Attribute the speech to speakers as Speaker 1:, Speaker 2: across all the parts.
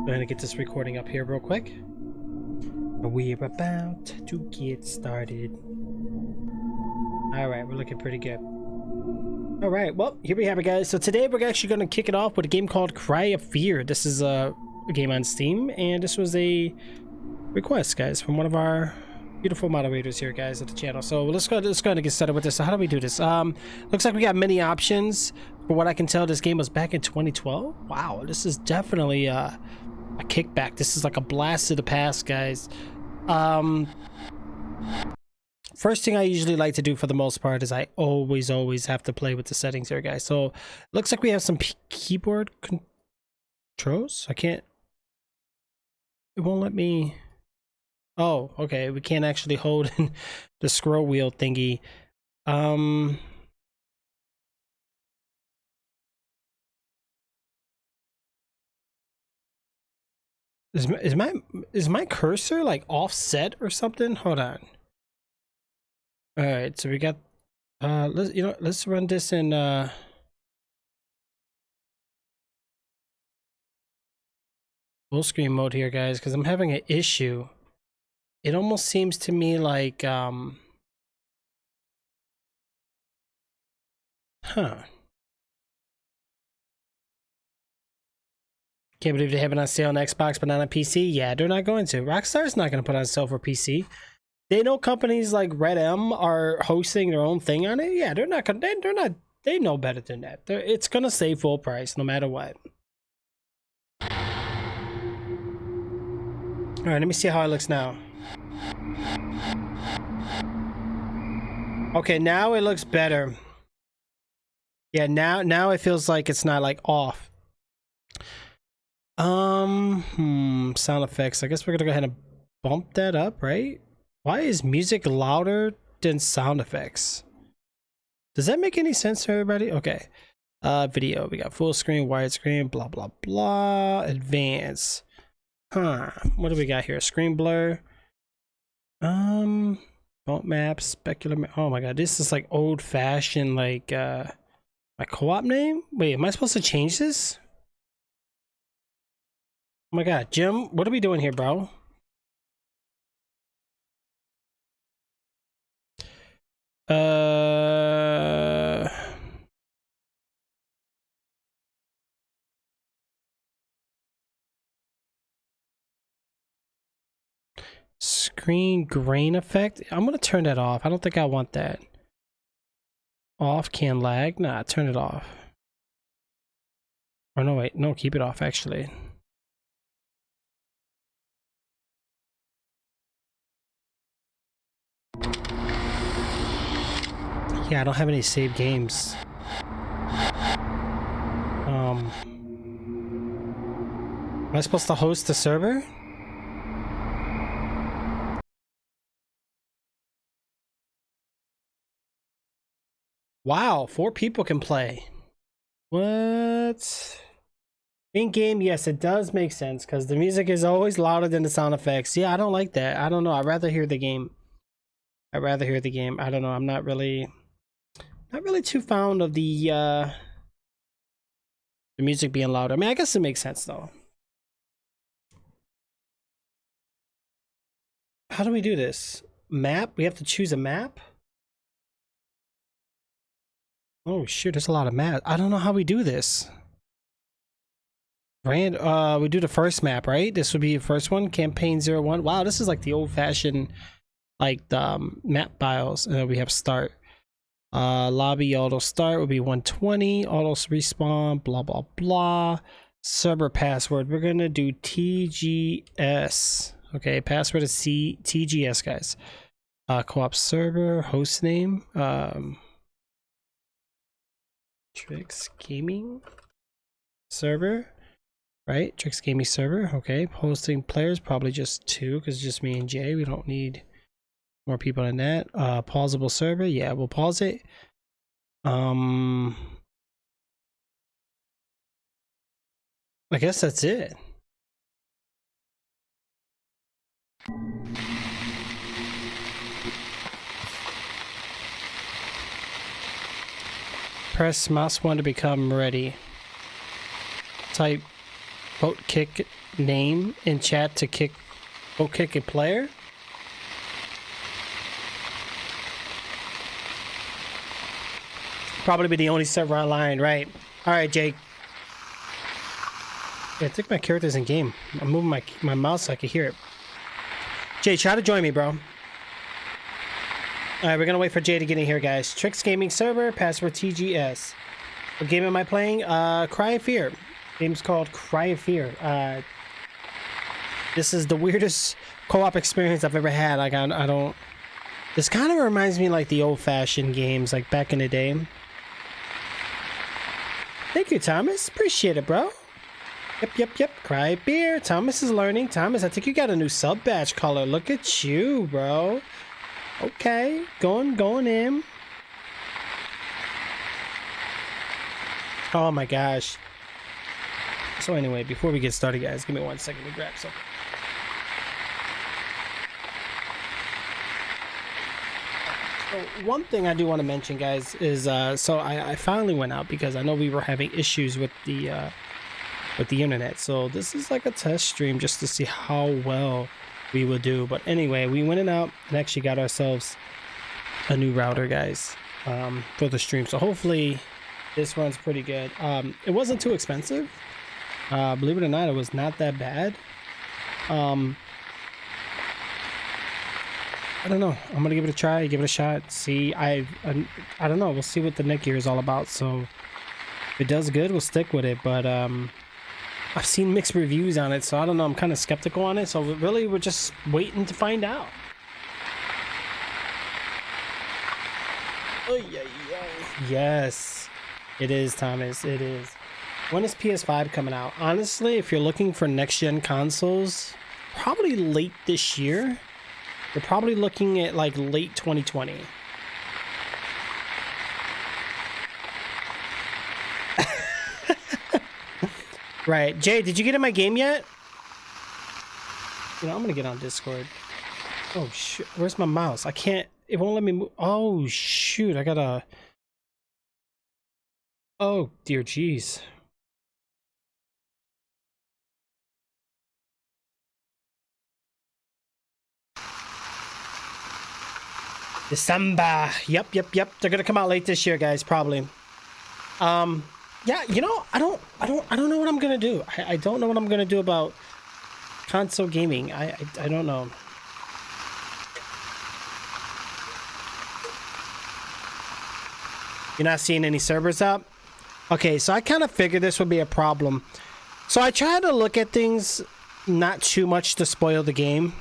Speaker 1: I'm gonna get this recording up here real quick. We're about to get started. Alright, we're looking pretty good. Alright, well, here we have it, guys. So today we're actually going to kick it off with a game called Cry of Fear. This is a game on Steam, and this was a request, guys, from one of our beautiful moderators here, guys, at the channel. So let's go ahead and get started with this. So how do we do this? Looks like we got many options. For what I can tell, this game was back in 2012. Wow, this is definitely a kickback. This is like a blast to the past, guys. First thing I usually like to do for the most part is I always have to play with the settings here, guys. So looks like we have some keyboard controls. I can't, it won't let me. Oh, okay, we can't actually hold the scroll wheel thingy. Is my cursor like offset or something? Hold on. All right, so we got let's run this in full screen mode here, guys, because I'm having an issue. It almost seems to me like huh. Can't believe they have it on sale on Xbox but not on PC. Yeah, they're not going to. Rockstar's not going to put on sale for PC. They know companies like Red M are hosting their own thing on it. Yeah, they're not gonna. They're not. They know better than that. It's gonna stay full price no matter what. All right, let me see how it looks now. Okay, now it looks better. Yeah, now it feels like it's not like off. Sound effects. I guess we're gonna go ahead and bump that up, right? Why is music louder than sound effects? Does that make any sense to everybody? Okay. Video. We got full screen, widescreen, blah blah blah. Advanced. Huh. What do we got here? Screen blur. Bump map, specular map. Oh my god, this is like old fashioned, like my co-op name? Wait, am I supposed to change this? Oh my god, Jim, what are we doing here, bro? Screen grain effect. I'm gonna turn that off. I don't think I want that. Off can lag. Nah, turn it off. Or no, wait, no, keep it off actually. Yeah, I don't have any saved games. Am I supposed to host the server? Wow, 4 people can play. What? In game, yes, it does make sense because the music is always louder than the sound effects. Yeah, I don't like that. I don't know. I'd rather hear the game. I don't know. I'm not really too fond of the music being louder. I mean, I guess it makes sense though. How do we do this? Map? We have to choose a map? Oh shoot, there's a lot of maps. I don't know how we do this. We do the first map, right? This would be the first one, campaign 01. Wow, this is like the old-fashioned like the map bios. And then we have start. Lobby auto start would be 120, auto respawn, blah blah blah. Server password, we're gonna do TGS. Okay, password is TGS, guys. Co-op server, host name, Trix Gaming server, right? Trix Gaming server. Okay, hosting players probably just 2 because it's just me and Jay. We don't need more people than that. Pausable server. Yeah, we'll pause it. I guess that's it. Press mouse 1 to become ready. Type quote kick name in chat to kick a player. Probably be the only server online, right? All right, Jake. Yeah, I think my character's in game. I'm moving my mouse so I can hear it. Jay, try to join me, bro. All right, we're gonna wait for Jay to get in here, guys. Tricks Gaming server, password TGS. What game am I playing? Cry of Fear. Game's called Cry of Fear. This is the weirdest co-op experience I've ever had. Like, I don't. This kind of reminds me like the old-fashioned games, like back in the day. Thank you, Thomas. Appreciate it, bro. Yep. Cry beer. Thomas is learning. Thomas, I think you got a new sub badge color. Look at you, bro. Okay, going in. Oh my gosh. So anyway, before we get started, guys, give me 1 second to grab something. So one thing I do want to mention, guys, is so I finally went out because I know we were having issues with the internet. So this is like a test stream just to see how well we will do. But anyway, we went out and actually got ourselves a new router, guys, for the stream. So hopefully this runs pretty good. It wasn't too expensive. Believe it or not, it was not that bad. I don't know. I'm gonna give it a try, give it a shot. See, I don't know. We'll see what the Netgear is all about. So if it does good, we'll stick with it. But I've seen mixed reviews on it, so I don't know. I'm kind of skeptical on it. So really, we're just waiting to find out. Oh yeah. Yes, it is, Thomas. It is. When is PS5 coming out? Honestly, if you're looking for next-gen consoles, probably late this year. You're probably looking at like late 2020. Right. Jay, did you get in my game yet? You know, I'm gonna get on Discord. Oh shoot, where's my mouse? I can't, it won't let me move. Oh shoot, I gotta. Oh dear jeez. December. Yep. They're gonna come out late this year, guys, probably. Yeah, you know, I don't know what I'm gonna do. I don't know what I'm gonna do about console gaming. I don't know. You're not seeing any servers up? Okay, so I kind of figured this would be a problem. So I tried to look at things not too much to spoil the game.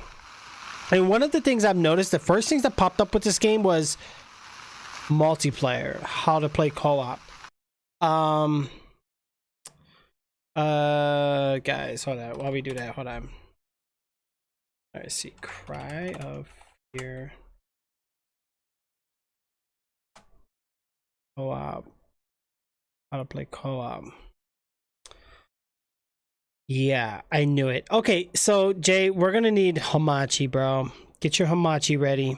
Speaker 1: And one of the things I've noticed, the first things that popped up with this game was multiplayer, how to play co-op. Guys, hold on. While we do that, hold on. Alright, see, Cry of Fear. Co-op. How to play co-op. Yeah, I knew it. Okay, so Jay, we're gonna need Hamachi, bro. Get your Hamachi ready.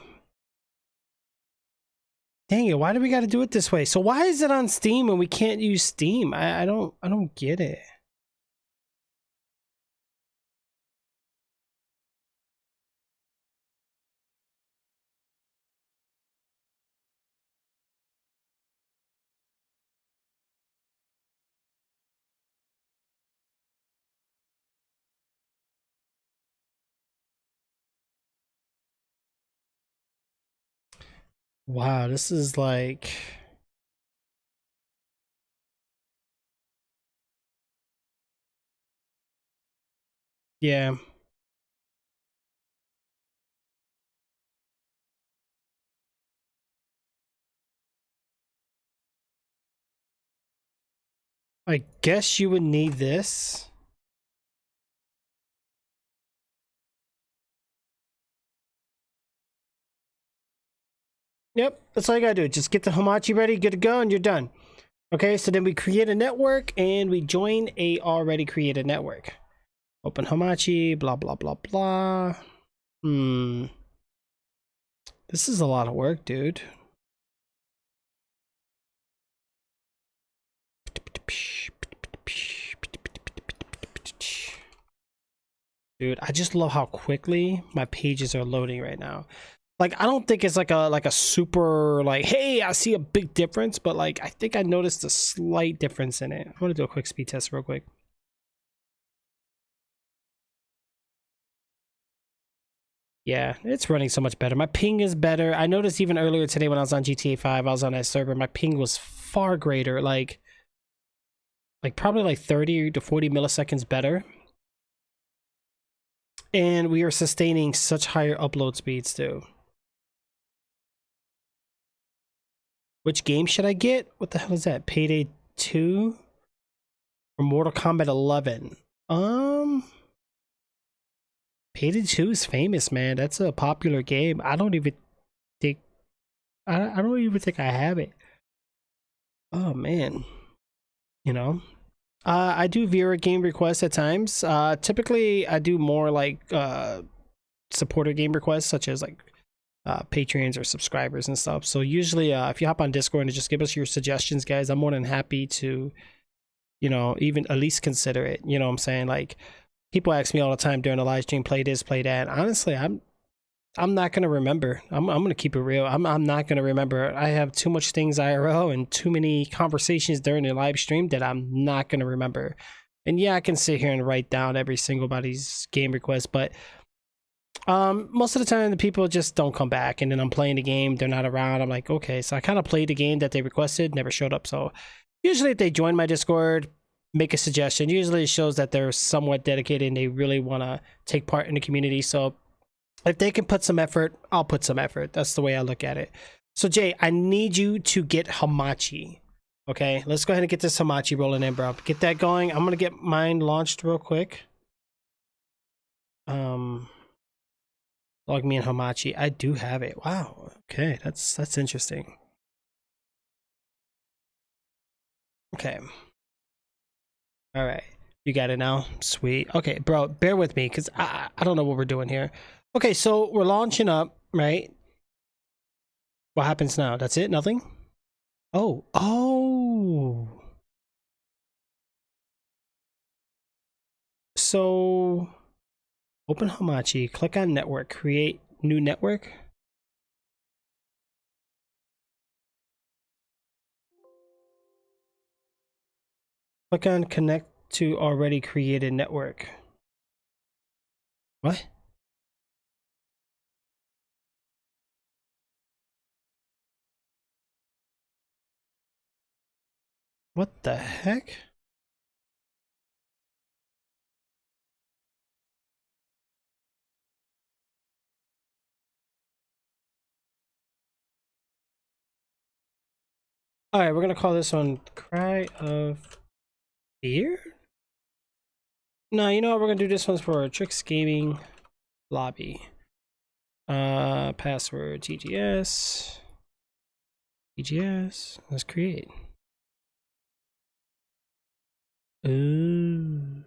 Speaker 1: Dang it, why do we gotta do it this way? So why is it on Steam and we can't use Steam? I don't get it. Wow, this is like... Yeah. I guess you would need this. Yep, that's all you gotta do. Just get the Hamachi ready, good to go, and you're done. Okay, so then we create a network and we join a already created network. Open Hamachi, blah, blah, blah, blah. This is a lot of work, dude. Dude, I just love how quickly my pages are loading right now. Like, I don't think it's like a super like, hey, I see a big difference, but like I think I noticed a slight difference in it. I want to do a quick speed test real quick. Yeah, it's running so much better. My ping is better. I noticed even earlier today when I was on GTA 5, I was on that server, my ping was far greater, like probably like 30 to 40 milliseconds better. And we are sustaining such higher upload speeds too. Which game should I get? What the hell is that? Payday 2 or Mortal Kombat 11? Payday 2 is famous, man. That's a popular game. I don't even think I don't even think I have it. Oh man. You know? I do viewer game requests at times. Typically I do more like supporter game requests such as like Patreons or subscribers and stuff. So usually if you hop on Discord and just give us your suggestions, guys, I'm more than happy to, you know, even at least consider it. You know what I'm saying? Like people ask me all the time during the live stream, play this, play that. Honestly, I'm not gonna remember. I'm gonna keep it real. I'm not gonna remember. I have too much things IRL and too many conversations during the live stream that I'm not gonna remember. And yeah, I can sit here and write down every single body's game request, but most of the time the people just don't come back, and then I'm playing the game, they're not around. I'm like, okay, so I kind of played the game that they requested, never showed up. So usually if they join my Discord, make a suggestion, usually it shows that they're somewhat dedicated and they really want to take part in the community. So if they can put some effort, I'll put some effort. That's the way I look at it. So Jay, I need you to get Hamachi. Okay, let's go ahead and get this Hamachi rolling in, bro. Get that going. I'm gonna get mine launched real quick. Log me in Hamachi. I do have it. Wow. Okay, that's interesting. Okay. All right. You got it now. Sweet. Okay, bro, bear with me because I don't know what we're doing here. Okay, so we're launching up, right? What happens now? That's it? Nothing? Oh. Oh. So open Hamachi, click on network, create new network. Click on connect to already created network. What? What the heck? All right, we're gonna call this one Cry of Fear. No, you know what? We're gonna do this one's for Tricks Gaming Lobby. Password TGS. TGS. Let's create. Ooh.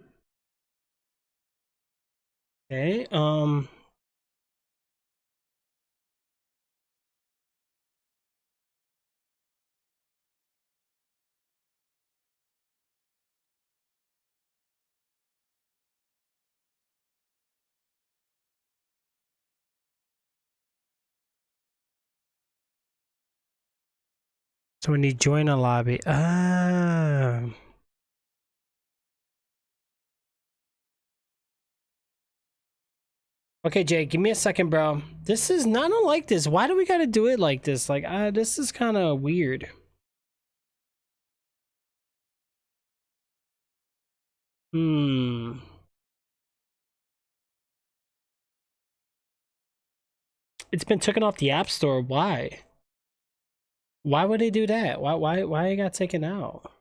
Speaker 1: Okay. So when you join a lobby, okay, Jay, give me a second, bro. This is not like this. Why do we gotta do it like this? Like, this is kind of weird. Hmm. It's been taken off the App Store. Why? Why would they do that? Why it got taken out?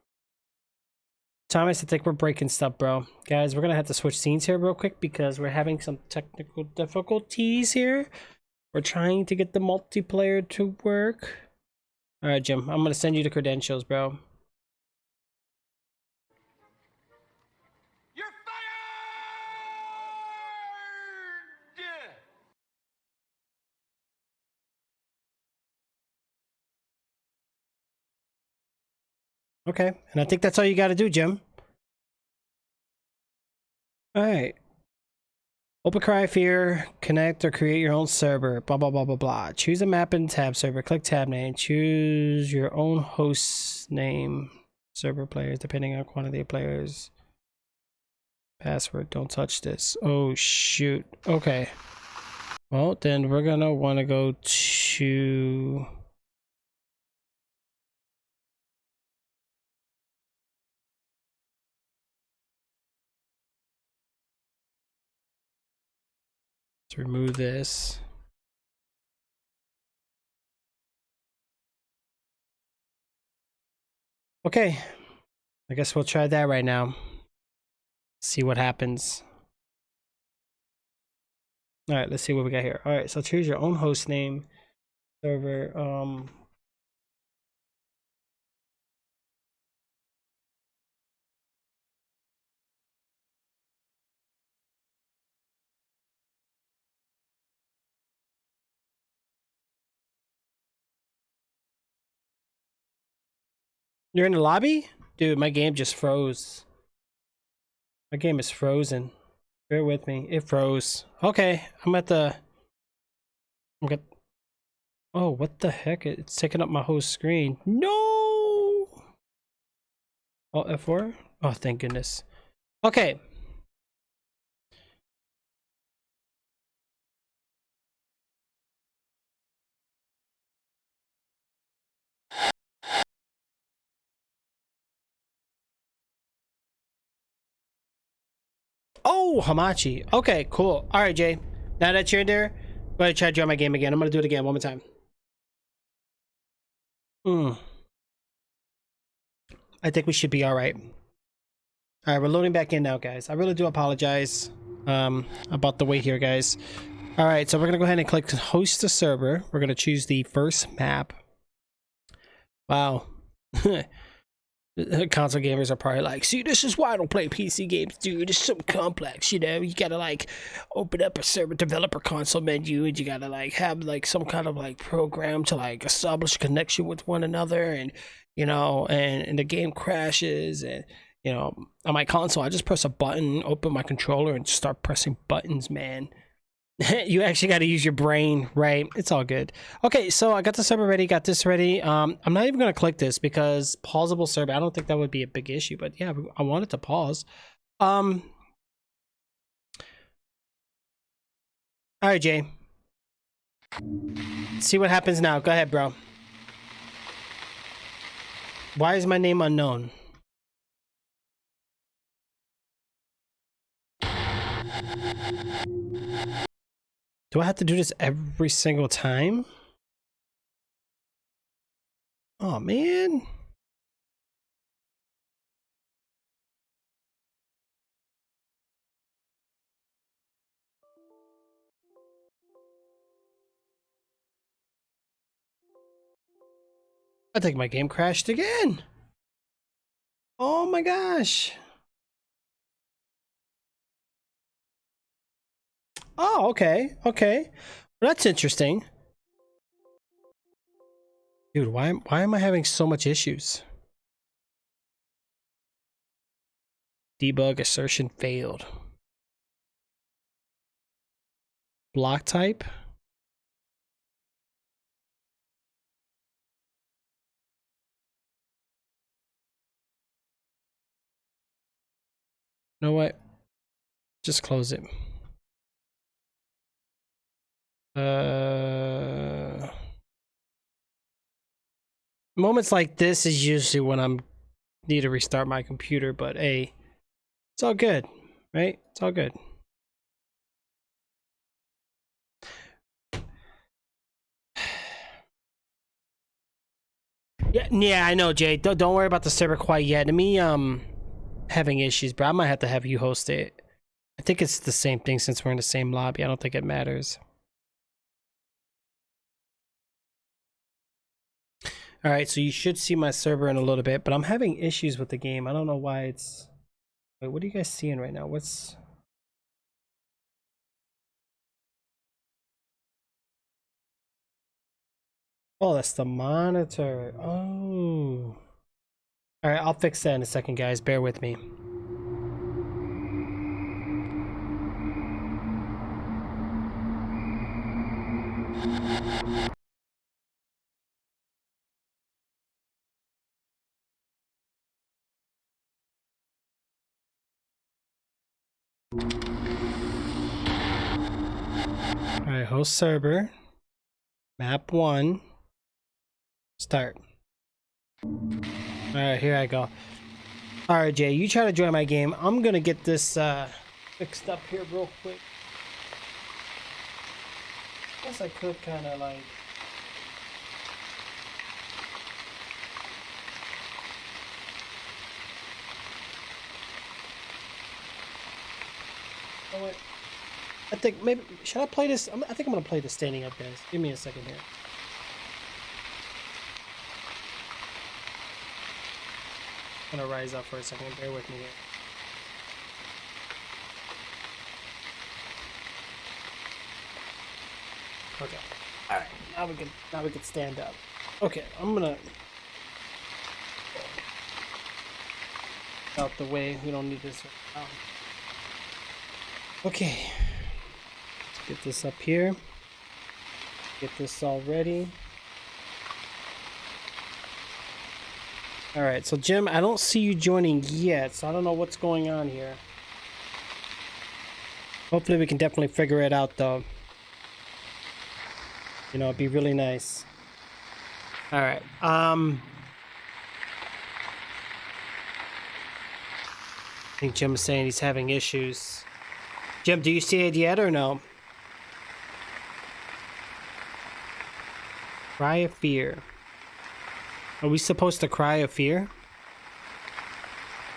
Speaker 1: Thomas, I think we're breaking stuff, bro. Guys, we're gonna have to switch scenes here real quick because we're having some technical difficulties here. We're trying to get the multiplayer to work. All right, Jim, I'm gonna send you the credentials, bro.
Speaker 2: You're fired!
Speaker 1: Okay, and I think that's all you gotta do, Jim. All right. Open Cryosphere, connect or create your own server, blah, blah, blah, blah, blah. Choose a map and tab server, click tab name, choose your own host name, server players, depending on quantity of players. Password, don't touch this. Oh, shoot. Okay. Well, then we're gonna want to go to... Let's remove this. Okay. I guess we'll try that right now. See what happens. All right, let's see what we got here. All right, so choose your own host name, server. You're in the lobby? Dude, my game just froze. My game is frozen. Bear with me. It froze. Okay, I'm at the... Oh, what the heck? It's taking up my whole screen. No! Oh, F4? Oh, thank goodness. Okay. Oh, Hamachi. Okay, cool. All right, Jay. Now that you're in there, I'm going to try to join my game again. I'm going to do it again one more time. I think we should be all right. All right, we're loading back in now, guys. I really do apologize about the wait here, guys. All right, so we're going to go ahead and click host a server. We're going to choose the first map. Wow. Console gamers are probably like, see, this is why I don't play PC games, dude. It's so complex, you know. You gotta like open up a server developer console menu, and you gotta like have like some kind of like program to like establish a connection with one another, and you know, and the game crashes, and you know, on my console, I just press a button, open my controller, and start pressing buttons, man. You actually got to use your brain, right? It's all good. Okay, so I got the server ready, got this ready. I'm not even going to click this because pausable server, I don't think that would be a big issue, but yeah, I want it to pause. All right, Jay. See what happens now. Go ahead, bro. Why is my name unknown? Do I have to do this every single time? Oh, man. I think my game crashed again. Oh my gosh. Oh, okay. Okay. Well, that's interesting. Dude, why am I having so much issues? Debug assertion failed. Block type? You know what? Just close it. Moments like this is usually when I'm need to restart my computer, but hey, it's all good, right? It's all good. Yeah, I know, Jay. Don't worry about the server quite yet. Me, having issues, but I might have to have you host it. I think it's the same thing since we're in the same lobby. I don't think it matters. All right, so you should see my server in a little bit, but I'm having issues with the game. I don't know why it's... Wait, what are you guys seeing right now? What's... Oh, that's the monitor. Oh. All right, I'll fix that in a second, guys. Bear with me. Alright, host server. Map 1. Start. Alright, here I go. Alright, Jay, you try to join my game. I'm gonna get this fixed up here real quick. Guess I could kind of like... Oh, wait. I think maybe... Should I play this? I think I'm gonna play this standing up, guys. Give me a second here. I'm gonna rise up for a second. Bear with me here. Okay. All right. Now we can stand up. Okay. I'm gonna out the way. We don't need this. Okay. Let's get this up here. Get this all ready. All right. So Jim, I don't see you joining yet, so I don't know what's going on here. Hopefully we can definitely figure it out though. You know, it'd be really nice. All right. I think Jim is saying he's having issues. Jim, do you see it yet or no? Cry of fear. Are we supposed to cry of fear?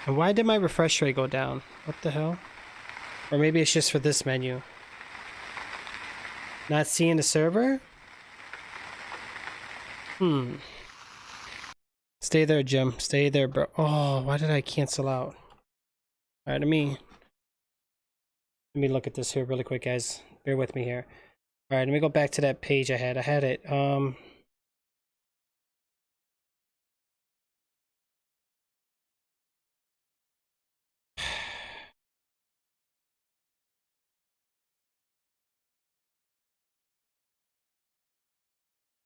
Speaker 1: And why did my refresh rate go down? What the hell? Or maybe it's just for this menu. Not seeing the server? Stay there, Jim. Stay there, bro. Oh, why did I cancel out? All right, let me look at this here really quick, guys. Bear with me here. All right, let me go back to that page I had. I had it. All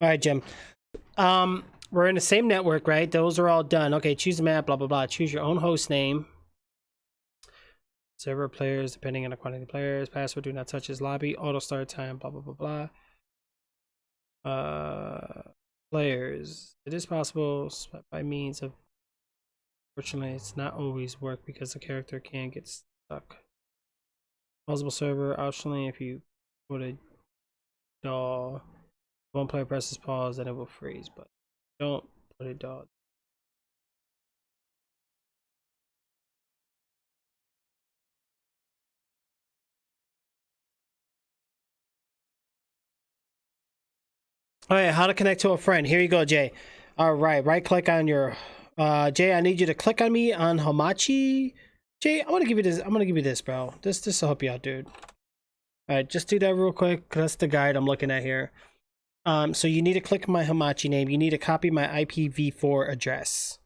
Speaker 1: right, Jim. We're in the same network, right? Those are all done. Okay, choose a map, blah, blah, blah. Choose your own host name. Server players, depending on the quantity of players. Password, do not touch his lobby. Auto start time, blah, blah, blah, blah. Players. It is possible by means of... Fortunately, it's not always work because the character can get stuck. Pausable server, optionally, if you put a DAW, one player presses pause, then it will freeze, but don't put a DAW. All right, how to connect to a friend. Here you go, Jay. All right click on your Jay, I need you to click on me on Hamachi. Jay, I'm gonna give you this, bro. This will help you out, dude. All right, just do that real quick. That's the guide I'm looking at here. So you need to click my Hamachi name. You need to copy my IPv4 address.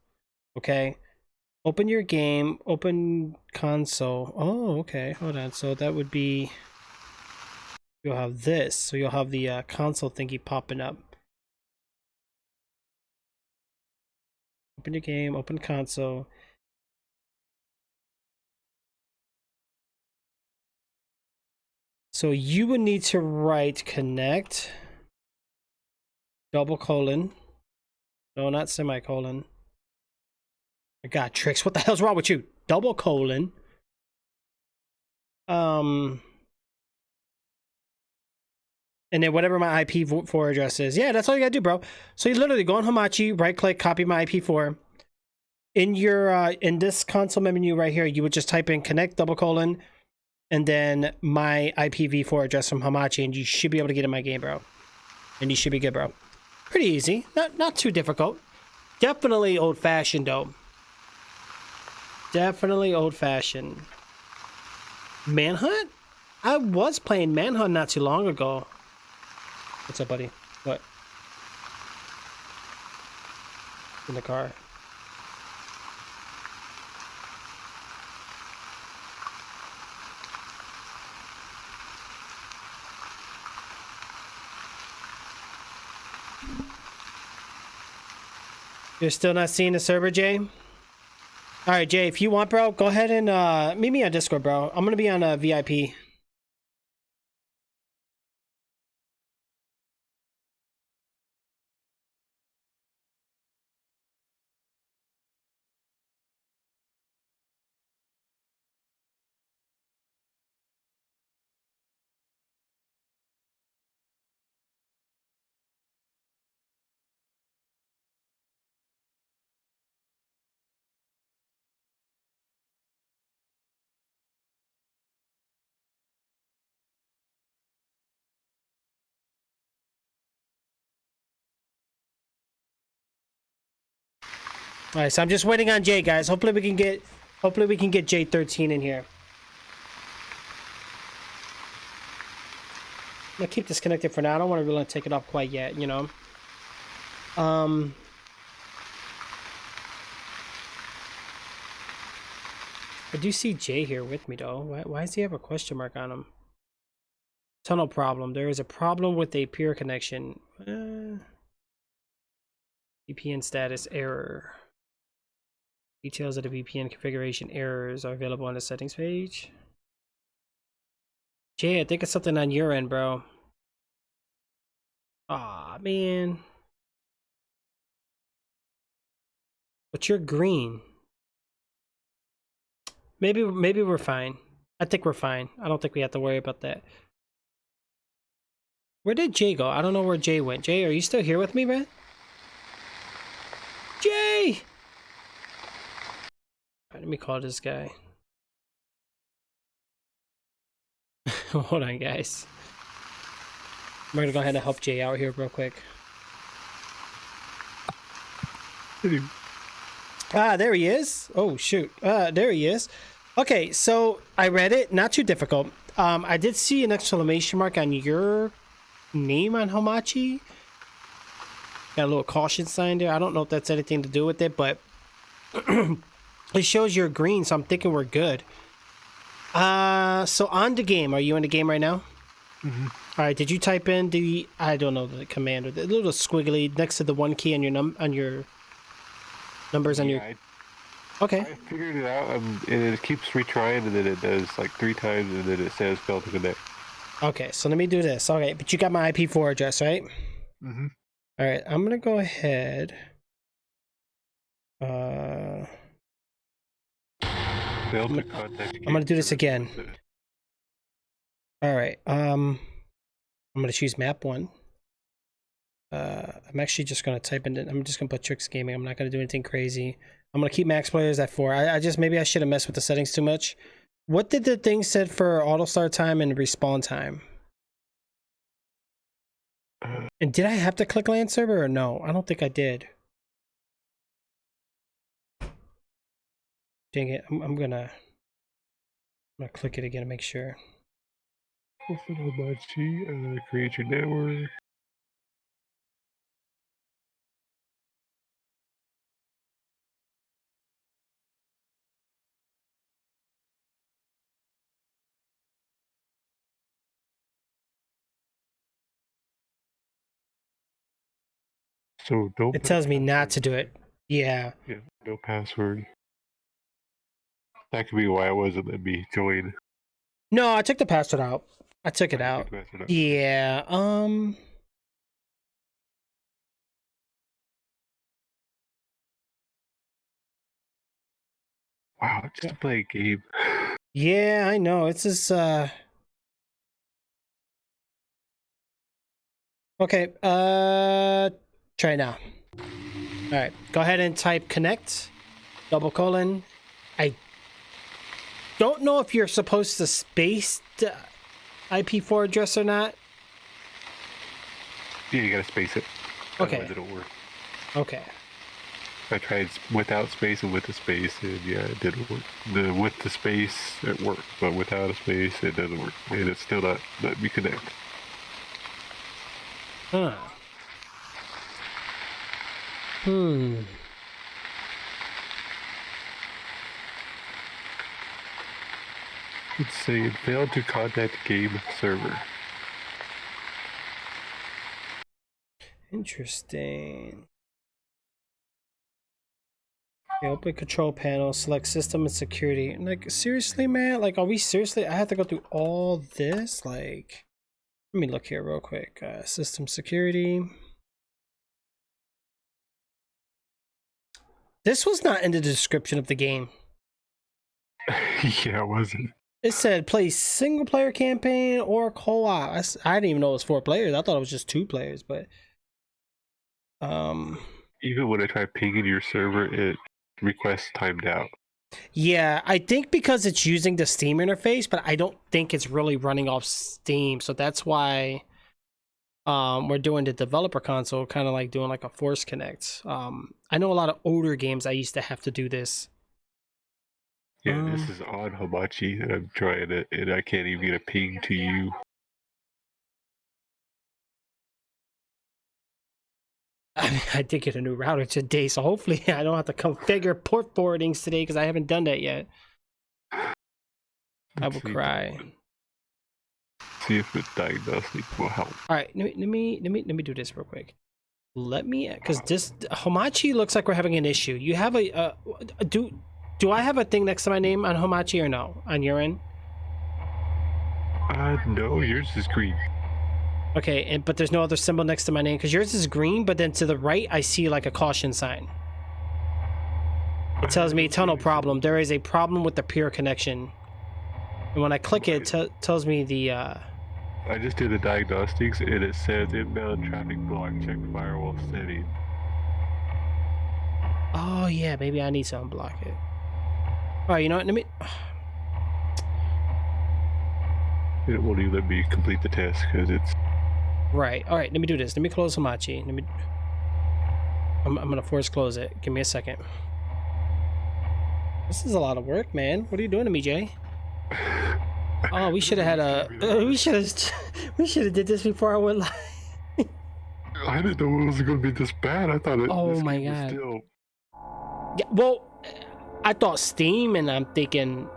Speaker 1: Okay. Open your game. Open console. Oh, okay. Hold on. So that would be... You'll have this. So you'll have the console thingy popping up. Open your game. Open console. So you would need to write connect... $:. No, not semicolon. I got tricks. What the hell's wrong with you? $:. And then whatever my IP4 address is. Yeah, that's all you gotta do, bro. So you literally go on Hamachi, right click, copy my IP4. In your in this console menu right here, you would just type in connect $:, and then my IPv4 address from Hamachi, and you should be able to get in my game, bro. And you should be good, bro. Pretty easy. Not too difficult. Definitely old-fashioned, though. Definitely old-fashioned. Manhunt? I was playing Manhunt not too long ago. What's up, buddy? What? In the car. You're still not seeing the server, Jay? All right, Jay, if you want, bro, go ahead and meet me on Discord, bro. I'm gonna be on VIP. All right, so I'm just waiting on Jay, guys. Hopefully we can get J13 in here. I'm gonna keep this connected for now. I don't want to really take it off quite yet, you know. I do see Jay here with me though. Why does he have a question mark on him? Tunnel problem. There is a problem with a peer connection. VPN status error. Details of the VPN configuration errors are available on the settings page. Jay, I think it's something on your end, bro. Aw, man. But you're green. Maybe we're fine. I think we're fine. I don't think we have to worry about that. Where did Jay go? I don't know where Jay went. Jay, are you still here with me, man? Jay! Alright, let me call this guy. Hold on, guys. I'm gonna go ahead and help Jay out here real quick. Ah, there he is. Oh, shoot. There he is. Okay, so I read it. Not too difficult. I did see an exclamation mark on your name on Hamachi. Got a little caution sign there. I don't know if that's anything to do with it, but it shows you're green, so I'm thinking we're good. So on the game, are you in the game right now?
Speaker 3: Mm-hmm.
Speaker 1: All right, did you type in the, I don't know, the command, or the little squiggly next to the one key on your numbers on your... Okay.
Speaker 3: I figured it out, and it keeps retrying, and then it does like 3 times, and then it says failed to connect.
Speaker 1: Okay, so let me do this. Okay, but you got my IP4 address, right?
Speaker 3: Mm-hmm.
Speaker 1: All right, I'm gonna go ahead.
Speaker 3: Failed to contact.
Speaker 1: I'm gonna do this again. All right. I'm gonna choose map 1. I'm actually just gonna type in. I'm just gonna put Tricks Gaming. I'm not gonna do anything crazy. I'm gonna keep max players at 4. I just maybe I should have messed with the settings too much. What did the thing said for auto start time and respawn time? And did I have to click LAN server or no? I don't think I did. Dang it! I'm gonna click it again to make sure.
Speaker 3: Open Hamachi, create your network. So don't.
Speaker 1: It tells me not to do it. Yeah.
Speaker 3: Yeah, no password. That could be why it wasn't letting me join.
Speaker 1: No, I took the password out. I took it
Speaker 3: I
Speaker 1: out.
Speaker 3: took the password out.
Speaker 1: Yeah.
Speaker 3: Wow, just to play a game.
Speaker 1: Yeah, I know. It's just okay. Try now. All right. Go ahead and type connect. ;. I don't know if you're supposed to space the IP4 address or not.
Speaker 3: Yeah, you gotta space it.
Speaker 1: Okay.
Speaker 3: Otherwise it'll work.
Speaker 1: Okay.
Speaker 3: I tried without space and with the space, and yeah, it didn't work. With the space, it worked, but without a space, it doesn't work. And it's still not letting me connect.
Speaker 1: Huh.
Speaker 3: It's saying failed to contact game server.
Speaker 1: Interesting. Okay, open control panel, select system and security. Like, seriously, man? Like, are we seriously? I have to go through all this? Like, let me look here real quick. System security. This was not in the description of the game.
Speaker 3: Yeah, it wasn't.
Speaker 1: It said play single player campaign or co-op. I didn't even know it was 4 players. I thought it was just 2 players, but
Speaker 3: Even when I try pinging your server, it requests timed out.
Speaker 1: yeah, I think because it's using the Steam interface, but I don't think it's really running off Steam. So that's why we're doing the developer console, kind of like doing like a force connect. I know a lot of older games I used to have to do this.
Speaker 3: Yeah, this is on Hamachi, and I'm trying it, and I can't even get a ping to you.
Speaker 1: I mean, I did get a new router today, so hopefully I don't have to configure port forwardings today because I haven't done that yet. I
Speaker 3: Let's
Speaker 1: will
Speaker 3: see.
Speaker 1: cry.
Speaker 3: See if the diagnostic will help.
Speaker 1: All right, let me do this real quick. Let me, because this Hamachi looks like we're having an issue. You have a do I have a thing next to my name on Hamachi or no on your end?
Speaker 3: No, yours is green.
Speaker 1: Okay, but there's no other symbol next to my name because yours is green, but then to the right I see like a caution sign. It tells me tunnel problem. There is a problem with the peer connection, and when I click it, tells me the.
Speaker 3: I just did the diagnostics, and it says inbound traffic block. Check firewall setting.
Speaker 1: Oh yeah, maybe I need to unblock it. All right, you know what? Let me.
Speaker 3: It won't even let me complete the test because it's.
Speaker 1: Right. All right. Let me do this. Let me close Hamachi. Let me. I'm gonna force close it. Give me a second. This is a lot of work, man. What are you doing to me, Jay? Oh, we should have had a. We should have did this before I went live.
Speaker 3: I didn't know it was going to be this bad. I thought it.
Speaker 1: Oh
Speaker 3: this
Speaker 1: my
Speaker 3: game was
Speaker 1: God.
Speaker 3: Still...
Speaker 1: Yeah. Well, I thought Steam, and I'm thinking,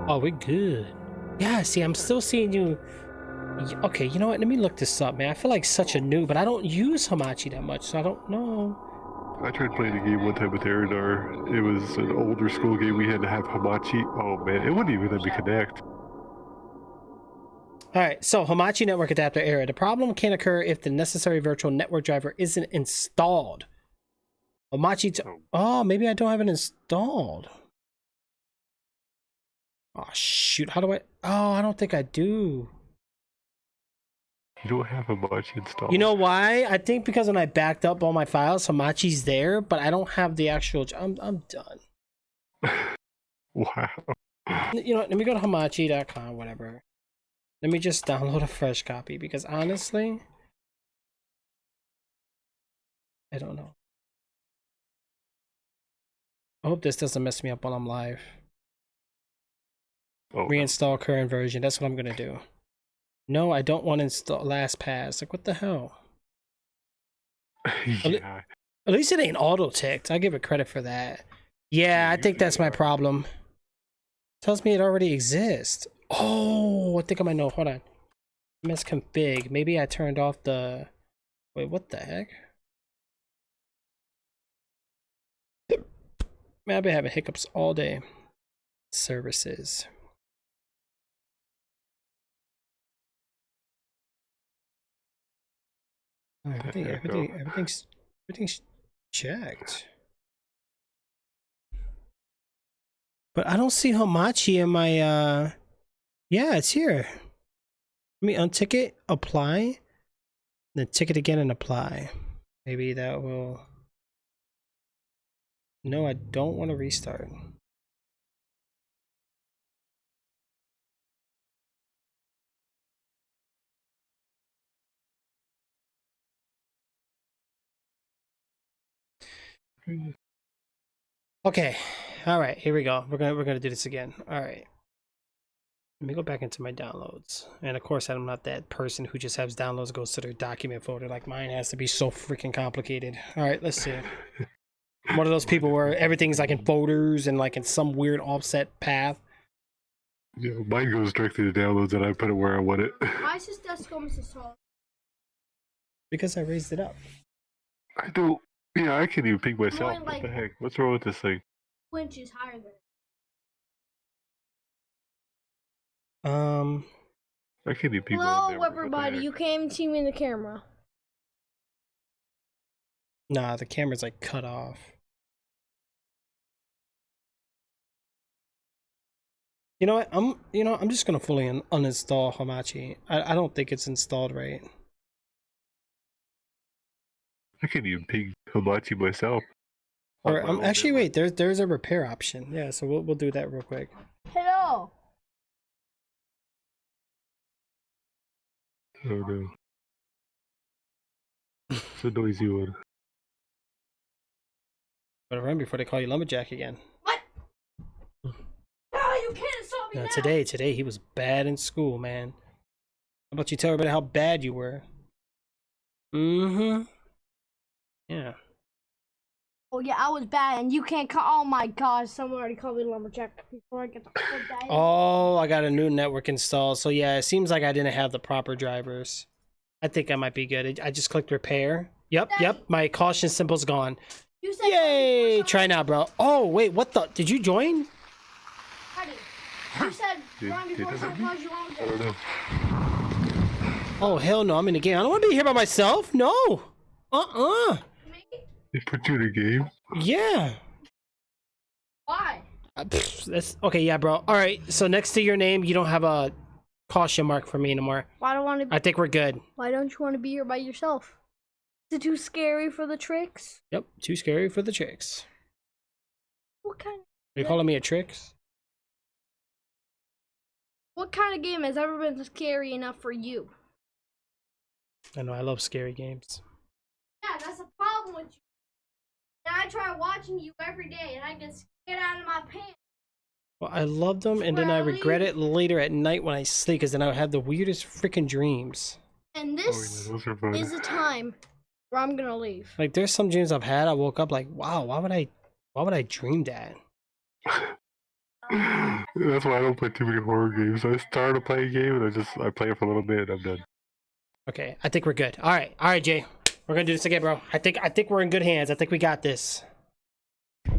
Speaker 1: oh, we're good. Yeah. See, I'm still seeing you. Okay, you know what? Let me look this up, man. I feel like such a noob, but I don't use Hamachi that much, so I don't know.
Speaker 3: I tried playing a game one time with Aridar. It was an older school game. We had to have Hamachi. Oh man, it wouldn't even let me connect.
Speaker 1: All right, so Hamachi network adapter error. The problem can occur if the necessary virtual network driver isn't installed. Hamachi. Oh, maybe I don't have it installed. Oh shoot! How do I? Oh, I don't think I do.
Speaker 3: You don't have Hamachi installed.
Speaker 1: You know why? I think because when I backed up all my files, Hamachi's there, but I don't have the actual. I'm done.
Speaker 3: Wow.
Speaker 1: You know, let me go to hamachi.com, whatever. Let me just download a fresh copy because honestly, I don't know. I hope this doesn't mess me up while I'm live.
Speaker 3: Oh,
Speaker 1: Reinstall current version. That's what I'm gonna do. No, I don't want to install LastPass. Like, what the hell?
Speaker 3: yeah.
Speaker 1: At least it ain't auto-ticked. I give it credit for that. Yeah, I think that's my problem. Tells me it already exists. Oh, I think I might know. Hold on. MS config. Maybe I turned off the... Wait, what the heck? Man, I've been having hiccups all day. Services. Oh, everything's checked. But I don't see Hamachi in my yeah, it's here. Let me untick it, apply, then tick it again and apply. Maybe that will. No, I don't want to restart. Okay. All right, here we go. We're gonna do this again. All right. Let me go back into my downloads. And of course, I'm not that person who just has downloads goes to their document folder. Like mine has to be so freaking complicated. All right, let's see. One of those people where everything's like in folders and like in some weird offset path.
Speaker 3: Yeah, mine goes directly to downloads and I put it where I want it.
Speaker 4: Why is his desk almost as tall?
Speaker 1: Because I raised it up.
Speaker 3: I don't. Yeah, I can't even ping myself.
Speaker 4: Going,
Speaker 3: What
Speaker 4: like-
Speaker 3: the heck? What's wrong with this thing?
Speaker 4: 2 inches higher than.
Speaker 3: I can't even ping my own
Speaker 4: Hello,
Speaker 3: network. What the
Speaker 4: everybody.
Speaker 3: heck?
Speaker 4: You can't even see me in the camera.
Speaker 1: Nah, the camera's like cut off. You know what? I'm just gonna fully uninstall Hamachi. I don't think it's installed right.
Speaker 3: I can't even ping Hamachi myself. on
Speaker 1: Or
Speaker 3: my own
Speaker 1: actually
Speaker 3: network.
Speaker 1: wait, there's a repair option. Yeah, so we'll do that real quick.
Speaker 4: Hello.
Speaker 3: Oh no. It's a noisy one.
Speaker 1: Better run before they call you lumberjack again.
Speaker 4: What? Oh, you can't stop me
Speaker 1: Yeah,
Speaker 4: now.
Speaker 1: today he was bad in school, man. How about you tell everybody how bad you were? Mm-hmm. Yeah.
Speaker 4: Oh yeah, I was bad, and you can't call. Oh my God, someone already called me lumberjack before I get the full day.
Speaker 1: Oh, I got a new network installed. So yeah, it seems like I didn't have the proper drivers. I think I might be good. I just clicked repair. Yep. My caution symbol's gone.
Speaker 4: You said
Speaker 1: Yay! Try now, bro. Oh wait, what the? Did you join?
Speaker 4: Honey, you said
Speaker 3: Did-
Speaker 4: run
Speaker 3: did
Speaker 4: before
Speaker 3: that
Speaker 4: someone calls you
Speaker 3: I don't
Speaker 4: lumberjack.
Speaker 3: know.
Speaker 1: Oh hell no! I'm in the game. I don't want to be here by myself. No.
Speaker 4: Me?
Speaker 3: They put you in a game.
Speaker 1: Yeah.
Speaker 4: Why?
Speaker 1: That's okay. Yeah, bro. All right. So next to your name, you don't have a caution mark for me anymore.
Speaker 4: Why don't want to?
Speaker 1: I think we're good.
Speaker 4: Why don't you want to be here by yourself? Is it too scary for the tricks?
Speaker 1: Yep. Too scary for the tricks.
Speaker 4: What kind?
Speaker 1: Are you calling me a tricks?
Speaker 4: What kind of game has ever been scary enough for you?
Speaker 1: I know. I love scary games.
Speaker 4: Yeah, that's a problem with you. And I try watching you every day, and I get out of my pants.
Speaker 1: Well, I love them, and then I regret it later at night when I sleep, because then I have the weirdest freaking dreams.
Speaker 4: And
Speaker 3: Oh,
Speaker 4: this
Speaker 3: yeah, those are fun.
Speaker 4: is the time where I'm gonna leave.
Speaker 1: Like, there's some dreams I've had. I woke up like, wow, why would I dream that?
Speaker 3: That's why I don't play too many horror games. I start to play a game and I play it for a little bit and I'm done.
Speaker 1: Okay, I think we're good. All right, Jay, we're gonna do this again, bro. I think we're in good hands. I think we got this.
Speaker 4: Hey,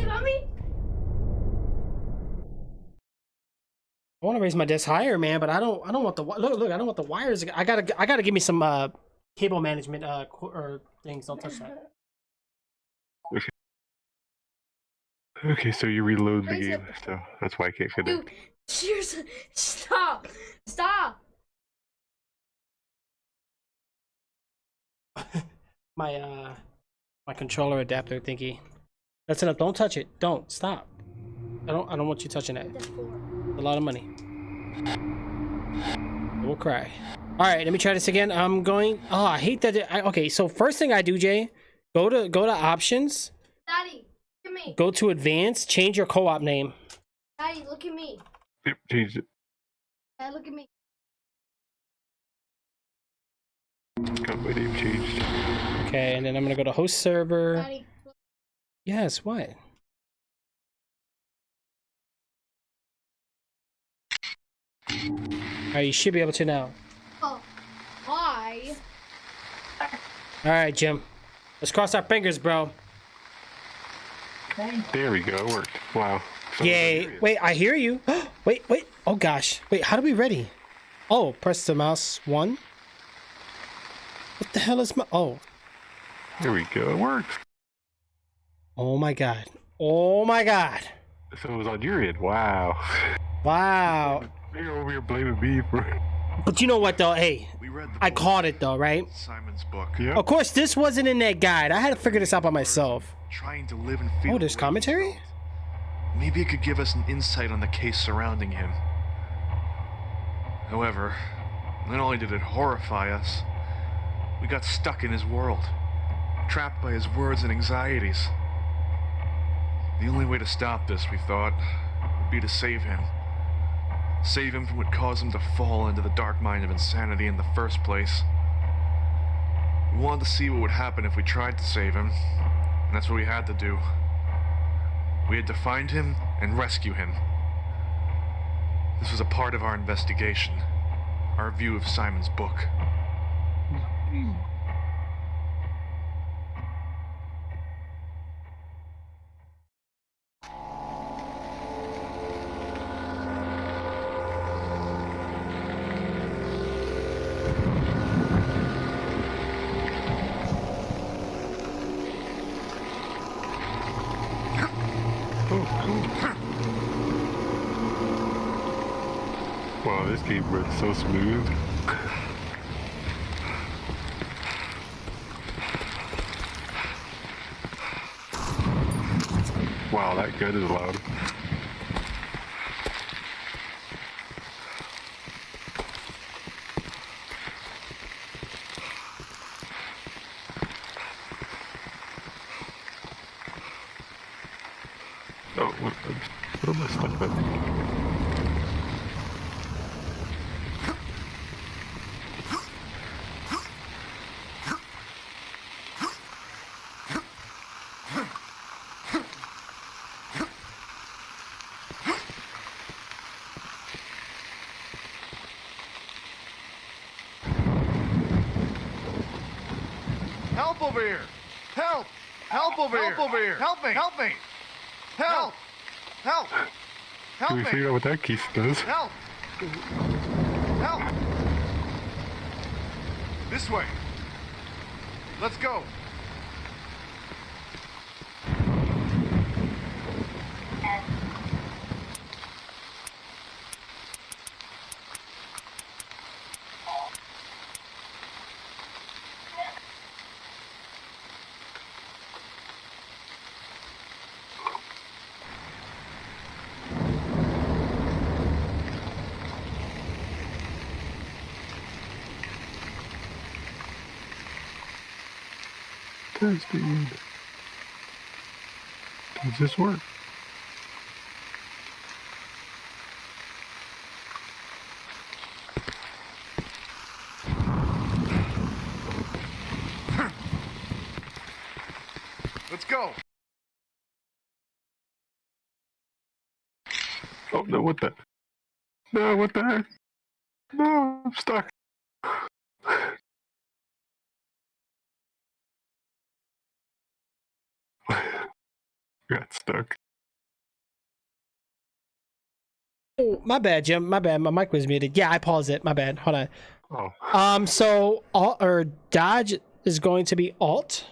Speaker 4: mommy.
Speaker 1: I want to raise my desk higher, man, but I don't want the look. I don't want the wires. I gotta give me some cable management or things. Don't touch that.
Speaker 3: Okay, so you reload the
Speaker 4: Raise
Speaker 3: game,
Speaker 4: it.
Speaker 3: so that's why I can't connect.
Speaker 4: Dude, seriously, stop.
Speaker 1: My controller adapter thingy. That's enough. Don't touch it. Don't stop. I don't want you touching that.
Speaker 4: That's four.
Speaker 1: A lot of money. We'll cry. All right, let me try this again. I'm going. Oh, I hate that. Okay, so first thing I do, Jay, go to options,
Speaker 4: Daddy, look at me.
Speaker 1: go to advanced, change your co-op name.
Speaker 4: Daddy, look at me.
Speaker 3: Yep, changed it.
Speaker 4: Daddy, look at me.
Speaker 3: Got my name changed.
Speaker 1: Okay, and then I'm gonna go to host server.
Speaker 4: Daddy, look.
Speaker 1: Yes, what? All right, you should be able to now.
Speaker 4: Oh, why?
Speaker 1: All right, Jim. Let's cross our fingers, bro.
Speaker 3: There we go, it worked. Wow. So
Speaker 1: Yay.
Speaker 3: serious.
Speaker 1: Wait, I hear you. Wait. Oh, gosh. Wait, how do we ready? Oh, press the mouse 1. What the hell is my... Oh.
Speaker 3: There we go, it worked.
Speaker 1: Oh, my God. Oh, my God.
Speaker 3: So it was on your end. Wow.
Speaker 1: Wow.
Speaker 3: You're over here blaming me for.
Speaker 1: But you know what, though? Hey,
Speaker 5: We read the
Speaker 1: I
Speaker 5: book,
Speaker 1: caught it, though, right?
Speaker 5: Simon's book.
Speaker 3: Yep.
Speaker 1: Of course, this wasn't in that guide. I had to figure this out by myself.
Speaker 5: Trying to live and feel.
Speaker 1: Oh, there's
Speaker 5: the way he
Speaker 1: commentary?
Speaker 5: felt. Maybe it could give us an insight on the case surrounding him. However, not only did it horrify us, we got stuck in his world, trapped by his words and anxieties. The only way to stop this, we thought, would be to save him. Save him from what caused him to fall into the dark mind of insanity in the first place. We wanted to see what would happen if we tried to save him, and that's what we had to do. We had to find him and rescue him. This was a part of our investigation, our view of Simon's book.
Speaker 3: Wow, this game runs so smooth. Wow, that gun is loud. Oh, what am I stuck at?
Speaker 5: Help over here! Help! Help over here! Help over here! Help me! Help me! Help! Help!
Speaker 3: Can
Speaker 5: Help
Speaker 3: we
Speaker 5: me!
Speaker 3: figure out what that keys does?
Speaker 5: Help! Help! This way. Let's go.
Speaker 3: Testing. Does this work?
Speaker 5: Let's go.
Speaker 3: Oh no, what the? No, what the heck? No, I'm stuck. Got stuck.
Speaker 1: Oh, my bad, Jim. My bad. My mic was muted. Yeah, I paused it. My bad. Hold on.
Speaker 3: Oh.
Speaker 1: So alt or dodge is going to be alt.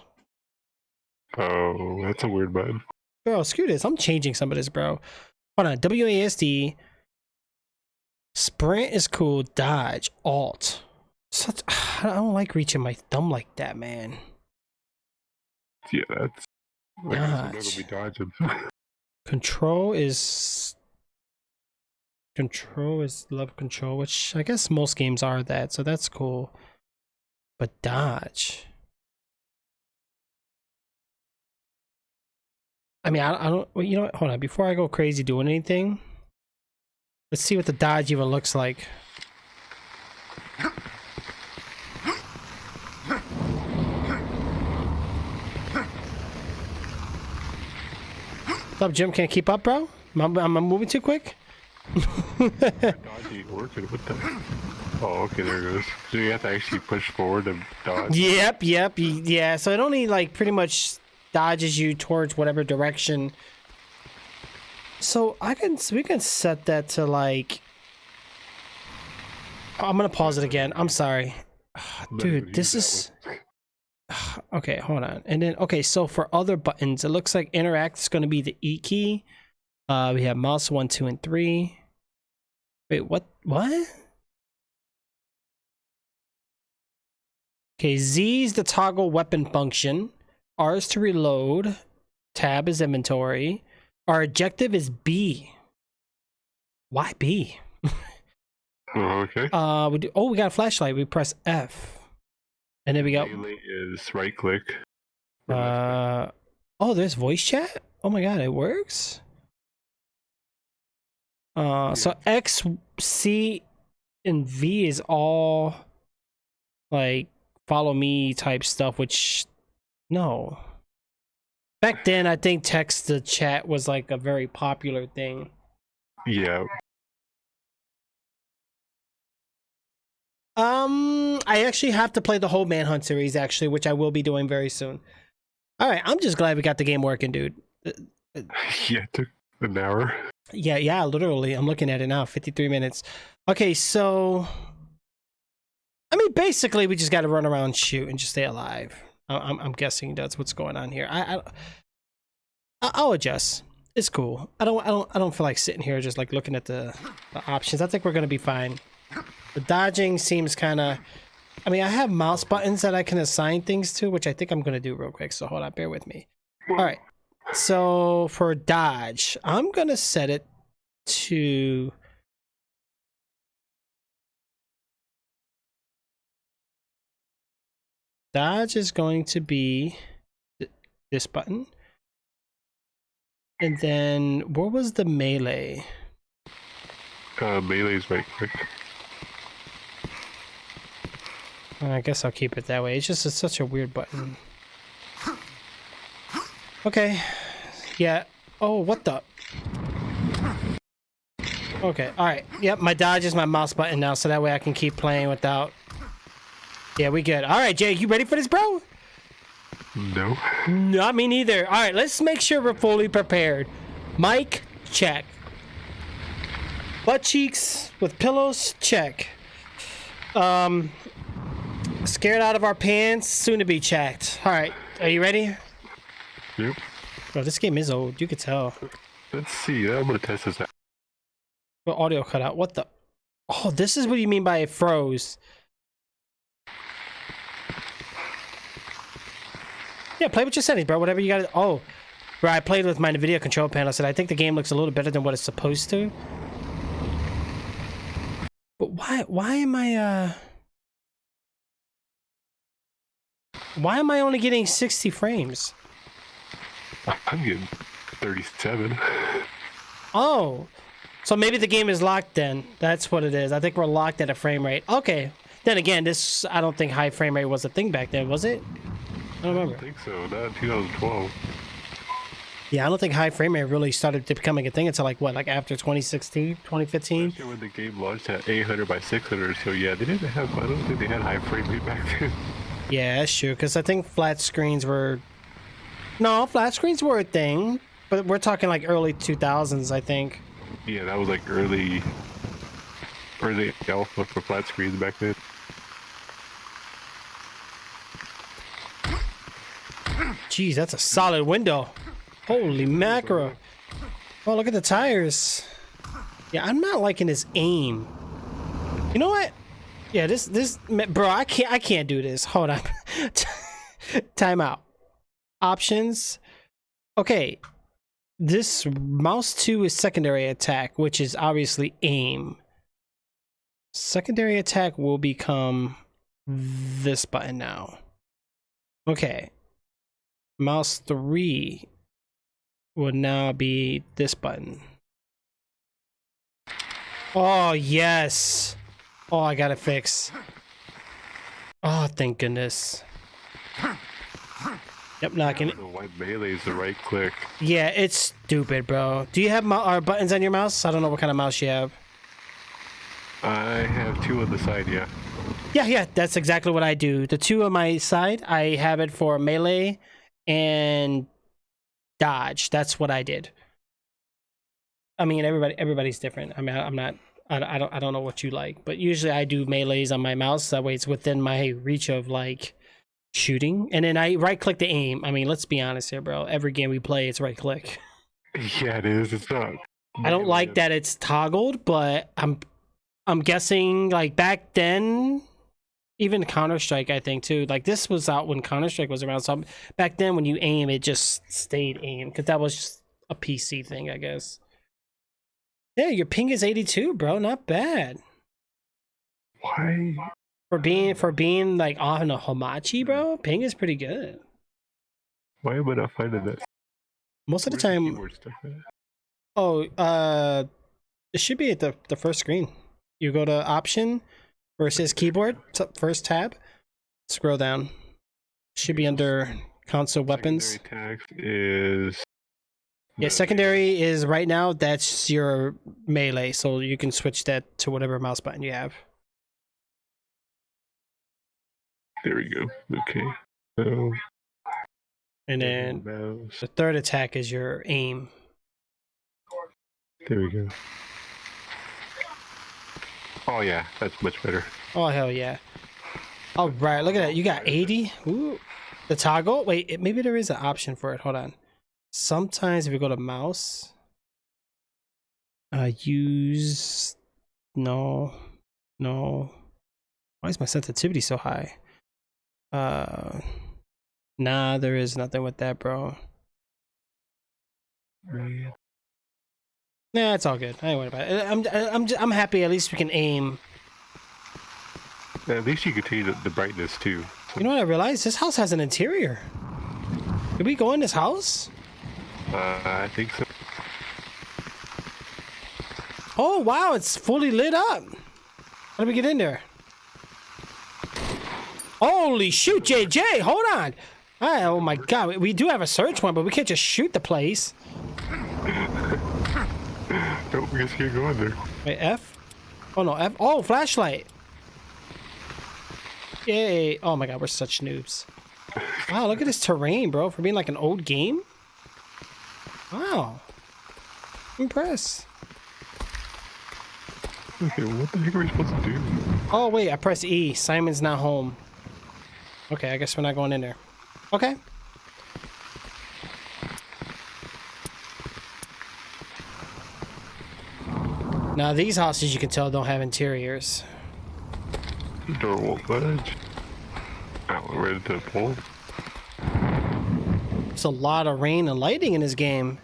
Speaker 3: Oh, that's a weird button.
Speaker 1: Bro, screw this. I'm changing some of this, bro. Hold on. WASD. Sprint is cool. Dodge. Alt. Such. I don't like reaching my thumb like that, man.
Speaker 3: Yeah, that's. I guess I'm
Speaker 1: Dodge.
Speaker 3: never be dodging.
Speaker 1: Control is love control, which I guess most games are that, so that's cool. But dodge. I mean, I don't. Well, you know what? Hold on. Before I go crazy doing anything, let's see what the dodge even looks like. What's up, Jim? Can't keep up, bro? I'm moving too quick.
Speaker 3: Dodging working. What the? Oh, okay, there it goes. So you have to actually push forward and dodge.
Speaker 1: Yep. Yeah. So it only like pretty much dodges you towards whatever direction. So we can set that to like. I'm gonna pause it again. I'm sorry, dude. This is. Okay, hold on. And then okay, so for other buttons, it looks like interact is going to be the E key. We have mouse 1, 2, and 3. Wait, what? Okay, Z is the toggle weapon function. R is to reload. Tab is inventory. Our objective is B. Why B?
Speaker 3: Oh, okay.
Speaker 1: We got a flashlight. We press F. And then we got
Speaker 3: Melee is right click.
Speaker 1: oh, there's voice chat? Oh my god, it works? So X, C, and V is all like follow me type stuff, which no. Back then I think text to chat was like a very popular thing.
Speaker 3: Yeah.
Speaker 1: I actually have to play the whole Manhunt series, actually, which I will be doing very soon. All right, I'm just glad we got the game working, dude.
Speaker 3: Yeah, it took an hour.
Speaker 1: Yeah, literally. I'm looking at it now, 53 minutes. Okay, so... I mean, basically, we just got to run around and shoot and just stay alive. I'm guessing that's what's going on here. I'll adjust. It's cool. I don't feel like sitting here just like looking at the options. I think we're gonna be fine. The dodging seems kind of... I mean, I have mouse buttons that I can assign things to, which I think I'm gonna do real quick. So hold on, bear with me. All right. So for dodge, I'm gonna set it to... Dodge is going to be this button. And then, what was the melee?
Speaker 3: Melee's right click.
Speaker 1: I guess I'll keep it that way. It's just such a weird button. Okay. Yeah. Oh, what the? Okay. All right. Yep. My dodge is my mouse button now, so that way I can keep playing without... Yeah, we good. All right, Jake, you ready for this, bro?
Speaker 3: No.
Speaker 1: Not me neither. All right, let's make sure we're fully prepared. Mic, check. Butt cheeks with pillows, check. Scared out of our pants, soon to be checked. All right, are you ready?
Speaker 3: Yep.
Speaker 1: Bro, this game is old. You could tell.
Speaker 3: Let's see. I'm gonna test this out.
Speaker 1: But audio cut out. What the? Oh, this is what you mean by it froze. Yeah, play with your settings, bro. Whatever you got. Oh, bro, I played with my NVIDIA control panel. Said I think the game looks a little better than what it's supposed to. But why am I why am I only getting 60 frames?
Speaker 3: I'm getting 37.
Speaker 1: Oh, so maybe the game is locked then. That's what it is. I think we're locked at a frame rate. Okay. Then again, I don't think high frame rate was a thing back then, was it? I don't remember.
Speaker 3: I think so. Not in 2012.
Speaker 1: Yeah, I don't think high frame rate really started to becoming a thing until like what, like after 2016, 2015?
Speaker 3: Especially when the game launched at 800 by 600. So yeah, they didn't have. I don't think they had high frame rate back then.
Speaker 1: Yeah, that's true. Because I think flat screens were... No, flat screens were a thing. But we're talking like early 2000s, I think.
Speaker 3: Yeah, that was like early alpha for flat screens back then.
Speaker 1: Jeez, that's a solid window. Holy mackerel. Oh, look at the tires. Yeah, I'm not liking his aim. You know what? Yeah, this bro, I can't do this. Hold on. Time out. Options. Okay. This mouse 2 is secondary attack, which is obviously aim. Secondary attack will become this button now. Okay. Mouse 3 will now be this button. Oh, yes. Oh, I got it fixed. Oh, thank goodness. Yep, knocking it.
Speaker 3: The white melee is the right click.
Speaker 1: Yeah, it's stupid, bro. Do you have buttons on your mouse? I don't know what kind of mouse you have.
Speaker 3: I have 2 on the side, yeah.
Speaker 1: Yeah, that's exactly what I do. The 2 on my side, I have it for melee and dodge. That's what I did. I mean, everybody's different. I mean, I don't know what you like, but usually I do melees on my mouse. That way it's within my reach of like shooting. And then I right click to aim. I mean, let's be honest here, bro. Every game we play, it's right click.
Speaker 3: Yeah, it is. It's not.
Speaker 1: I don't like that it's toggled, but I'm guessing like back then, even Counter-Strike, I think too. Like this was out when Counter-Strike was around. So back then, when you aim, it just stayed aim because that was just a PC thing, I guess. Yeah, your ping is 82, bro. Not bad.
Speaker 3: Why?
Speaker 1: For being like on a Hamachi, bro, ping is pretty good.
Speaker 3: Why am I not finding that?
Speaker 1: Most of the
Speaker 3: Where's
Speaker 1: time.
Speaker 3: keyboard stuff at?
Speaker 1: Oh, it should be at the first screen. You go to option versus keyboard, first tab. Scroll down. Should be under console weapons.
Speaker 3: Secondary attack is.
Speaker 1: Yeah, secondary is right now. That's your melee, so you can switch that to whatever mouse button you have.
Speaker 3: There we go. Okay. So,
Speaker 1: And then
Speaker 3: mouse.
Speaker 1: the third attack is your aim.
Speaker 3: There we go. Oh yeah, that's much better.
Speaker 1: Oh, hell yeah. All right, look at that. You got 80. Ooh. The toggle? Wait, maybe there is an option for it. Hold on. Sometimes if you go to mouse, use... No. Why is my sensitivity so high? Nah, there is nothing with that, bro.
Speaker 3: Man.
Speaker 1: Nah, it's all good. I ain't worried about it. I'm happy. At least we can aim.
Speaker 3: At least you could change the brightness too.
Speaker 1: You know what I realized? This house has an interior. Did we go in this house?
Speaker 3: I think so.
Speaker 1: Oh wow, it's fully lit up. How do we get in there? Holy shoot, JJ! Hold on. Oh my god, we do have a search one, but we can't just shoot the place.
Speaker 3: Oh, I guess you can't go in there.
Speaker 1: Wait, F? Oh no, F. Oh, flashlight. Yay! Oh my god, we're such noobs. Wow, look at this terrain, bro. For being like an old game. Wow. Impressed.
Speaker 3: Okay, what the heck are we supposed to do?
Speaker 1: Oh wait, I pressed E. Simon's not home. Okay, I guess we're not going in there. Okay. Now these houses, you can tell, don't have interiors.
Speaker 3: Door won't budge. Oh, we're ready to pull.
Speaker 1: There's a lot of rain and lighting in this game.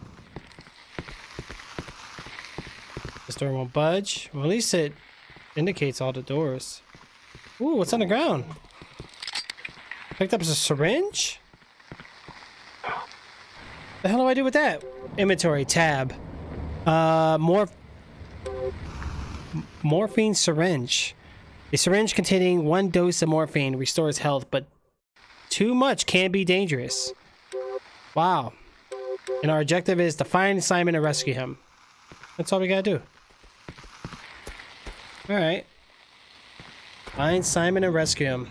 Speaker 1: This door won't budge. Well, at least it indicates all the doors. Ooh, what's on the ground? Picked up as a syringe? The hell do I do with that? Inventory tab. Morphine syringe. A syringe containing 1 dose of morphine restores health, but too much can be dangerous. Wow. And our objective is to find Simon and rescue him. That's all we gotta do. Alright. Find Simon and rescue him.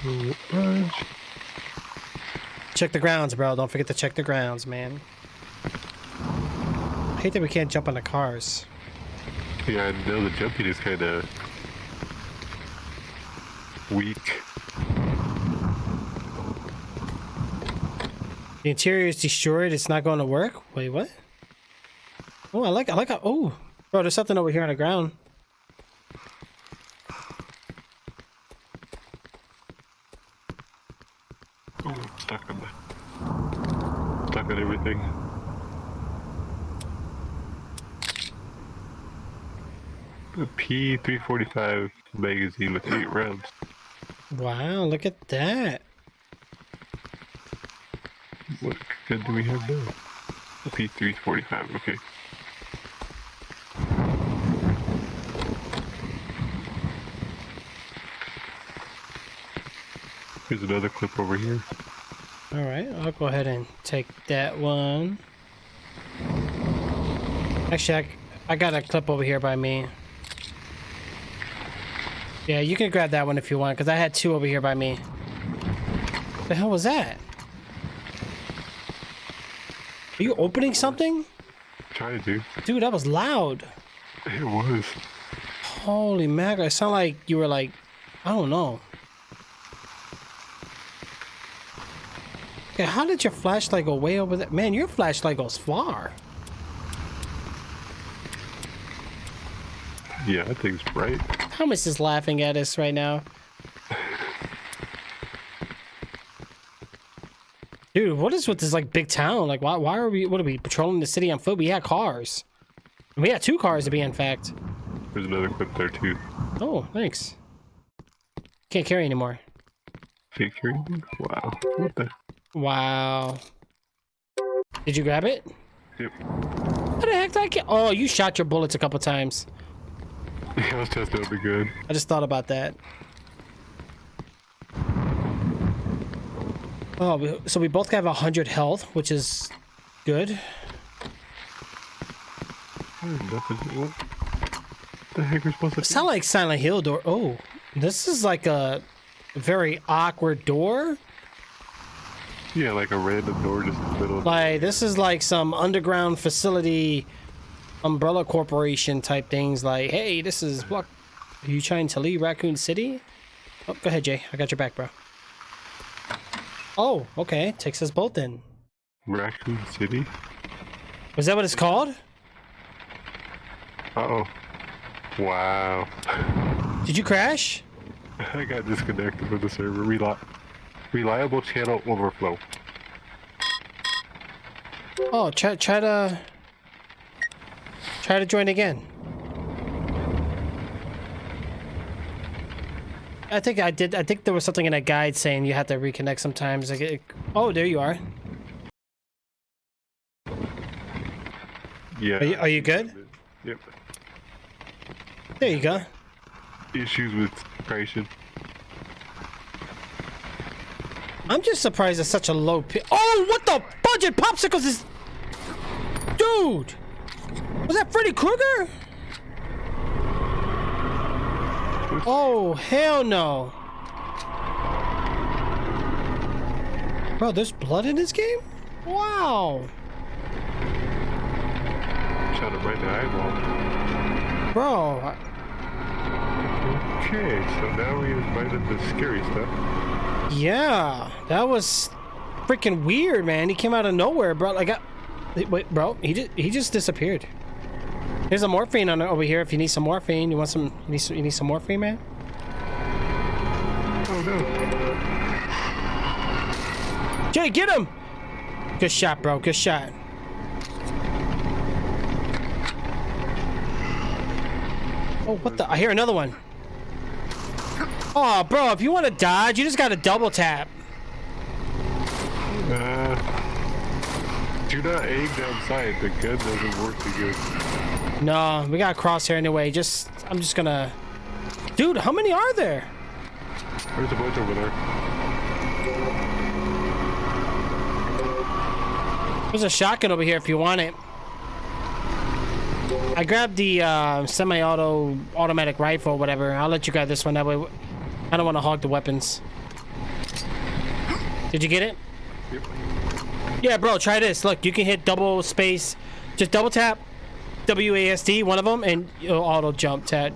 Speaker 3: Door won't budge.
Speaker 1: Check the grounds, bro. Don't forget to check the grounds, man. I hate that we can't jump on the cars.
Speaker 3: Yeah, I know the jumping is kind of weak.
Speaker 1: The interior is destroyed. It's not going to work. Wait, what? Oh, I like how, oh, bro, there's something over here on the ground.
Speaker 3: Oh, I'm stuck on everything. A P345 magazine with 8 rounds.
Speaker 1: Wow, look at that.
Speaker 3: What gun do we have now? A P345, okay. Here's another clip over here.
Speaker 1: All right, I'll go ahead and take that one. Actually, I got a clip over here by me. Yeah, you can grab that one if you want, because I had 2 over here by me. The hell was that? Are you opening something?
Speaker 3: Trying to.
Speaker 1: Dude, that was loud.
Speaker 3: It was.
Speaker 1: Holy mackerel. It sounded like you were like, I don't know. Okay, how did your flashlight go way over there? Man, your flashlight goes far.
Speaker 3: Yeah, that thing's bright.
Speaker 1: Thomas is laughing at us right now. Dude, what is with this like big town? Like, why are we? What are we patrolling the city on foot? We had cars. We had 2 cars to be in fact.
Speaker 3: There's another clip there too.
Speaker 1: Oh, thanks. Can't carry anymore.
Speaker 3: Fake hearing? Wow. What the?
Speaker 1: Wow. Did you grab it?
Speaker 3: Yep.
Speaker 1: What the heck did I get? Oh, you shot your bullets a couple times.
Speaker 3: Yeah, I was testing out the gun.
Speaker 1: I just thought about that. Oh, so we both have 100 health, which is good.
Speaker 3: Nothing. the heck are we supposed to
Speaker 1: It sounds like Silent Hill door. Oh, this is like a very awkward door.
Speaker 3: Yeah, like a random door just in the middle.
Speaker 1: Like this is like some underground facility, umbrella corporation type things. Like, hey, this is what? Are you trying to leave Raccoon City? Oh, go ahead, Jay. I got your back, bro. Oh, okay. Takes us both in.
Speaker 3: Raccoon City?
Speaker 1: Was that what it's called?
Speaker 3: Uh-oh. Wow.
Speaker 1: Did you crash?
Speaker 3: I got disconnected from the server. Reliable channel overflow.
Speaker 1: Oh, try to join again. I think I did. I think there was something in that guide saying you have to reconnect sometimes. Like, oh, there you are.
Speaker 3: Yeah.
Speaker 1: Are you good?
Speaker 3: Yep.
Speaker 1: There you go.
Speaker 3: Issues with creation.
Speaker 1: I'm just surprised it's such a low Oh, what the budget popsicles is... Dude! Was that Freddy Krueger? Oh, hell no. Bro, there's blood in this game? Wow.
Speaker 3: Shot him right in the eyeball.
Speaker 1: Bro.
Speaker 3: Okay, so now we invited the scary stuff.
Speaker 1: Yeah, that was freaking weird, man. He came out of nowhere, bro. Like, wait, bro, he just disappeared. There's a morphine on over here. If you need some morphine, you want some? You need some morphine, man.
Speaker 3: Oh no!
Speaker 1: Jay, get him! Good shot, bro. Good shot. Oh, what the? I hear another one. Oh, bro, if you want to dodge, you just got to double tap.
Speaker 3: Do not aim down sight. The gun doesn't work too good.
Speaker 1: No, we got a crosshair anyway. I'm just gonna... Dude, how many are there?
Speaker 3: There's a bunch over there.
Speaker 1: There's a shotgun over here if you want it. I grabbed the semi-auto automatic rifle, whatever. I'll let you grab this one. That way, I don't want to hog the weapons. Did you get it?
Speaker 3: Yep.
Speaker 1: Yeah, bro, try this. Look, you can hit double space. Just double tap WASD, one of them, and you'll auto jump, Ted.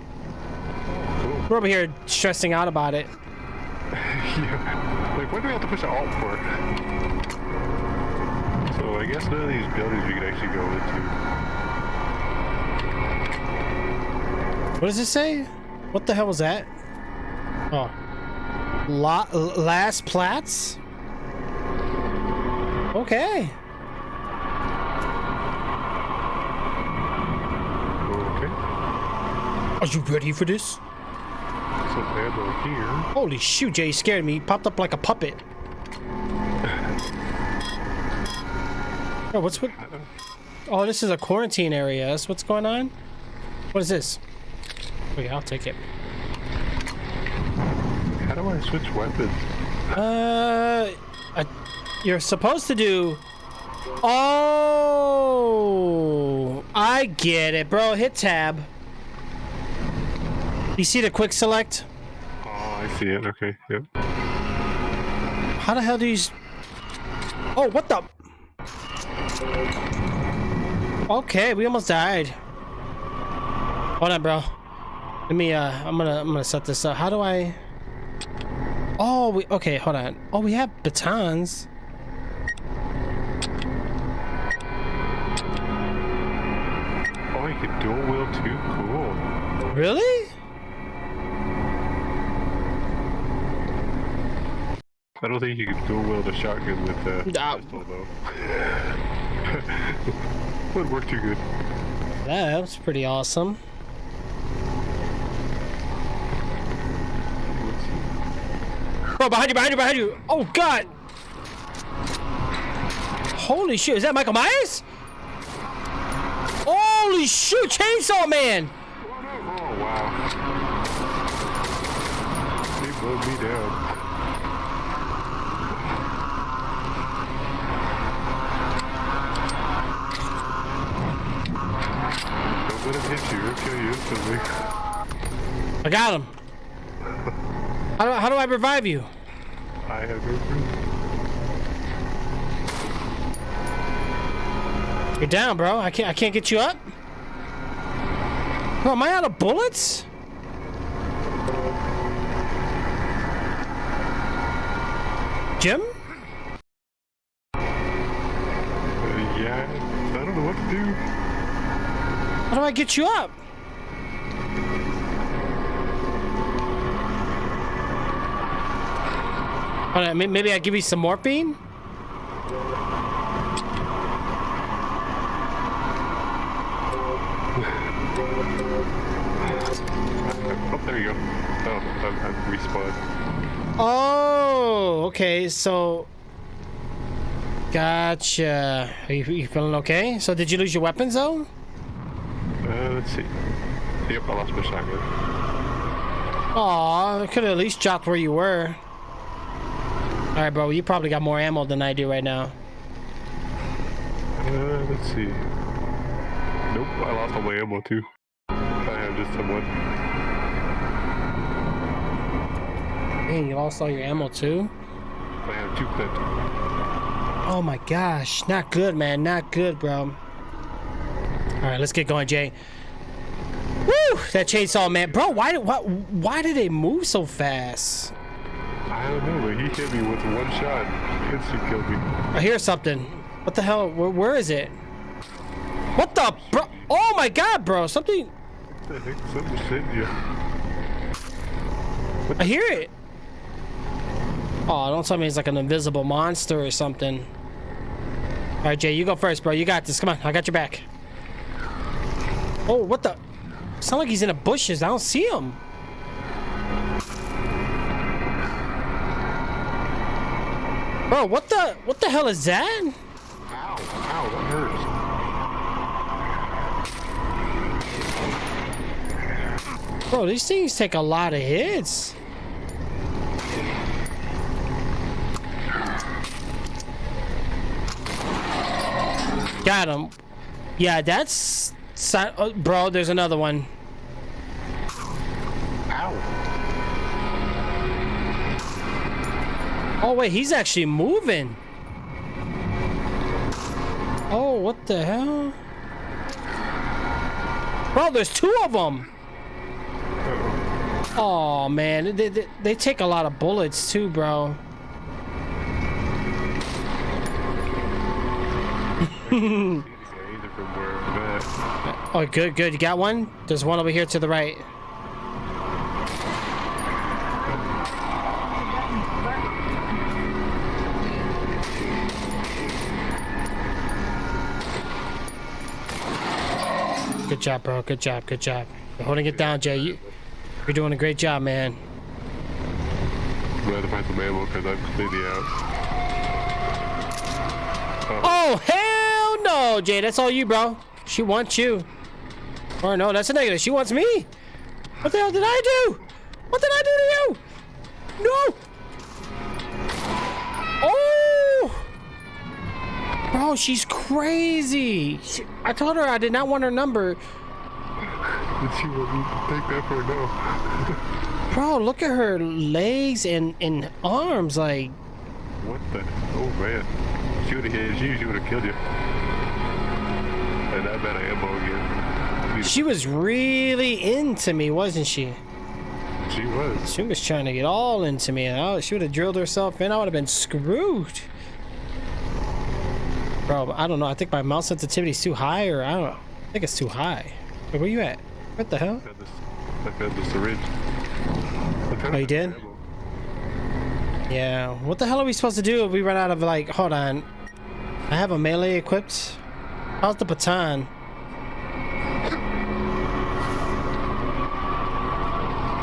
Speaker 3: Cool.
Speaker 1: We're over here stressing out about it.
Speaker 3: Yeah. Like, what do we have to push Alt for? So, I guess none of these buildings we can actually go into.
Speaker 1: What does it say? What the hell was that? Oh. Last Platts? Okay.
Speaker 3: Okay.
Speaker 1: Are you ready for this?
Speaker 3: Some ammo here.
Speaker 1: Holy shoot, Jay, you scared me. He popped up like a puppet. Oh, what's what? Oh, this is a quarantine area. That's what's going on? What is this? Oh, yeah, I'll take it.
Speaker 3: How do I switch weapons?
Speaker 1: You're supposed to do... Oh, I get it, bro. Hit tab. You see the quick select?
Speaker 3: Oh, I see it. Okay, yep.
Speaker 1: How the hell do you... Oh, what the... Okay, we almost died. Hold on, bro. Let me, I'm gonna set this up. How do I... Oh, okay, hold on. Oh, we have batons.
Speaker 3: Oh, you can dual wield too? Cool.
Speaker 1: Really?
Speaker 3: I don't think you can dual wield a shotgun with the pistol, though. Wouldn't work too good.
Speaker 1: That was pretty awesome. Bro, behind you, behind you, behind you! Oh, God! Holy shit, is that Michael Myers? Holy shoot, Chainsaw Man!
Speaker 3: Oh, wow. He blowed me down. Nope. Let him hit you or kill you instantly.
Speaker 1: I got him. How do I revive you?
Speaker 3: I have no clue.
Speaker 1: You're down, bro. I can't get you up. Bro, am I out of bullets? Jim?
Speaker 3: Yeah, I don't know what to do.
Speaker 1: How do I get you up? Hold on, maybe I give you some morphine?
Speaker 3: Oh, there you go. Oh, I've respawned.
Speaker 1: Oh, okay, so... Gotcha. Are you feeling okay? So did you lose your weapons, though?
Speaker 3: Let's see. Yep, I lost my shotgun.
Speaker 1: Aw, I could have at least dropped where you were. Alright, bro, you probably got more ammo than I do right now.
Speaker 3: Let's see. Nope, I lost all my ammo too. I have just the one.
Speaker 1: Hey, you lost all your ammo too?
Speaker 3: I have 2 clips.
Speaker 1: Oh my gosh, not good, man, not good, bro. Alright, let's get going, Jay. Woo! That chainsaw, man. Bro, why did they move so fast?
Speaker 3: I don't know, but he hit me with one shot. Instant killed me.
Speaker 1: I hear something. What the hell? Where is it? What the, bro? Oh my god, bro. Something.
Speaker 3: What the heck? Something's hitting you.
Speaker 1: I hear it. Oh, don't tell me it's like an invisible monster or something. All right, Jay, you go first, bro. You got this. Come on, I got your back. Oh, what the? Sound like he's in the bushes. I don't see him. Bro, what the hell is that?
Speaker 3: Ow, ow, that hurts.
Speaker 1: Bro, these things take a lot of hits. Got him. Yeah, that's... Oh, bro, there's another one.
Speaker 3: Ow.
Speaker 1: Oh, wait, he's actually moving. Oh, what the hell? Bro, there's 2 of them. Oh, man. They take a lot of bullets, too, bro. Oh, good, good. You got one? There's one over here to the right. Good job, bro. Good job, good job. You're holding it down, Jay. You're doing a great job, man.
Speaker 3: I'm gonna have to find some ammo because I'm completely out.
Speaker 1: Oh, hell no, Jay. That's all you, bro. She wants you. Or no, that's a negative. She wants me. What the hell did I do? What did I do to you? No. Oh. Bro, she's crazy. I told her I did not want her number.
Speaker 3: Did she want me to take that for no?
Speaker 1: Bro, look at her legs and arms. Like,
Speaker 3: What the? Oh man. She would have hit you, she would have killed you. And I bet I ammo again.
Speaker 1: she was really into me, wasn't she?
Speaker 3: She was.
Speaker 1: She was trying to get all into me. She would have drilled herself in. I would have been screwed. Bro, I don't know. I think my mouse sensitivity is too high, or I don't know. I think it's too high. Wait, where you at? What the hell?
Speaker 3: I found the syringe.
Speaker 1: Oh, you did? Yeah. What the hell are we supposed to do if we run out of, like, hold on. I have a melee equipped. How's the baton?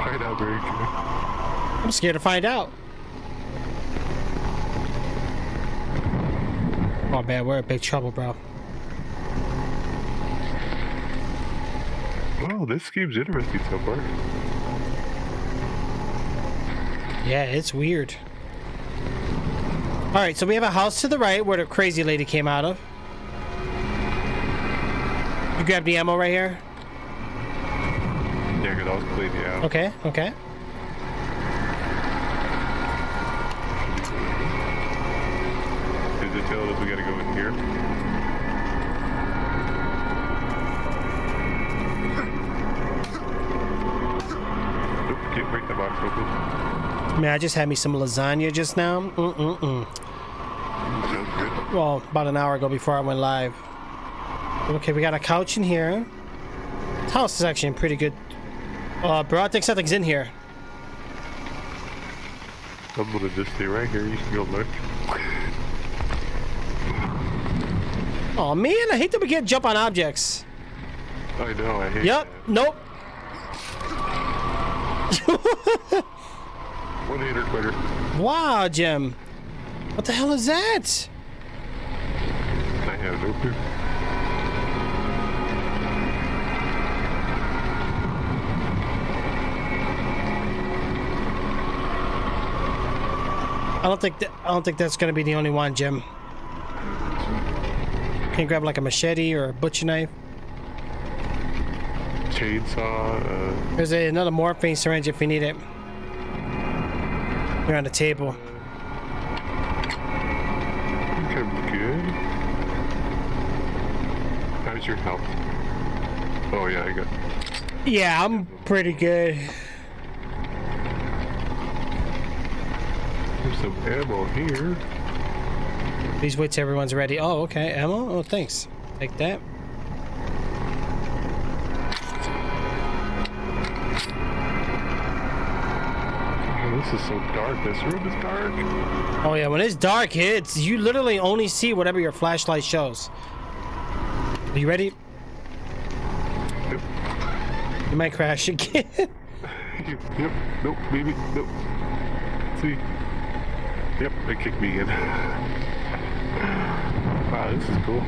Speaker 3: Find out very good.
Speaker 1: I'm scared to find out. Oh man, we're in big trouble, bro.
Speaker 3: Well, this game's interesting so far.
Speaker 1: Yeah, it's weird. Alright, so we have a house to the right where the crazy lady came out of. You grab the ammo right here.
Speaker 3: Yeah, because I was cleaning you out.
Speaker 1: Okay, okay.
Speaker 3: Is it telling us we gotta go in here? Nope, can't break the box open.
Speaker 1: Man, I just had me some lasagna just now.
Speaker 3: Sounds good.
Speaker 1: Well, about an hour ago before I went live. Okay, we got a couch in here. This house is actually in pretty good. Bro, I think something's in here.
Speaker 3: I'm gonna just stay right here. You can go look.
Speaker 1: Oh man, I hate that we can't jump on objects.
Speaker 3: I know, I hate
Speaker 1: Yep,
Speaker 3: that.
Speaker 1: nope.
Speaker 3: One hitter quitter.
Speaker 1: Wow, Jim. What the hell is that?
Speaker 3: I have no clue.
Speaker 1: I don't think that's gonna be the only one, Jim. Can you grab like a machete or a butcher knife?
Speaker 3: Chainsaw,
Speaker 1: There's another morphine syringe if you need it. You're on the table.
Speaker 3: I think I'm good. How's your health? Oh yeah, I got.
Speaker 1: Yeah, I'm pretty good.
Speaker 3: There's some ammo here.
Speaker 1: Please wait till everyone's ready. Oh, okay. Ammo? Oh, thanks. Take that.
Speaker 3: Oh, this is so dark. This room is dark.
Speaker 1: Oh, yeah. When it's dark, you literally only see whatever your flashlight shows. Are you ready?
Speaker 3: Yep.
Speaker 1: You might crash again.
Speaker 3: Yep. Nope. Maybe. Nope. See. Yep. They kicked me in. Wow, this is cool.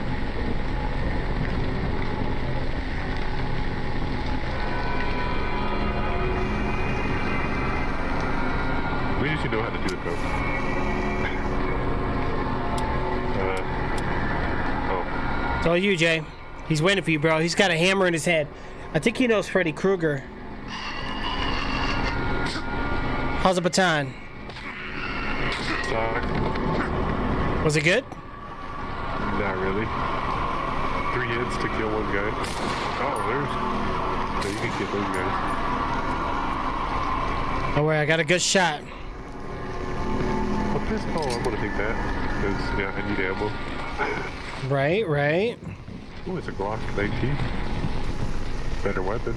Speaker 3: We usually know how to do it though. Oh.
Speaker 1: It's all you, Jay. He's waiting for you, bro. He's got a hammer in his head. I think he knows Freddy Krueger. How's the baton?
Speaker 3: Suck.
Speaker 1: Was it good?
Speaker 3: Not really. 3 hits to kill one guy. Oh, so you can get those guys.
Speaker 1: Don't worry, I got a good shot.
Speaker 3: A pistol, I'm gonna take that. Because, yeah, I need ammo.
Speaker 1: Right, right.
Speaker 3: Oh, it's a Glock 19. Better weapon.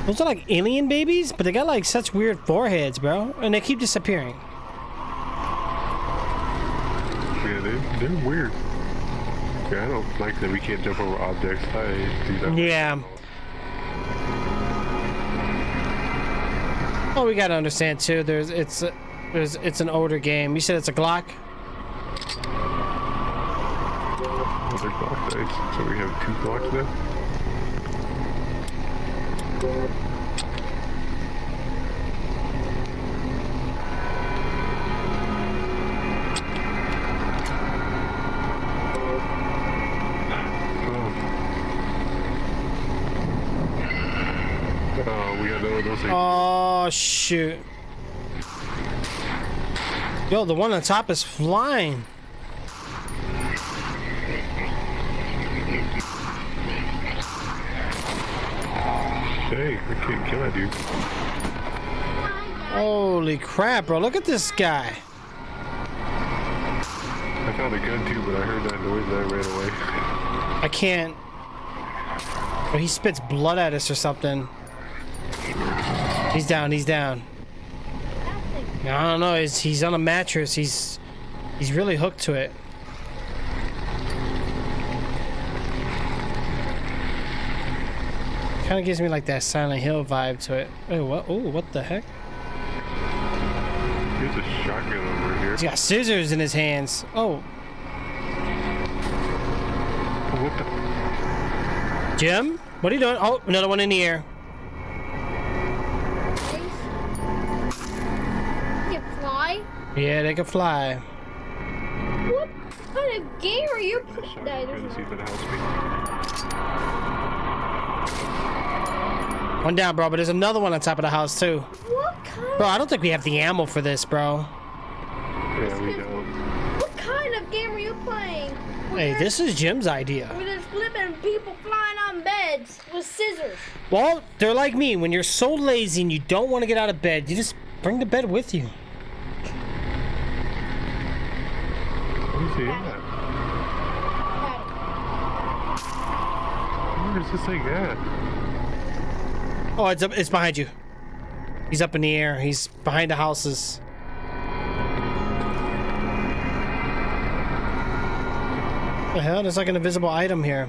Speaker 1: Those are like alien babies, but they got like such weird foreheads, bro. And they keep disappearing.
Speaker 3: Yeah, they're weird. Yeah, I don't like that we can't jump over objects. I do that.
Speaker 1: Yeah. Oh, we gotta understand too. It's an older game. You said it's a Glock.
Speaker 3: Another Glock dice. So we have 2 Glocks now. Oh, we got those things.
Speaker 1: Oh shoot. Yo, the one on top is flying.
Speaker 3: Hey, I can't kill that dude.
Speaker 1: Holy crap, bro. Look at this guy.
Speaker 3: I found a gun too, but I heard that noise and I ran away.
Speaker 1: I can't. Oh, he spits blood at us or something. He's down, he's down. I don't know, he's on a mattress. He's really hooked to it. Kind of gives me like that Silent Hill vibe to it. Oh, what? Oh, what the heck?
Speaker 3: There's a shotgun over here.
Speaker 1: He's got scissors in his hands. Oh,
Speaker 3: What the?
Speaker 1: Jim, what are you doing? Oh, another one in the air.
Speaker 4: You can fly?
Speaker 1: Yeah, they can fly.
Speaker 4: What kind of game are you
Speaker 3: There's a
Speaker 4: playing?
Speaker 3: shotgun. Trying to see if it helps me.
Speaker 1: One down, bro, but there's another one on top of the house, too.
Speaker 4: What kind?
Speaker 1: Bro, I don't think we have the ammo for this, bro.
Speaker 3: Yeah, we don't.
Speaker 4: What kind of game are you playing?
Speaker 1: Hey, this is Jim's idea.
Speaker 4: We're just flipping people flying on beds with scissors.
Speaker 1: Well, they're like me. When you're so lazy and you don't want to get out of bed, you just bring the bed with you.
Speaker 3: Let me see that. Where is this thing at?
Speaker 1: Oh, it's behind you. He's up in the air. He's behind the houses. What the hell? There's like an invisible item here.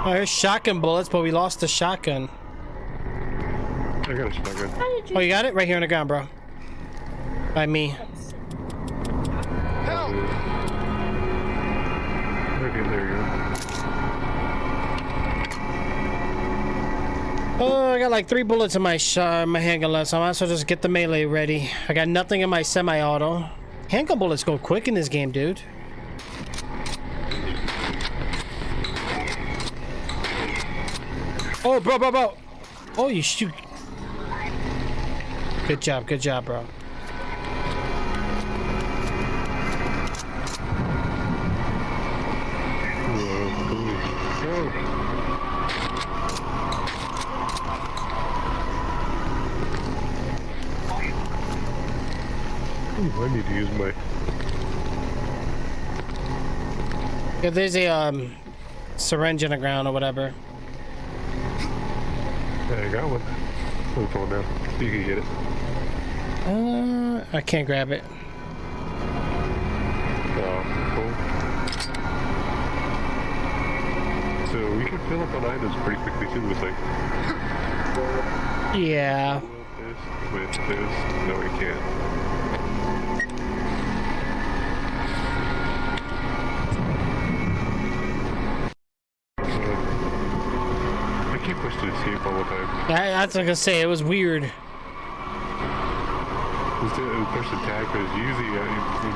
Speaker 1: Oh, here's shotgun bullets, but we lost the shotgun.
Speaker 3: I got a shotgun.
Speaker 4: How did you?
Speaker 1: Oh, you got it? Right here on the ground, bro. By me.
Speaker 5: Help!
Speaker 3: Okay, there you go.
Speaker 1: Oh, I got like 3 bullets in my handgun left, so I might as well just get the melee ready. I got nothing in my semi-auto. Handgun bullets go quick in this game, dude. Oh, bro. Oh, you shoot. Good job, bro.
Speaker 3: I need to use my.
Speaker 1: Yeah, there's a syringe in the ground or whatever.
Speaker 3: Yeah, I got one. I'm going now. You can get it.
Speaker 1: I can't grab it.
Speaker 3: Cool. So we can fill up on items pretty quickly too with like
Speaker 1: Yeah.
Speaker 3: this, with this. No, we can't. I keep pushing to escape all the time.
Speaker 1: That's what I was gonna say. It was weird.
Speaker 3: Instead of push attack, because usually when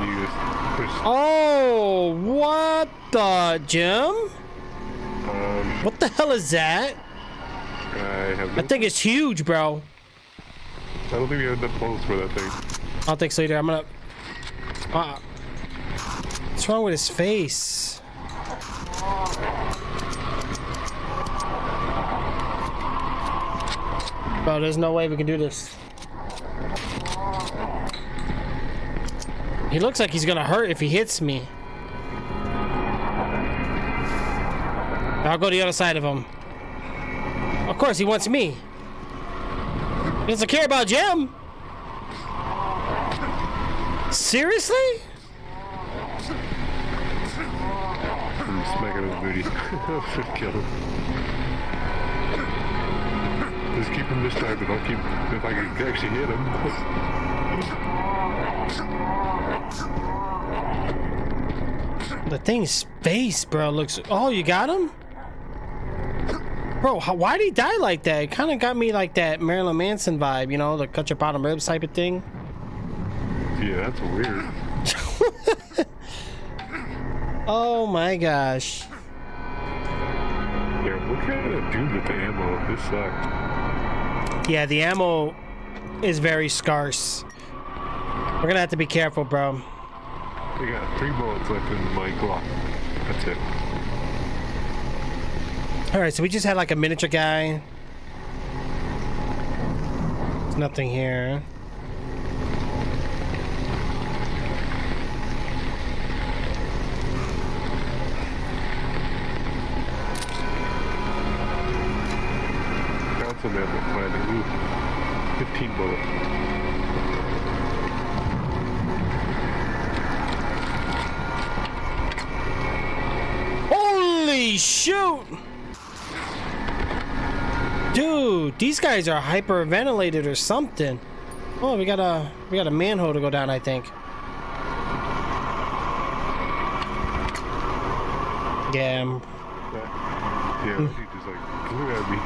Speaker 3: you just push.
Speaker 1: Oh, what the, Jim?
Speaker 3: What
Speaker 1: the hell is that?
Speaker 3: I have.
Speaker 1: That thing is huge, bro.
Speaker 3: I don't think we have enough bullets for that thing.
Speaker 1: I don't think so either. I'm gonna. What's wrong with his face? Bro, there's no way we can do this. He looks like he's gonna hurt if he hits me. I'll go to the other side of him. Of course, he wants me. He doesn't care about Jim. Seriously?
Speaker 3: I'm smacking his booty. Should kill him. Just keep him distracted. I'll keep if I can actually hit him.
Speaker 1: The thing's face, bro, looks. Oh, you got him? Bro, why did he die like that? It kind of got me like that Marilyn Manson vibe, you know, the cut your bottom ribs type of thing.
Speaker 3: Yeah, that's weird.
Speaker 1: Oh my gosh.
Speaker 3: Yeah, what can I do with the ammo? This sucks.
Speaker 1: Yeah, the ammo is very scarce. We're gonna have to be careful, bro.
Speaker 3: I got 3 bullets left in my Glock. That's it.
Speaker 1: All right, so we just had like a miniature guy. There's nothing here.
Speaker 3: Found some ammo finally. Ooh, 15 bullets.
Speaker 1: Holy shoot! Dude, these guys are hyperventilated or something. Oh, we got a manhole to go down, I think. Yeah.
Speaker 3: Yeah, he just like flew at me.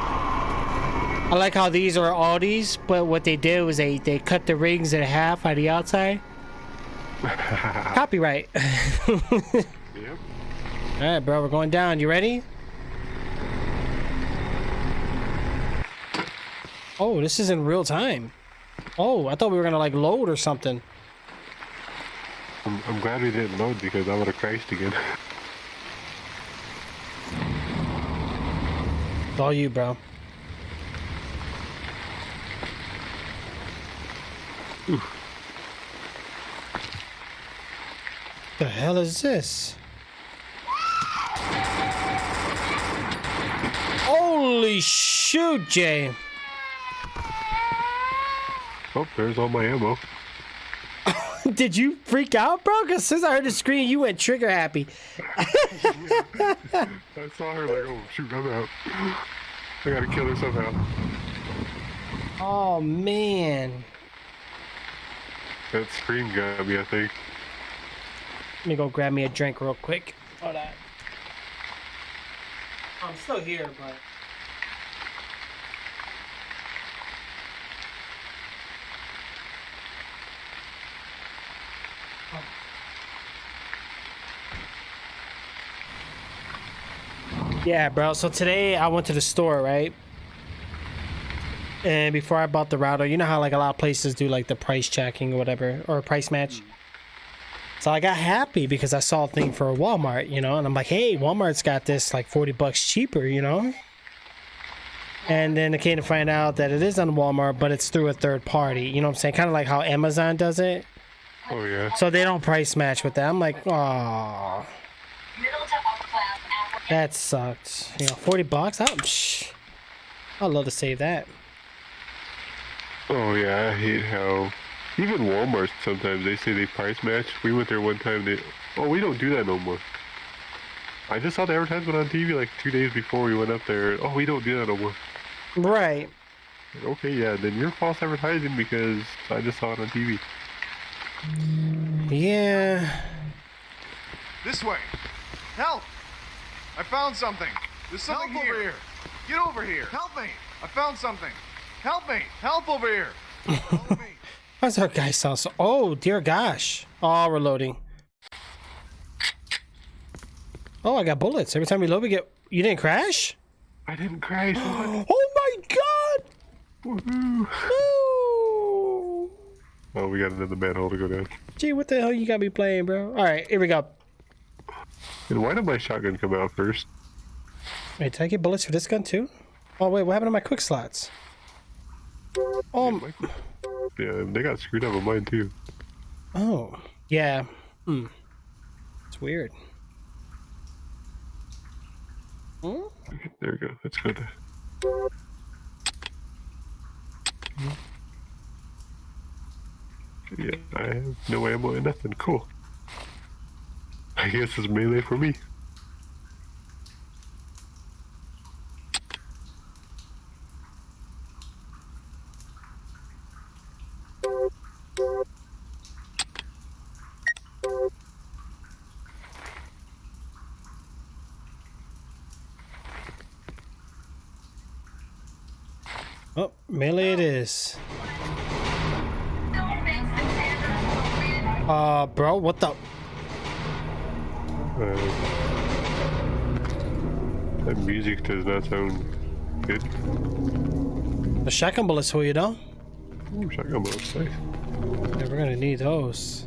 Speaker 1: I like how these are Audis, but what they did was they cut the rings in half on the outside. Copyright.
Speaker 3: Yep.
Speaker 1: All right, bro, we're going down. You ready? Oh, this is in real time. Oh, I thought we were gonna like load or something.
Speaker 3: I'm glad we didn't load because I would have crashed again.
Speaker 1: It's all you, bro. The hell is this? Holy shoot, Jay.
Speaker 3: Oh, there's all my ammo.
Speaker 1: Did you freak out, bro? Because since I heard the scream, you went trigger happy.
Speaker 3: I saw her like, oh shoot, I'm out. I gotta kill her somehow.
Speaker 1: Oh, man.
Speaker 3: That scream got me, I think.
Speaker 1: Let me go grab me a drink real quick. Hold on. I'm still here, but... Yeah, bro. So today I went to the store, right? And before I bought the router, you know how like a lot of places do like the price checking or whatever, or a price match. So I got happy because I saw a thing for Walmart, you know, and I'm like, hey, Walmart's got this like $40 cheaper, you know? And then I came to find out that it is on Walmart, but it's through a third party. You know what I'm saying? Kind of like how Amazon does it.
Speaker 3: Oh yeah.
Speaker 1: So they don't price match with that. I'm like, oh, that sucks. You know, $40. I'd love to save that.
Speaker 3: Oh yeah, I hate how even Walmart sometimes they say they price match. We went there one time. We don't do that no more. I just saw the advertisement on TV like 2 days before we went up there. Oh, we don't do that no more.
Speaker 1: Right.
Speaker 3: Okay, yeah, then you're false advertising because I just saw it on TV.
Speaker 1: Yeah.
Speaker 5: This way. Help! I found something. There's something
Speaker 2: Help
Speaker 5: here.
Speaker 2: over here.
Speaker 5: Get over here.
Speaker 2: Help me!
Speaker 5: I found something. Help me. Help over here.
Speaker 2: Help me!
Speaker 1: Why's our guy sound so... Oh, dear gosh. Oh, we're loading. Oh, I got bullets. Every time we load, we get... You didn't crash?
Speaker 3: I didn't crash. What?
Speaker 1: Oh my god!
Speaker 3: Woohoo.
Speaker 1: Ooh.
Speaker 3: Oh, we got another manhole to go down.
Speaker 1: Gee, what the hell you got me playing, bro? Alright, here we go.
Speaker 3: And why did my shotgun come out first?
Speaker 1: Wait, did I get bullets for this gun too? Oh, wait, what happened to my quick slots?
Speaker 3: Yeah, they got screwed up on mine too.
Speaker 1: Oh, yeah. It's weird. Hmm?
Speaker 3: Okay, there we go. That's good. Yeah, I have no ammo and nothing. Cool. I guess it's melee for me.
Speaker 1: Oh, melee it is. Bro, what the?
Speaker 3: That music does not sound good.
Speaker 1: The shotgun bullets for you, though.
Speaker 3: Ooh, shotgun bullets, nice.
Speaker 1: Yeah, we're gonna need those.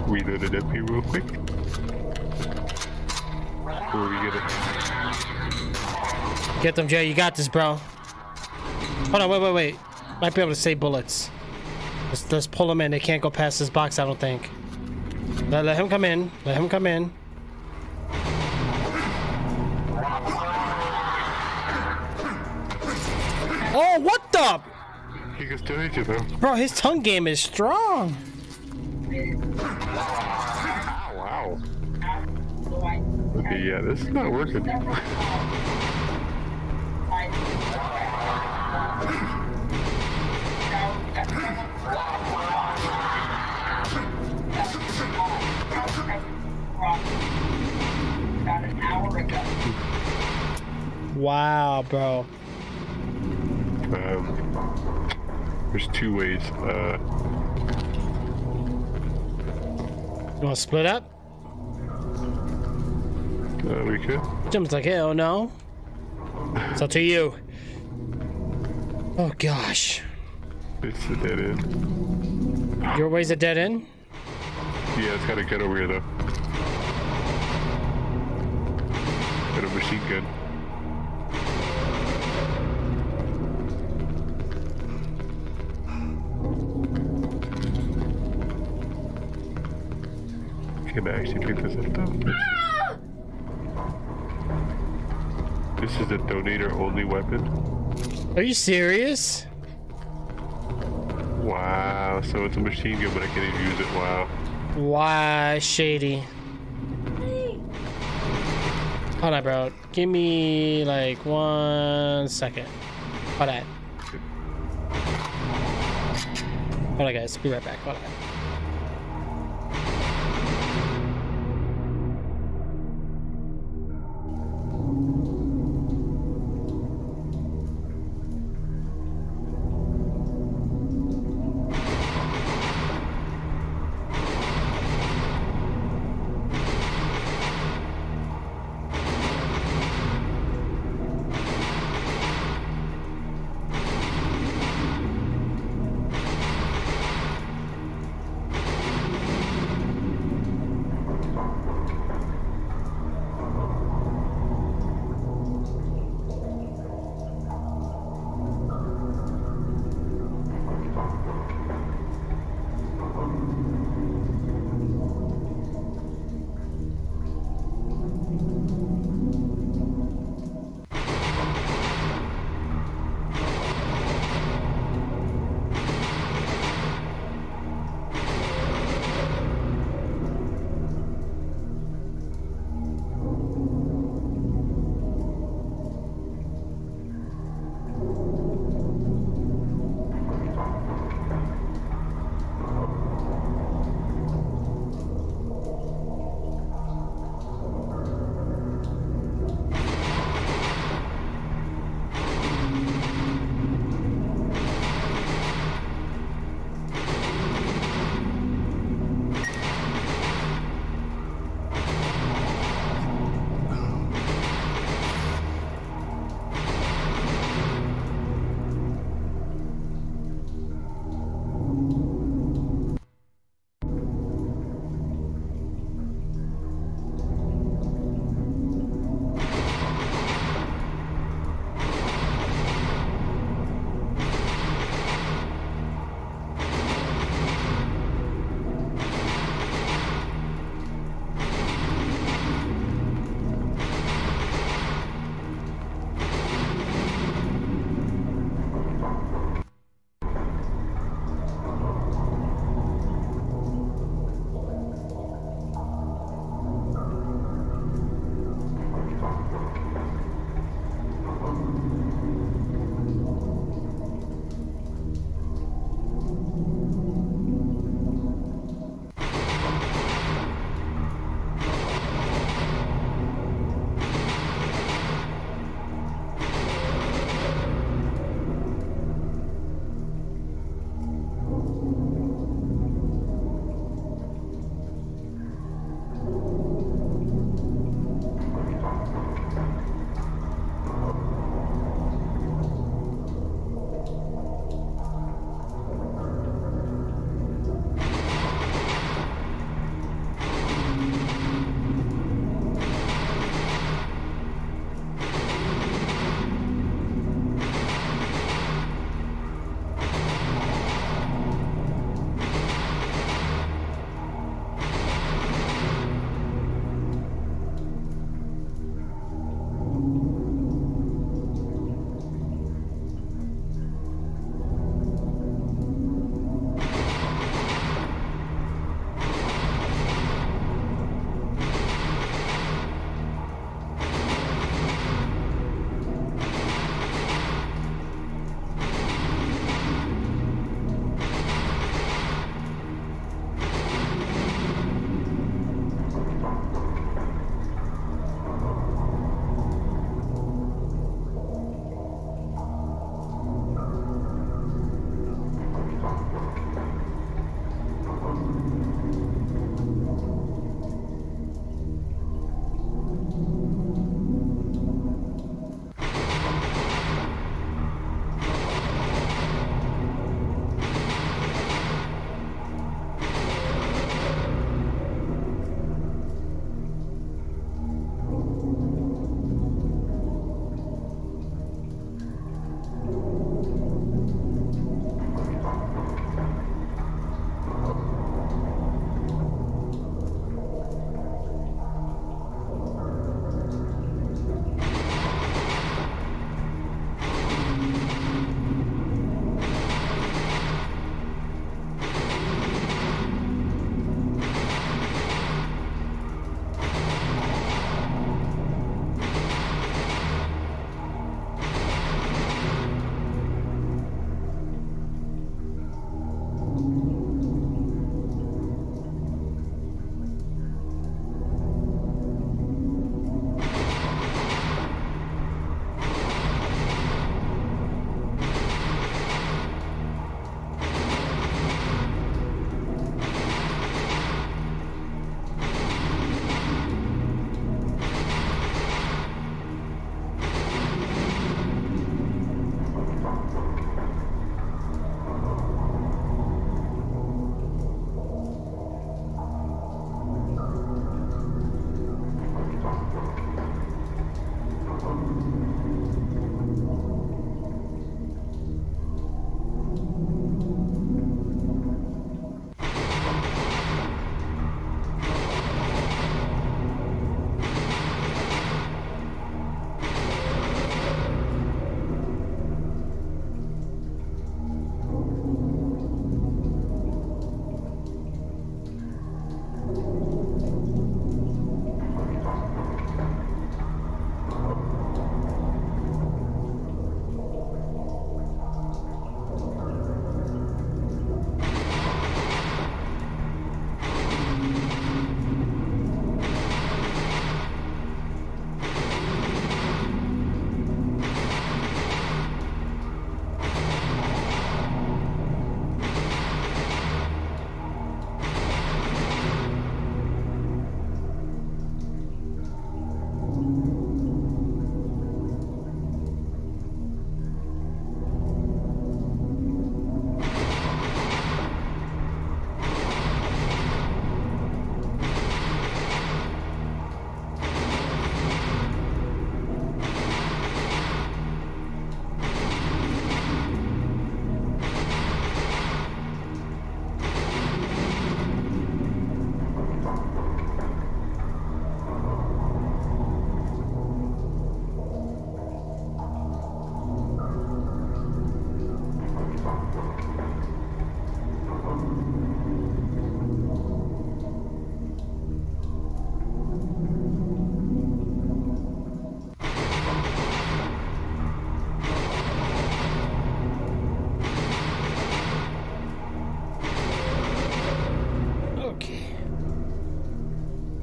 Speaker 3: Reload an MP real quick. Before we get it.
Speaker 1: Get them, Jay. You got this, bro. Hold on, wait. Might be able to save bullets. Let's pull them in. They can't go past this box, I don't think. Let him come in. Let him come in. Oh, what the?
Speaker 3: He can still hit you though.
Speaker 1: Bro, his tongue game is strong.
Speaker 3: Wow. Okay, yeah, this is not working.
Speaker 1: Wow, bro.
Speaker 3: There's two ways.
Speaker 1: You want to split up?
Speaker 3: We could.
Speaker 1: Jim's like, hell no. It's up to you. Oh gosh.
Speaker 3: It's a dead end.
Speaker 1: Your way's a dead end?
Speaker 3: Yeah, it's gotta get over here though. Got a machine gun. Can I actually pick this up though? Let's see. This is a donator only weapon.
Speaker 1: Are you serious?
Speaker 3: Wow, so it's a machine gun but I can't even use it. Wow.
Speaker 1: Why, shady. Hold on, bro. Give me like 1 second. Hold on. Hold on, guys. Be right back. Hold on.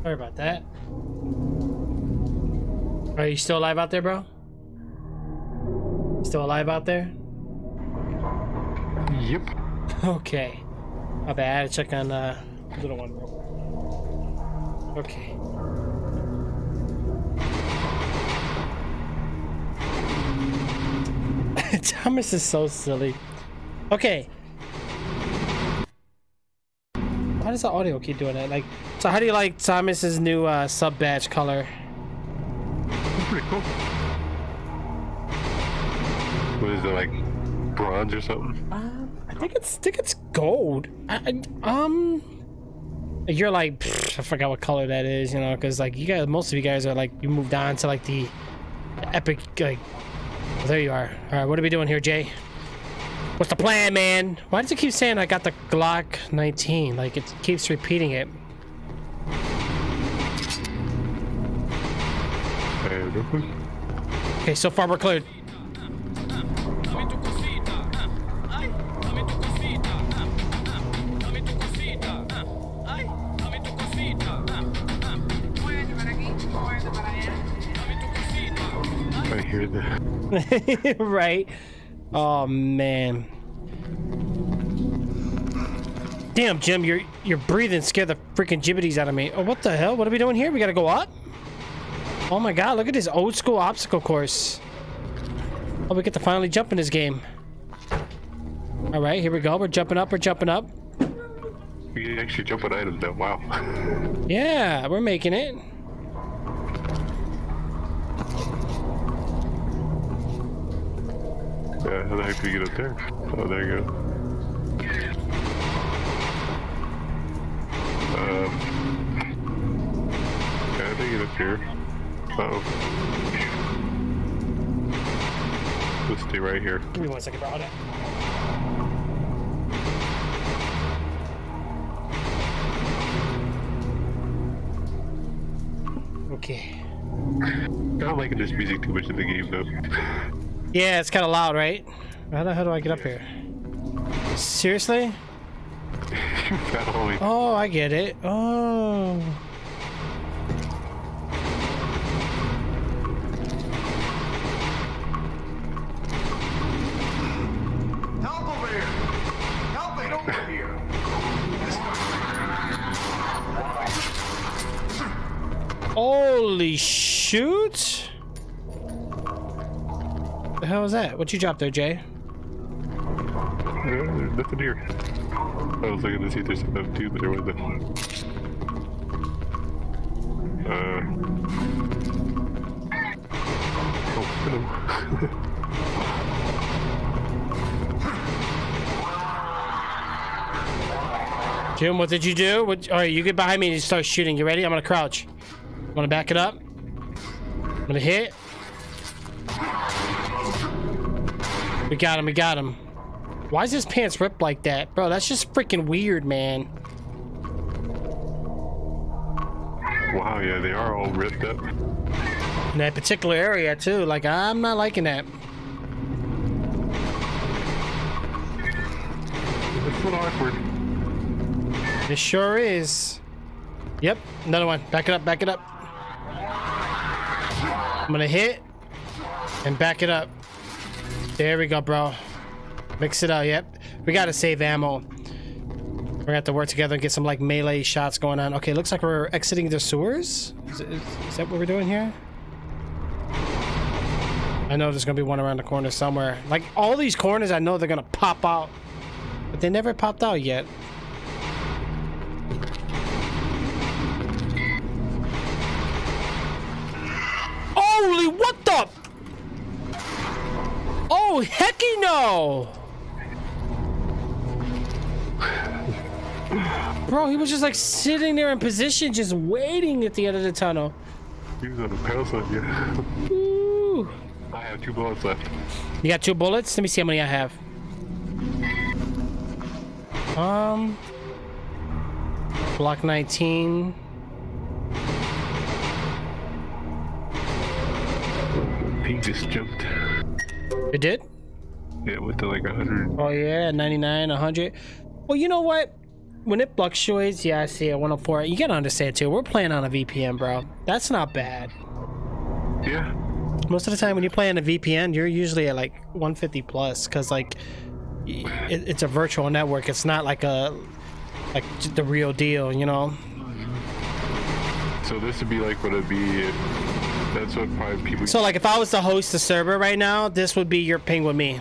Speaker 1: Sorry about that. Are you still alive out there, bro? Still alive out there?
Speaker 3: Yep.
Speaker 1: Okay. My bad. I had to check on little one, bro. Okay. Thomas is so silly. Okay. Why does the audio keep doing that? Like, so how do you like Thomas's new sub badge color?
Speaker 3: Pretty cool. What is it, like bronze or something?
Speaker 1: I think it's gold. You're like, I forgot what color that is, you know, because like you guys, most of you guys are like, you moved on to like the epic, like, well, there you are. All right, what are we doing here, Jay? What's the plan, man? Why does it keep saying I got the Glock 19? Like, it keeps repeating it. Okay, so far we're cleared.
Speaker 3: I hear that.
Speaker 1: Right. Oh man. Damn, Jim, your breathing scared the freaking jibbities out of me. Oh, what the hell? What are we doing here? We gotta go up? Oh my god, look at this old school obstacle course. Oh, we get to finally jump in this game. All right, here we go. We're jumping up. We're jumping up.
Speaker 3: We can actually jump on items now. Wow.
Speaker 1: Yeah, we're making it.
Speaker 3: Yeah, how the heck do we get up there? Oh, there you go. Yeah, I think get up here. Uh-oh. Let's stay right here.
Speaker 1: Give me 1 second, bro. Hold on. Okay.
Speaker 3: I'm not liking this music too much in the game, though.
Speaker 1: Yeah, it's kind of loud, right? How the hell do I get up here? Seriously?
Speaker 3: Fat Holly.
Speaker 1: Oh, I get it. Oh.
Speaker 2: Help over here! Help it over here!
Speaker 1: Holy shoot! The hell was that? What you dropped there, Jay?
Speaker 3: There's nothing here. I was looking to see if there's something too, but there wasn't. Oh, hello.
Speaker 1: Jim, what did you do? What, all right, you get behind me and you start shooting. You ready? I'm gonna crouch. I'm gonna back it up. I'm gonna hit. We got him. We got him. Why is his pants ripped like that? Bro, that's just freaking weird, man.
Speaker 3: Wow, yeah, they are all ripped up.
Speaker 1: In that particular area, too. Like, I'm not liking that.
Speaker 3: It's a little awkward.
Speaker 1: It sure is. Yep, another one. Back it up, back it up. I'm gonna hit and back it up. There we go, bro. Mix it up, yep. We gotta save ammo. We're gonna have to work together and get some like melee shots going on. Okay, looks like we're exiting the sewers. Is that what we're doing here? I know there's gonna be one around the corner somewhere. Like all these corners, I know they're gonna pop out, but they never popped out yet. Holy, what the? Oh, hecky no! Bro, he was just like sitting there in position, just waiting at the end of the tunnel.
Speaker 3: He was on a pounce on you.
Speaker 1: Ooh.
Speaker 3: I have 2 bullets left.
Speaker 1: You got 2 bullets? Let me see how many I have. Block 19.
Speaker 3: Ping just jumped.
Speaker 1: It did?
Speaker 3: Yeah, it went to like 100.
Speaker 1: Oh yeah, 99, 100. Well, you know what? when it fluctuates, yeah, I see it 104. You gotta understand too. We're playing on a VPN, bro. That's not bad.
Speaker 3: Yeah.
Speaker 1: Most of the time when you play on a VPN, you're usually at like 150 plus, because like it's a virtual network. It's not like the real deal, you know.
Speaker 3: So this would be like what it'd be. That's what probably people.
Speaker 1: So like if I was to host a server right now, this would be your ping with me.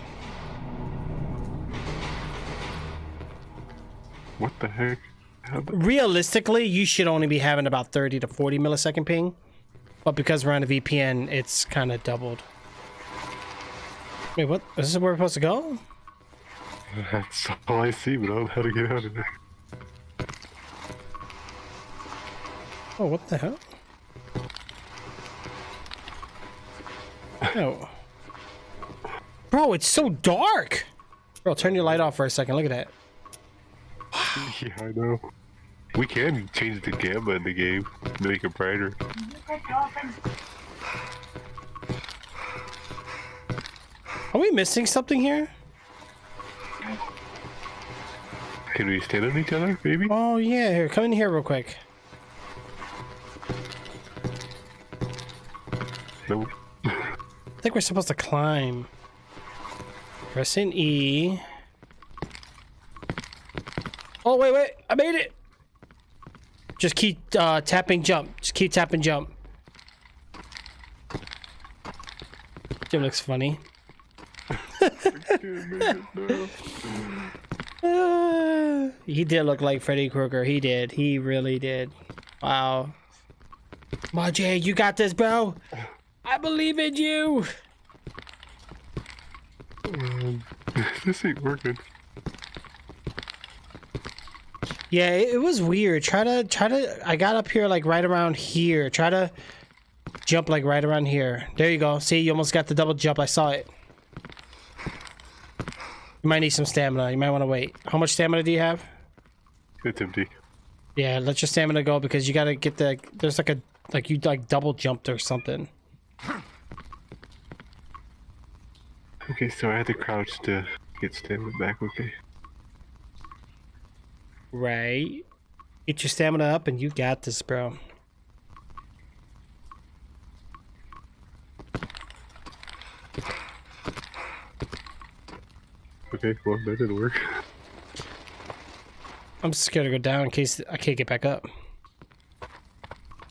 Speaker 3: What the heck?
Speaker 1: Realistically, you should only be having about 30 to 40 millisecond ping, but because we're on a VPN, it's kind of doubled. Wait, what? Is this where we're supposed to go?
Speaker 3: That's all I see, but I don't know how to get out of there.
Speaker 1: Oh, what the hell? Oh. Bro, it's so dark! Bro, turn your light off for a second. Look at that.
Speaker 3: Yeah, I know. We can change the gamma in the game to make it brighter.
Speaker 1: Are we missing something here?
Speaker 3: Can we stand on each other, maybe?
Speaker 1: Oh, yeah. Here, come in here real quick.
Speaker 3: No.
Speaker 1: I think we're supposed to climb. Pressing E. Oh, wait. I made it. Just keep tapping jump. Just keep tapping jump. Jim looks funny. He did look like Freddy Krueger. He did. He really did. Wow. Majay, you got this, bro. I believe in you.
Speaker 3: This ain't working.
Speaker 1: Yeah, it was weird. Try to. I got up here like right around here. Try to jump like right around here. There you go. See, you almost got the double jump. I saw it. You might need some stamina. You might want to wait. How much stamina do you have?
Speaker 3: It's empty.
Speaker 1: Yeah, let your stamina go because you gotta get the. There's like a you double jumped or something.
Speaker 3: Okay, so I had to crouch to get stamina back. Okay.
Speaker 1: Right. Get your stamina up and you got this, bro.
Speaker 3: Okay, well, that didn't work.
Speaker 1: I'm scared to go down in case I can't get back up.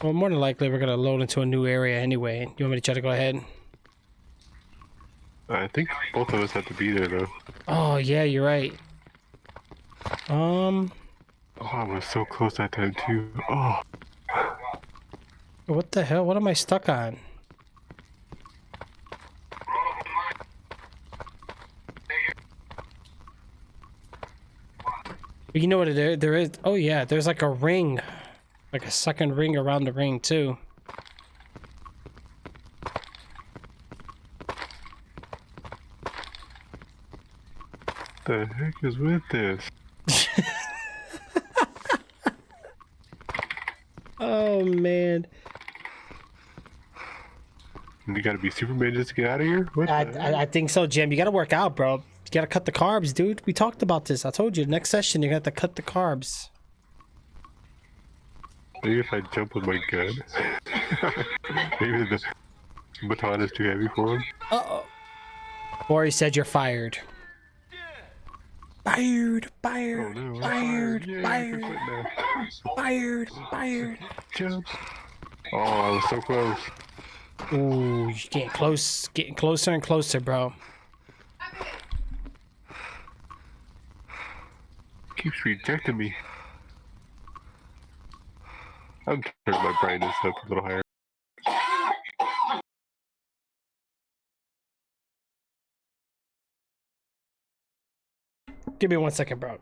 Speaker 1: Well, more than likely we're gonna load into a new area anyway. You want me to try to go ahead?
Speaker 3: I think both of us have to be there, though.
Speaker 1: Oh yeah, you're right.
Speaker 3: Oh, I was so close that time, too. Oh.
Speaker 1: What the hell? What am I stuck on? You know what it is? There is. Oh yeah, there's like a ring, like a second ring around the ring too.
Speaker 3: The heck is with this?
Speaker 1: Oh man.
Speaker 3: You gotta be Superman just to get out of here? What the heck?
Speaker 1: I think so, Jim. You gotta work out, bro. You gotta cut the carbs, dude. We talked about this. I told you, next session you're gonna have to cut the carbs.
Speaker 3: Maybe if I jump with my gun. Maybe the baton is too heavy for him.
Speaker 1: Uh-oh. Or he said you're fired. Fired,
Speaker 3: Oh no, I'm
Speaker 1: fired,
Speaker 3: Yay, I
Speaker 1: fired,
Speaker 3: can quit now.
Speaker 1: fired.
Speaker 3: Jump. Oh, I was so close.
Speaker 1: Ooh, you're getting close, getting closer and closer, bro.
Speaker 3: Keeps rejecting me. I'm turning my brightness up a little higher.
Speaker 1: Give me 1 second, bro.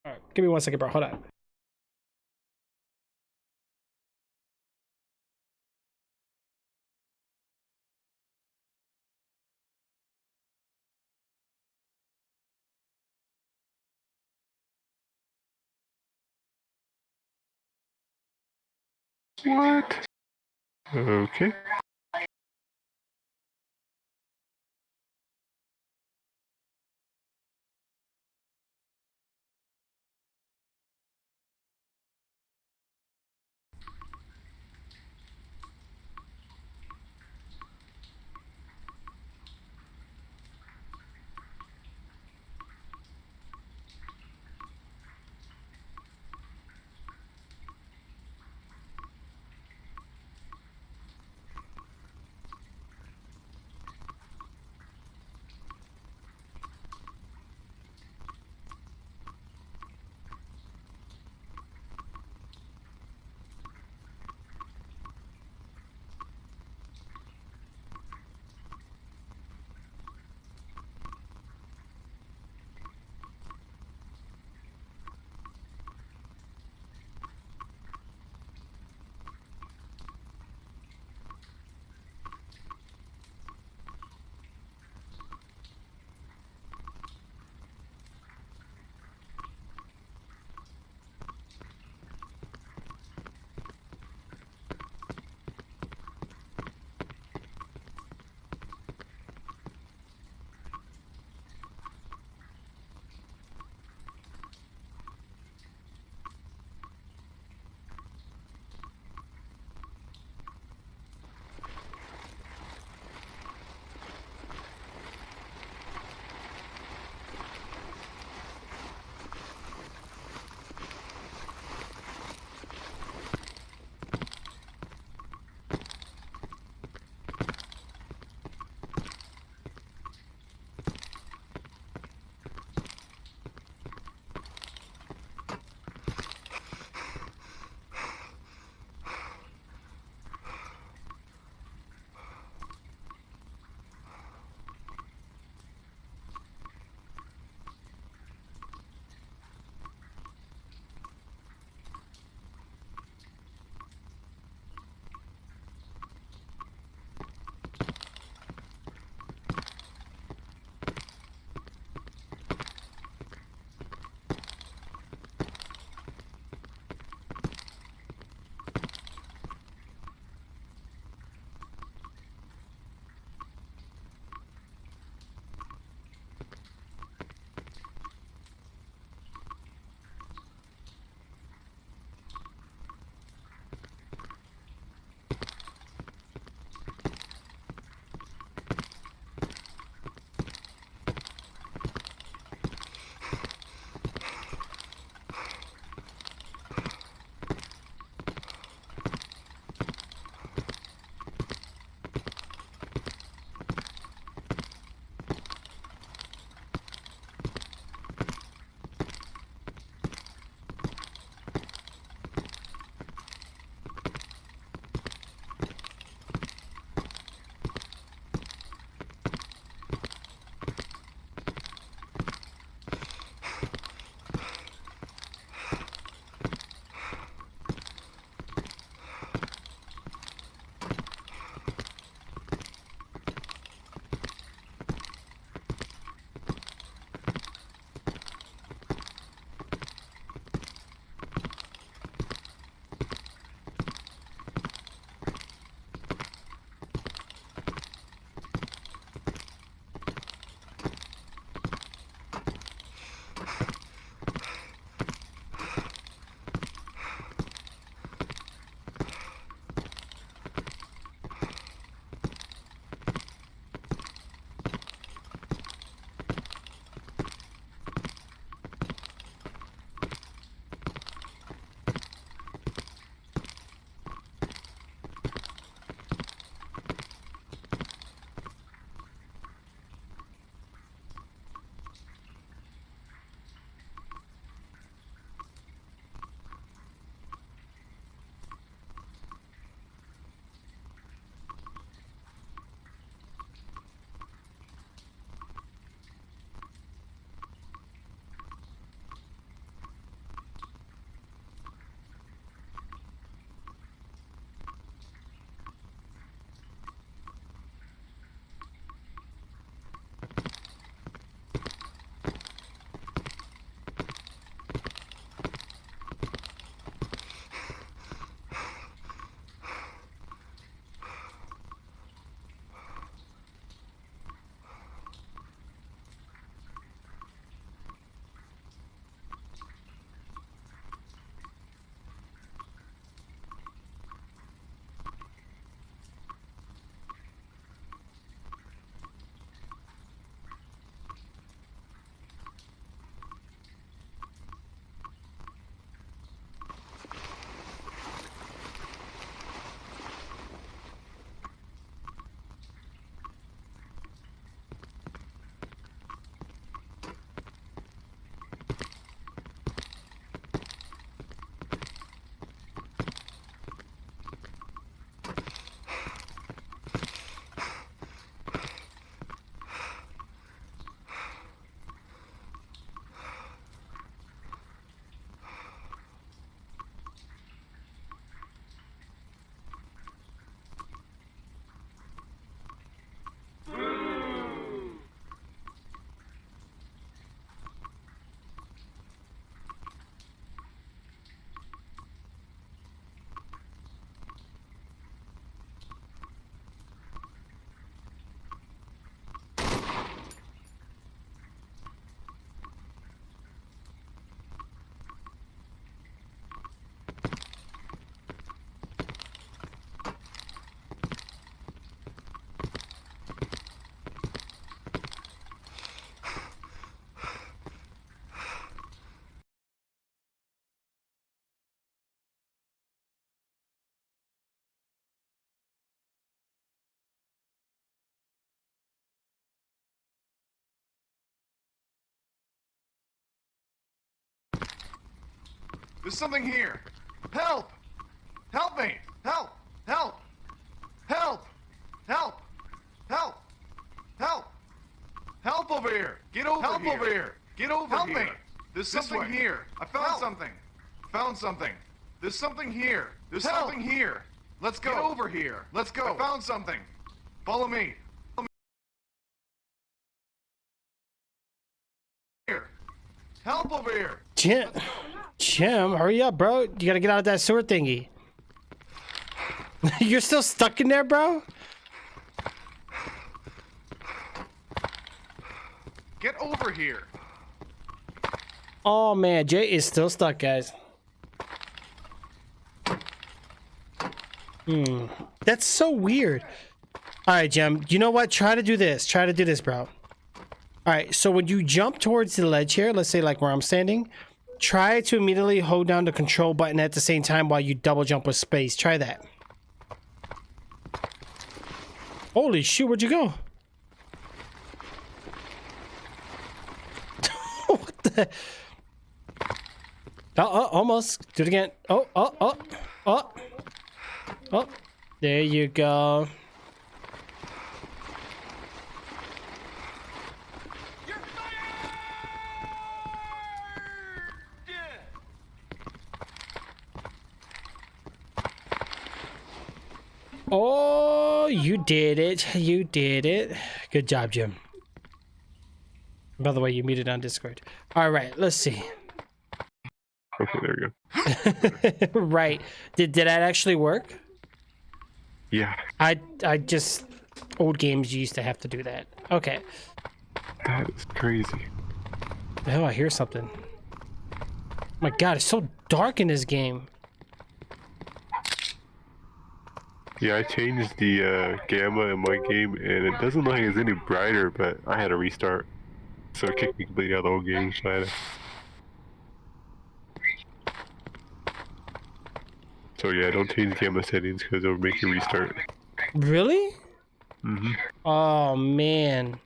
Speaker 1: Alright, give me 1 second, bro. Hold on.
Speaker 3: What? Okay.
Speaker 2: There's something here. Help! Help me! Help! Help! Help! Help! Help! Help! Help over here! Get over
Speaker 6: Help
Speaker 2: here!
Speaker 6: over here.
Speaker 2: Get over
Speaker 6: Help
Speaker 2: here!
Speaker 6: me.
Speaker 2: There's
Speaker 6: This
Speaker 2: something
Speaker 6: way.
Speaker 2: here. I found
Speaker 6: Help.
Speaker 2: something. Found something. There's something here. There's
Speaker 6: Help.
Speaker 2: something here. Let's go.
Speaker 6: Get
Speaker 2: over here. Let's go. I found something. Follow me. Here. Help over here.
Speaker 1: Jim, hurry up, bro. You gotta get out of that sewer thingy. You're still stuck in there, bro?
Speaker 2: Get over here.
Speaker 1: Oh man, Jay is still stuck, guys. That's so weird. All right, Jim, you know what? Try to do this. Try to do this, bro. All right, so when you jump towards the ledge here, let's say like where I'm standing, try to immediately hold down the control button at the same time while you double jump with space. Try that. Holy shoot, where'd you go? What the? Almost. Do it again. Oh. There you go. Oh, you did it. You did it. Good job, Jim. By the way, you muted on Discord. All right, let's see.
Speaker 3: Okay, there we go.
Speaker 1: Right. Did that actually work?
Speaker 3: Yeah,
Speaker 1: I just old games you used to have to do that. Okay.
Speaker 3: that is crazy.
Speaker 1: The hell, I hear something. My God, it's so dark in this game.
Speaker 3: Yeah, I changed the gamma in my game, and it doesn't look like it's any brighter, but I had to restart. So it kicked me completely out of the whole game, so I had to... So yeah, don't change gamma settings because it'll make you restart.
Speaker 1: Really?
Speaker 3: Mm-hmm.
Speaker 1: Oh man.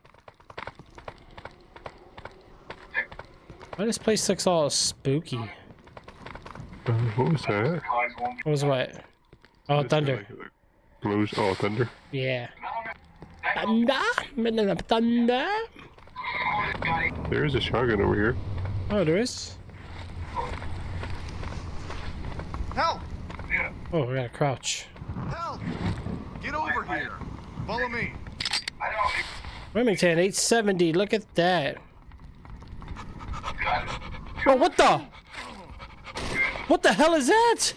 Speaker 1: Why this place looks all spooky?
Speaker 3: What was that?
Speaker 1: What was what? Oh, thunder.
Speaker 3: Blows. Oh, thunder.
Speaker 1: Yeah. Thunder? Thunder?
Speaker 3: There is a shotgun over here.
Speaker 1: Oh, there is?
Speaker 2: Help!
Speaker 1: Oh, we gotta crouch.
Speaker 2: Help! Get over here. Follow me.
Speaker 1: Remington 870, look at that. Oh, what the? What the hell is that?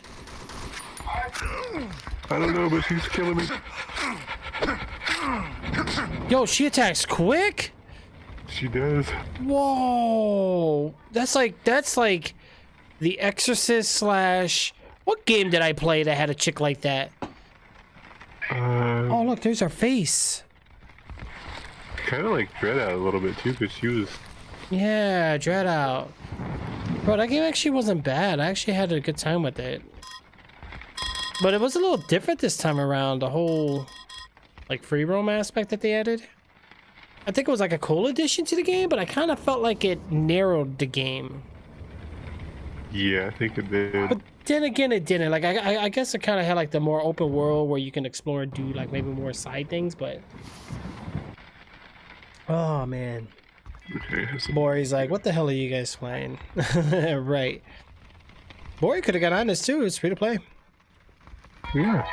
Speaker 3: I don't know, but she's killing me.
Speaker 1: Yo, she attacks quick?
Speaker 3: She does.
Speaker 1: Whoa. That's like The Exorcist slash... What game did I play that had a chick like that? Oh, look, there's her face.
Speaker 3: Kind of like Dread Out a little bit too, because she was...
Speaker 1: Yeah, Dread Out. Bro, that game actually wasn't bad. I actually had a good time with it. But it was a little different this time around. The whole, like, free roam aspect that they added. I think it was like a cool addition to the game, but I kind of felt like it narrowed the game.
Speaker 3: Yeah, I think it did.
Speaker 1: But then again, it didn't. Like, I guess it kind of had like the more open world where you can explore and do like maybe more side things, but... Oh, man.
Speaker 3: Okay,
Speaker 1: Bori's like, what the hell are you guys playing? Right. Bori could have got on this too. It's free to play.
Speaker 3: yeah.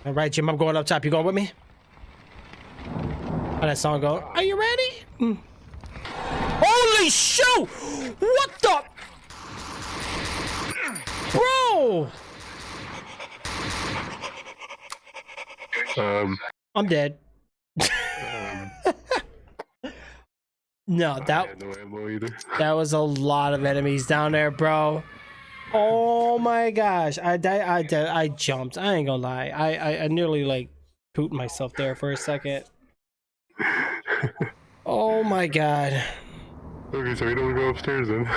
Speaker 1: All right, Jim, I'm going up top. You going with me? How that song go? Are you ready? Holy shoot! What the? Bro! I'm dead. No,
Speaker 3: I
Speaker 1: that
Speaker 3: had no ammo either.
Speaker 1: that was a lot of enemies down there, bro. Oh my gosh, I jumped. I ain't gonna lie. I nearly like pooped myself there for a second. Oh my god.
Speaker 3: Okay, so we don't go upstairs then.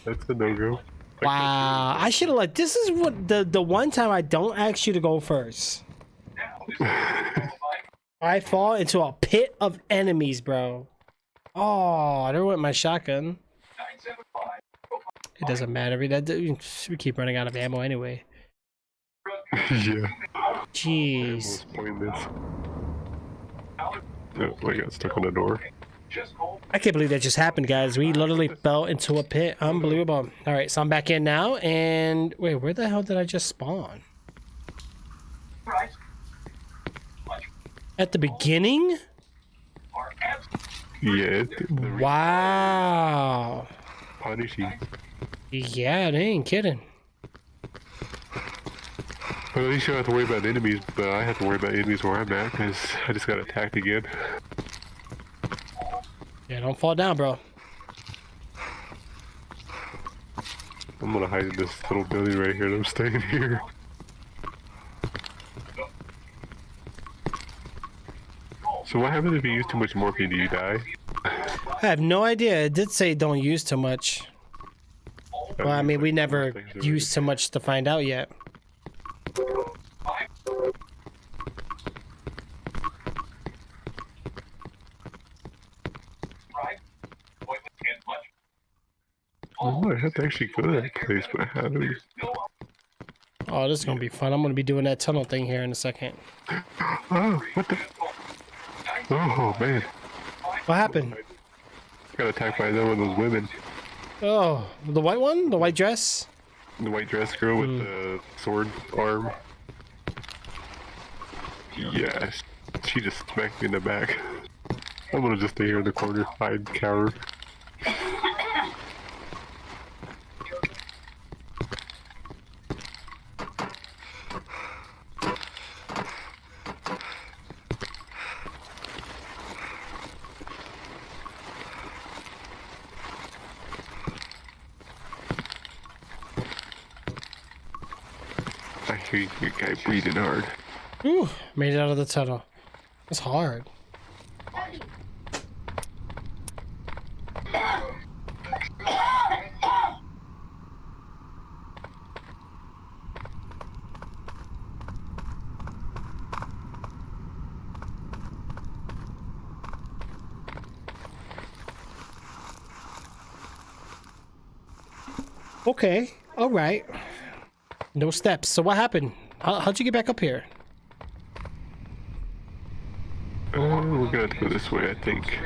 Speaker 3: That's a no-go.
Speaker 1: Wow, I should have like. This is what the one time I don't ask you to go first. I fall into a pit of enemies, bro. Oh, there went my shotgun. It doesn't matter. We keep running out of ammo anyway.
Speaker 3: Yeah.
Speaker 1: Jeez.
Speaker 3: Almost pointless. Oh, I got stuck on the door.
Speaker 1: I can't believe that just happened, guys. We literally fell into a pit. Unbelievable. All right, so I'm back in now. And wait, where the hell did I just spawn? At the beginning?
Speaker 3: Yeah.
Speaker 1: Wow.
Speaker 3: Punishing.
Speaker 1: Yeah, they ain't kidding.
Speaker 3: Well, at least you don't have to worry about enemies, but I have to worry about enemies where I'm at because I just got attacked again.
Speaker 1: Yeah, don't fall down, bro.
Speaker 3: I'm gonna hide in this little building right here and I'm staying here. So what happens if you use too much morphine? Do you die?
Speaker 1: I have no idea. It did say don't use too much. Well, I mean, we never used too much to find out yet.
Speaker 3: Oh, I have to actually go to that place, but how do we?
Speaker 1: Oh, this is gonna be fun. I'm gonna be doing that tunnel thing here in a second.
Speaker 3: Oh, what the? Oh man,
Speaker 1: What happened?
Speaker 3: got attacked by one of those women.
Speaker 1: Oh, the white one? The white dress?
Speaker 3: The white dress girl with the sword arm. Yeah, she just smacked me in the back. I'm gonna just stay here in the corner, hide, cower. I hear you guy breathing hard.
Speaker 1: Ooh, made it out of the tunnel. It's hard. Okay, all right. No steps. So what happened? How'd you get back up here?
Speaker 3: We're gonna have to go this way, I think.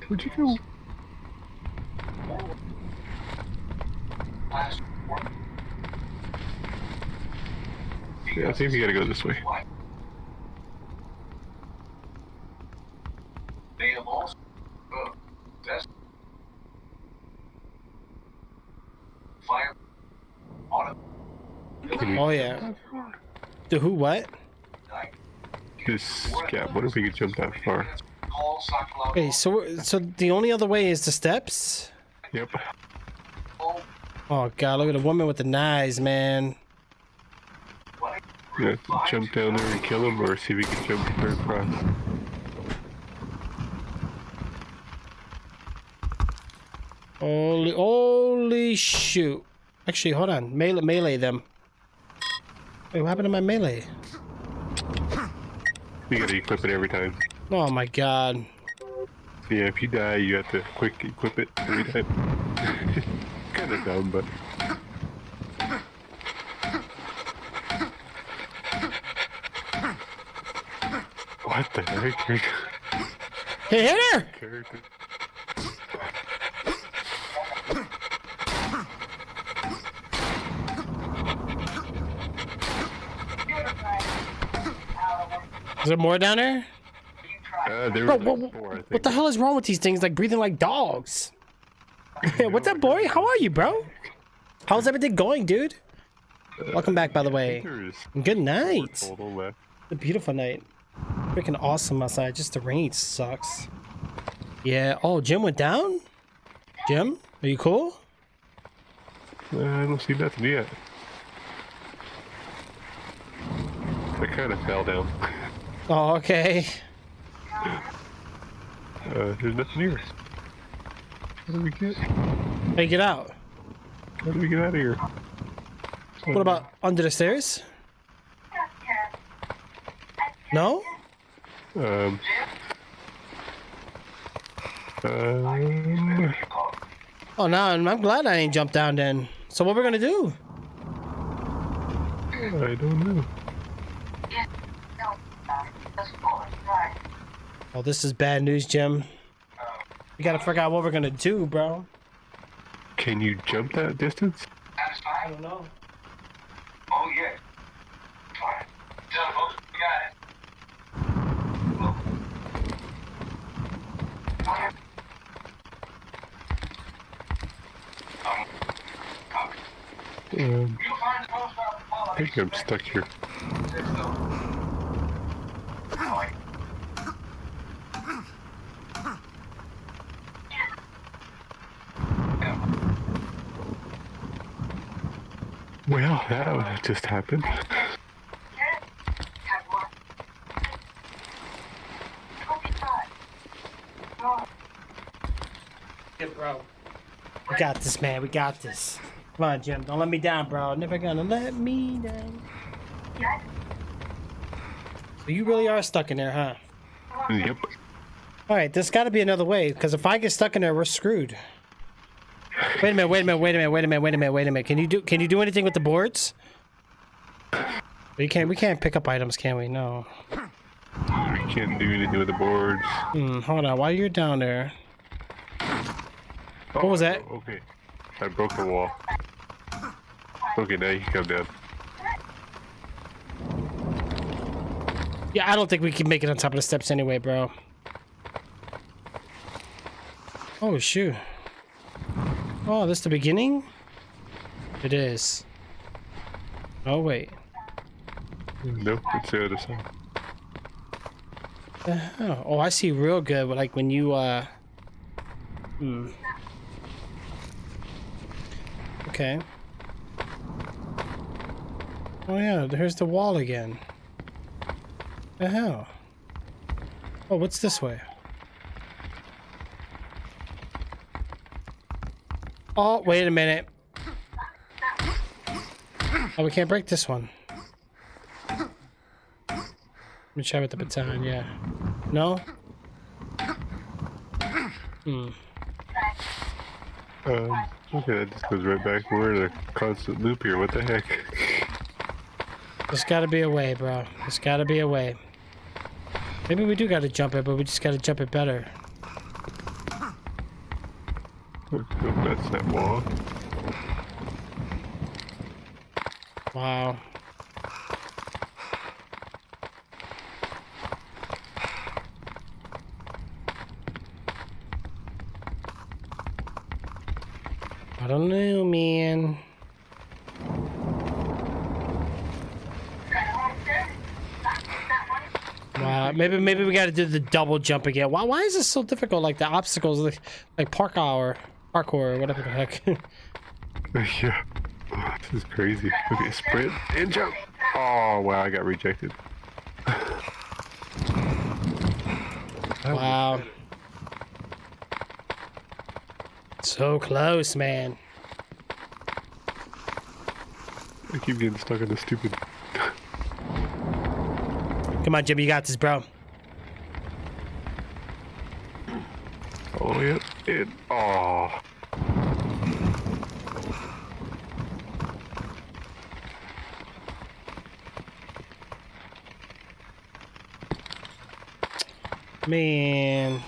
Speaker 3: Where'd you go? Yeah, I think we gotta go this way.
Speaker 1: Oh yeah. The who? What?
Speaker 3: This gap. What if we could jump that far?
Speaker 1: Okay, so the only other way is the steps.
Speaker 3: Yep.
Speaker 1: Oh god, look at the woman with the knives, man.
Speaker 3: Yeah, jump down there and kill him, or see if we can jump clear across.
Speaker 1: Holy shoot! Actually, hold on. Melee them. Wait, what happened to my melee?
Speaker 3: You gotta equip it every time.
Speaker 1: Oh my god.
Speaker 3: Yeah, if you die, you have to quick equip it every time. Kinda dumb, but. What the heck?
Speaker 1: Hey, hit her!
Speaker 3: Character.
Speaker 1: Is there more down there?
Speaker 3: There
Speaker 1: Bro,
Speaker 3: was
Speaker 1: what,
Speaker 3: like 4, I think.
Speaker 1: what the hell is wrong with these things? Like breathing like dogs. What's up, boy? How are you, bro? How's everything going, dude? Welcome back, by the way.
Speaker 3: There's
Speaker 1: Good
Speaker 3: 4
Speaker 1: night.
Speaker 3: total left.
Speaker 1: A beautiful night. Freaking awesome outside. Just the rain sucks. Yeah. Oh, Jim went down? Jim, are you cool?
Speaker 3: I don't see nothing yet. I kind of fell down.
Speaker 1: Oh, okay.
Speaker 3: There's nothing here. How do we get?
Speaker 1: Hey, get out.
Speaker 3: How do we get out of here?
Speaker 1: What about under the stairs? No? Oh, no, I'm glad I ain't jumped down then. So what we're gonna do?
Speaker 3: I don't know.
Speaker 1: Oh, this is bad news, Jim. We gotta figure out what we're gonna do, bro.
Speaker 3: Can you jump that distance?
Speaker 1: I don't know.
Speaker 6: Oh, yeah. Fine. Tell them, folks, we got it.
Speaker 3: I think I'm stuck here. Well, that just happened.
Speaker 1: Yeah, bro. We got this, man. We got this. Come on, Jim. Don't let me down, bro. Never gonna let me down. So you really are stuck in there, huh?
Speaker 3: Yep.
Speaker 1: Alright, there's gotta be another way, because if I get stuck in there, we're screwed. Wait a minute. Can you do anything with the boards? We can't pick up items, can we? No.
Speaker 3: I can't do anything with the boards.
Speaker 1: Hold on, while you're down there. What was that?
Speaker 3: Okay. I broke the wall. Okay, now you can come down.
Speaker 1: Yeah, I don't think we can make it on top of the steps anyway, bro. Oh, shoot. Oh, this the beginning? It is. Oh, wait.
Speaker 3: Nope, it's the other side.
Speaker 1: The hell? Oh, I see real good, like when you, Okay. Oh, yeah, there's the wall again. The hell? Oh, what's this way? Oh, wait a minute. Oh, we can't break this one. Let me try with the baton, yeah. No?
Speaker 3: Okay, that just goes right back. We're in a constant loop here. What the heck?
Speaker 1: There's gotta be a way, bro. There's gotta be a way. Maybe we do gotta jump it, but we just gotta jump it better.
Speaker 3: That's that wall.
Speaker 1: Wow. I don't know, man. Wow, maybe we got to do the double jump again. Why is this so difficult? Like the obstacles, like parkour, or whatever the heck.
Speaker 3: Yeah. This is crazy. Okay, sprint and jump. Oh, wow, I got rejected.
Speaker 1: Wow. So close, man.
Speaker 3: I keep getting stuck on this stupid...
Speaker 1: Come on, Jimmy, you got this, bro.
Speaker 3: Oh, yep. And... Oh.
Speaker 1: Man.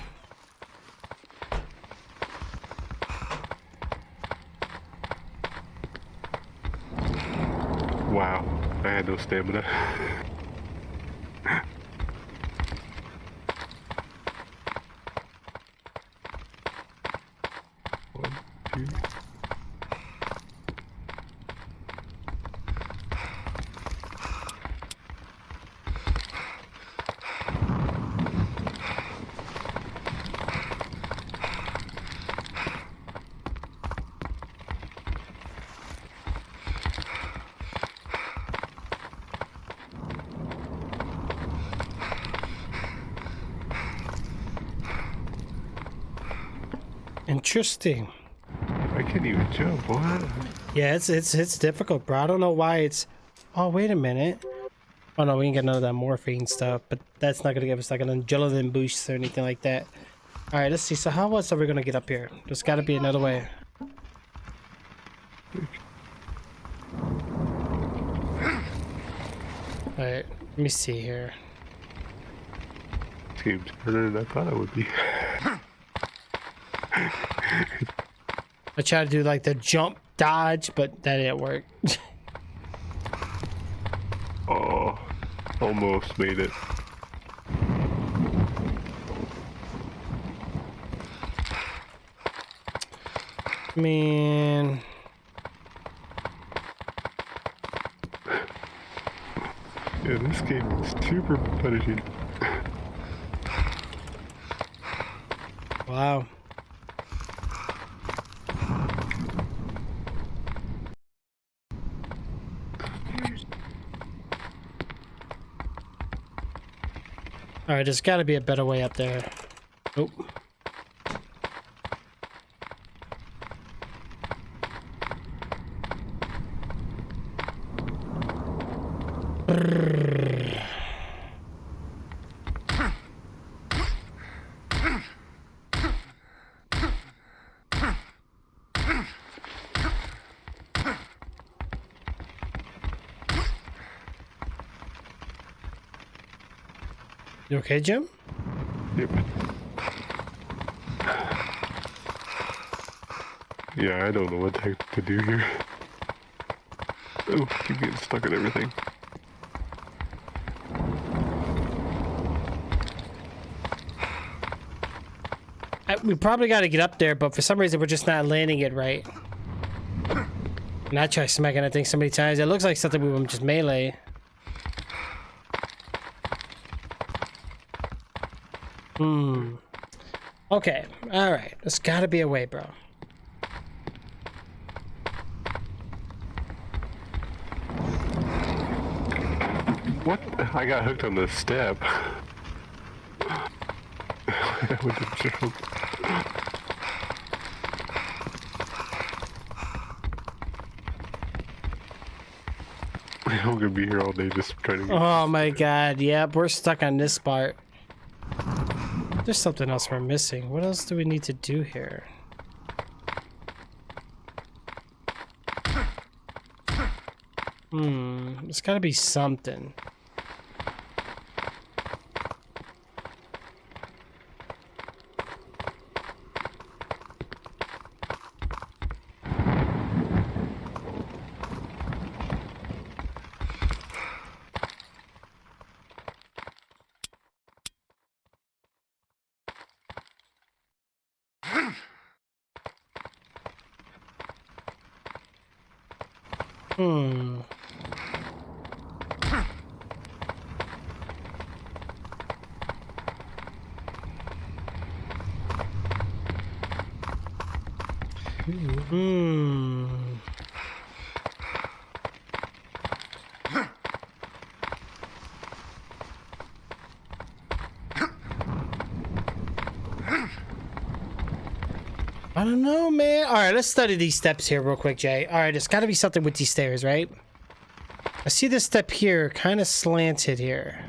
Speaker 3: Wow. I had no stamina. One, two...
Speaker 1: Interesting.
Speaker 3: I can't even jump. What?
Speaker 1: Yeah, it's difficult, bro. I don't know why it's... Oh, wait a minute. Oh, no, we can get none of that morphine stuff, but that's not going to give us like an adrenaline boost or anything like that. All right, let's see. So how else are we gonna get up here? There's got to be another way. All right, let me see here.
Speaker 3: Seems harder than I thought it would be.
Speaker 1: I tried to do like the jump dodge, but that didn't work.
Speaker 3: Oh, almost made it.
Speaker 1: Man.
Speaker 3: Yeah, this game is super punishing.
Speaker 1: Wow. All right, there's got to be a better way up there. Oh. You okay, Jim?
Speaker 3: Yep. Yeah, I don't know what the heck to do here. Oh, keep getting stuck in everything.
Speaker 1: We probably got to get up there, but for some reason we're just not landing it right. And I try smacking that thing so many times. It looks like something we would just melee. Okay. All right. There's got to be a way, bro.
Speaker 3: What? I got hooked on the step. With the jump. I'm gonna be here all day just trying to get...
Speaker 1: Oh my god. Yep, we're stuck on this part. There's something else we're missing. What else do we need to do here? There's gotta be something. I don't know, man. All right, let's study these steps here real quick, Jay. All right, there's got to be something with these stairs, right? I see this step here, kind of slanted here.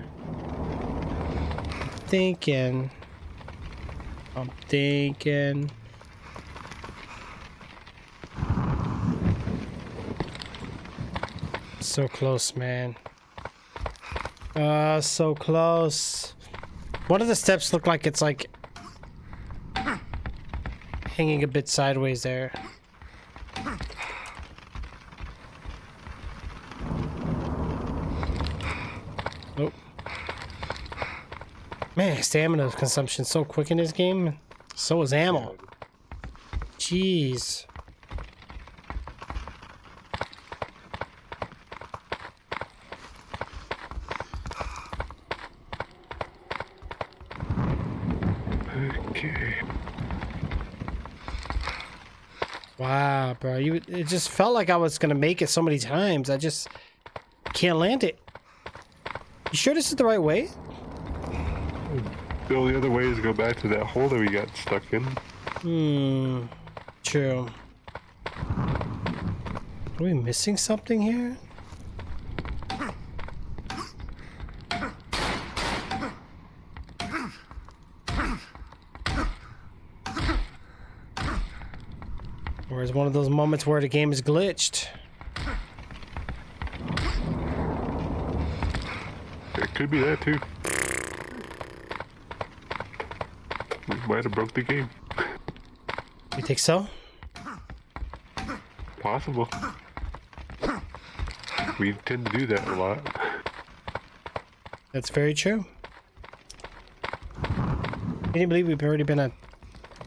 Speaker 1: I'm thinking. So close, man. So close. One of the steps look like it's like hanging a bit sideways there. Oh. Man, stamina consumption so quick in this game. So is ammo. Jeez.
Speaker 3: Okay.
Speaker 1: Wow, bro. It just felt like I was gonna make it so many times. I just can't land it. You sure this is the right way?
Speaker 3: The only other way is to go back to that hole that we got stuck in.
Speaker 1: True. Are we missing something here? Or is one of those moments where the game is glitched?
Speaker 3: It could be that too. We might have broke the game.
Speaker 1: You think so?
Speaker 3: Possible. We tend to do that a lot.
Speaker 1: That's very true. Can you believe we've already been at...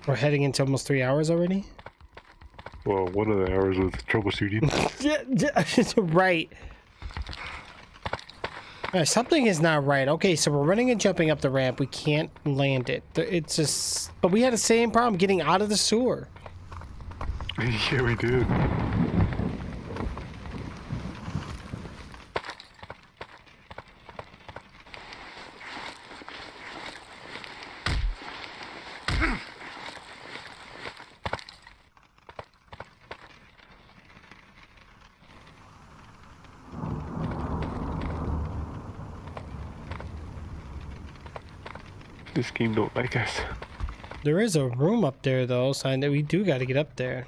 Speaker 1: We're heading into almost 3 hours already?
Speaker 3: Well, one of the hours was troubleshooting.
Speaker 1: Right. Alright, something is not right. Okay, so we're running and jumping up the ramp. We can't land it. It's just... But we had the same problem getting out of the sewer.
Speaker 3: Yeah, we did. This game don't like us.
Speaker 1: There is a room up there, though, so I know we do got to get up there.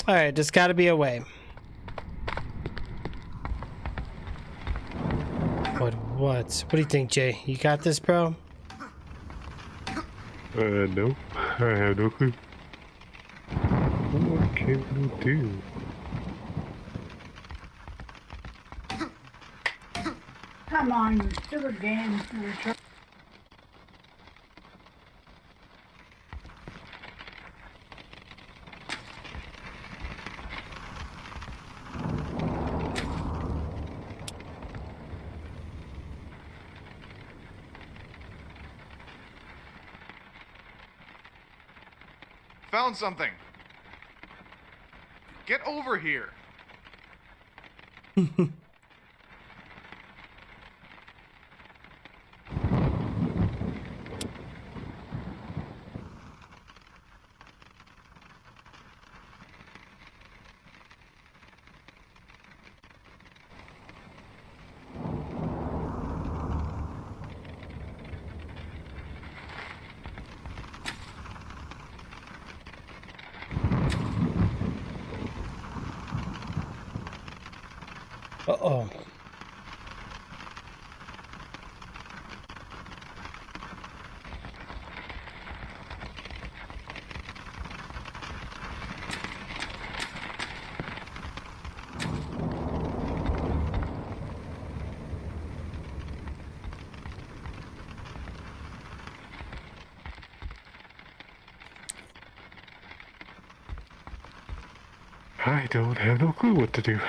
Speaker 1: Alright, there's got to be a way. What do you think, Jay? You got this, bro?
Speaker 3: No. I have no clue. What can we do?
Speaker 7: Come on, you stupid game.
Speaker 5: Found something. Get over here.
Speaker 1: Uh-oh.
Speaker 3: I don't have no clue what to do.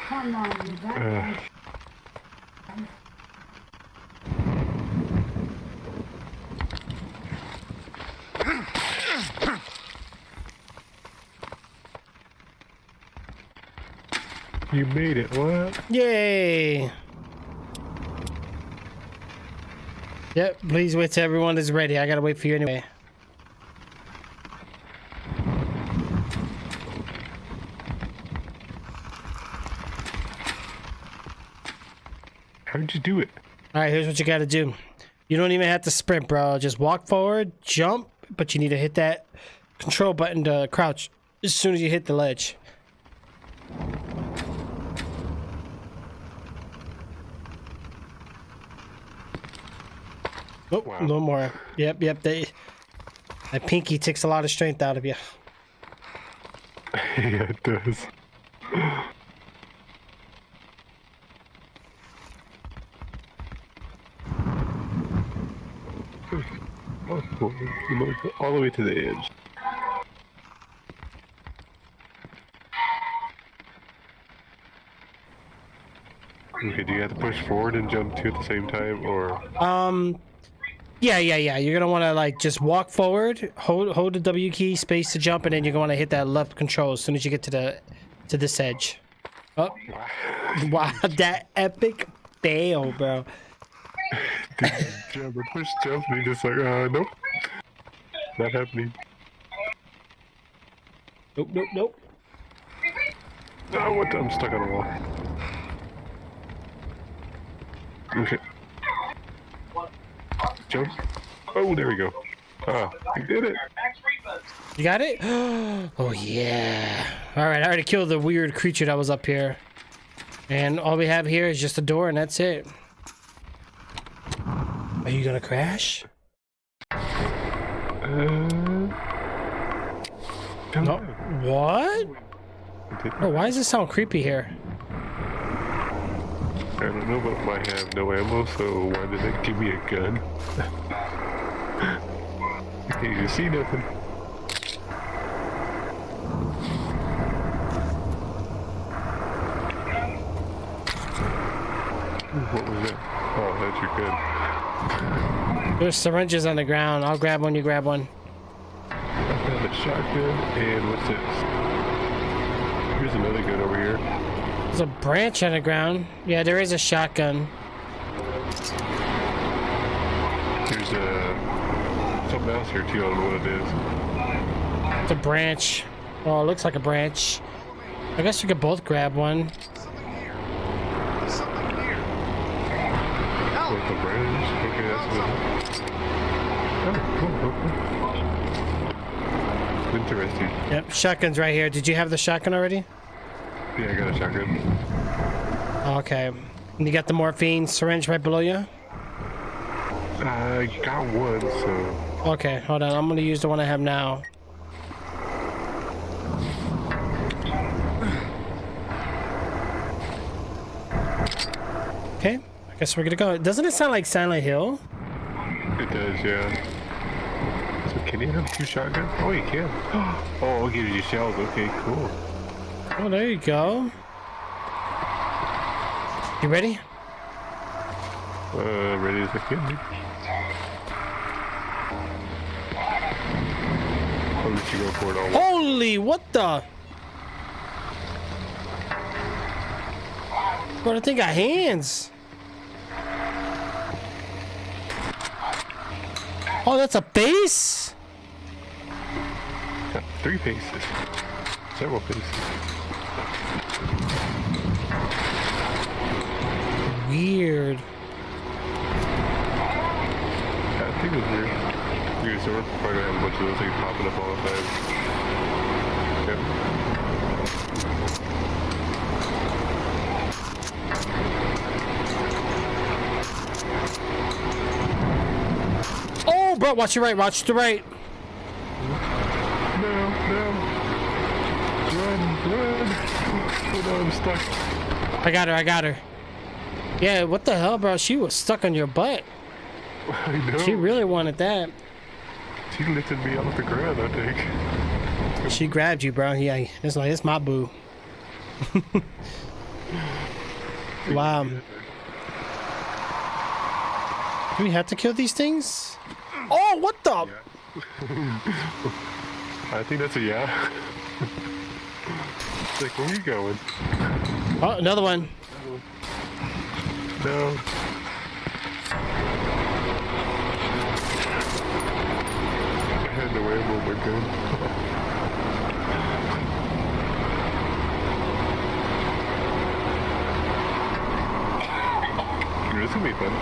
Speaker 7: Come on, you got
Speaker 3: You made it, what?
Speaker 1: Yay! Yep, please wait till everyone is ready. I gotta wait for you anyway.
Speaker 3: How'd you do it?
Speaker 1: Alright, here's what you gotta do. You don't even have to sprint, bro. Just walk forward, jump, but you need to hit that control button to crouch as soon as you hit the ledge. Oh,
Speaker 3: Wow.
Speaker 1: a little more. Yep. That pinky takes a lot of strength out of you.
Speaker 3: Yeah, it does. Oh, cool. All the way to the edge. Okay, do you have to push forward and jump two at the same time, or?
Speaker 1: Yeah. You're gonna want to like just walk forward, hold the W key, space to jump, and then you're gonna want to hit that left control as soon as you get to this edge. Oh, wow, that epic fail, bro.
Speaker 3: Jump or push jump, and he just like, nope, not happening.
Speaker 1: Nope, nope, nope.
Speaker 3: Oh, what? I'm stuck on a wall. Okay. Jump. Oh, there we go. Ah, I did it.
Speaker 1: You got it? Oh, yeah. All right, I already killed the weird creature that was up here. And all we have here is just a door, and that's it. Are you gonna crash? No. What? Oh, why does it sound creepy here?
Speaker 3: I don't know, but I have no ammo, so why did it give me a gun? You see nothing. What was that? Oh, that's your gun.
Speaker 1: There's syringes on the ground. I'll grab one, you grab one.
Speaker 3: I found a shotgun, and what's this? Here's another gun over here.
Speaker 1: There's a branch on the ground. Yeah, there is a shotgun.
Speaker 3: There's something else here too. I don't know what it is.
Speaker 1: It's a branch. Oh, it looks like a branch. I guess we could both grab one.
Speaker 2: Something here. Help!
Speaker 3: With the branch. Okay, that's good. Oh, cool. Interesting.
Speaker 1: Yep, shotgun's right here. Did you have the shotgun already?
Speaker 3: Yeah, I got a shotgun.
Speaker 1: Okay. And you got the morphine syringe right below you?
Speaker 3: I got one, so.
Speaker 1: Okay, hold on. I'm gonna use the one I have now. Okay, I guess we're gonna go. Doesn't it sound like Silent Hill?
Speaker 3: It does, yeah. So can you have two shotguns? Oh, you can. Oh, it gives you shells. Okay, cool.
Speaker 1: Oh, there you go. You ready?
Speaker 3: Ready as I can be. I'll let you go for it all.
Speaker 1: Holy, what the? Bro, that thing got hands. Oh, that's a face?
Speaker 3: Got 3 faces. Several faces.
Speaker 1: Weird.
Speaker 3: Yeah, I think it was weird. Weird, so we're probably gonna have a bunch of those things popping up all the time. Yep.
Speaker 1: Oh, bro, watch your right, watch the right.
Speaker 3: No, no. Run, run. Oh no, I'm stuck.
Speaker 1: I got her, I got her. Yeah, what the hell, bro? She was stuck on your butt.
Speaker 3: I know.
Speaker 1: She really wanted that.
Speaker 3: She lifted me off the ground, I think.
Speaker 1: She grabbed you, bro. Yeah, it's like, it's my boo. Wow. Do we have to kill these things? Oh, what the?
Speaker 3: I think that's a yeah. It's like, where are you going?
Speaker 1: Oh, another one.
Speaker 3: No. I had no ammo, my gun. This will be fun.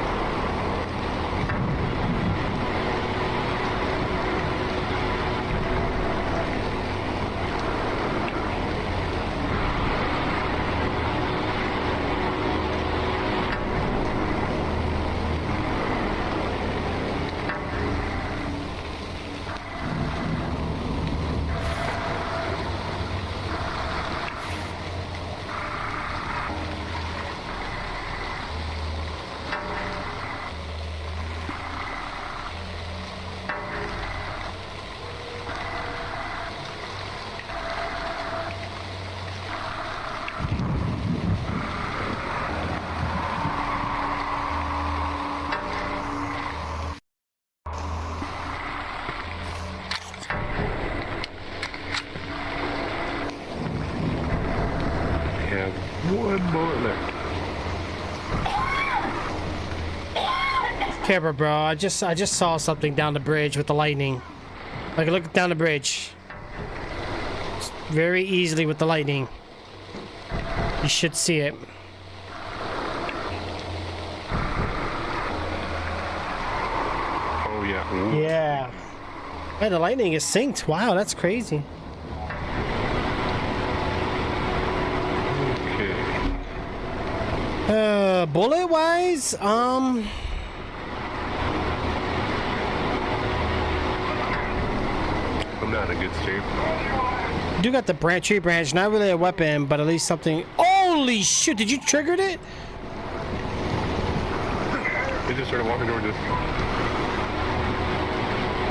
Speaker 3: One bullet left.
Speaker 1: Camera, bro. I just saw something down the bridge with the lightning. Like, look down the bridge. very easily with the lightning. You should see it.
Speaker 3: Oh yeah. Ooh.
Speaker 1: Yeah. Hey, the lightning is synced. Wow, that's crazy.
Speaker 3: Okay.
Speaker 1: Bullet wise,
Speaker 3: I'm not in good shape.
Speaker 1: you do got the tree branch, not really a weapon, but at least something. Holy shit, did you trigger it?
Speaker 3: They just started walking towards us.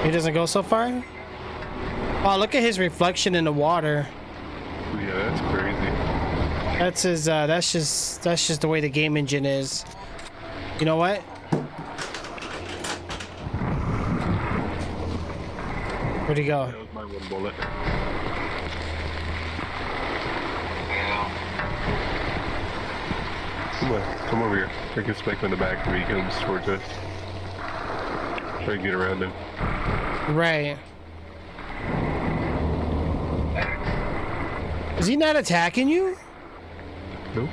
Speaker 1: He doesn't go so far? Oh, look at his reflection in the water.
Speaker 3: Yeah, that's crazy.
Speaker 1: That's his, that's just the way the game engine is. You know what? Where'd he go?
Speaker 3: That was my one bullet. Come over here. I can spec on the back when he comes towards us. Try to get around him.
Speaker 1: Right. Is he not attacking you?
Speaker 3: Nope.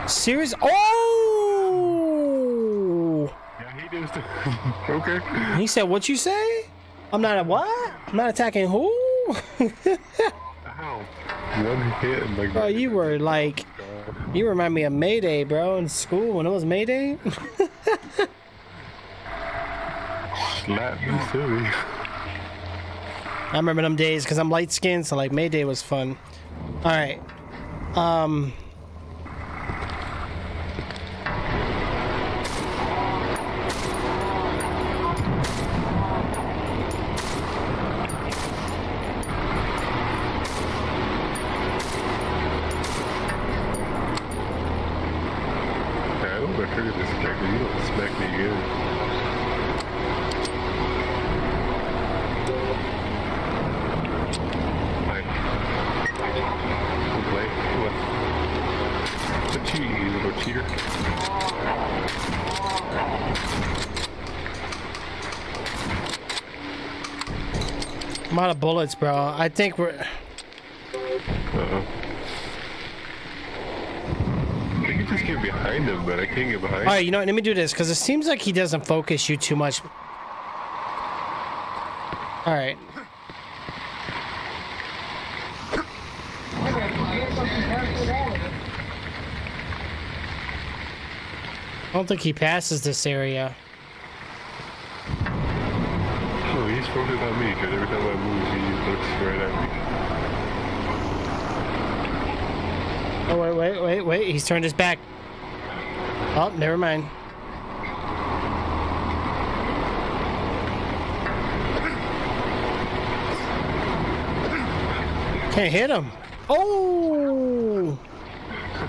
Speaker 1: Serious? Oh!
Speaker 3: Yeah, he does. Okay.
Speaker 1: He said, "What you say? I'm not a what? I'm not attacking who?"
Speaker 3: Ow. One hit and like.
Speaker 1: Bro, you were like, you remind me of Mayday, bro, in school when it was Mayday.
Speaker 3: Slap me silly.
Speaker 1: I remember them days because I'm light skinned, so like Mayday was fun. All right.
Speaker 3: I don't know if I triggered this smack, but you don't smack me again. Hi. We'll play. What? It's a cheat, you little cheater.
Speaker 1: I'm out of bullets, bro. I think we're.
Speaker 3: Uh-oh. I can just get behind him, but I can't get behind
Speaker 1: All right, you know what? Let me do this because it seems like he doesn't focus you too much. All right. I don't think he passes this area.
Speaker 3: Oh, he's focused on me, because every time I move, he looks right at me.
Speaker 1: Oh, wait. He's turned his back. Oh, never mind. Can't hit him. Oh!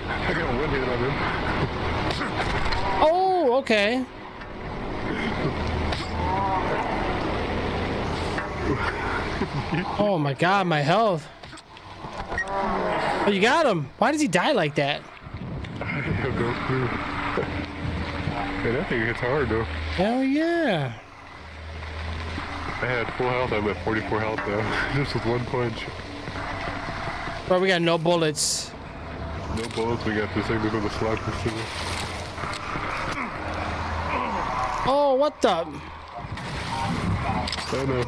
Speaker 3: I got one hit on him.
Speaker 1: Oh, okay. Oh my god, my health. Oh, you got him. Why does he die like that?
Speaker 3: I have no clue. Hey, that thing hits hard, though.
Speaker 1: Hell yeah.
Speaker 3: I had full health, I'm at 44 health now. Just with one punch.
Speaker 1: Bro, we got no bullets.
Speaker 3: No bullets, we got this thing with the slug pistol.
Speaker 1: Oh, what the?
Speaker 3: Oh no.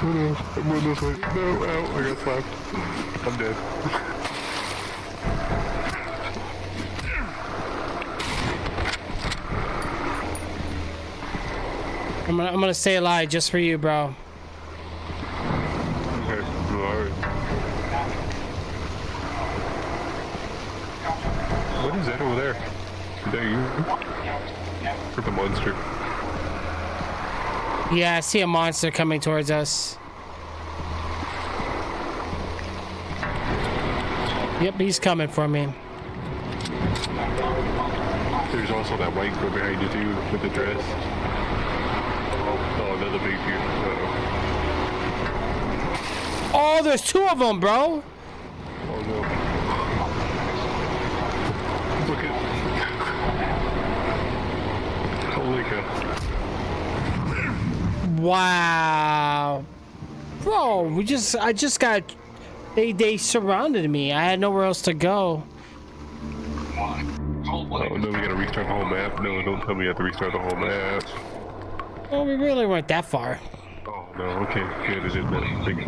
Speaker 3: Oh no, I'm going this way. No, ow, I got slapped. I'm dead.
Speaker 1: I'm gonna stay alive just for you, bro.
Speaker 3: Okay, alright. What is that over there? Is that you? Or the monster?
Speaker 1: Yeah, I see a monster coming towards us. Yep, he's coming for me.
Speaker 3: There's also that white girl behind you too, with the dress. Oh, another big dude. Uh-oh.
Speaker 1: Oh, there's two of them, bro.
Speaker 3: Oh no. Look at... Holy cow.
Speaker 1: Wow. Bro, I just got They surrounded me. I had nowhere else to go.
Speaker 3: Oh no, we gotta restart the whole map. No, don't tell me you have to restart the whole map.
Speaker 1: Well, we really weren't that far.
Speaker 3: Oh no, okay, good. It didn't matter. Thank you.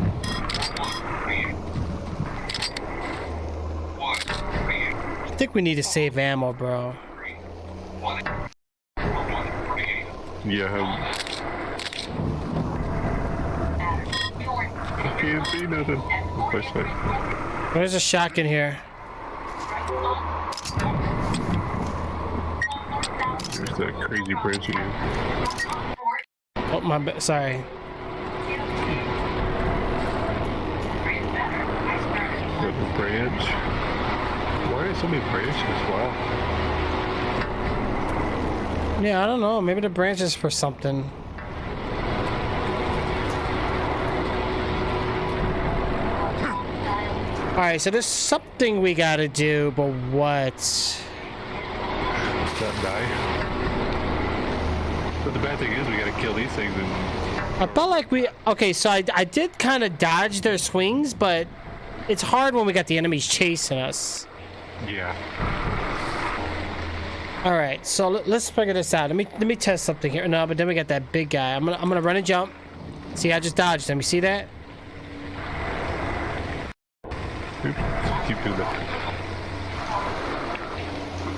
Speaker 1: I think we need to save ammo, bro.
Speaker 3: Yeah, I can't see nothing. Flashlight.
Speaker 1: There's a shotgun here.
Speaker 3: There's that crazy branch again.
Speaker 1: Oh, sorry.
Speaker 3: The branch. Why are so many branches? Wow.
Speaker 1: Yeah, I don't know. Maybe the branch is for something. Alright, so there's something we gotta do, but what?
Speaker 3: Not die. But the bad thing is we gotta kill these things and
Speaker 1: I felt like we... Okay, so I did kind of dodge their swings, but it's hard when we got the enemies chasing us.
Speaker 3: yeah.
Speaker 1: Alright, so let's figure this out. Let me test something here. No, but then we got that big guy. I'm gonna run and jump. See, I just dodged him. You see that?
Speaker 3: Oops. Keep doing that.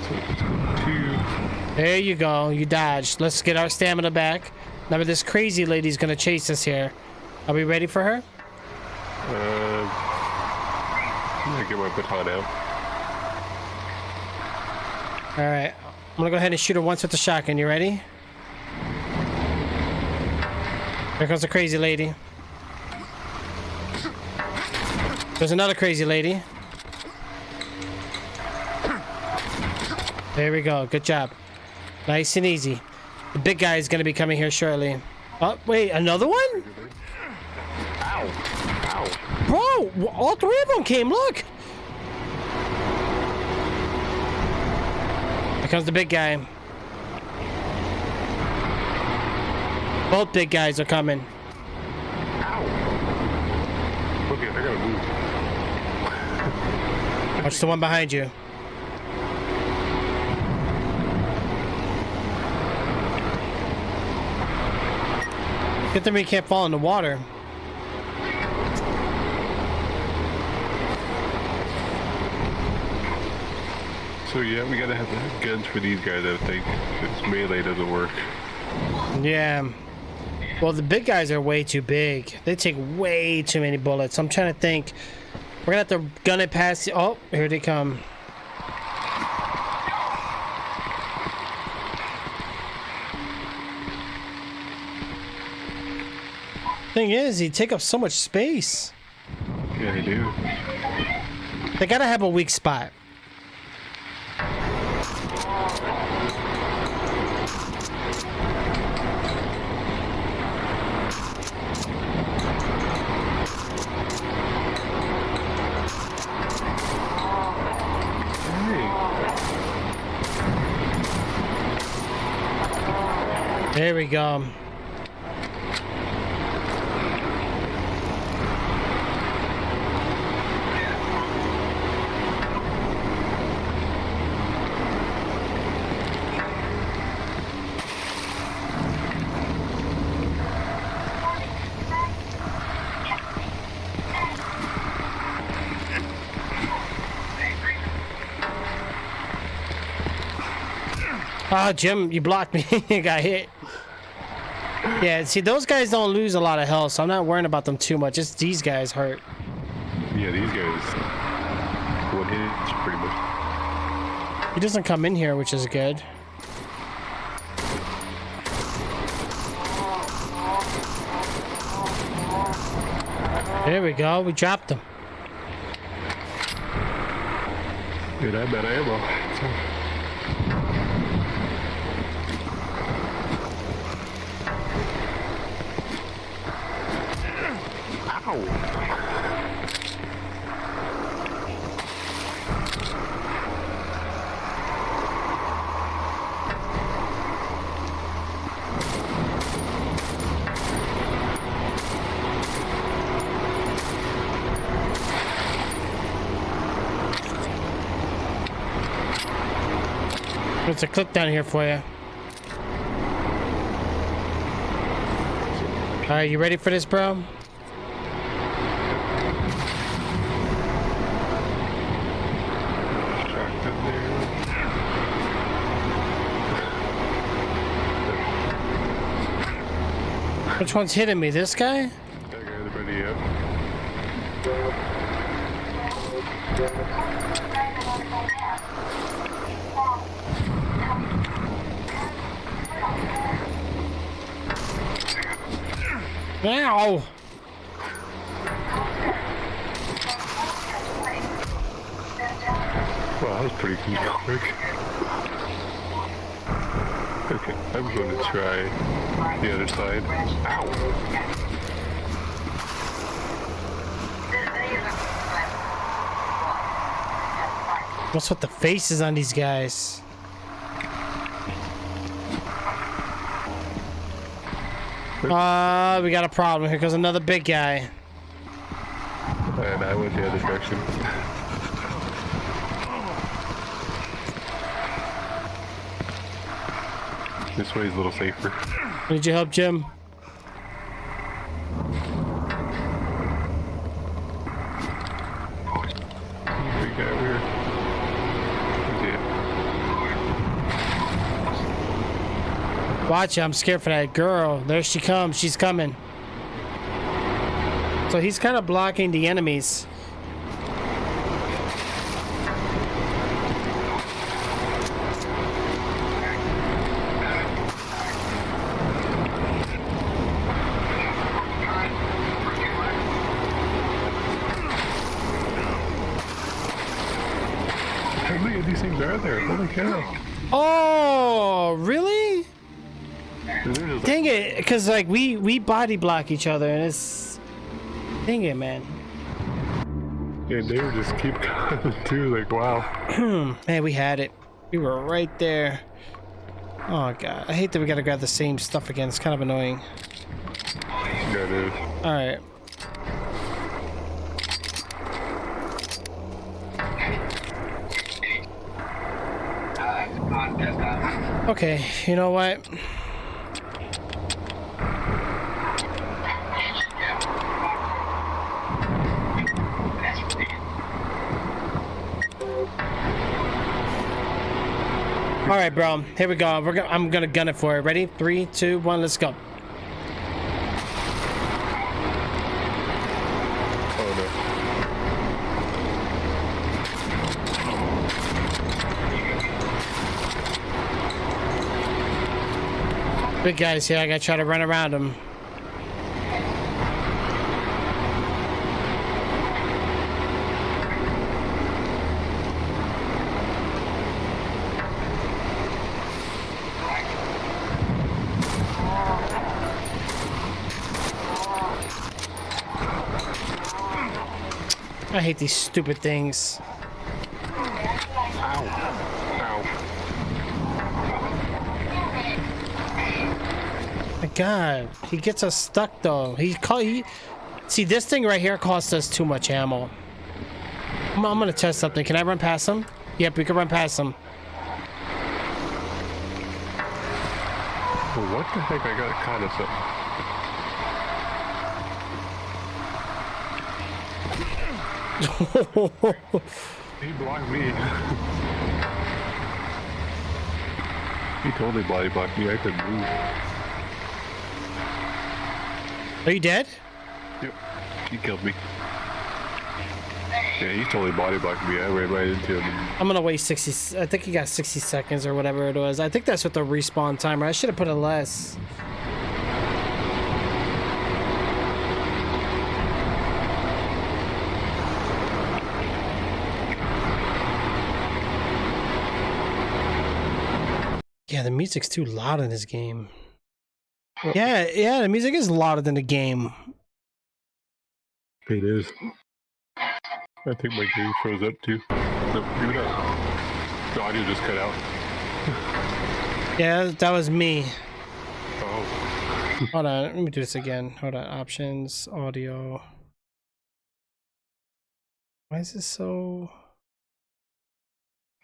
Speaker 3: So let's go to...
Speaker 1: There you go. You dodged. Let's get our stamina back. Remember, this crazy lady's gonna chase us here. Are we ready for her?
Speaker 3: I'm gonna get my baton out.
Speaker 1: Alright. I'm gonna go ahead and shoot her once with the shotgun. You ready? Here comes the crazy lady. There's another crazy lady. There we go. Good job. Nice and easy. The big guy is going to be coming here shortly. Oh, wait. Another one?
Speaker 3: Ow! Ow!
Speaker 1: Bro, all three of them came. Look. Here comes the big guy. Both big guys are coming.
Speaker 3: Ow! Okay, I gotta move.
Speaker 1: Watch the one behind you. Good thing we can't fall in the water.
Speaker 3: So yeah, we gotta have the guns for these guys, I think. This melee doesn't work.
Speaker 1: Yeah. Well, the big guys are way too big. They take way too many bullets. I'm trying to think. We're gonna have to gun it past. Oh, here they come. Thing is, he take up so much space.
Speaker 3: Yeah, they do.
Speaker 1: They gotta have a weak spot. There we go. Ah, Jim, you blocked me. You got hit. Yeah, see, those guys don't lose a lot of health, so I'm not worrying about them too much. It's these guys hurt.
Speaker 3: Yeah, these guys. One hit, pretty much.
Speaker 1: He doesn't come in here, which is good. There we go. We dropped him.
Speaker 3: Dude, I'm out of ammo. Ow!
Speaker 1: There's a clip down here for you. Alright, you ready for this, bro? Which one's hitting me? This guy?
Speaker 3: That guy, the buddy, yeah.
Speaker 1: Ow!
Speaker 3: Wow, that was pretty quick. Okay, I'm going to try the other side. Ow!
Speaker 1: What's with the faces on these guys? We got a problem. Here goes another big guy.
Speaker 3: And I went the other direction. This way is a little safer.
Speaker 1: Need your help, Jim?
Speaker 3: Big guy over here.
Speaker 1: Watch it, I'm scared for that girl. There she comes. She's coming. So he's kind of blocking the enemies.
Speaker 3: How many of these things are there? Holy cow.
Speaker 1: Oh, really?
Speaker 3: There's like,
Speaker 1: Dang it, because like we body block each other and it's... Dang it, man.
Speaker 3: yeah, they were just keep coming too, like wow.
Speaker 1: Man, we had it. We were right there. Oh god, I hate that we gotta grab the same stuff again. It's kind of annoying.
Speaker 3: Yeah, it is.
Speaker 1: Alright. Okay, you know what? All right, bro. Here we go. I'm gonna gun it for it. Ready? 3, 2, 1. Let's go.
Speaker 3: Oh no.
Speaker 1: Big guys here. I gotta try to run around them. I hate these stupid things.
Speaker 3: Ow.
Speaker 1: My God, he gets us stuck though. See, this thing right here costs us too much ammo. I'm gonna test something. Can I run past him? Yep, we can run past him.
Speaker 3: Well, what the heck? I got caught us up. He blocked me. He totally body blocked me. I couldn't move.
Speaker 1: Are you dead?
Speaker 3: Yep. He killed me. Yeah, he totally body blocked me. I ran right into him.
Speaker 1: I'm gonna wait 60. I think he got 60 seconds or whatever it was. I think that's with the respawn timer. I should have put it less. Yeah, the music's too loud in this game. Yeah, the music is louder than the game.
Speaker 3: It is. I think my game froze up too. No, maybe not. The audio just cut out.
Speaker 1: Yeah, that was me.
Speaker 3: Oh.
Speaker 1: Hold on, let me do this again. Hold on, options, audio. Why is this so...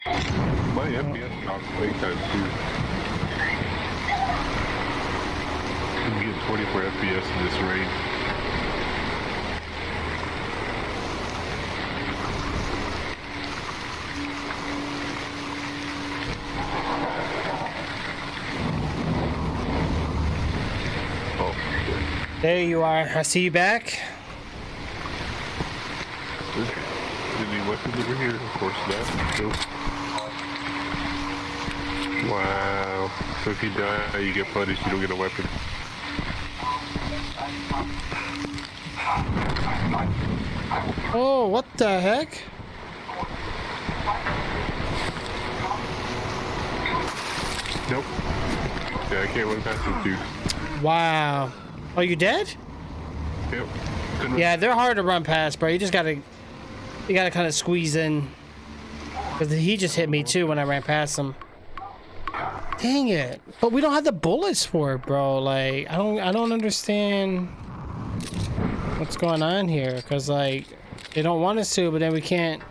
Speaker 3: My FPS dropped big time too. I'm getting 24 FPS in this rain. Oh,
Speaker 1: There you are. I see you back.
Speaker 3: any weapons over here? Of course not. Nope. Wow. So if you die, you get punished. You don't get a weapon.
Speaker 1: Oh, what the heck?
Speaker 3: Nope. Yeah, I can't run past this dude.
Speaker 1: Wow. Oh, you dead?
Speaker 3: Yep. Couldn't
Speaker 1: Yeah, they're hard to run past, bro. You gotta kind of squeeze in. Cause he just hit me too when I ran past him. Dang it! But we don't have the bullets for it, bro. Like, I don't understand what's going on here. Cause like, they don't want us to, but then we can't.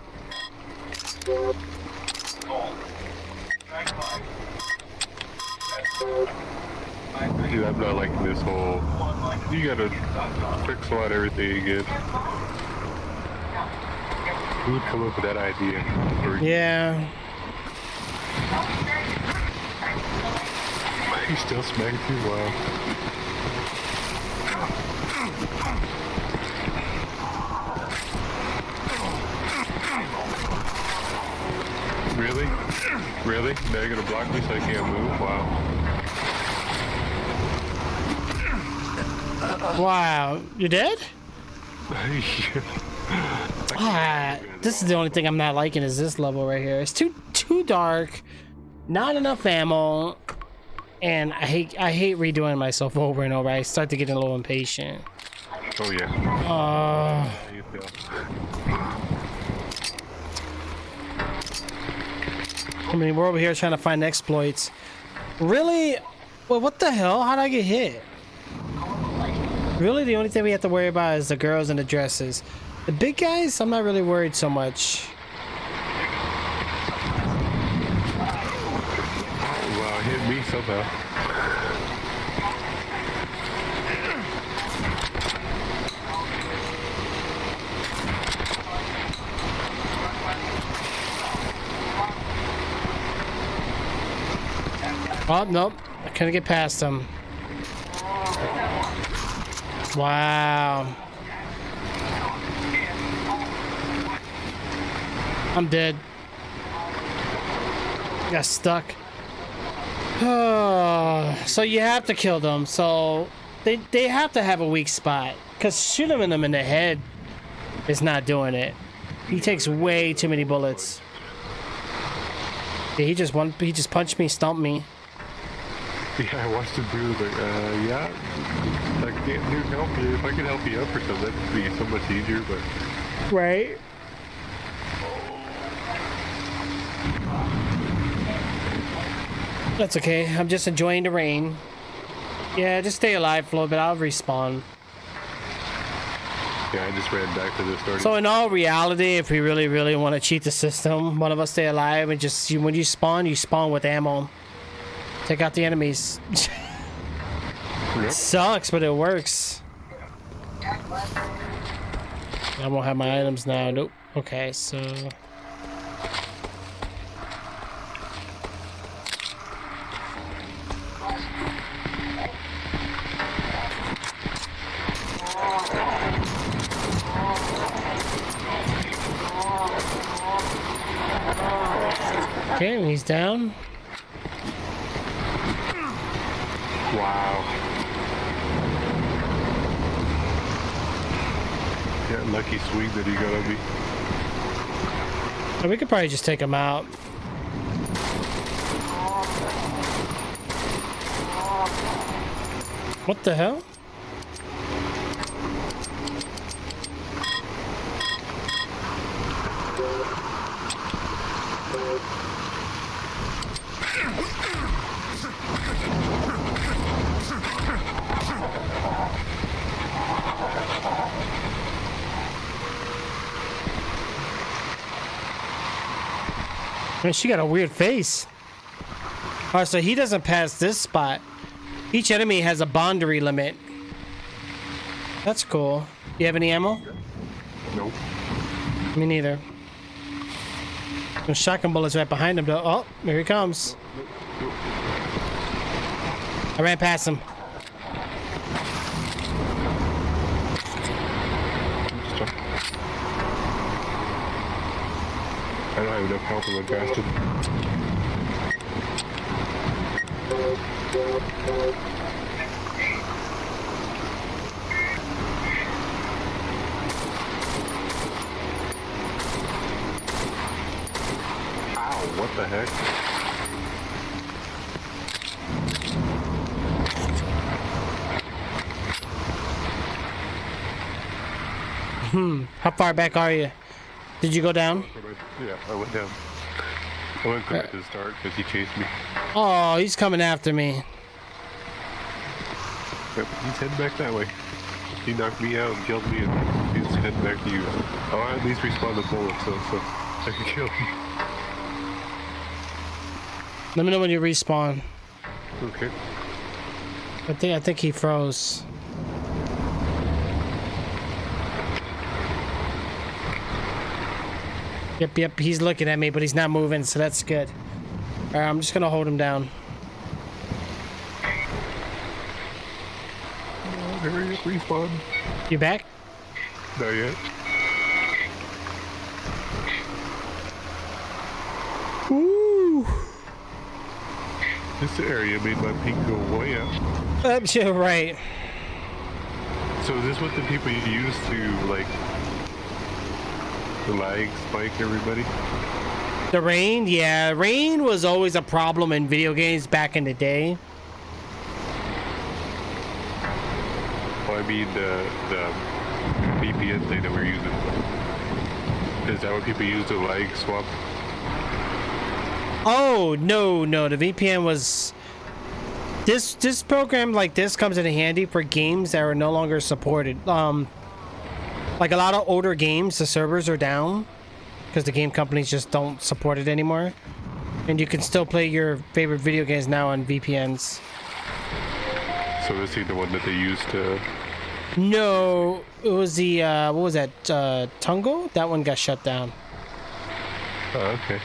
Speaker 3: Dude, I'm not liking this whole. You gotta pixel out everything again. Who would come up with that idea? Or
Speaker 1: Yeah.
Speaker 3: he still smacking too? Wow. Really? Really? Now you're gonna block me so I can't move? Wow.
Speaker 1: Wow. You dead? Ah, this is the only thing I'm not liking is this level right here. It's too dark, not enough ammo, and I hate redoing myself over and over. I start to get a little impatient.
Speaker 3: Oh yeah.
Speaker 1: Uh,
Speaker 3: How you feel?
Speaker 1: I mean, we're over here trying to find exploits. Really? Well, what the hell? How'd I get hit? Really, the only thing we have to worry about is the girls and the dresses. The big guys, I'm not really worried so much.
Speaker 3: Wow, hit me somehow.
Speaker 1: Oh, nope. I couldn't get past them. Wow. I'm dead. Got stuck. So you have to kill them. So they have to have a weak spot. Because shooting them in the head is not doing it. He takes way too many bullets. Yeah, he just punched me, stomped me.
Speaker 3: Yeah, I watched him do like, yeah. Like, can't dude, help you. If I could help you up or something, that'd be so much easier, but.
Speaker 1: Right. That's okay. I'm just enjoying the rain. Yeah, just stay alive for a little bit. I'll respawn.
Speaker 3: Yeah, I just ran back to the starting.
Speaker 1: So in all reality, if we really want to cheat the system, one of us stay alive and just when you spawn with ammo. Take out the enemies.
Speaker 3: Yep.
Speaker 1: Sucks, but it works. I won't have my items now. Nope. Okay, so. Okay, he's down.
Speaker 3: Wow. Yeah, lucky swing that he got on me.
Speaker 1: Oh, we could probably just take him out. What the hell? Man, she got a weird face. Alright, so he doesn't pass this spot. Each enemy has a boundary limit. That's cool. You have any ammo?
Speaker 3: Nope.
Speaker 1: Me neither. There's shotgun bullets right behind him, though. Oh, here he comes. I ran past him.
Speaker 3: I don't have enough health to run past him. Ow, what the heck?
Speaker 1: How far back are you? Did you go down?
Speaker 3: Yeah, I went down. I went back to the start because he chased me.
Speaker 1: Oh, he's coming after me.
Speaker 3: Yep, he's heading back that way. He knocked me out and killed me, and he's heading back to you. Oh, I at least respawned the bullet, so I can kill him.
Speaker 1: Let me know when you respawn.
Speaker 3: Okay.
Speaker 1: I think he froze. Yep, he's looking at me, but he's not moving, so that's good. Alright, I'm just gonna hold him down.
Speaker 3: Oh, hurry up, respawn.
Speaker 1: You back?
Speaker 3: Not yet.
Speaker 1: Woo!
Speaker 3: This area made my ping go way up.
Speaker 1: You're right.
Speaker 3: So is this what the people use to, like, the lag spike everybody?
Speaker 1: The rain? Yeah, rain was always a problem in video games back in the day.
Speaker 3: Well, I mean the VPN thing that we're using. Is that what people use to lag swap?
Speaker 1: Oh, no, the VPN was... This program like this comes in handy for games that are no longer supported. Like a lot of older games, the servers are down because the game companies just don't support it anymore. And you can still play your favorite video games now on VPNs.
Speaker 3: So is he the one that they used to...
Speaker 1: No, it was the, what was that, Tungo? That one got shut down.
Speaker 3: Oh, okay.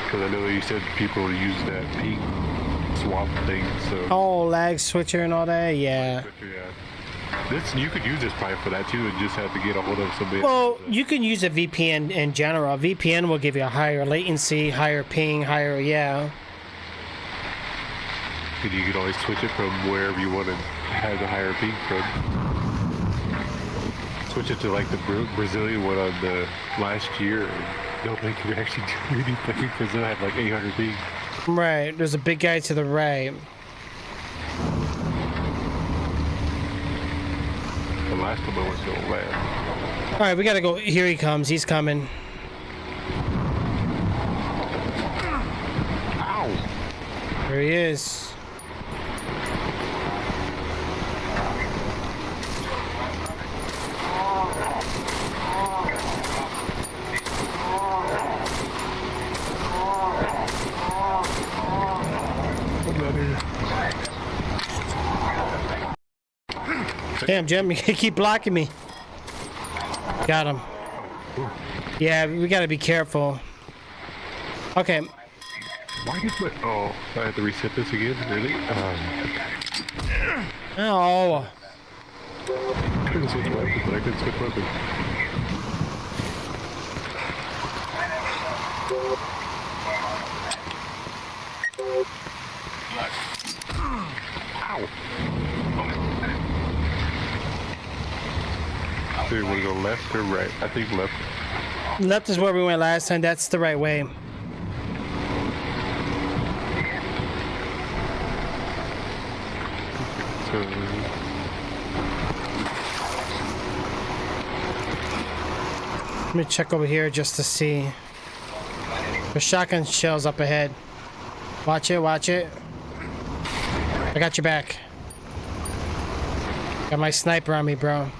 Speaker 3: Because I know you said people use that ping swap thing, so...
Speaker 1: Oh, lag switcher and all that, yeah.
Speaker 3: This, you could use this probably for that too, and just have to get a hold of somebody.
Speaker 1: Well, you can use a VPN in general. VPN will give you a higher latency, higher ping, higher, yeah.
Speaker 3: And you can always switch it from wherever you want to have a higher ping from. Switch it to like the Brazilian one on the last year, and nobody could actually do anything because it had like 800 ping.
Speaker 1: Right, there's a big guy to the right.
Speaker 3: The last time I went to a lab.
Speaker 1: Alright, we gotta go. Here he comes. He's coming.
Speaker 3: Ow!
Speaker 1: There he is. Damn, Jim, you keep blocking me. Got him. Yeah, we gotta be careful. Okay.
Speaker 3: Why did my... Oh, I have to reset this again? Really?
Speaker 1: Oh.
Speaker 3: I couldn't switch weapons, but I couldn't switch weapons. Ow! So you want to go left or right? I think left.
Speaker 1: Left is where we went last time. That's the right way.
Speaker 3: So,
Speaker 1: Let me check over here just to see. There's shotgun shells up ahead. Watch it, watch it. I got your back. Got my sniper on me, bro.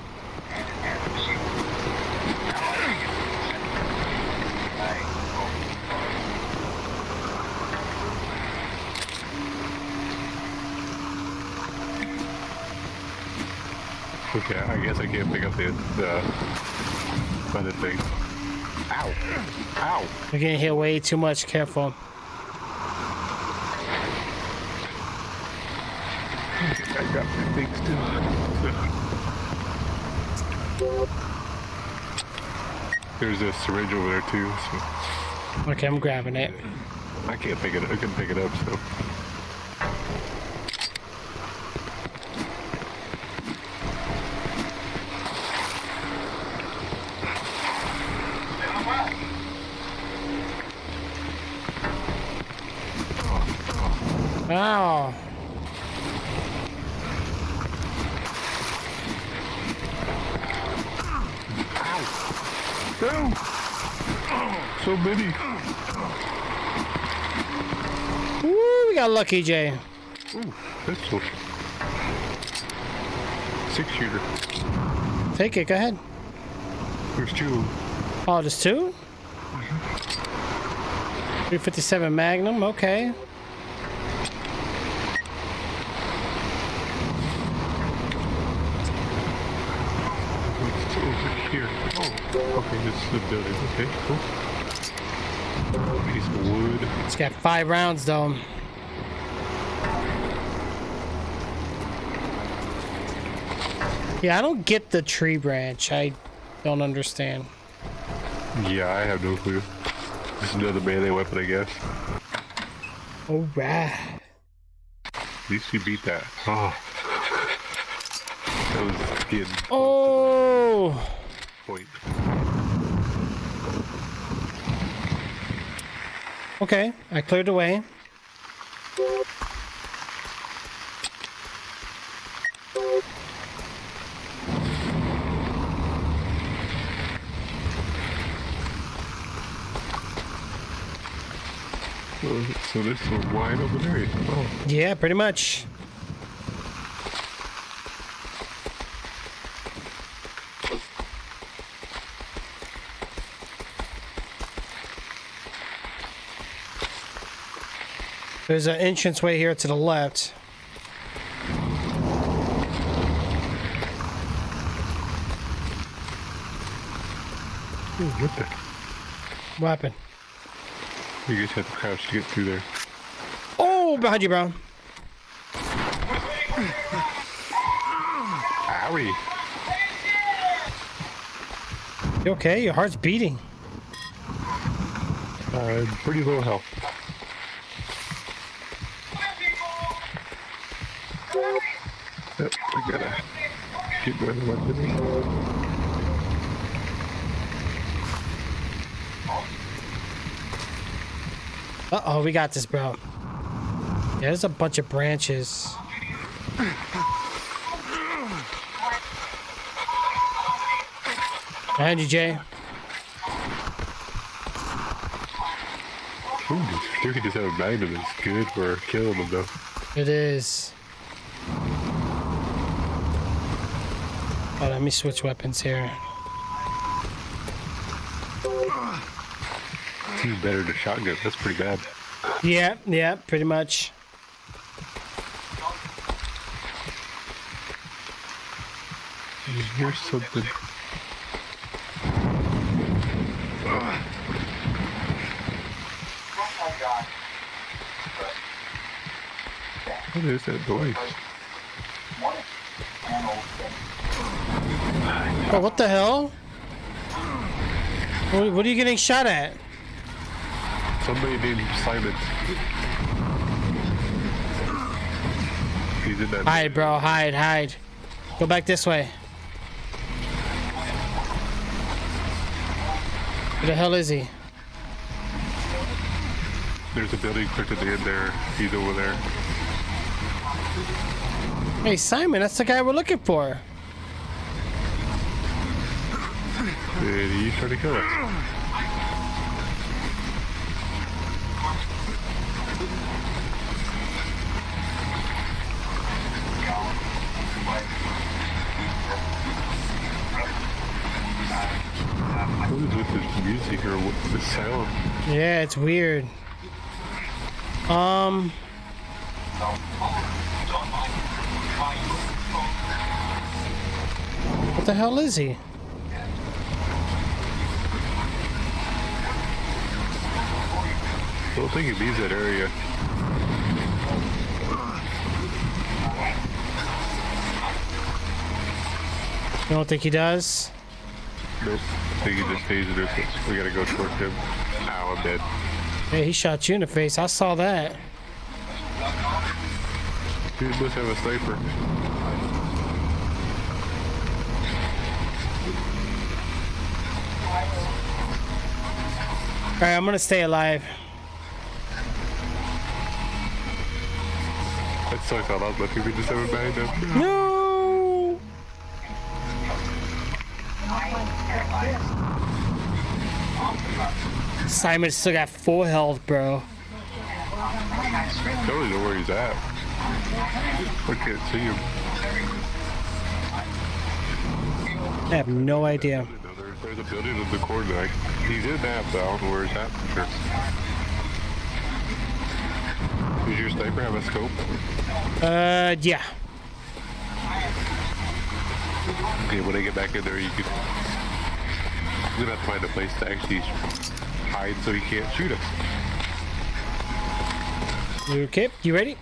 Speaker 3: Okay, I guess I can't pick up the other thing. Ow! Ow!
Speaker 1: You're getting hit way too much. Careful.
Speaker 3: I got my things too. There's a syringe over there too, so
Speaker 1: Okay, I'm grabbing it.
Speaker 3: I can't pick it. I couldn't pick it up, so.
Speaker 1: Ow.
Speaker 3: No! So many.
Speaker 1: Woo, we got lucky, Jay.
Speaker 3: Ooh, pistol. 6-shooter.
Speaker 1: Take it. Go ahead.
Speaker 3: There's 2.
Speaker 1: Oh, there's 2? 357 Magnum. Okay.
Speaker 3: It's over here. Oh, okay, this is the building. Okay, cool. Piece of wood.
Speaker 1: It's got 5 rounds, though. Yeah, I don't get the tree branch. I don't understand.
Speaker 3: Yeah, I have no clue. This is another melee weapon, I guess.
Speaker 1: All right.
Speaker 3: At least you beat that. Oh. That was getting
Speaker 1: Oh.
Speaker 3: point.
Speaker 1: Okay, I cleared the way.
Speaker 3: So this is a wide open area. Oh.
Speaker 1: Yeah, pretty much. There's an entranceway here to the left.
Speaker 3: Ooh, what the?
Speaker 1: What happened?
Speaker 3: You guys have to crouch to get through there.
Speaker 1: Oh, behind you, bro.
Speaker 3: Owie!
Speaker 1: You okay? Your heart's beating.
Speaker 3: Pretty low health. Yep, I gotta get my other weapon.
Speaker 1: Uh-oh, we got this, bro. Yeah, there's a bunch of branches. Behind you, Jay.
Speaker 3: Ooh, this 357 Magnum is good for killing them, though.
Speaker 1: It is. Oh, let me switch weapons here.
Speaker 3: Seems better than a shotgun. That's pretty bad.
Speaker 1: Yeah, yeah, pretty much.
Speaker 3: Here's something. What is that noise?
Speaker 1: Oh, what the hell? What are you getting shot at?
Speaker 3: Somebody named Simon. He's in that.
Speaker 1: Hide, bro, hide, hide. Go back this way. Where the hell is he?
Speaker 3: There's a building clicked at the end there. He's over there.
Speaker 1: Hey, Simon, that's the guy we're looking for.
Speaker 3: And he's trying to kill us. What is with this music or what the sound?
Speaker 1: Yeah, it's weird. What the hell is he?
Speaker 3: I don't think he leaves that area.
Speaker 1: You don't think he does?
Speaker 3: Nope. I think he just stays in there. We gotta go towards him. Ow, I'm dead.
Speaker 1: Hey, he shot you in the face. I saw that.
Speaker 3: Dude must have a sniper.
Speaker 1: Alright, I'm gonna stay alive.
Speaker 3: That sucks. I lost my team. We just have it behind him.
Speaker 1: No! Simon still got 4 health, bro.
Speaker 3: I don't know where he's at. I can't see him.
Speaker 1: I have no idea.
Speaker 3: There's a building in the corner. He's in that, but I don't know where he's at for sure. Does your sniper have a scope?
Speaker 1: Yeah.
Speaker 3: Okay, when I get back in there, you can. You're gonna have to find a place to actually hide so he can't shoot us.
Speaker 1: You okay? You ready?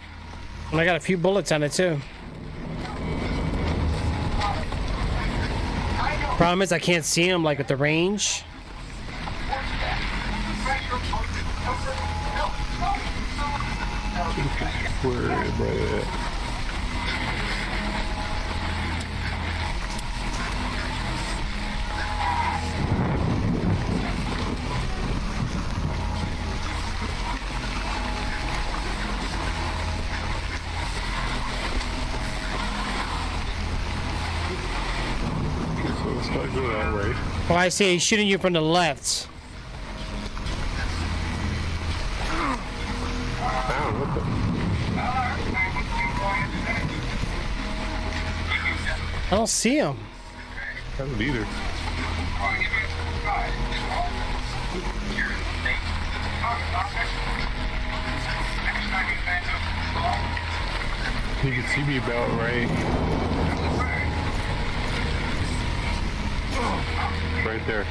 Speaker 1: And I got a few bullets on it too. Problem is I can't see him like at the range.
Speaker 3: Where am I at? So let's not go that way.
Speaker 1: Oh, I see. He's shooting you from the left.
Speaker 3: Ow, what the?
Speaker 1: I don't see him.
Speaker 3: I don't either. You can see me about right. Right there.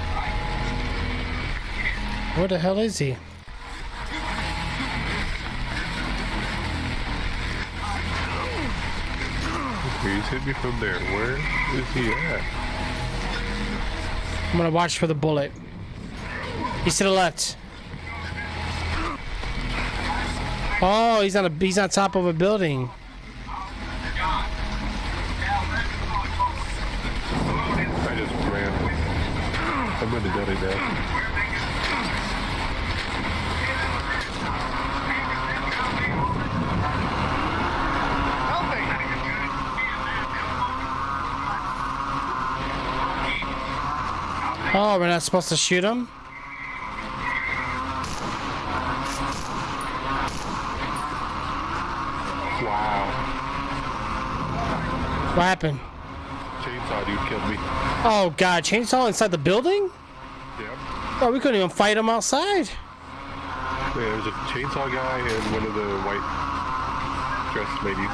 Speaker 1: Where the hell is he?
Speaker 3: He's hit me from there. Where is he at?
Speaker 1: I'm gonna watch for the bullet. He's to the left. Oh, he's on top of a building.
Speaker 3: I just ran. I'm gonna die now.
Speaker 2: Help me!
Speaker 1: Oh, we're not supposed to shoot him?
Speaker 3: Wow.
Speaker 1: What happened?
Speaker 3: Chainsaw dude killed me.
Speaker 1: Oh god, chainsaw inside the building?
Speaker 3: Yep.
Speaker 1: Oh, we couldn't even fight him outside.
Speaker 3: Yeah, there's a chainsaw guy and one of the white dressed ladies.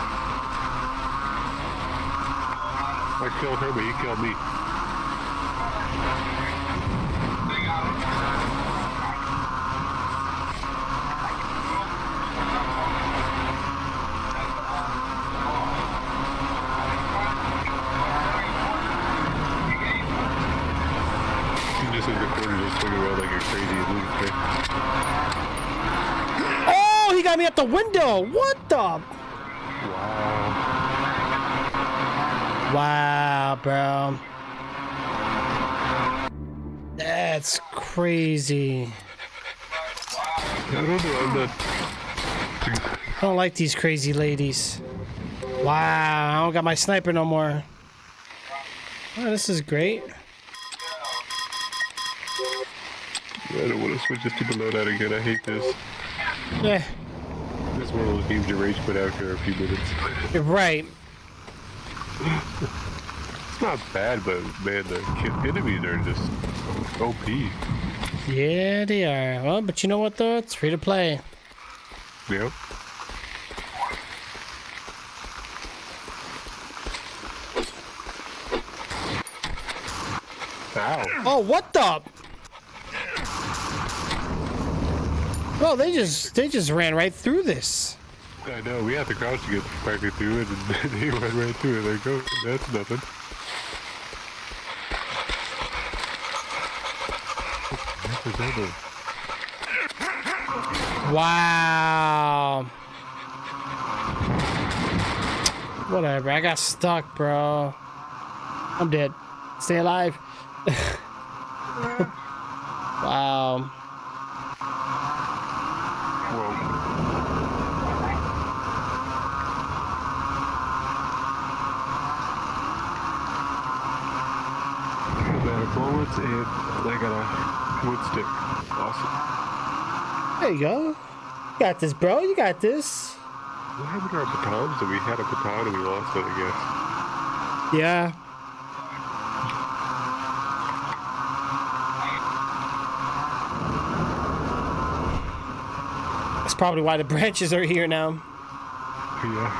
Speaker 3: I killed her, but he killed me. He just in the corner just swinging around like a crazy lunatic.
Speaker 1: Oh, he got me out the window. What the?
Speaker 3: Wow.
Speaker 1: Wow, bro. That's crazy.
Speaker 3: I don't know, I'm not...
Speaker 1: I don't like these crazy ladies. Wow, I don't got my sniper no more. Oh, this is great.
Speaker 3: I don't want to switch this to the loadout again. I hate this.
Speaker 1: Yeah,
Speaker 3: This is one of those games you rage quit after a few minutes.
Speaker 1: you're right.
Speaker 3: It's not bad, but man, the enemies are just OP.
Speaker 1: Yeah, they are. Well, but you know what though? It's free to play.
Speaker 3: Yep. Ow.
Speaker 1: Oh, what the? Oh, they just ran right through this.
Speaker 3: I know, we had to crouch to get practically through it, and they went right through it. Like, oh, that's nothing. What was that?
Speaker 1: Wow. Whatever, I got stuck, bro. I'm dead. Stay alive. Wow.
Speaker 3: Whoa. Amount of bullets, and I got a wood stick. Awesome.
Speaker 1: There you go. You got this, bro. You got this.
Speaker 3: What happened to our batons? That we had a baton and we lost it, I guess.
Speaker 1: Yeah. That's probably why the branches are here now.
Speaker 3: Yeah.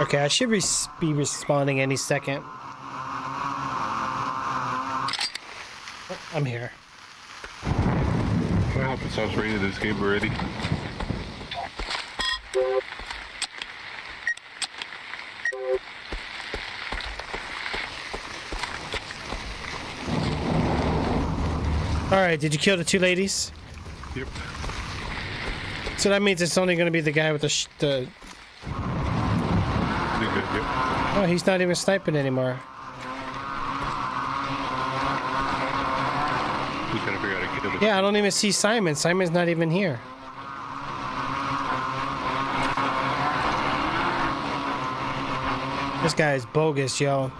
Speaker 1: Okay, I should be responding any second. Oh, I'm here.
Speaker 3: I hope it stops raining this game already.
Speaker 1: All right, did you kill the two ladies?
Speaker 3: Yep.
Speaker 1: So that means it's only going to be the guy with the
Speaker 3: Yep.
Speaker 1: Oh, he's not even sniping anymore.
Speaker 3: We gotta figure out how to kill him.
Speaker 1: Yeah, I don't even see Simon. Simon's not even here. This guy is bogus, yo.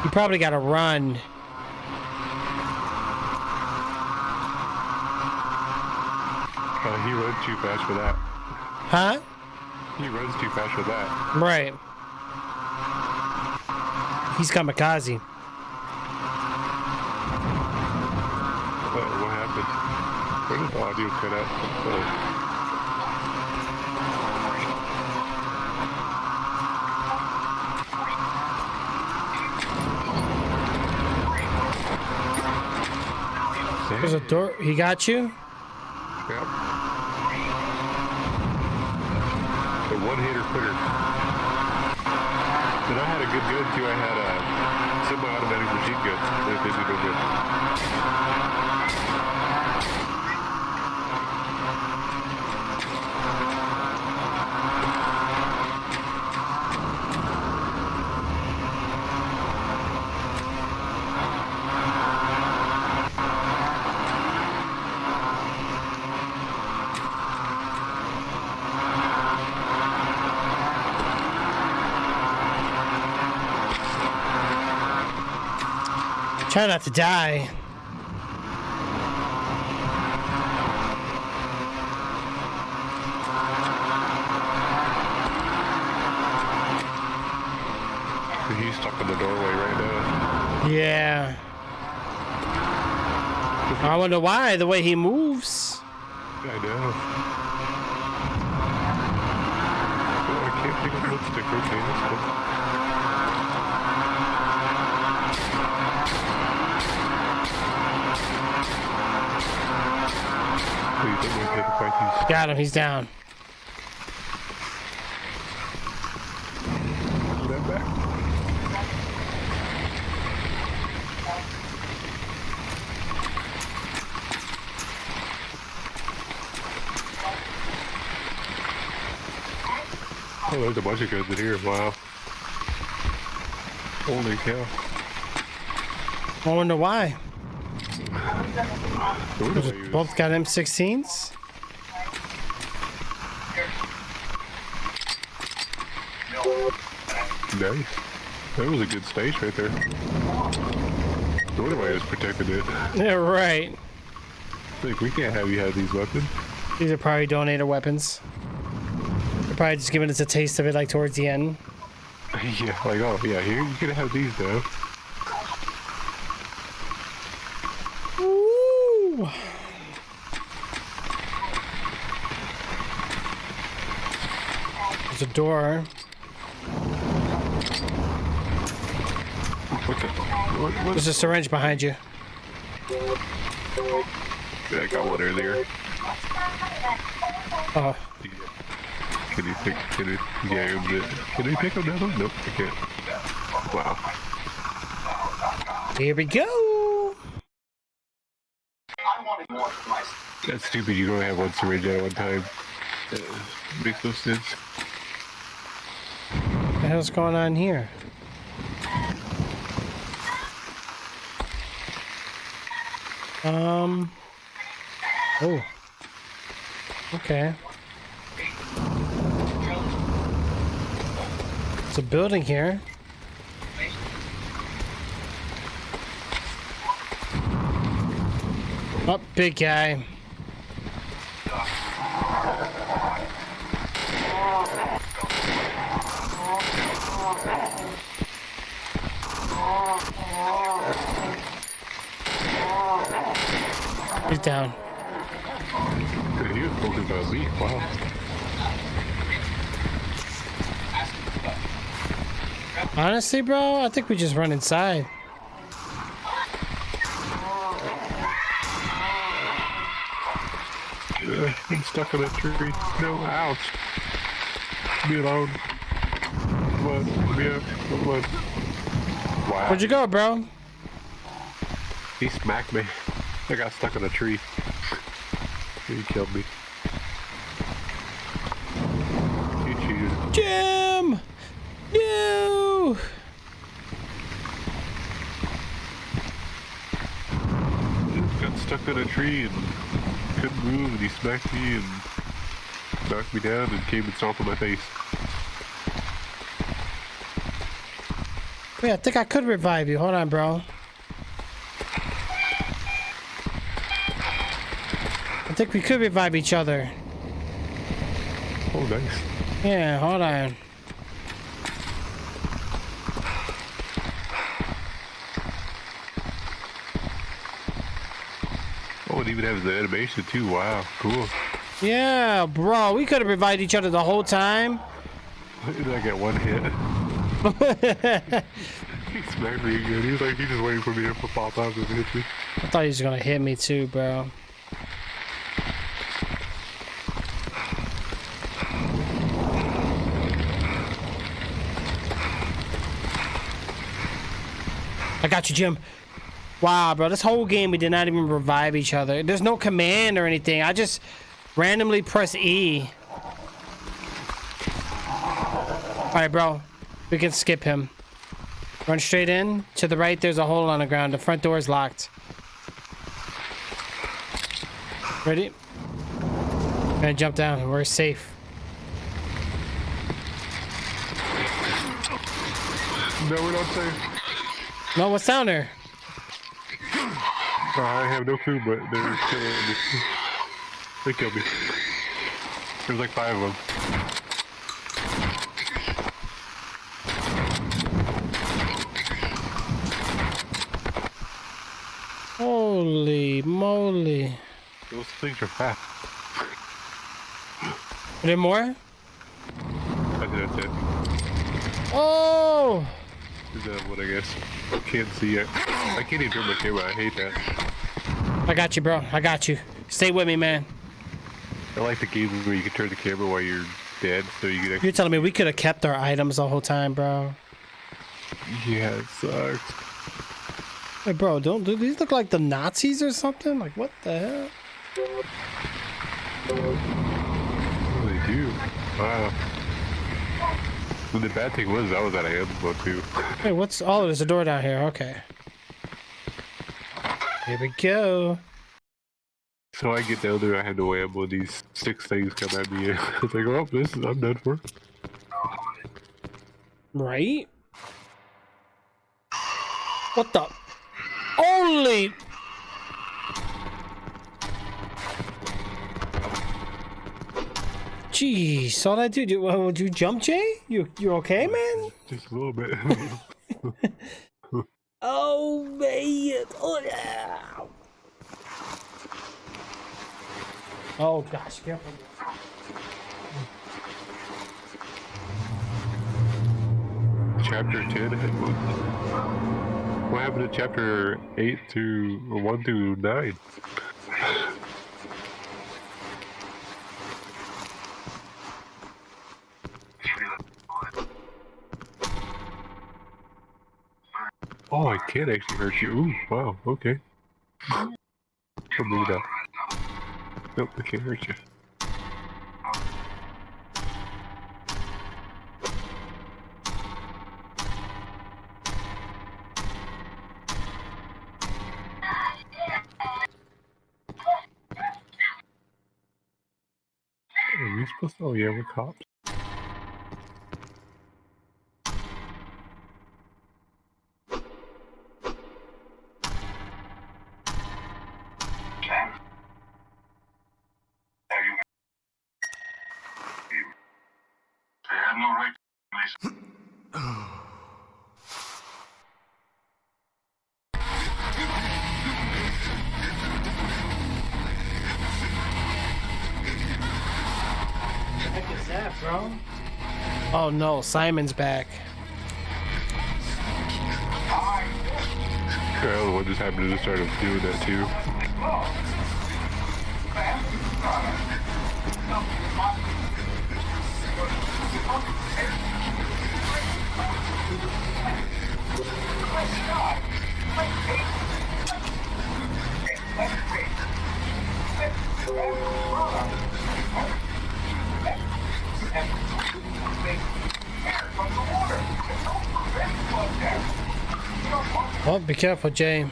Speaker 1: You probably gotta run.
Speaker 3: He runs too fast for that.
Speaker 1: Huh?
Speaker 3: He runs too fast for that.
Speaker 1: Right. He's kamikaze.
Speaker 3: What happened? Where did the audio cut out? Oh.
Speaker 1: There's a door. He got you?
Speaker 3: Yep. The one-hitter quitter. But I had a good gun too. I had a semi-automatic machine gun. That did me no good.
Speaker 1: Try not to die.
Speaker 3: He's stuck in the doorway right now.
Speaker 1: Yeah. I wonder why, the way he moves.
Speaker 3: I know. Oh, I can't pick up lipstick. Okay, that's cool.
Speaker 1: Got him, he's down.
Speaker 3: That back. Oh, there's a bunch of guns in here. Wow. Holy cow.
Speaker 1: I wonder why.
Speaker 3: What did I use?
Speaker 1: Both got M16s?
Speaker 3: Nice. That was a good stage right there. What am I just protecting it?
Speaker 1: Yeah, right.
Speaker 3: Like, we can't have you have these weapons.
Speaker 1: These are probably donator weapons. They're probably just giving us a taste of it like towards the end.
Speaker 3: Yeah, like, oh, yeah, here, you can have these now.
Speaker 1: Ooh. There's a door.
Speaker 3: What the? What?
Speaker 1: There's a syringe behind you.
Speaker 3: Yeah, I got one earlier.
Speaker 1: Oh,
Speaker 3: Can you pick? Can you? Yeah, can we pick another one? Nope, I can't. Wow.
Speaker 1: here we go.
Speaker 3: That's stupid. You don't have one syringe at one time. Makes no sense.
Speaker 1: What the hell's going on here? Oh. Okay. It's a building here. Oh, big guy. He's down.
Speaker 3: He was focused on me. Wow.
Speaker 1: Honestly, bro, I think we just run inside.
Speaker 3: I'm stuck on a tree. No, ouch. Leave me alone. Come on, let me up. Come on. Wow.
Speaker 1: Where'd you go, bro?
Speaker 3: He smacked me. I got stuck on a tree. He killed me. He cheated.
Speaker 1: Jim! No!
Speaker 3: Got stuck on a tree and couldn't move, and he smacked me and knocked me down and came and stomped on my face.
Speaker 1: Wait, I think I could revive you. Hold on, bro. I think we could revive each other.
Speaker 3: Oh, nice.
Speaker 1: Yeah, hold on.
Speaker 3: Oh, it even has the animation too. Wow, cool.
Speaker 1: Yeah, bro, we could have revived each other the whole time.
Speaker 3: Did I get one hit? He smacked me again. He's like, he's just waiting for me to pop up and hit me.
Speaker 1: I thought he was gonna hit me too, bro. I got you, Jim. Wow, bro, this whole game we did not even revive each other. There's no command or anything. I just randomly press E. Alright, bro. We can skip him. Run straight in. To the right, there's a hole on the ground. The front door is locked. Ready? Gonna jump down. We're safe.
Speaker 3: No, we're not safe.
Speaker 1: No, what's down there?
Speaker 3: I have no clue, but they're killing me. They killed me. There's like 5 of them.
Speaker 1: Holy moly.
Speaker 3: Those things are fat.
Speaker 1: Are there more?
Speaker 3: I think that's it.
Speaker 1: Oh!
Speaker 3: Is that what I guess? Can't see it. I can't even turn my camera. I hate that.
Speaker 1: I got you, bro. I got you. Stay with me, man.
Speaker 3: I like the games where you can turn the camera while you're dead, so you can actually.
Speaker 1: You're telling me we could have kept our items the whole time, bro?
Speaker 3: Yeah, it sucks.
Speaker 1: Hey, bro, do these look like the Nazis or something? Like, what the hell?
Speaker 3: Oh, they do. Wow. Well, the bad thing was I was out of ammo too.
Speaker 1: Hey, what's... Oh, there's a door down here. Okay. Here we go.
Speaker 3: So I get down there, I had no ammo, and these 6 things come at me. It's like, oh, I'm done for.
Speaker 1: Right? What the... Holy... Jeez, all that dude. Would you jump, Jay? You okay, man?
Speaker 3: Just a little bit.
Speaker 1: Oh man! Oh yeah! Oh gosh, careful!
Speaker 3: chapter 10? What happened to chapter 8 to 1 through 9? Oh, I can actually hurt you. Ooh, wow, okay. I'll move that. Nope, I can't hurt you. Are we supposed to? Oh yeah, we're cops.
Speaker 6: They have no right to
Speaker 1: What is that, bro? Oh no, Simon's back.
Speaker 3: I don't know what just happened. I just started doing that too.
Speaker 1: Oh, be careful, Jay.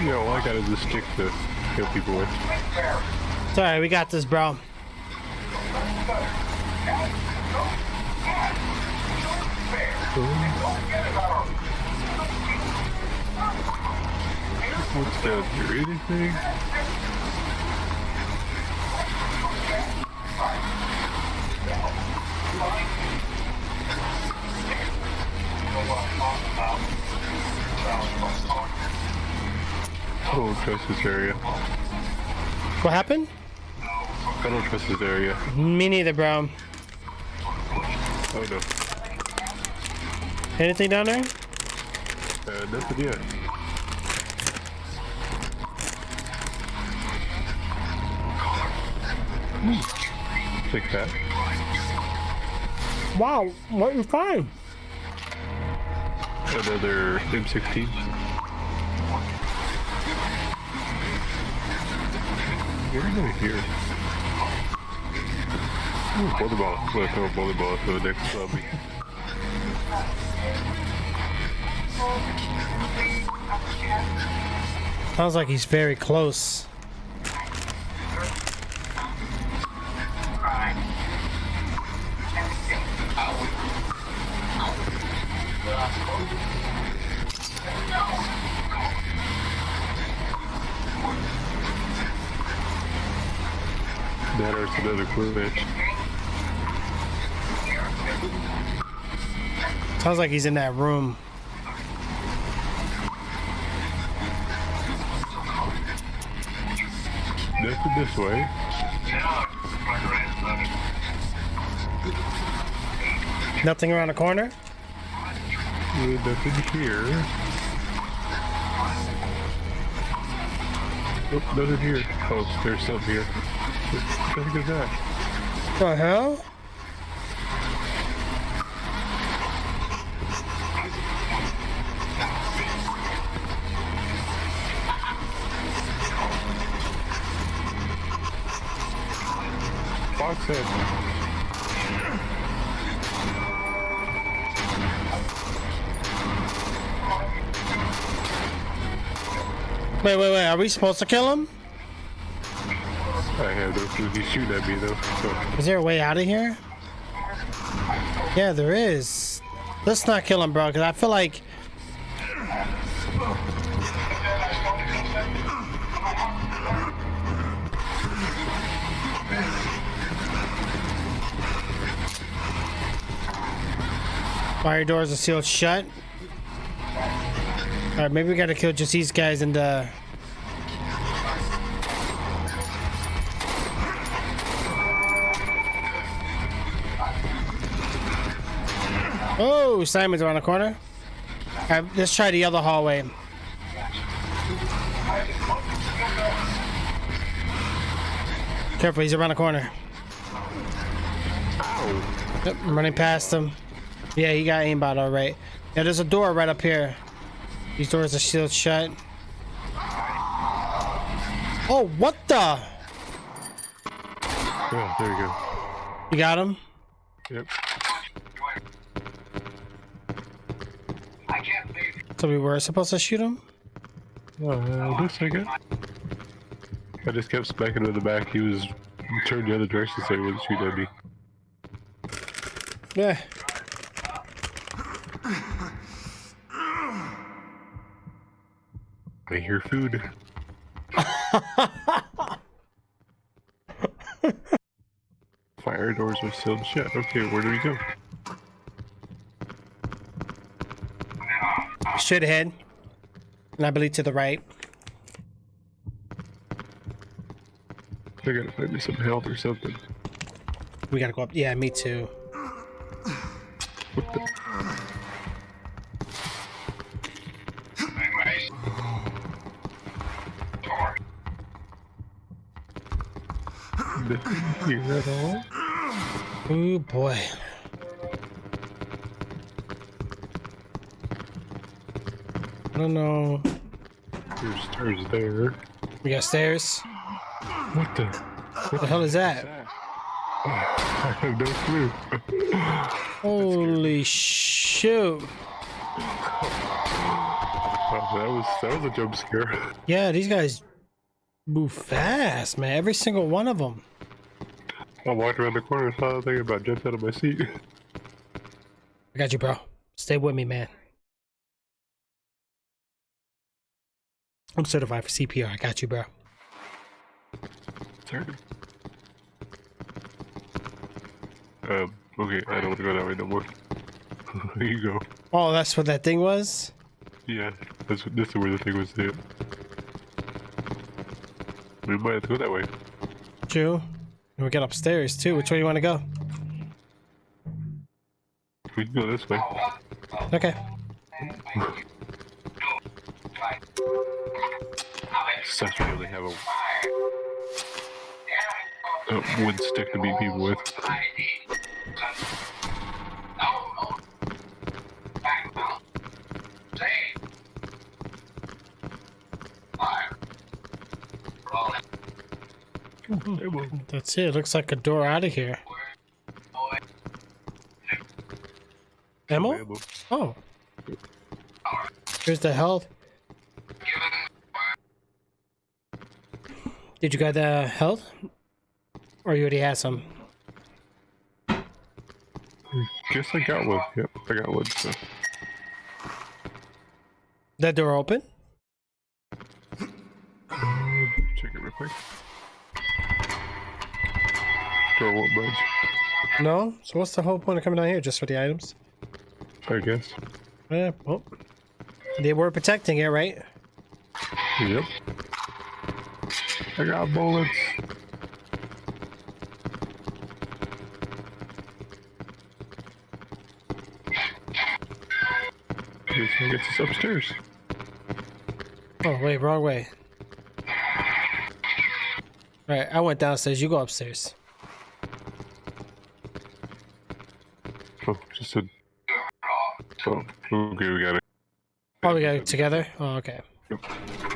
Speaker 3: Yeah, all I got is a stick to kill people with.
Speaker 1: It's alright, we got this, bro.
Speaker 3: What's down here? Anything? I don't trust this area.
Speaker 1: What happened?
Speaker 3: I don't trust this area.
Speaker 1: Me neither, bro.
Speaker 3: Oh no.
Speaker 1: Anything down there?
Speaker 3: Nothing yet. Take that.
Speaker 1: Wow, what you find?
Speaker 3: Another M16. Where are they here? Ooh, volleyball. I'm gonna throw a volleyball to the next zombie.
Speaker 1: Sounds like he's very close.
Speaker 3: That hurts another glitch.
Speaker 1: Sounds like he's in that room.
Speaker 3: Nothing this way.
Speaker 1: Nothing around the corner?
Speaker 3: Nothing here. Nope, nothing here. Oh, there's some here. What the heck is that?
Speaker 1: The hell?
Speaker 3: Fox head.
Speaker 1: Wait. Are we supposed to kill him?
Speaker 3: I have no clue. He's shooting at me though. So.
Speaker 1: Is there a way out of here? Yeah, there is. Let's not kill him, bro, because I feel like... Fire doors are sealed shut. Alright, maybe we gotta kill just these guys and Oh, Simon's around the corner. All right, let's try the other hallway. Careful, he's around the corner. Yep, I'm running past him. Yeah, he got aimbot all right. Yeah, there's a door right up here. These doors are sealed shut. Oh, what the?
Speaker 3: Oh, there you go.
Speaker 1: You got him?
Speaker 3: Yep.
Speaker 6: I can't believe
Speaker 1: So we were supposed to shoot him?
Speaker 3: Looks like it. I just kept smacking him in the back. He was turned the other direction so he wasn't shooting at me.
Speaker 1: Yeah.
Speaker 3: I hear food. Fire doors are sealed shut. Okay, where do we go?
Speaker 1: Straight ahead. And I believe to the right.
Speaker 3: I gotta find me some health or something.
Speaker 1: We gotta go up. Yeah, me too.
Speaker 3: What the? Nothing here at all?
Speaker 1: Oh boy. I don't know.
Speaker 3: There's stairs there.
Speaker 1: We got stairs.
Speaker 3: What the?
Speaker 1: What the hell is that?
Speaker 3: I have no clue.
Speaker 1: Holy shoot.
Speaker 3: Oh, that was a jump scare.
Speaker 1: Yeah, these guys move fast, man. Every single one of them.
Speaker 3: I walked around the corner and saw the thing about jumped out of my seat.
Speaker 1: I got you, bro. Stay with me, man. I'm certified for CPR. I got you, bro.
Speaker 3: Sorry. Okay, I don't want to go that way no more. There you go.
Speaker 1: Oh, that's what that thing was?
Speaker 3: Yeah, this is where the thing was hit. We might have to go that way.
Speaker 1: True. And we get upstairs, too. Which way do you want to go?
Speaker 3: We can go this way.
Speaker 1: Okay.
Speaker 3: Sucks we only have a wood stick to beat people with.
Speaker 1: That's it. Looks like a door out of here. Ammo? Oh. Here's the health. Did you got the health? Or you already had some?
Speaker 3: Guess I got one. Yep, I got one. So.
Speaker 1: That door open?
Speaker 3: Check it real quick. Door won't budge.
Speaker 1: No? So what's the whole point of coming down here? Just for the items?
Speaker 3: I guess.
Speaker 1: Yeah, well. They were protecting it, right?
Speaker 3: Yep. I got bullets. I guess it's upstairs.
Speaker 1: Oh, wait, wrong way. Right, I went downstairs. You go upstairs.
Speaker 3: Oh, just a... Oh, okay, we got it.
Speaker 1: Oh, we got it together? Oh, okay.
Speaker 3: Yep.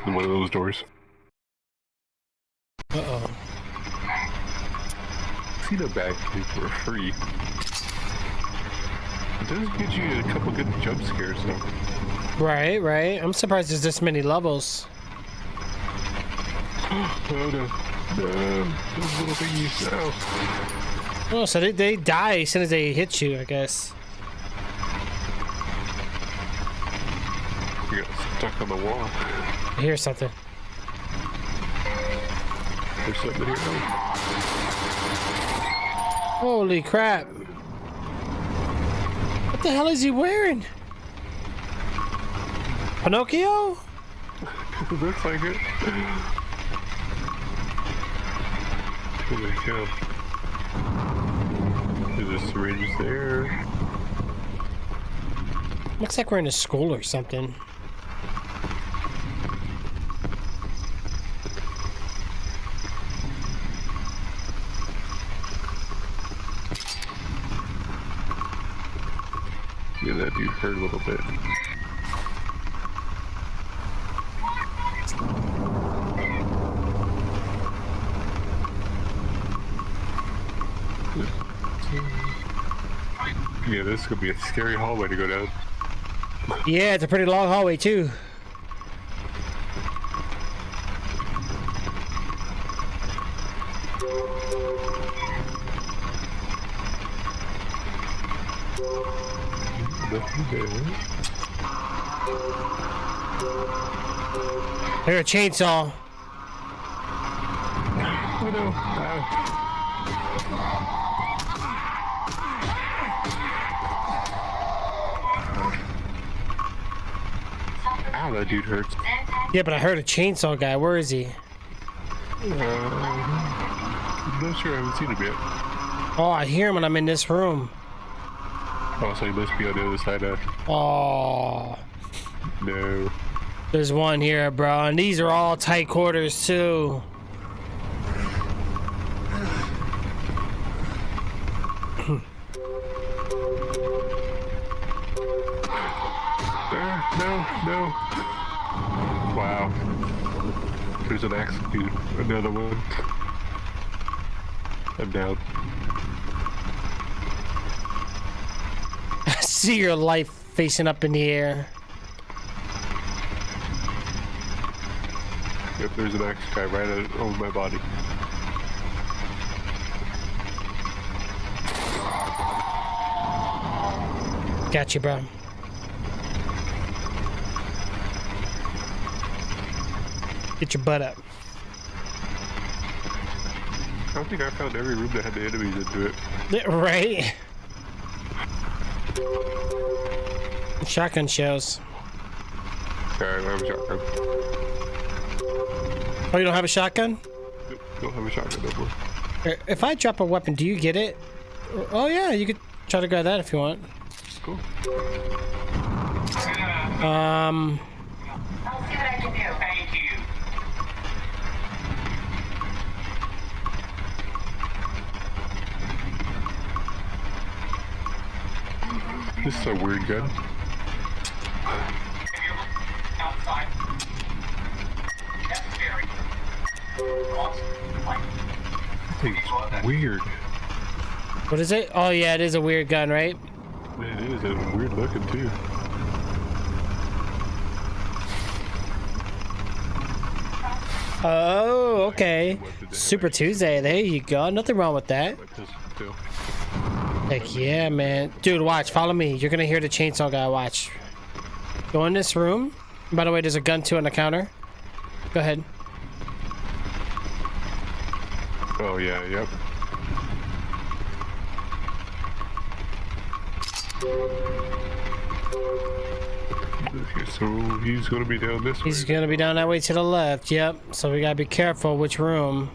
Speaker 3: In one of those doors.
Speaker 1: Uh-oh.
Speaker 3: See the bag for free. It does get you a couple good jump scares though.
Speaker 1: Right, right. I'm surprised there's this many levels.
Speaker 3: Oh no. No. Those little thingies. No.
Speaker 1: Oh, so they die as soon as they hit you, I guess.
Speaker 3: You got stuck on the wall.
Speaker 1: I hear something.
Speaker 3: There's something here.
Speaker 1: Holy crap. What the hell is he wearing? Pinocchio?
Speaker 3: It looks like it. Holy cow. There's a syringe there.
Speaker 1: Looks like we're in a school or something.
Speaker 3: Yeah, that dude hurt a little bit. Yeah, this could be a scary hallway to go down.
Speaker 1: Yeah, it's a pretty long hallway too.
Speaker 3: Nothing there.
Speaker 1: Here, a chainsaw.
Speaker 3: Oh no. Ah. Ow, that dude hurts.
Speaker 1: Yeah, but I heard a chainsaw guy. Where is he?
Speaker 3: I'm not sure, I haven't seen him yet.
Speaker 1: Oh, I hear him when I'm in this room.
Speaker 3: Oh, so he must be on the other side of...
Speaker 1: Oh,
Speaker 3: No.
Speaker 1: there's one here, bro. And these are all tight quarters too.
Speaker 3: No. Wow. There's an axe, dude. Another one. I'm down.
Speaker 1: I see your life facing up in the air.
Speaker 3: Yep, there's an axe guy right over my body.
Speaker 1: Got you, bro. Get your butt up.
Speaker 3: I don't think I found every room that had the enemies into it.
Speaker 1: Right? Shotgun shells.
Speaker 3: Alright, I have a shotgun.
Speaker 1: Oh, you don't have a shotgun?
Speaker 3: Nope, don't have a shotgun no more.
Speaker 1: If I drop a weapon, do you get it? Oh yeah, you could try to grab that if you want.
Speaker 3: Cool.
Speaker 6: I'll see what I can do. Thank you.
Speaker 3: This is a weird gun.
Speaker 6: Outside. That's very awesome.
Speaker 3: Thing's weird.
Speaker 1: What is it? Oh yeah, it is a weird gun, right?
Speaker 3: It is, it's weird looking too.
Speaker 1: Oh, okay. Super Tuesday. There you go. Nothing wrong with that.
Speaker 3: But just still.
Speaker 1: Heck yeah, man. Dude, watch. Follow me. You're gonna hear the chainsaw guy. Watch. Go in this room. By the way, there's a gun too on the counter. Go ahead.
Speaker 3: Oh yeah, yep. Okay, so he's gonna be down this way.
Speaker 1: He's gonna be down that way to the left. Yep. So we gotta be careful which room.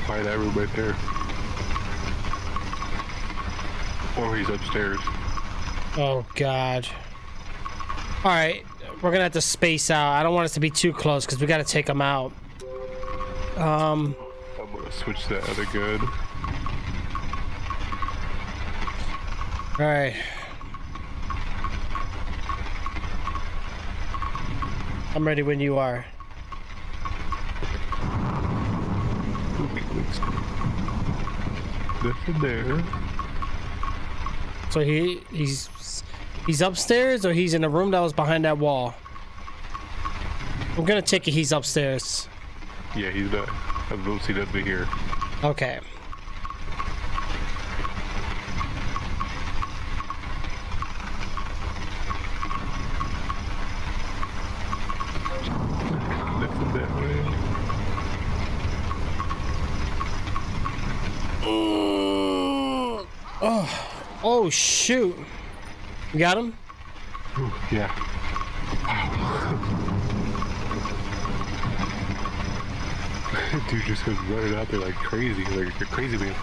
Speaker 3: By that room right there. Or he's upstairs.
Speaker 1: Oh God. All right, we're gonna have to space out. I don't want us to be too close because we gotta take him out.
Speaker 3: I'm gonna switch to that other gun.
Speaker 1: All right. I'm ready when you are.
Speaker 3: Nothing there.
Speaker 1: So he's upstairs or he's in the room that was behind that wall? I'm gonna take it he's upstairs.
Speaker 3: Yeah, he's not. I don't see nothing here.
Speaker 1: Okay.
Speaker 3: Nothing that way.
Speaker 1: Oh shoot. You got him?
Speaker 3: Ooh, yeah. Dude just goes running out there like crazy, like a crazy man.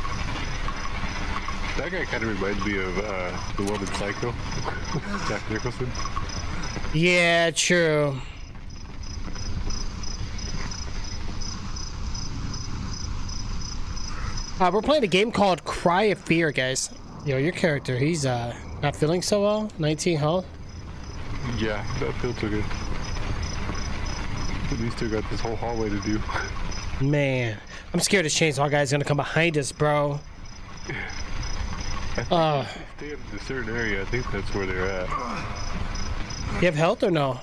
Speaker 3: That guy kind of reminds me of the one in Psycho, Jack Nicholson.
Speaker 1: Yeah, true. We're playing a game called Cry of Fear, guys. Yo, your character, he's not feeling so well. 19 health.
Speaker 3: Yeah, that feels so good. We still got this whole hallway to do.
Speaker 1: Man, I'm scared this chainsaw guy's gonna come behind us, bro.
Speaker 3: I think if they stay in a certain area, I think that's where they're at.
Speaker 1: You have health or no?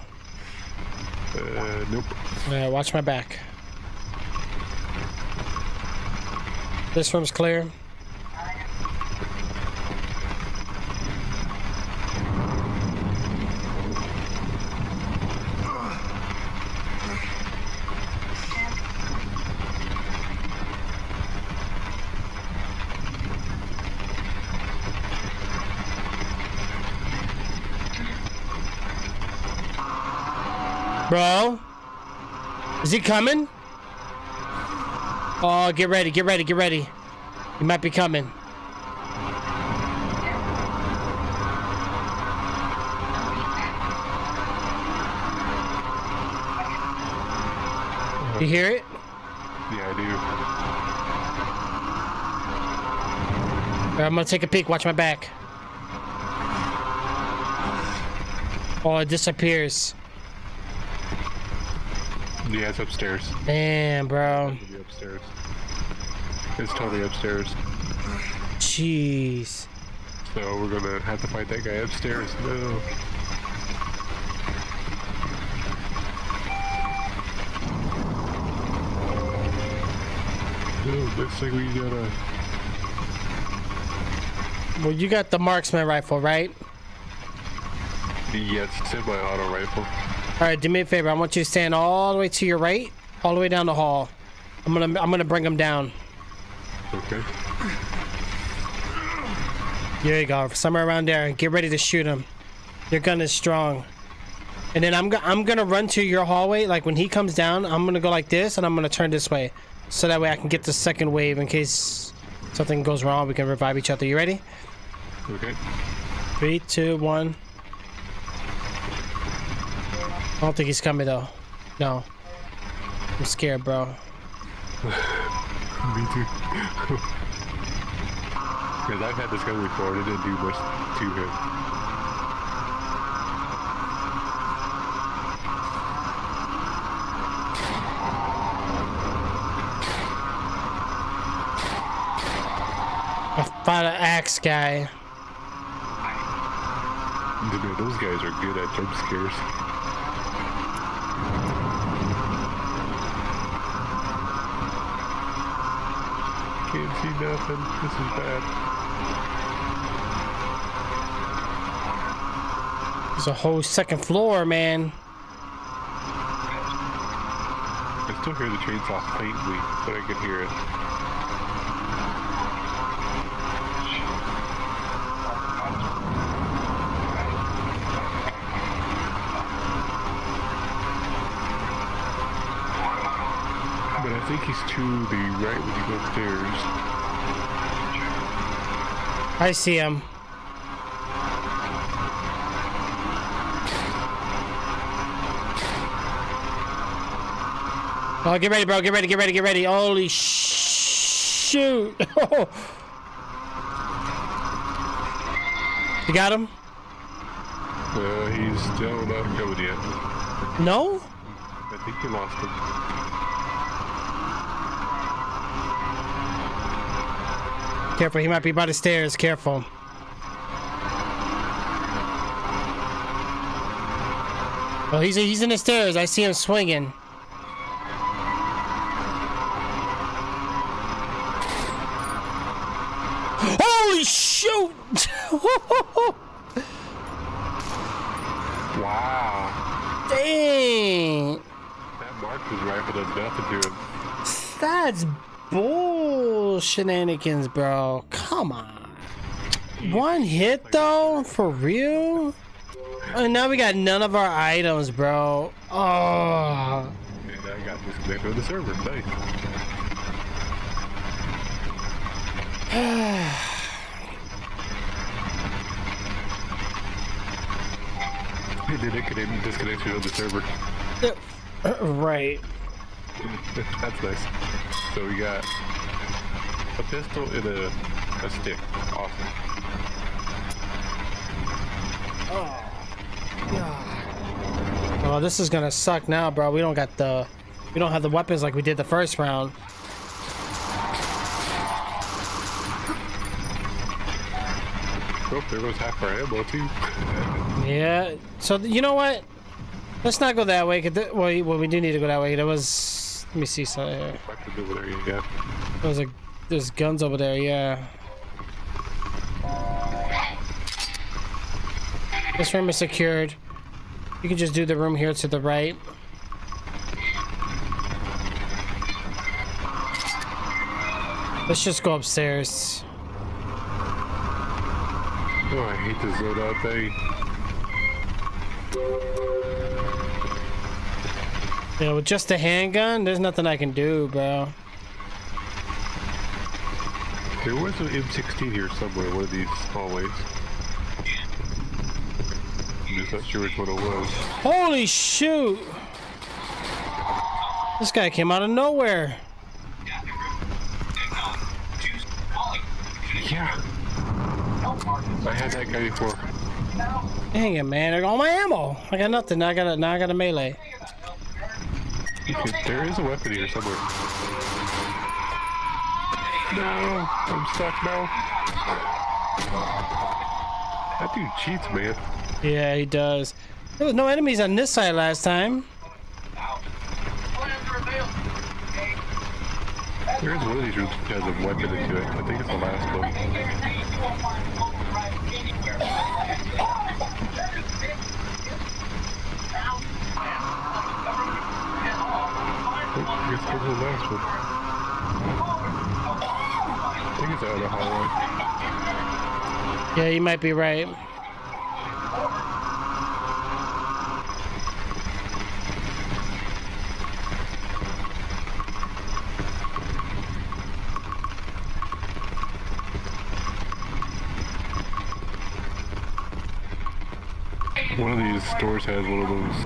Speaker 3: Nope.
Speaker 1: Watch my back. This room's clear. Bro, is he coming? Oh, get ready, get ready, get ready. He might be coming. You hear it?
Speaker 3: Yeah, I
Speaker 1: Alright, I'm gonna take a peek. Watch my back. Oh, it disappears.
Speaker 3: do. Yeah, it's upstairs.
Speaker 1: Man, bro.
Speaker 3: It'll be upstairs. It's totally upstairs.
Speaker 1: Jeez.
Speaker 3: So we're gonna have to fight that guy upstairs. No. Oh, looks like we gotta.
Speaker 1: Well, you got the marksman rifle, right?
Speaker 3: Yeah, it's semi-auto rifle.
Speaker 1: All right, do me a favor. I want you to stand all the way to your right, all the way down the hall. I'm gonna bring him down.
Speaker 3: Okay.
Speaker 1: There you go. Somewhere around there. Get ready to shoot him. Your gun is strong. And then I'm gonna run to your hallway. Like when he comes down, I'm gonna go like this, and I'm gonna turn this way, so that way I can get the second wave in case something goes wrong. We can revive each other. You ready?
Speaker 3: Okay.
Speaker 1: 3, 2, 1. I don't think he's coming though. No. I'm scared, bro.
Speaker 3: Me too. Because I've had this gun before and it didn't do much to him.
Speaker 1: I fought an axe guy.
Speaker 3: Dude, those guys are good at jump scares. Can't see nothing. This is bad.
Speaker 1: There's a whole second floor, man.
Speaker 3: I still hear the chainsaw faintly, but I can hear it. But I think he's to the right when you go upstairs.
Speaker 1: I see him. Oh, get ready, bro. Get ready, get ready, get ready. Holy shoot. You got him?
Speaker 3: He's still not coming yet.
Speaker 1: No?
Speaker 3: I think you lost him.
Speaker 1: Careful, he might be by the stairs. Careful. Oh, he's in the stairs. I see him swinging. Holy shoot!
Speaker 3: Wow.
Speaker 1: Dang!
Speaker 3: That marksman's rifle does nothing to him.
Speaker 1: That's bull shenanigans, bro. Come on. One hit though? For real? And now we got none of our items, bro. Oh.
Speaker 3: And I got disconnected from the server. Nice. Did it disconnect you on the server?
Speaker 1: Right.
Speaker 3: That's nice. So we got a pistol and a stick. Awesome.
Speaker 1: Oh, this is gonna suck now, bro. We don't have the weapons like we did the first round.
Speaker 3: Oh, there goes half our ammo too.
Speaker 1: Yeah. So you know what? Let's not go that way. Well, we do need to go that way. There was. Let me see something here.
Speaker 3: Weapons over there, yeah.
Speaker 1: There's guns over there. Yeah. This room is secured. You can just do the room here to the right. Let's just go upstairs.
Speaker 3: Oh, I hate this loadout thing.
Speaker 1: Yeah, with just a handgun, there's nothing I can do, bro.
Speaker 3: There was an M16 here somewhere, one of these hallways. I'm just not sure which one it was.
Speaker 1: Holy shoot! This guy came out of nowhere.
Speaker 3: Yeah. I had that guy before.
Speaker 1: Dang it, man! I got all my ammo. I got nothing. Now I got a melee.
Speaker 3: There is a weapon here somewhere. No, I'm stuck now. That dude cheats, man.
Speaker 1: Yeah, he does. There was no enemies on this side last time.
Speaker 3: There is one of these rooms that has a weapon into it. I think it's the last one. Oh, I guess there's the last one. I think it's out of the hallway.
Speaker 1: Yeah, you might be right.
Speaker 3: One of these stores has one of those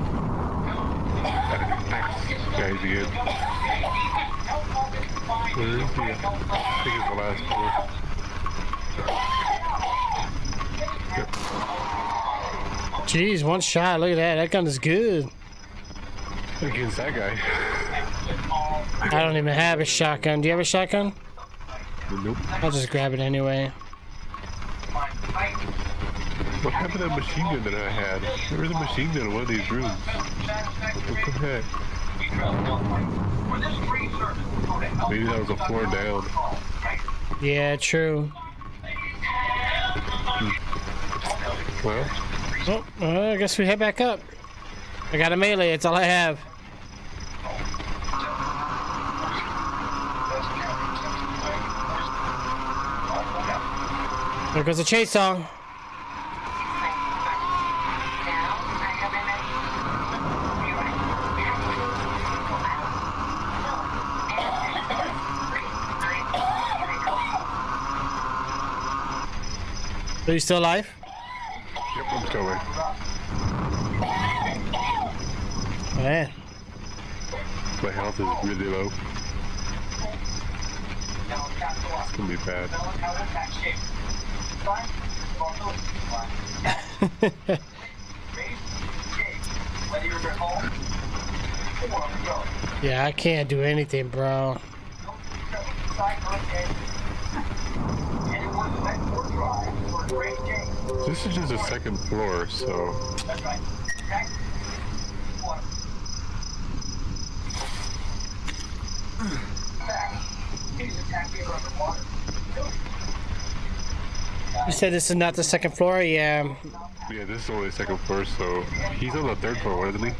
Speaker 3: guys again. Where is he? I think it's the last floor. Yep.
Speaker 1: Jeez, one shot. Look at that. That gun is good.
Speaker 3: Against that guy.
Speaker 1: I don't even have a shotgun. Do you have a shotgun?
Speaker 3: Nope.
Speaker 1: I'll just grab it anyway.
Speaker 3: What happened to that machine gun that I had? There was a machine gun in one of these rooms. What the heck? Maybe that was a floor down.
Speaker 1: Yeah, true.
Speaker 3: Well,
Speaker 1: Oh, I guess we head back up. I got a melee. It's all I have. There goes the chainsaw. Are you still alive?
Speaker 3: yep, I'm still there.
Speaker 1: Man.
Speaker 3: My health is really low. It's gonna be bad.
Speaker 1: Yeah, I can't do anything, bro.
Speaker 3: This is just a second floor, so...
Speaker 1: You said this is not the second floor? Yeah.
Speaker 3: Yeah, this is only the second floor, so... He's on the third floor, wasn't he?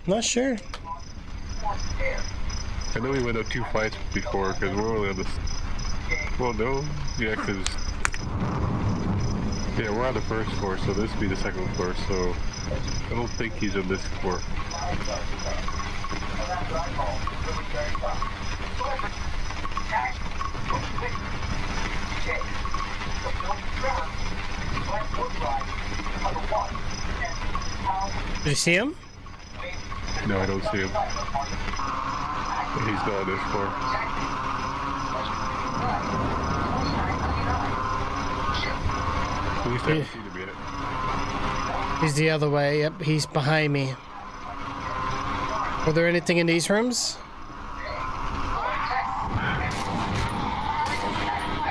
Speaker 1: Not sure.
Speaker 3: I know we went up 2 flights before, because we're only on the... Well, no. Yeah, because... Yeah, we're on the first floor, so this would be the second floor, so... I don't think he's on this floor.
Speaker 1: Did you see him?
Speaker 3: No, I don't see him. He's not this far. At least I haven't seen him yet.
Speaker 1: He's the other way. Yep, he's behind me. Were there anything in these rooms?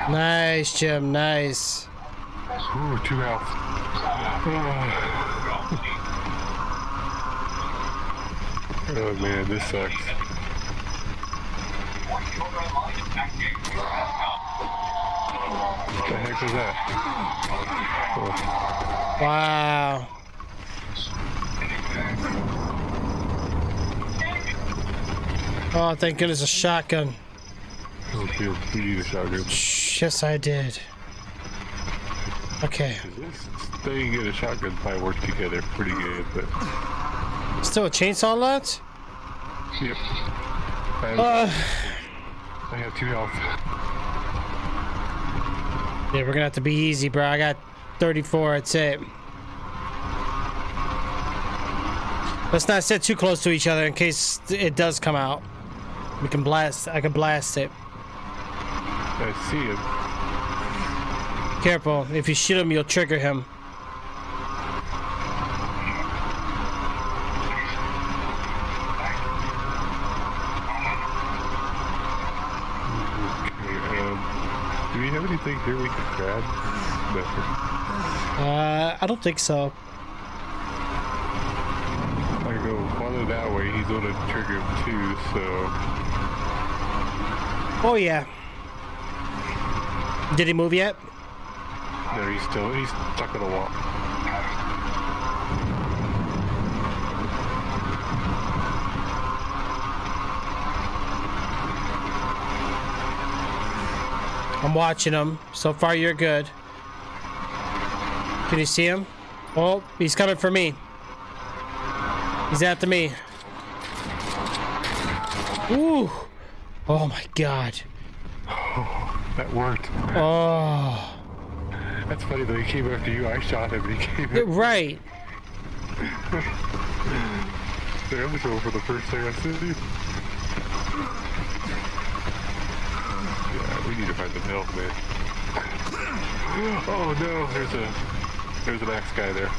Speaker 1: Nice, Jim. Nice.
Speaker 3: Ooh, 2 health. Oh man, this sucks. What the heck was that? Oh.
Speaker 1: Wow. Oh, thank goodness, a shotgun.
Speaker 3: Oh, dude, we need a shotgun.
Speaker 1: Yes, I did. Okay.
Speaker 3: This thing and a shotgun probably work together pretty good, but
Speaker 1: Still a chainsaw left?
Speaker 3: yep. I have 2 health.
Speaker 1: Yeah, we're gonna have to be easy, bro. I got 34, that's it. Let's not sit too close to each other in case it does come out. We can blast, I can blast it.
Speaker 3: I see him.
Speaker 1: Careful, if you shoot him, you'll trigger him.
Speaker 3: Okay, do we have anything here we can grab? No.
Speaker 1: I don't think so.
Speaker 3: I go farther that way, he's gonna trigger him too, so...
Speaker 1: Oh yeah. Did he move yet?
Speaker 3: No, he's stuck in a wall.
Speaker 1: I'm watching him. So far, you're good. Can you see him? Oh, he's coming for me. He's after me. Ooh. Oh my god.
Speaker 3: That worked.
Speaker 1: Oh.
Speaker 3: That's funny though, he came after you, I shot him and he came after
Speaker 1: Right.
Speaker 3: I'm just going for the first thing I see. Yeah, we need to find some help, man. Oh no, there's an axe guy there.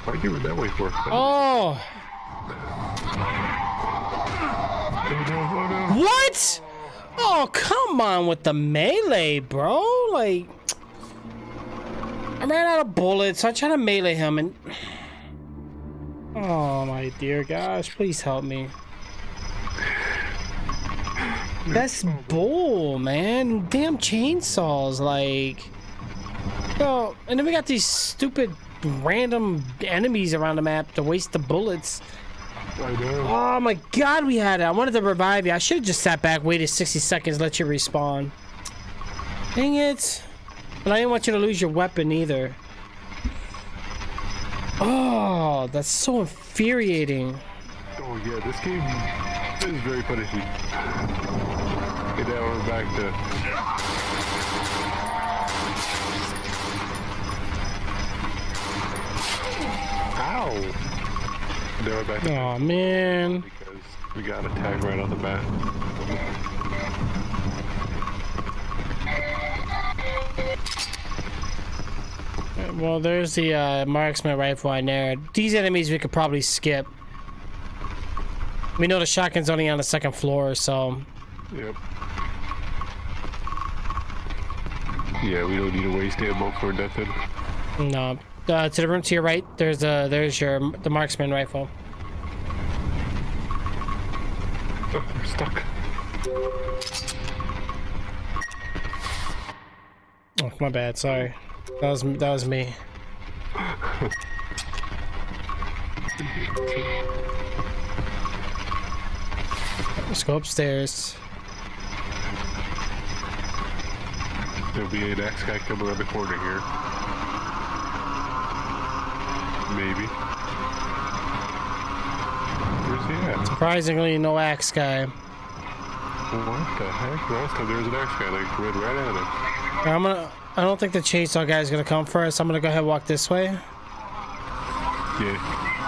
Speaker 3: Why'd you run that way for?
Speaker 1: Oh.
Speaker 3: Oh no, oh no.
Speaker 1: What? Oh, come on with the melee, bro. Like, I ran out of bullets. I tried to melee him and... Oh my dear gosh, please help me. That's bull, man. Damn chainsaws, like... Yo, and then we got these stupid random enemies around the map to waste the bullets.
Speaker 3: I know.
Speaker 1: Oh my god, we had it. I wanted to revive you. I should have just sat back, waited 60 seconds, let you respawn. Dang it. But I didn't want you to lose your weapon either. Oh, that's so infuriating.
Speaker 3: Oh yeah, this game is very punishing. Okay, now we're back to... Ow! Now we're back to...
Speaker 1: Oh man.
Speaker 3: Because we got attacked right on the bat.
Speaker 1: Well, there's the marksman rifle in there. These enemies we could probably skip. We know the shotgun's only on the second floor, so...
Speaker 3: Yep. Yeah, we don't need to waste ammo for nothing.
Speaker 1: No. To the room to your right, there's the marksman rifle.
Speaker 3: Oh, we're stuck.
Speaker 1: Oh, my bad. Sorry. That was me. Let's go upstairs.
Speaker 3: There'll be an axe guy coming around the corner here. Maybe. Yeah.
Speaker 1: Surprisingly, no axe guy.
Speaker 3: What the heck? Last time there was an axe guy, like, ran right at him.
Speaker 1: I don't think the chainsaw guy is gonna come first. I'm gonna go ahead and walk this way.
Speaker 3: Yeah.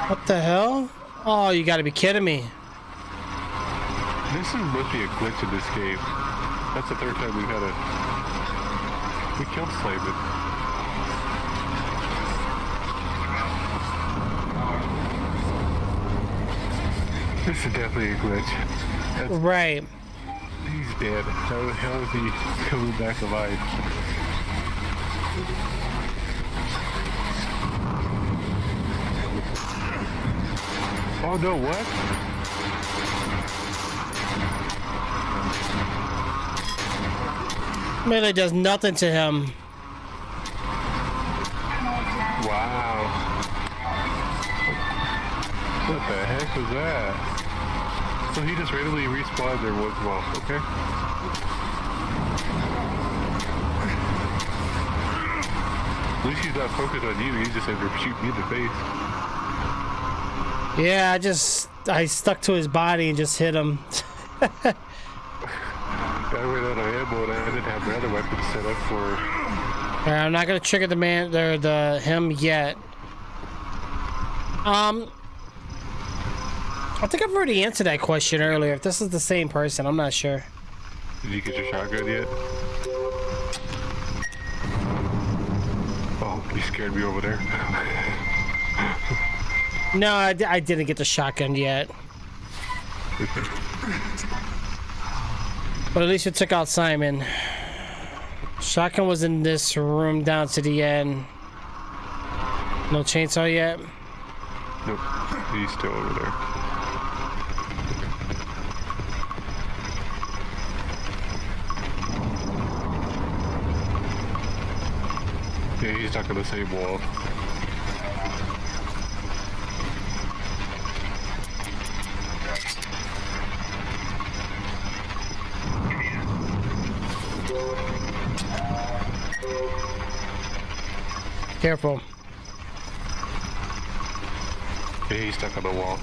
Speaker 1: What the hell? Oh, you gotta be kidding me.
Speaker 3: This must be a glitch in this game. That's the third time we've had a... We killed Simon. This is definitely a glitch.
Speaker 1: Right.
Speaker 3: He's dead. How the hell is he coming back alive? Oh no, what?
Speaker 1: Melee does nothing to him.
Speaker 3: Wow. What the heck was that? So he just randomly respawned there once in a while, okay? At least he's not focused on you, he's just able to shoot me in the face.
Speaker 1: Yeah, I stuck to his body and just hit him.
Speaker 3: I ran out of ammo and I didn't have my other weapon set up for...
Speaker 1: Alright, I'm not gonna trigger him yet. I think I've already answered that question earlier. If this is the same person, I'm not sure.
Speaker 3: Did you get your shotgun yet? Oh, you scared me over there.
Speaker 1: No, I didn't get the shotgun yet. But at least we took out Simon. Shotgun was in this room down to the end. No chainsaw yet?
Speaker 3: Nope, he's still over there. Yeah, he's stuck on the same wall.
Speaker 1: Careful.
Speaker 3: Yeah, he's stuck on the wall.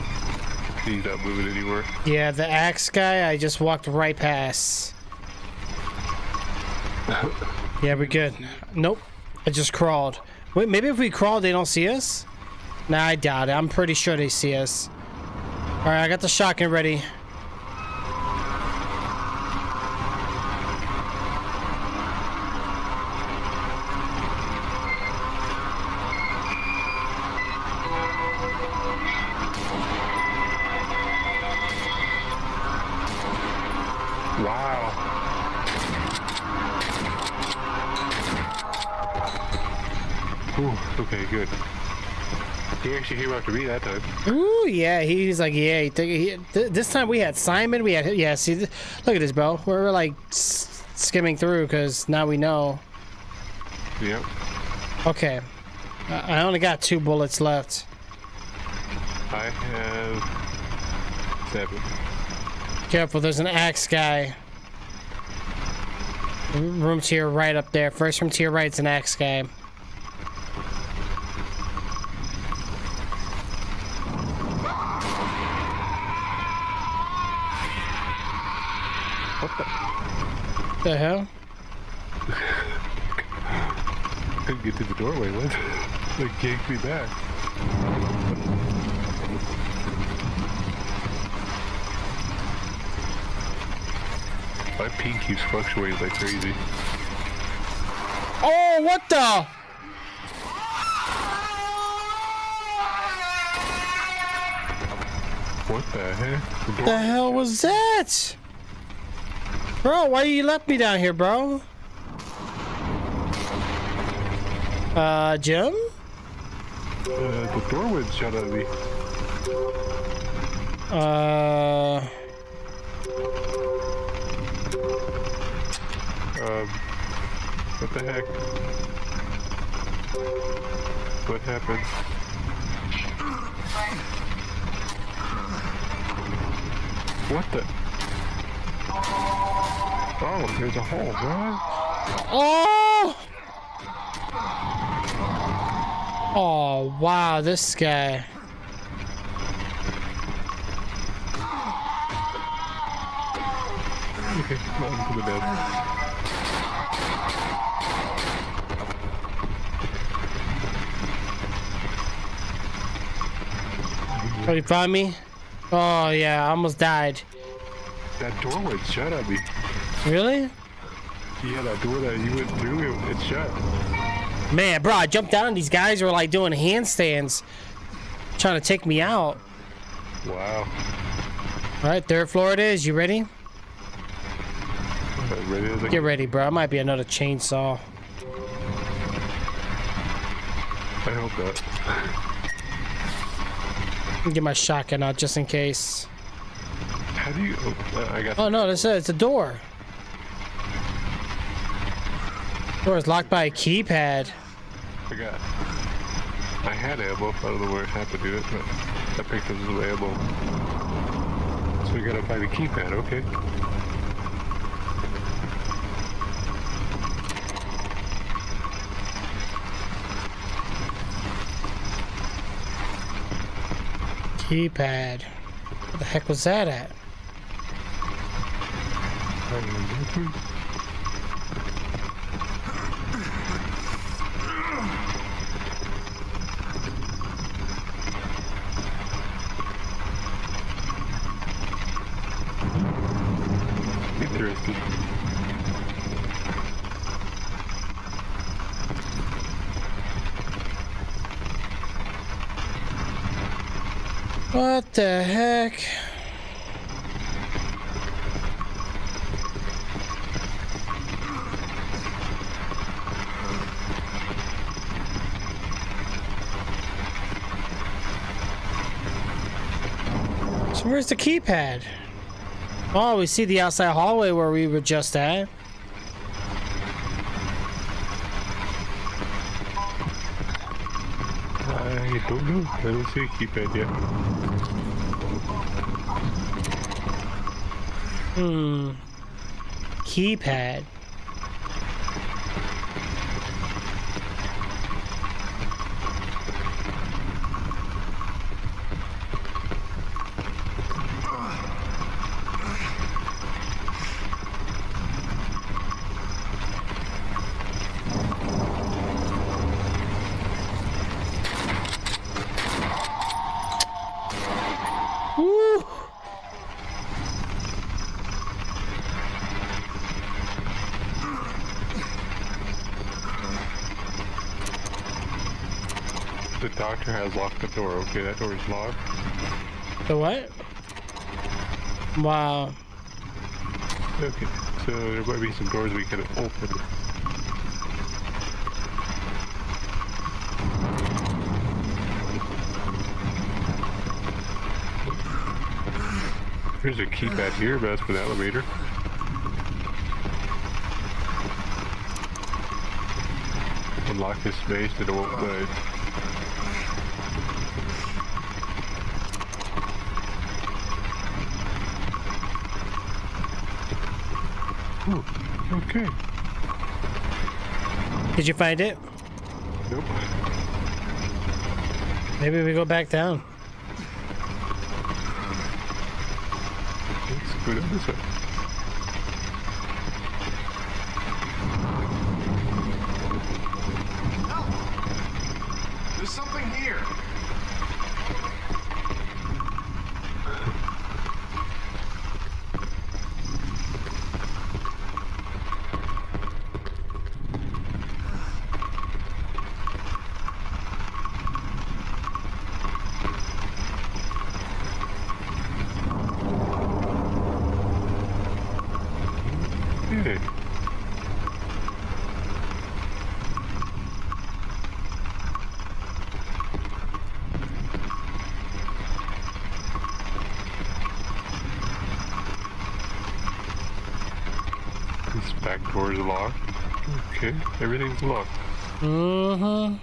Speaker 3: He's not moving anywhere.
Speaker 1: Yeah, the axe guy, I just walked right past. Yeah, we're good. Nope. I just crawled. Wait, maybe if we crawl, they don't see us? Nah, I doubt it. I'm pretty sure they see us. Alright, I got the shotgun ready.
Speaker 3: Wow. Ooh, okay, good. He actually came after me that time.
Speaker 1: Ooh, yeah, he's like, yeah. This time we had Simon. We had, yeah. See, look at this, bro. We're like skimming through because now we know.
Speaker 3: Yep.
Speaker 1: Okay, I only got 2 bullets left.
Speaker 3: I have 7.
Speaker 1: Careful, there's an axe guy. Room to your right up there. First room to your right is an axe guy.
Speaker 3: What
Speaker 1: The hell?
Speaker 3: couldn't get to the doorway, what? Like, yanked me back. My ping keeps fluctuating like crazy.
Speaker 1: Oh, what the?
Speaker 3: What the heck?
Speaker 1: What the hell was that? Bro, why you left me down here, bro? Jim?
Speaker 3: The door went shut on me. What the heck? What happened? What the? Oh, there's a hole, bro.
Speaker 1: Oh! Oh, wow, this guy.
Speaker 3: Okay, come on, coming down.
Speaker 1: Oh, you find me? Oh yeah, I almost died.
Speaker 3: That door went shut on me.
Speaker 1: Really?
Speaker 3: Yeah, that door that you went through, it's shut.
Speaker 1: Man, bro, I jumped down and these guys were like doing handstands, trying to take me out.
Speaker 3: Wow.
Speaker 1: All right, third floor it is. You ready?
Speaker 3: Ready as I
Speaker 1: Get ready, bro. It might be another chainsaw.
Speaker 3: I hope not.
Speaker 1: Get my shotgun out just in case.
Speaker 3: How do you... Oh, I got...
Speaker 1: Oh no, this is it's a door. Door is locked by a keypad.
Speaker 3: I had ammo. I don't know where it happened to it, but I picked up some ammo. So we gotta find a keypad, okay.
Speaker 1: Keypad. What the heck was that at?
Speaker 3: Interesting.
Speaker 1: What the heck? So where's the keypad? Oh, we see the outside hallway where we were just at.
Speaker 3: I don't know. I don't see a keypad yet.
Speaker 1: Keypad. Woo!
Speaker 3: The doctor has locked the door. Okay, that door is locked.
Speaker 1: The what? Wow.
Speaker 3: Okay, so there might be some doors we can open. There's a keypad here, but that's for the elevator. Unlock this space and it won't budge. Ooh, okay.
Speaker 1: Did you find it?
Speaker 3: Nope.
Speaker 1: Maybe we go back down.
Speaker 3: Let's go down this way.
Speaker 2: Help! There's something here.
Speaker 3: Hey. This back door is locked. Okay, everything's locked.
Speaker 1: Mm-hmm.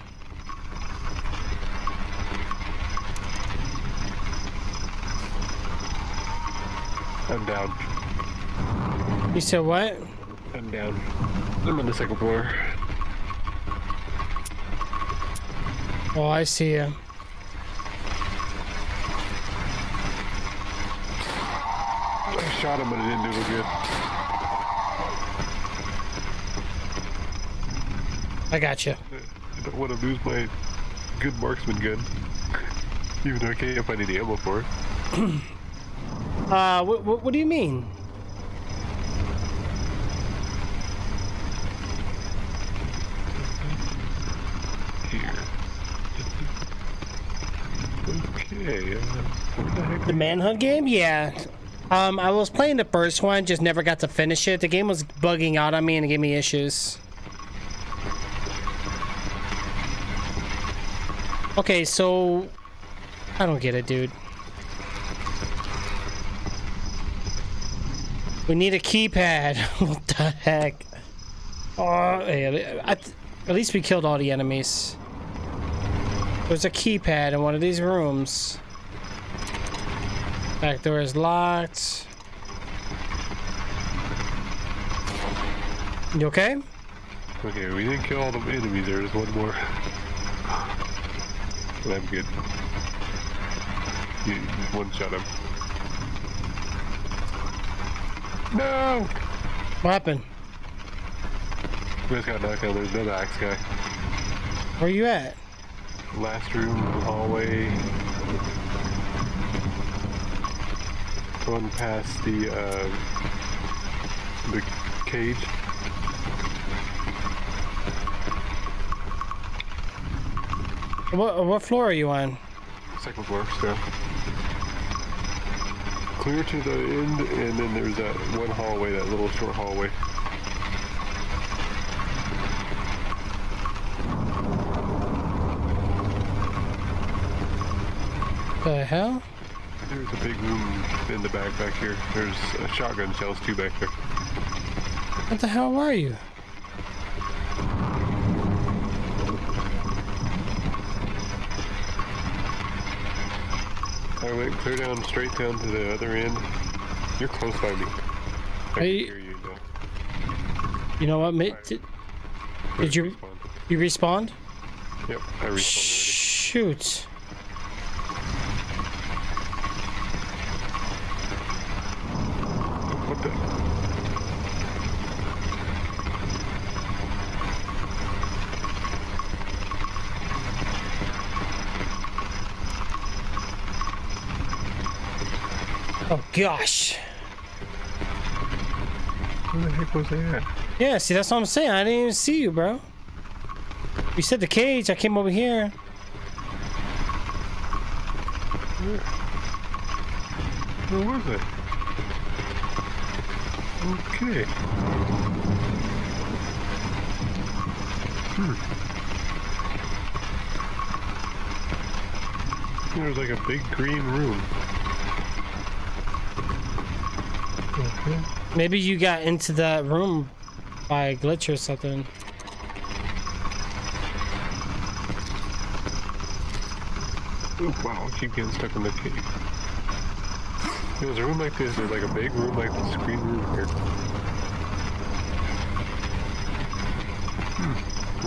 Speaker 3: I'm down.
Speaker 1: You said what?
Speaker 3: I'm down. I'm on the second floor.
Speaker 1: Oh, I see you.
Speaker 3: I shot him, but it didn't do no good.
Speaker 1: I got you.
Speaker 3: I don't want to lose my good marksman gun. Even though I can't find any ammo for it.
Speaker 1: What do you mean?
Speaker 3: Here. Okay, what the heck?
Speaker 1: The Manhunt game? Yeah. I was playing the first one, just never got to finish it. The game was bugging out on me and it gave me issues. Okay, so I don't get it, dude. We need a keypad. What the heck? Oh, hey, at least we killed all the enemies. There's a keypad in one of these rooms. Back door is locked. You okay?
Speaker 3: Okay, we didn't kill all the enemies. There's one more. But I'm good. You one shot him. No!
Speaker 1: What happened?
Speaker 3: We just got knocked out. There's another axe guy.
Speaker 1: Where you at?
Speaker 3: Last room, hallway. Going past the cage.
Speaker 1: What floor are you on?
Speaker 3: Second floor, still. Clear to the end, and then there's that one hallway, that little short hallway.
Speaker 1: The hell?
Speaker 3: There's a big room in the back here. There's shotgun shells too back there.
Speaker 1: What the hell are you?
Speaker 3: I went clear down, straight down to the other end. You're close by me. I can
Speaker 1: Hey.
Speaker 3: hear you now.
Speaker 1: You know what? Did you
Speaker 3: Respawn.
Speaker 1: you respawned?
Speaker 3: Yep, I respawned
Speaker 1: Shoot.
Speaker 3: already. What the?
Speaker 1: Oh gosh.
Speaker 3: Where the heck was that?
Speaker 1: Yeah, see, that's what I'm saying. I didn't even see you, bro. You said the cage. I came over here.
Speaker 3: Where was it? Okay. There's like a big green room. Okay.
Speaker 1: Maybe you got into that room by a glitch or something.
Speaker 3: Oh, wow, I keep getting stuck in the cave. There's a room like this, there's like a big room like this green room here.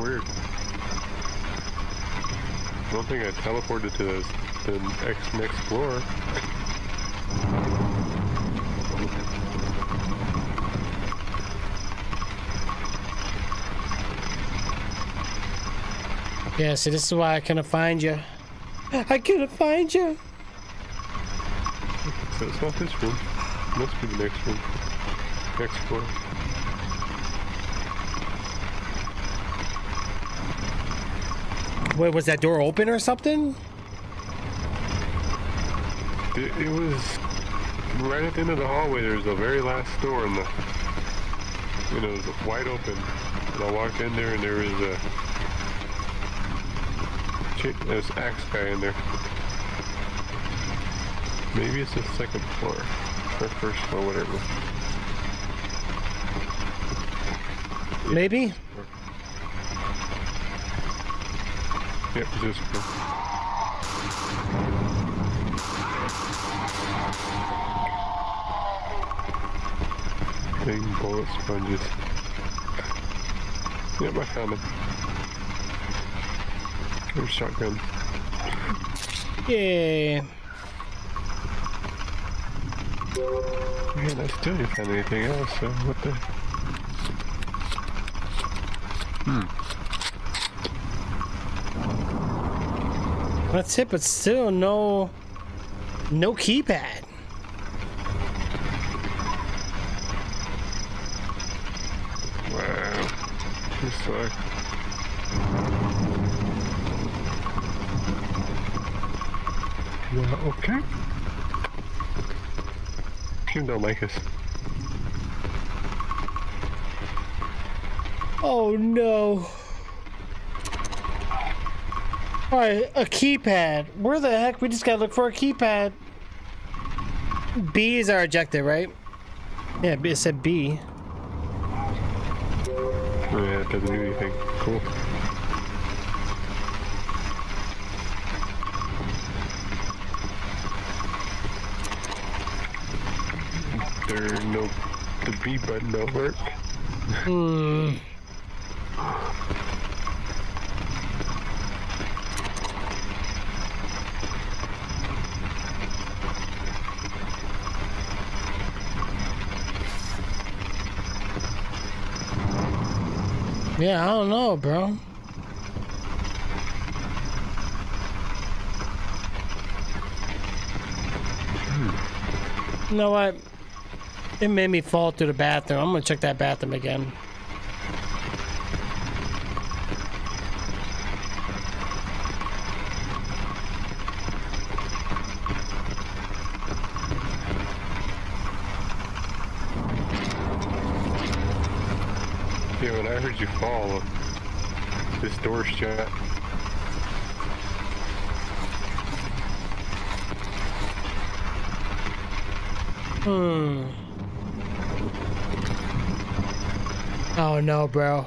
Speaker 3: Weird. I don't think I teleported to the next floor.
Speaker 1: Yeah, see, this is why I couldn't find you. I couldn't find you.
Speaker 3: So it's not this room. It must be the next room. Next floor.
Speaker 1: Wait, was that door open or something?
Speaker 3: It was right at the end of the hallway. There's the very last door, and it was wide open. And I walked in there, and there was there's axe guy in there. Maybe it's the second floor or first floor, whatever.
Speaker 1: Maybe.
Speaker 3: Yep, it's this floor. Big bullet sponges. Yep, I found him. There's shotgun.
Speaker 1: Yeah.
Speaker 3: Man, I still didn't find anything else, so what the...
Speaker 1: That's it, but still no keypad.
Speaker 3: Wow. This sucks. Yeah, okay. Team don't like us.
Speaker 1: Oh no. Alright, a keypad. Where the heck? We just gotta look for a keypad. B is our objective, right? Yeah, it said B.
Speaker 3: Oh yeah, it doesn't do anything. Cool. The B button don't work.
Speaker 1: Hmm. Yeah, I don't know, bro. You know what? It made me fall through the bathroom. I'm gonna check that bathroom again.
Speaker 3: Yeah, when I heard you fall, this door's shut.
Speaker 1: Oh no, bro.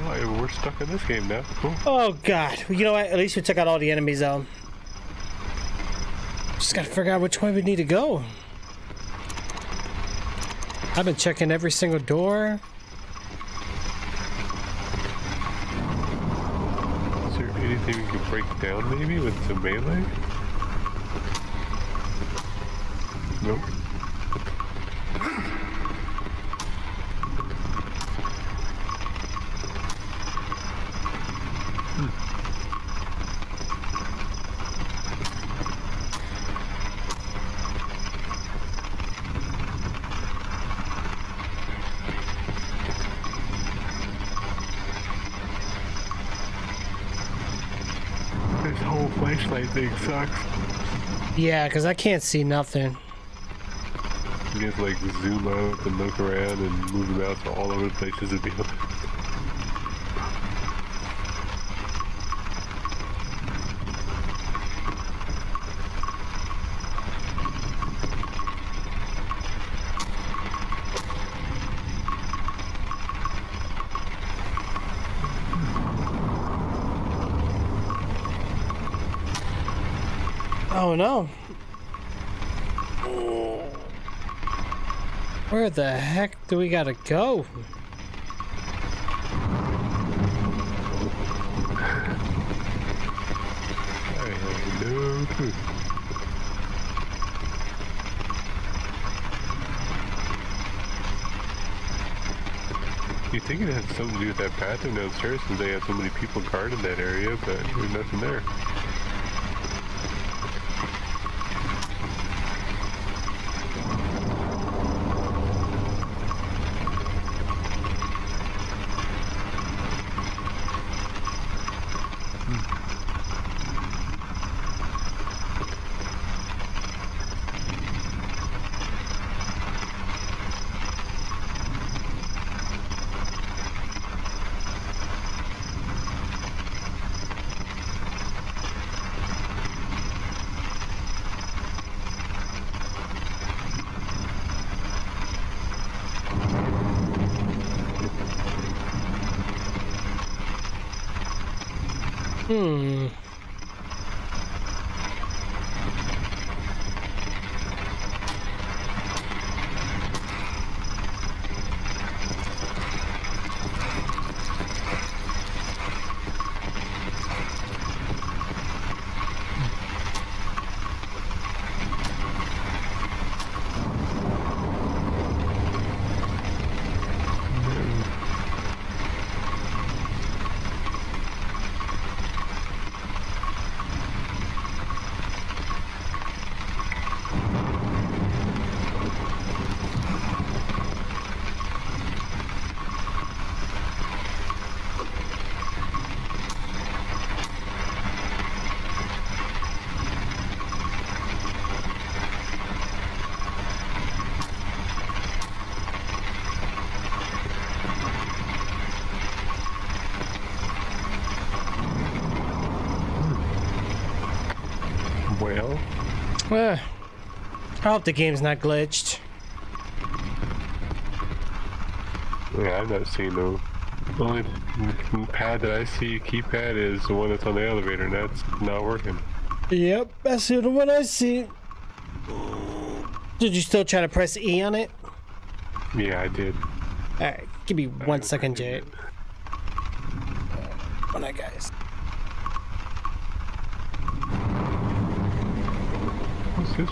Speaker 3: Well, we're stuck in this game now. Cool.
Speaker 1: Oh god. You know what? At least we took out all the enemies though. Just gotta figure out which way we need to go. I've been checking every single door.
Speaker 3: Is there anything we can break down maybe with some melee? Nope. This whole flashlight thing sucks.
Speaker 1: Yeah, because I can't see nothing.
Speaker 3: You have to like zoom out and look around and move the mouse all over the places to be able to...
Speaker 1: Oh no. Where the heck do we gotta go?
Speaker 3: I have no clue. You'd think it had something to do with that bathroom downstairs since they had so many people guarding that area, but there's nothing there.
Speaker 1: Hmm.
Speaker 3: Well,
Speaker 1: I hope the game's not glitched.
Speaker 3: yeah, I've not seen no. The only pad that I see, keypad, is the one that's on the elevator, and that's not working.
Speaker 1: Yep, that's the one I see. Did you still try to press E on it?
Speaker 3: Yeah, I did.
Speaker 1: Alright, give me 1 second, Jade. One night, guys.
Speaker 3: What's this?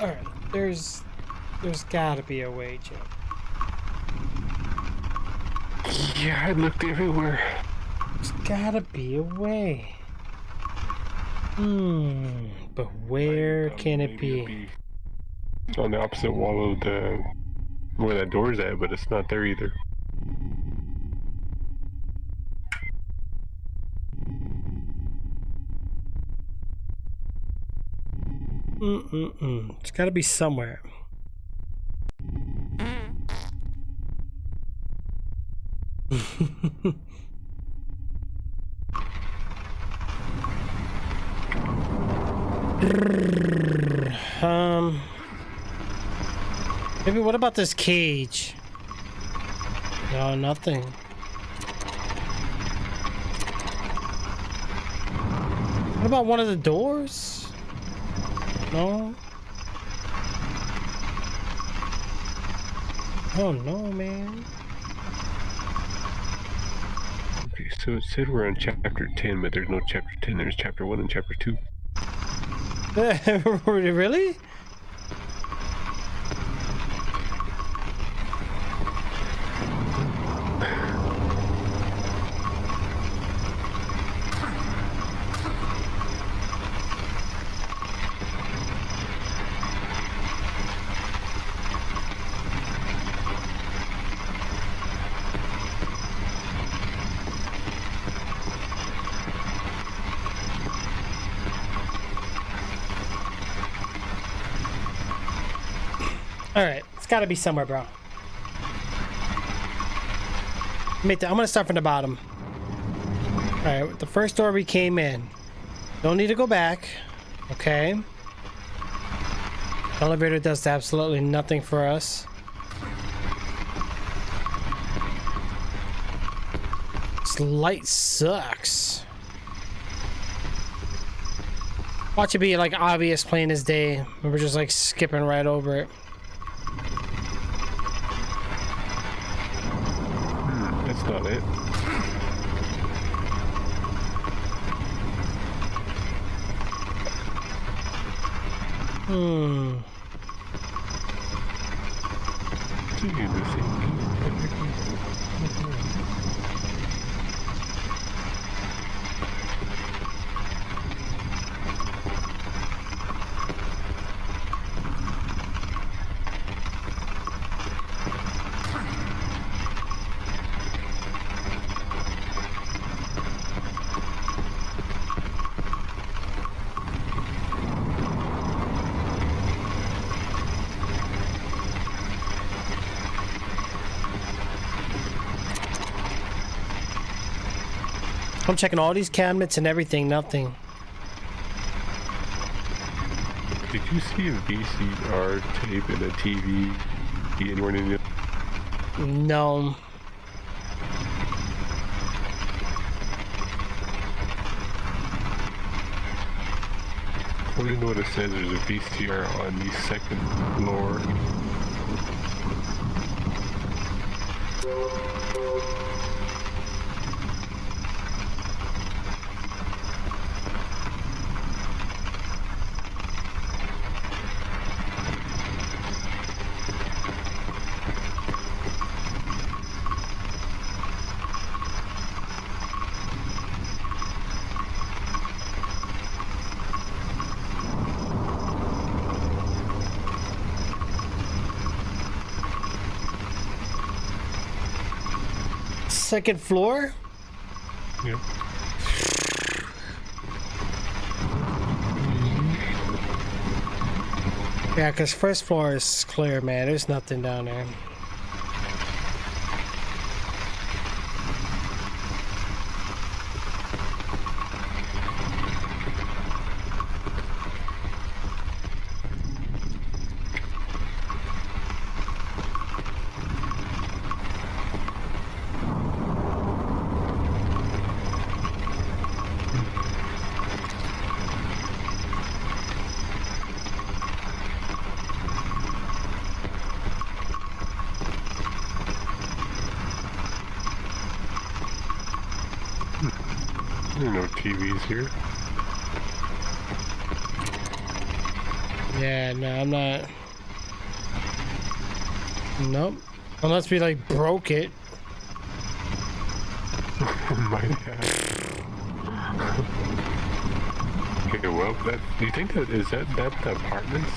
Speaker 1: Alright, there's gotta be a way, Jade.
Speaker 3: Yeah, I looked everywhere.
Speaker 1: There's gotta be a way. But where can it
Speaker 3: Maybe
Speaker 1: be?
Speaker 3: it'd be on the opposite wall of the where that door's at, but it's not there either.
Speaker 1: It's gotta be somewhere. Maybe what about this cage? No, nothing. What about one of the doors? No. Oh no, man.
Speaker 3: Okay, so it said we're on chapter 10, but there's no chapter 10. There's chapter 1 and chapter 2.
Speaker 1: Really? Alright, it's gotta be somewhere, bro. I'm gonna start from the bottom. Alright, the first door we came in. Don't need to go back. Okay. Elevator does absolutely nothing for us. This light sucks. Watch it be like obvious plain as day, and we're just like skipping right over it.
Speaker 3: That's not it. Dude, this thing.
Speaker 1: I'm checking all these cabinets and everything, nothing.
Speaker 3: Did you see a VCR tape in a TV anywhere in the...
Speaker 1: No.
Speaker 3: According to what it says, there's a VCR on the second floor.
Speaker 1: Second floor?
Speaker 3: Yeah.
Speaker 1: Yeah, because first floor is clear, man. There's nothing down there.
Speaker 3: There are no TVs here.
Speaker 1: Yeah, no, I'm not. Nope. Unless we like broke it.
Speaker 3: Might have. Okay, well, that, do you think that is that the apartments?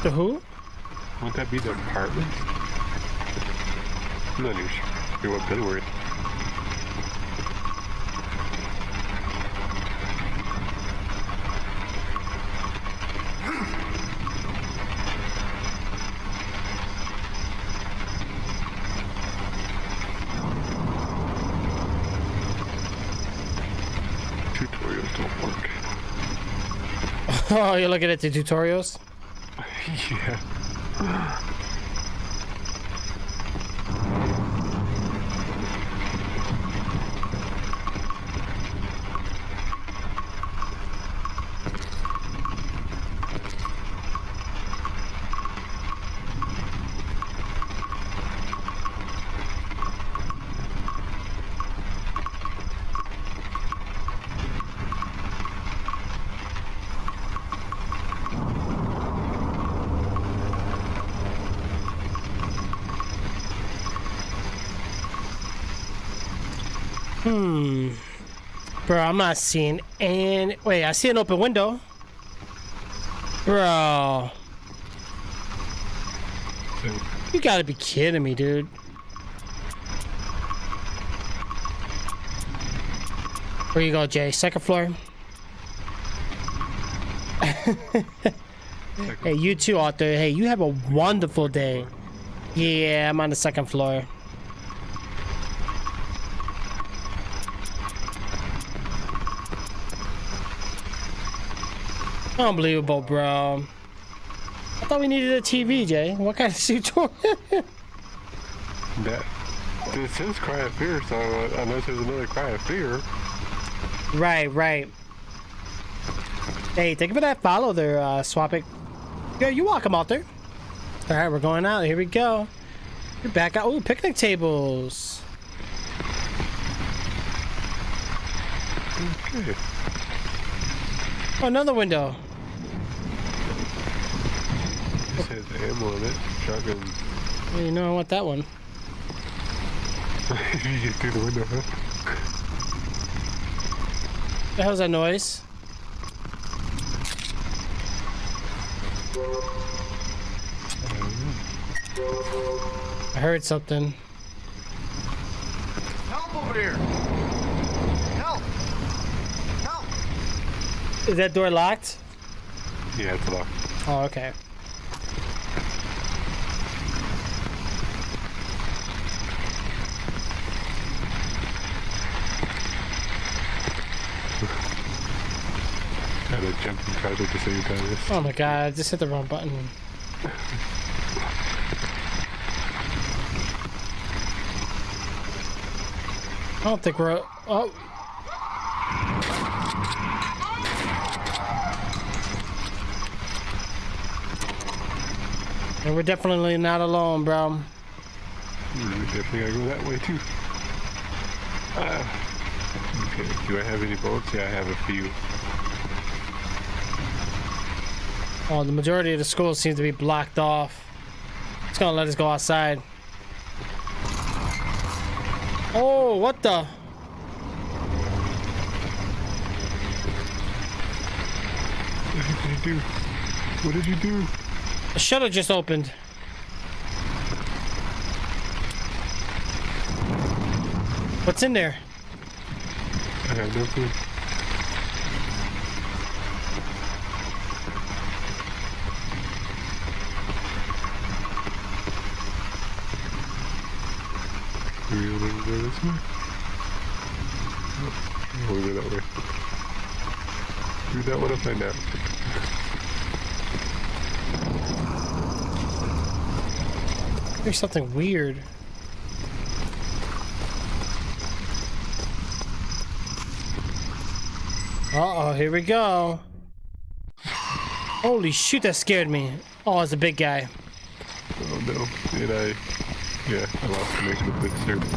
Speaker 1: The who?
Speaker 3: Would that be the apartments? I'm not even sure what building we're in. Tutorials don't work.
Speaker 1: Oh, you're looking at the tutorials?
Speaker 3: Yeah.
Speaker 1: Bro, I'm not seeing any. Wait, I see an open window. Bro. You gotta be kidding me, dude. Where you go, Jay? Second floor? Hey, you too, Arthur. Hey, you have a wonderful day. Yeah, I'm on the second floor. Unbelievable, bro. I thought we needed a TV, Jay. What kind of tutorial?
Speaker 3: That it says Cry of Fear, so unless there's another Cry of Fear.
Speaker 1: Right, right. Hey, thank you for that follow there, Swapic. Yeah, you're welcome out there. All right, we're going out. Here we go. You're back out. Ooh, picnic tables.
Speaker 3: Okay.
Speaker 1: Oh, another window.
Speaker 3: It says ammo in it. Shotgun.
Speaker 1: Well, you know, I want that one.
Speaker 3: You get through the window, huh?
Speaker 1: The hell's that noise? I heard something.
Speaker 2: Help over here! Help! Help!
Speaker 1: Is that door locked?
Speaker 3: Yeah, it's locked.
Speaker 1: Oh, okay.
Speaker 3: trying to jump and crouch at the same time.
Speaker 1: Oh my god, I just hit the wrong button. I don't think we're... Oh. And we're definitely not alone, bro.
Speaker 3: We definitely gotta go that way too. Okay, do I have any bullets? Yeah, I have a few.
Speaker 1: Oh, the majority of the school seems to be blocked off. It's gonna let us go outside. Oh, what the?
Speaker 3: What did you do? What did you do?
Speaker 1: The shutter just opened. What's in there?
Speaker 3: I have no clue. We're gonna go this way? Oh, we'll go that way. Do that one, I'll find out.
Speaker 1: There's something weird. Uh-oh, here we go. Holy shoot, that scared me. Oh, it's a big guy.
Speaker 3: Oh no, and I lost connection with the server.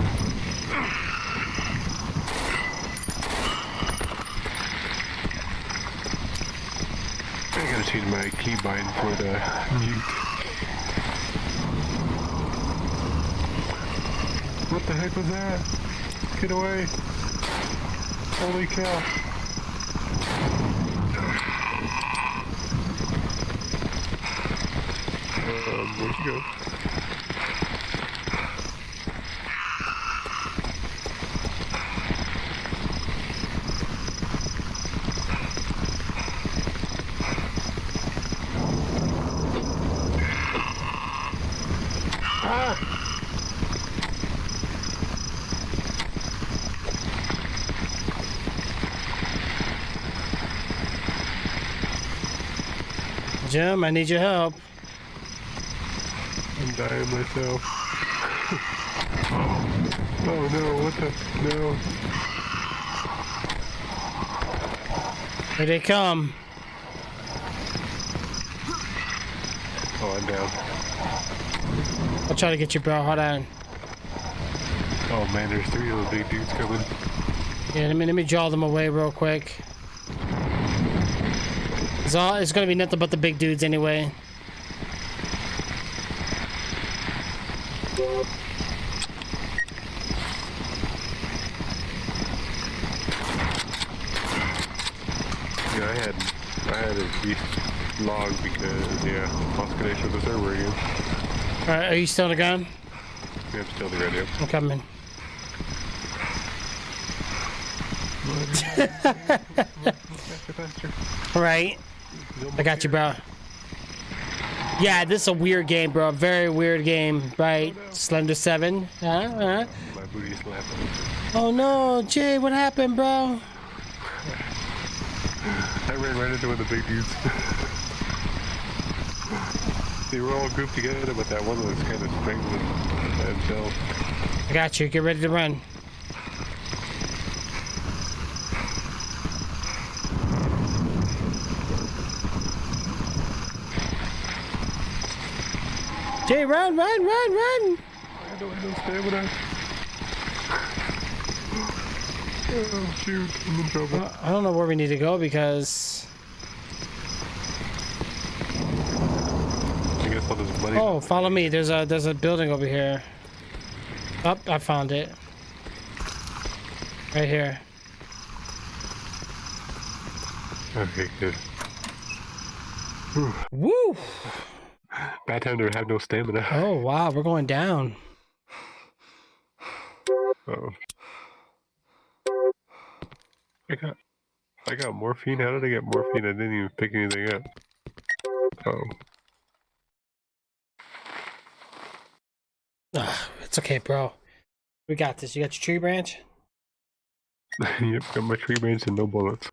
Speaker 3: I gotta change my keybind for the mute. What the heck was that? Get away! Holy cow! Where'd you go?
Speaker 1: Jim, I need your help.
Speaker 3: I'm dying myself. Oh no, what the? No.
Speaker 1: Here they come.
Speaker 3: Oh, I'm down.
Speaker 1: I'll try to get you, bro. Hold on.
Speaker 3: Oh man, there's 3 of those big dudes coming.
Speaker 1: Yeah, let me draw them away real quick. It's gonna be nothing but the big dudes anyway.
Speaker 3: Yeah, I had a least log because lost connection with the server again.
Speaker 1: Alright, are you still on the ground?
Speaker 3: Yeah, I'm still on the radio.
Speaker 1: I'm coming.
Speaker 3: Faster.
Speaker 1: Alright. I got you, bro. Yeah, this is a weird game, bro. Very weird game, right? Slender 7.
Speaker 3: My booty's slapping.
Speaker 1: Oh no, Jay, what happened, bro?
Speaker 3: I ran right into one of the big dudes. They were all grouped together, but that one was kind of strangling by himself.
Speaker 1: I got you. Get ready to run. Jay, run, run, run, run!
Speaker 3: I don't have no stamina. Oh shoot, I'm in trouble.
Speaker 1: Well, I don't know where we need to go because...
Speaker 3: I guess all this money.
Speaker 1: Oh, follow me. There's a building over here. Oh, I found it. Right here.
Speaker 3: Okay, good.
Speaker 1: Woo!
Speaker 3: Bad time to have no stamina.
Speaker 1: Oh wow, we're going down.
Speaker 3: Uh-oh. I got morphine. How did I get morphine? I didn't even pick anything up. Oh.
Speaker 1: It's okay, bro. We got this. You got your tree branch?
Speaker 3: Yep, got my tree branch and no bullets.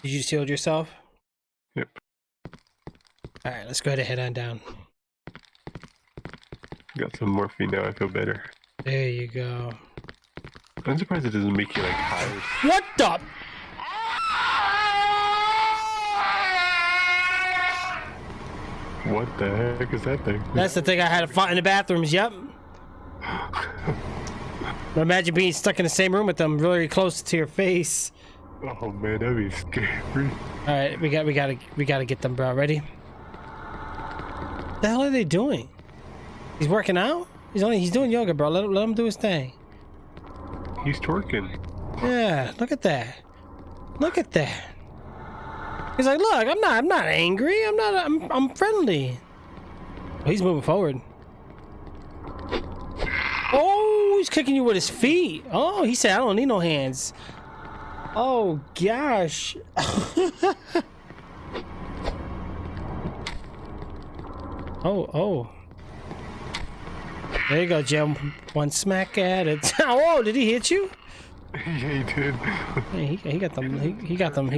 Speaker 1: Did you shield yourself?
Speaker 3: Yep.
Speaker 1: All right, let's go ahead and head on down.
Speaker 3: Got some morphine now. I feel better.
Speaker 1: There you go.
Speaker 3: I'm surprised it doesn't make you like higher.
Speaker 1: What the?
Speaker 3: What the heck is that thing?
Speaker 1: That's the thing I had to fight in the bathrooms. Yep. Imagine being stuck in the same room with them, really close to your face.
Speaker 3: Oh man, that'd be scary.
Speaker 1: All right, we gotta get them, bro. Ready? What the hell are they doing? He's working out. He's doing yoga, bro. Let him do his thing.
Speaker 3: He's twerking.
Speaker 1: Yeah, look at that. Look at that. He's like, look, I'm not angry. I'm friendly. Oh, he's moving forward. Oh, he's kicking you with his feet. Oh, he said, I don't need no hands. Oh, gosh. Oh. There you go, Jim. One smack at it. Oh, did he hit you?
Speaker 3: Yeah, he did.
Speaker 1: Yeah, he got them. He got them.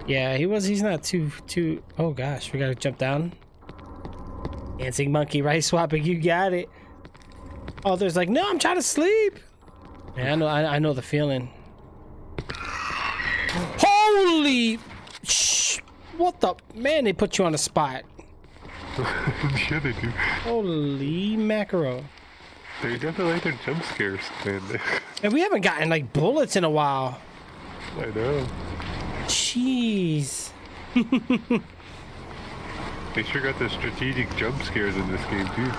Speaker 1: Yeah, he's not too. Oh gosh, we gotta jump down. Dancing monkey, right? Swapping, you got it. Oh, there's like, no, I'm trying to sleep. Yeah, I know the feeling. Holy, what the man? They put you on the spot.
Speaker 3: Yeah, they do.
Speaker 1: Holy mackerel!
Speaker 3: They definitely like their jump scares, man.
Speaker 1: And we haven't gotten like bullets in a while.
Speaker 3: I know.
Speaker 1: Jeez.
Speaker 3: They sure got the strategic jump scares in this game too.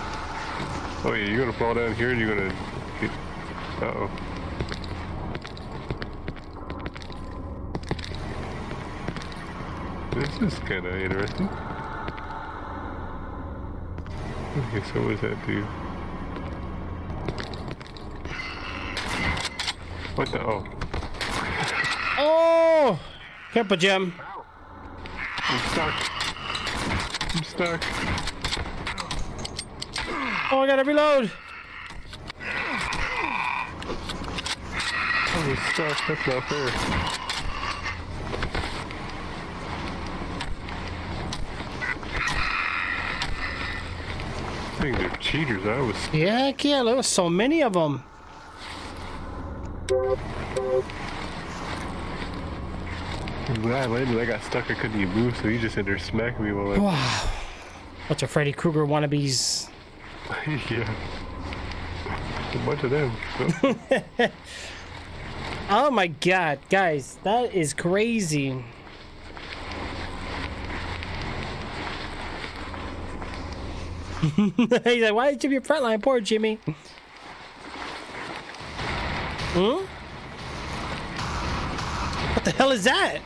Speaker 3: Oh yeah, you're gonna fall down here and you're gonna get... Uh-oh. This is kinda interesting. Okay, so what does that do? What the... Oh.
Speaker 1: Oh! Careful, Jim.
Speaker 3: I'm stuck. I'm stuck.
Speaker 1: Oh, I gotta reload.
Speaker 3: I'm stuck. That's not fair. I think they're cheaters. I was...
Speaker 1: Yeah, there was so many of them.
Speaker 3: When I landed, I got stuck. I couldn't even move, so he just ended there smacking me while I...
Speaker 1: Wow. Bunch of Freddy Krueger wannabes.
Speaker 3: Yeah. A bunch of them. So.
Speaker 1: Oh my god, guys, that is crazy. He's like, why did you be a frontline? Poor Jimmy. Hmm? What the hell is that?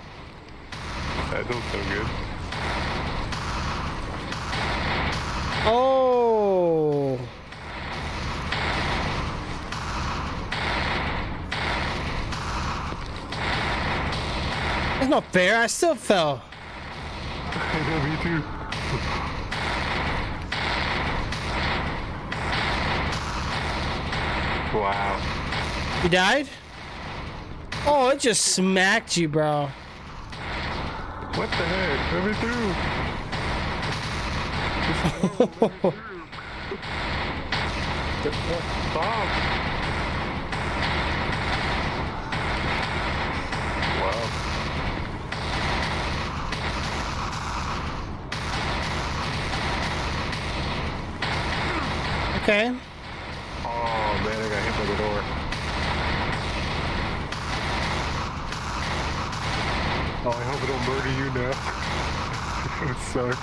Speaker 3: That don't sound good.
Speaker 1: Oh. That's not fair. I still fell.
Speaker 3: I know, me too. Wow.
Speaker 1: You died? Oh, it just smacked you, bro.
Speaker 3: What the heck? Let me through. Stop. Wow.
Speaker 1: Okay.
Speaker 3: Oh man, I got hit by the door. Oh, I hope I don't murder you now. It sucks.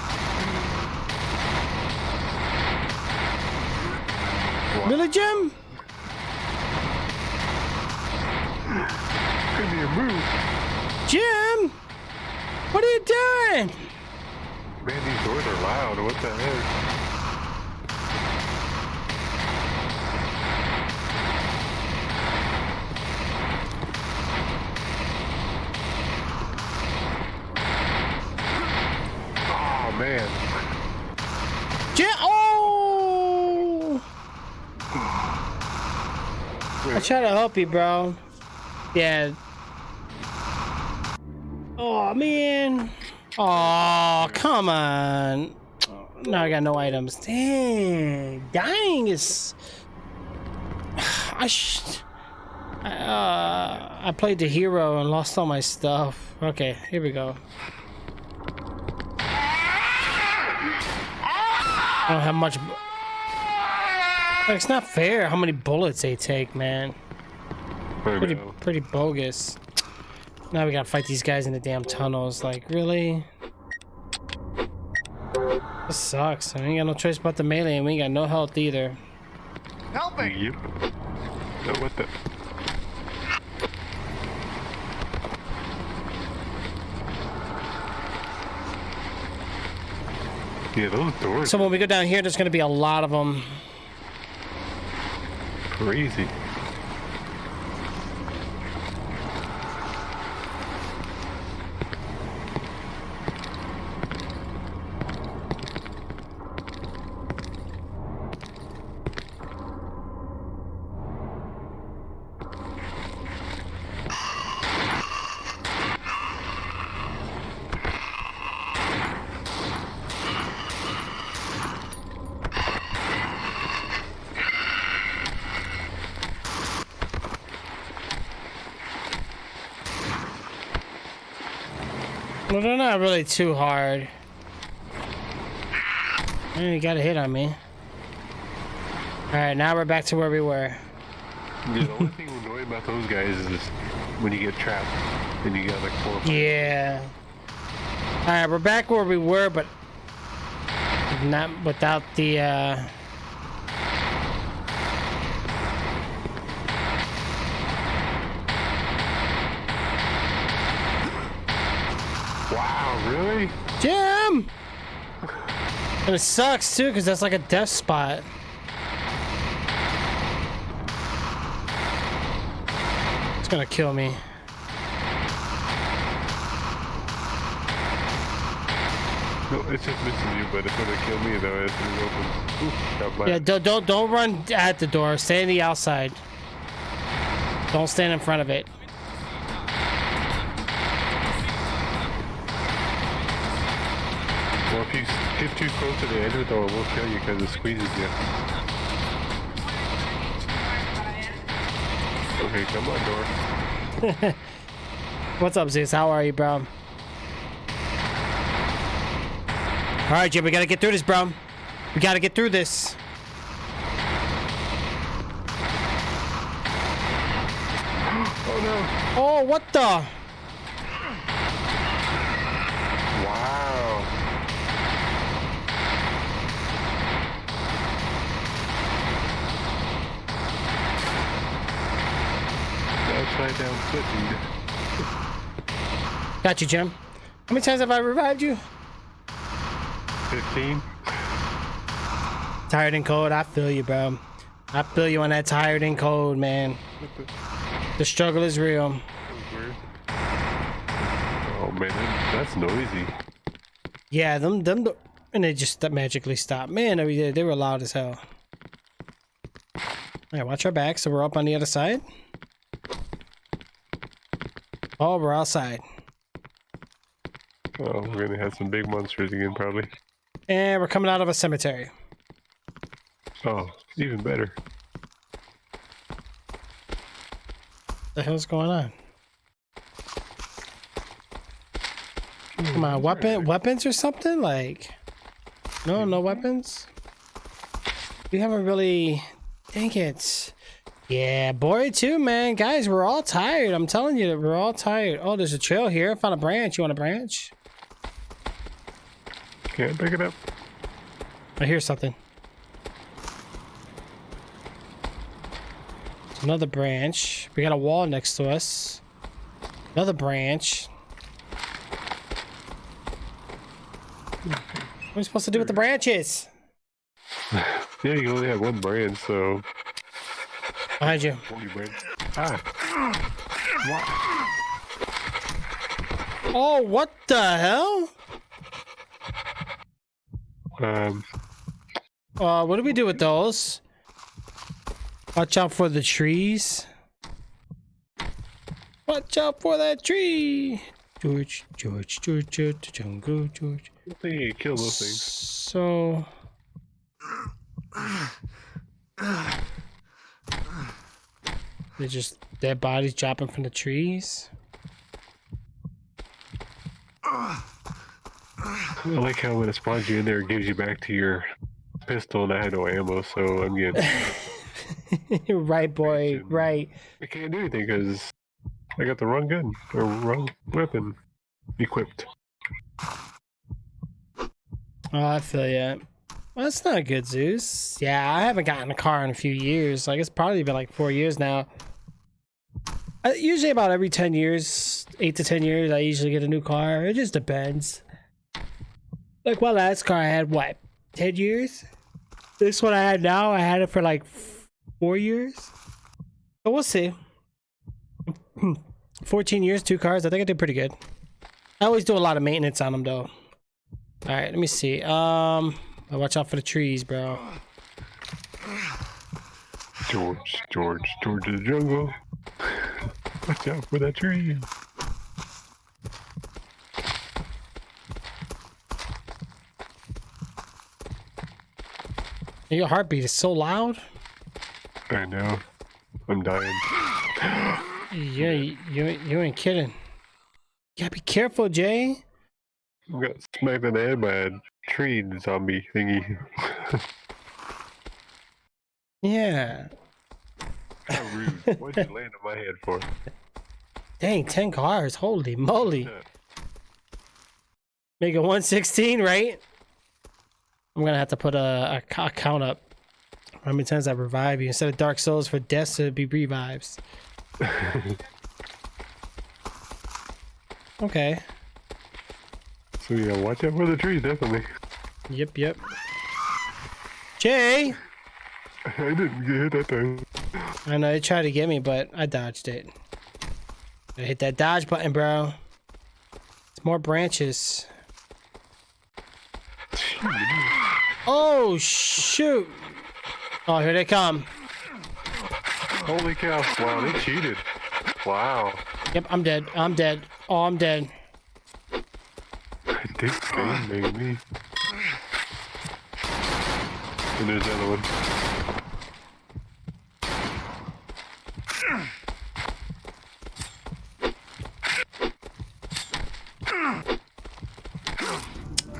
Speaker 3: Wow.
Speaker 1: Really, Jim?
Speaker 3: Couldn't even move.
Speaker 1: Jim? What are you doing?
Speaker 3: Man, these doors are loud. What the heck? Man.
Speaker 1: Oh! I try to help you, bro. Yeah. Oh man. Oh, come on. Now I got no items. Dang. Dying is. I played the hero and lost all my stuff. Okay, here we go. I don't have much. It's not fair how many bullets they take, man. Pretty bogus. Now we gotta fight these guys in the damn tunnels. Like, really? This sucks. I ain't got no choice but the melee, and we ain't got no health either.
Speaker 2: Help me!
Speaker 3: Yep. No, what the? Yeah, those doors
Speaker 1: So when we go down here, there's gonna be a lot of them.
Speaker 3: are crazy.
Speaker 1: Well, they're not really too hard. You got a hit on me. Alright, now we're back to where we were.
Speaker 3: Yeah, the only thing annoying about those guys is when you get trapped and you got like 4 or 5.
Speaker 1: Yeah. Alright, we're back where we were, but not without the
Speaker 3: Wow, really?
Speaker 1: Jim! And it sucks too, because that's like a death spot. It's gonna kill me.
Speaker 3: No, it's just missing you, but it's gonna kill me though as it opens. Ooh, got black.
Speaker 1: Yeah, don't run at the door. Stay on the outside. Don't stand in front of it.
Speaker 3: Well, if you get too close to the edge of the door, it will kill you because it squeezes you. Okay, come on, door.
Speaker 1: What's up, Zeus? How are you, bro? All right, Jim, we gotta get through this, bro. We gotta get through this.
Speaker 3: Oh no!
Speaker 1: Oh, what the?
Speaker 3: Wow! Upside down foot, dude.
Speaker 1: Got you, Jim. How many times have I revived you?
Speaker 3: 15.
Speaker 1: Tired and cold. I feel you, bro. I feel you on that tired and cold, man. The struggle is real.
Speaker 3: Weird. Oh man, that's noisy.
Speaker 1: Yeah, them, and they just magically stopped. Man, they were loud as hell. All right, watch our back. So we're up on the other side. Oh, we're outside.
Speaker 3: Oh, we're gonna have some big monsters again, probably.
Speaker 1: And we're coming out of a cemetery.
Speaker 3: Oh, even better.
Speaker 1: What the hell's going on? Come on, weapons or something? Like, no weapons? We haven't really... Dang it. Yeah, boy too, man. Guys, we're all tired. I'm telling you that we're all tired. Oh, there's a trail here. I found a branch. You want a branch?
Speaker 3: Can't pick it up.
Speaker 1: I hear something. Another branch. We got a wall next to us. Another branch. What are we supposed to do with the branches?
Speaker 3: Yeah, you only have one brand, so.
Speaker 1: Behind you.
Speaker 3: Only brand. Ah.
Speaker 1: Oh, what the hell? What do we do with those? Watch out for the trees. Watch out for that tree. George, jungle, George.
Speaker 3: I think you kill those things.
Speaker 1: So. They're just dead bodies dropping from the trees.
Speaker 3: I like how when it spawns you in there, it gives you back to your pistol, and I had no ammo, so I'm getting.
Speaker 1: Right, boy, right.
Speaker 3: I can't do anything because I got the wrong gun or wrong weapon equipped.
Speaker 1: Oh, I feel ya. Well, that's not good, Zeus. Yeah, I haven't gotten a car in a few years. Like, it's probably been like 4 years now. Usually about every 10 years, 8 to 10 years, I usually get a new car. It just depends. Like, my last car I had, what, 10 years? This one I had now, I had it for like 4 years. But we'll see. 14 years, 2 cars. I think I did pretty good. I always do a lot of maintenance on them, though. All right, let me see. Watch out for the trees, bro.
Speaker 3: George of the jungle. Watch out for that tree.
Speaker 1: Your heartbeat is so loud.
Speaker 3: I know. I'm dying.
Speaker 1: Yeah, you ain't kidding. You gotta be careful, Jay.
Speaker 3: I got smacked in the head by a tree zombie thingy.
Speaker 1: Yeah.
Speaker 3: How rude. What'd you land on my head for?
Speaker 1: Dang, 10 cars. Holy moly. Make it 116, right? I'm gonna have to put a count up. How many times I revive you? Instead of Dark Souls for deaths, it'd be revives. Okay.
Speaker 3: So yeah, watch out for the trees, definitely.
Speaker 1: Yep. Jay!
Speaker 3: I didn't get hit that time.
Speaker 1: I know, they tried to get me, but I dodged it. I hit that dodge button, bro. It's more branches. Oh, shoot! Oh, here they come.
Speaker 3: Holy cow. Wow, they cheated. Wow.
Speaker 1: Yep, I'm dead. Oh, I'm dead.
Speaker 3: Dick Spain made me. And there's the other one.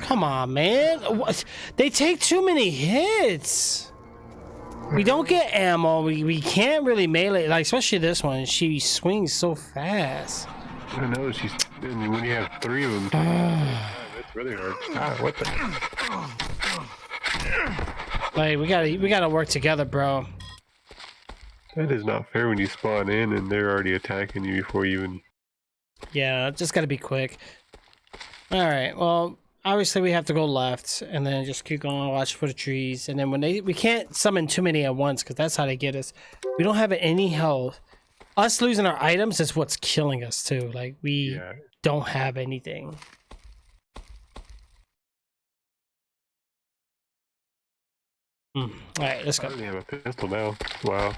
Speaker 1: Come on, man. What? They take too many hits. We don't get ammo. We can't really melee. Like, especially this one. She swings so fast.
Speaker 3: I know, and when you have 3 of them, it's really hard. Ah, what the?
Speaker 1: Like, we gotta work together, bro.
Speaker 3: That is not fair when you spawn in and they're already attacking you before you even...
Speaker 1: Yeah, just gotta be quick. Alright, well, obviously we have to go left, and then just keep going, watch for the trees, and then when we can't summon too many at once, because that's how they get us. We don't have any health. Us losing our items is what's killing us, too. Like, we don't have anything. Alright, let's go.
Speaker 3: I only have a pistol now. Wow.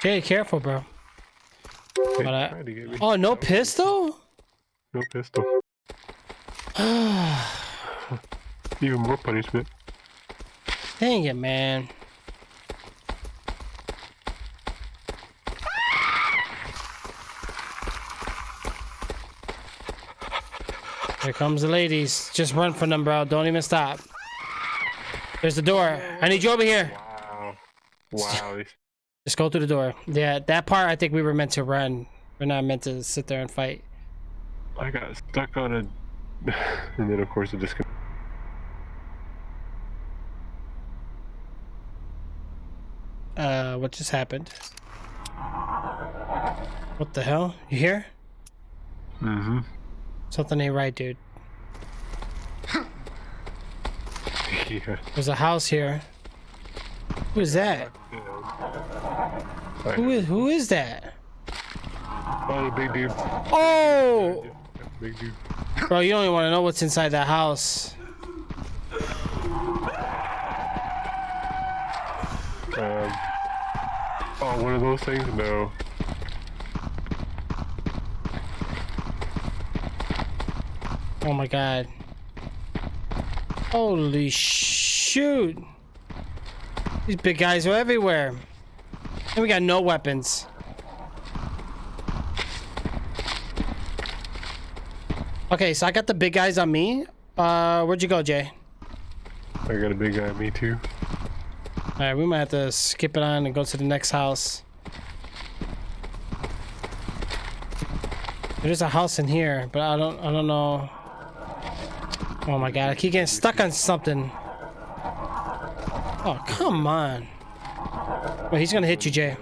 Speaker 1: Jay, careful, bro.
Speaker 3: They
Speaker 1: But
Speaker 3: tried to get me.
Speaker 1: oh, no pistol?
Speaker 3: No pistol. Even more punishment.
Speaker 1: Dang it, man. Here comes the ladies. Just run from them, bro. Don't even stop. There's the door. I need you over here.
Speaker 3: Wow. Wow.
Speaker 1: Just go through the door. Yeah, that part I think we were meant to run. We're not meant to sit there and fight.
Speaker 3: I got stuck on a... and then of course it just...
Speaker 1: What just happened? What the hell? You here?
Speaker 3: Mm-hmm.
Speaker 1: Something ain't right, dude.
Speaker 3: Yeah.
Speaker 1: There's a house here. Who is that? Who is that?
Speaker 3: Oh, the big dude.
Speaker 1: Oh!
Speaker 3: Big dude.
Speaker 1: Bro, you don't even want to know what's inside that house.
Speaker 3: Oh, one of those things? No.
Speaker 1: Oh my god. Holy shoot. These big guys are everywhere. And we got no weapons. Okay, so I got the big guys on me. Where'd you go, Jay?
Speaker 3: I got a big guy on me too.
Speaker 1: Alright, we might have to skip it on and go to the next house. There's a house in here, but I don't know. Oh my god, I keep getting stuck on something. Oh, come on. Wait, he's gonna hit you, Jay.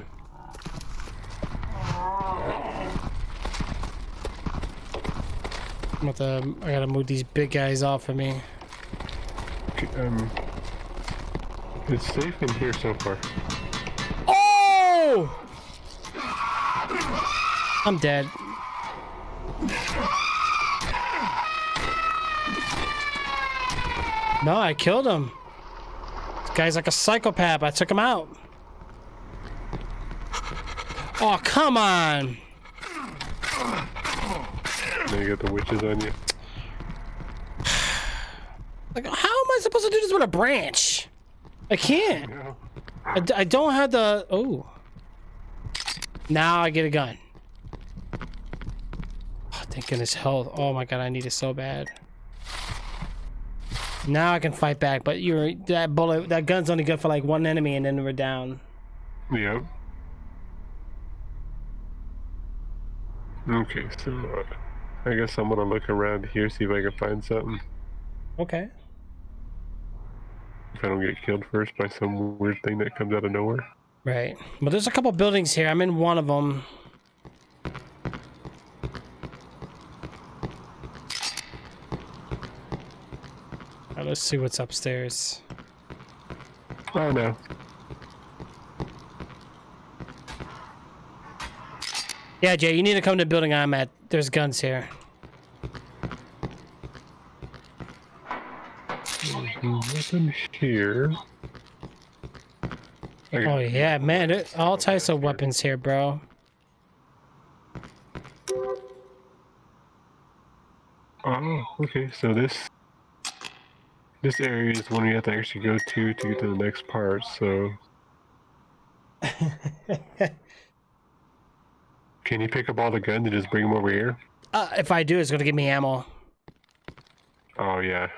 Speaker 1: I gotta move these big guys off of me.
Speaker 3: Okay, it's safe in here so far.
Speaker 1: Oh! I'm dead. No, I killed him. This guy's like a psychopath. I took him out. Oh, come on.
Speaker 3: Now you got the witches on you.
Speaker 1: Like, how am I supposed to do this with a branch? I can't. I don't have the... Oh. Now I get a gun. Oh, thank goodness health. Oh my god, I need it so bad. Now I can fight back, but that gun's only good for like one enemy and then we're down.
Speaker 3: Yep. Okay, so I guess I'm gonna look around here, see if I can find something.
Speaker 1: Okay.
Speaker 3: If I don't get killed first by some weird thing that comes out of nowhere.
Speaker 1: Right. But there's a couple buildings here. I'm in one of them. Alright, let's see what's upstairs.
Speaker 3: Oh no.
Speaker 1: Yeah, Jay, you need to come to the building I'm at. There's guns here.
Speaker 3: Nothing here.
Speaker 1: Oh yeah, man, there's all types of weapons here, bro.
Speaker 3: Oh, okay. So this area is one you have to actually go to get to the next part. So, can you pick up all the guns and just bring them over here?
Speaker 1: If I do, it's gonna give me ammo.
Speaker 3: Oh yeah.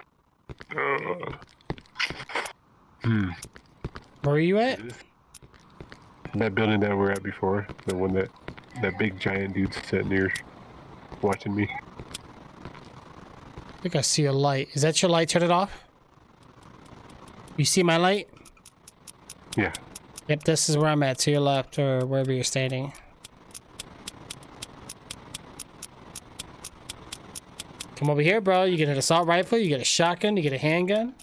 Speaker 1: Where are you at?
Speaker 3: That building that we were at before, the one that big giant dude's sitting there watching me.
Speaker 1: I think I see a light. Is that your light? Turn it off. You see my light?
Speaker 3: Yeah.
Speaker 1: Yep, this is where I'm at, to your left, or wherever you're standing. Come over here, bro. You get an assault rifle, you get a shotgun, you get a handgun.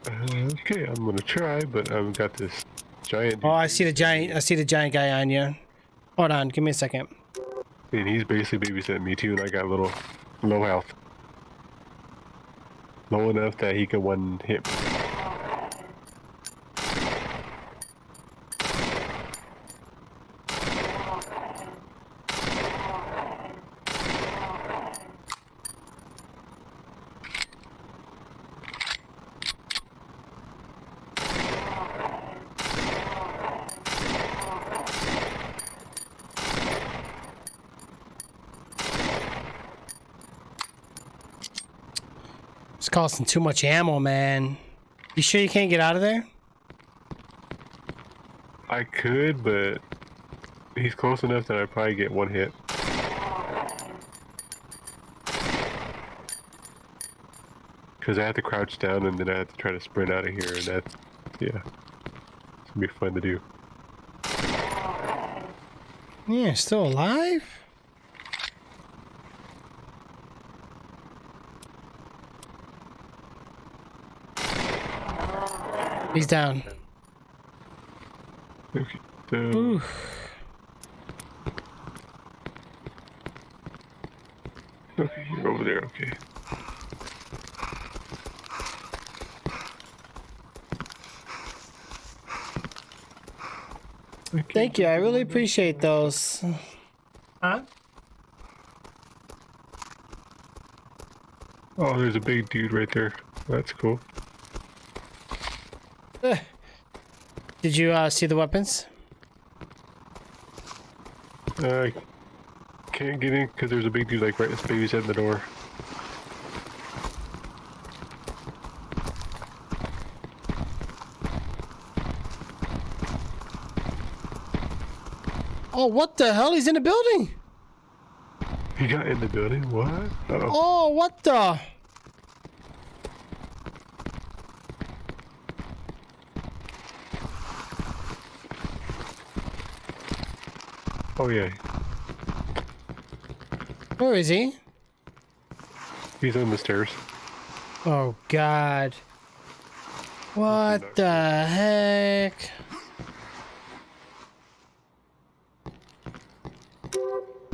Speaker 3: Okay, I'm gonna try, but I've got this giant dude.
Speaker 1: Oh, I see the giant guy on you. Hold on, give me a second.
Speaker 3: And he's basically babysitting me too, and I got a little low health. Low enough that he could one hit me.
Speaker 1: It's costing too much ammo, man. You sure you can't get out of there?
Speaker 3: I could, but he's close enough that I'd probably get one hit. Because I have to crouch down and then I have to try to sprint out of here, and that's, yeah. It's gonna be fun to do.
Speaker 1: Yeah, still alive? He's down.
Speaker 3: Okay, so...
Speaker 1: Oof.
Speaker 3: Okay, you're over there, okay.
Speaker 1: Thank you, I really appreciate those. Huh?
Speaker 3: Oh, there's a big dude right there. That's cool.
Speaker 1: Did you see the weapons?
Speaker 3: I can't get in because there's a big dude like right as baby's head in the door.
Speaker 1: Oh, what the hell? He's in the building.
Speaker 3: He got in the building? What? Uh-oh.
Speaker 1: Oh, what the?
Speaker 3: Oh yeah,
Speaker 1: Where is he?
Speaker 3: he's on the stairs.
Speaker 1: Oh, God. What the heck?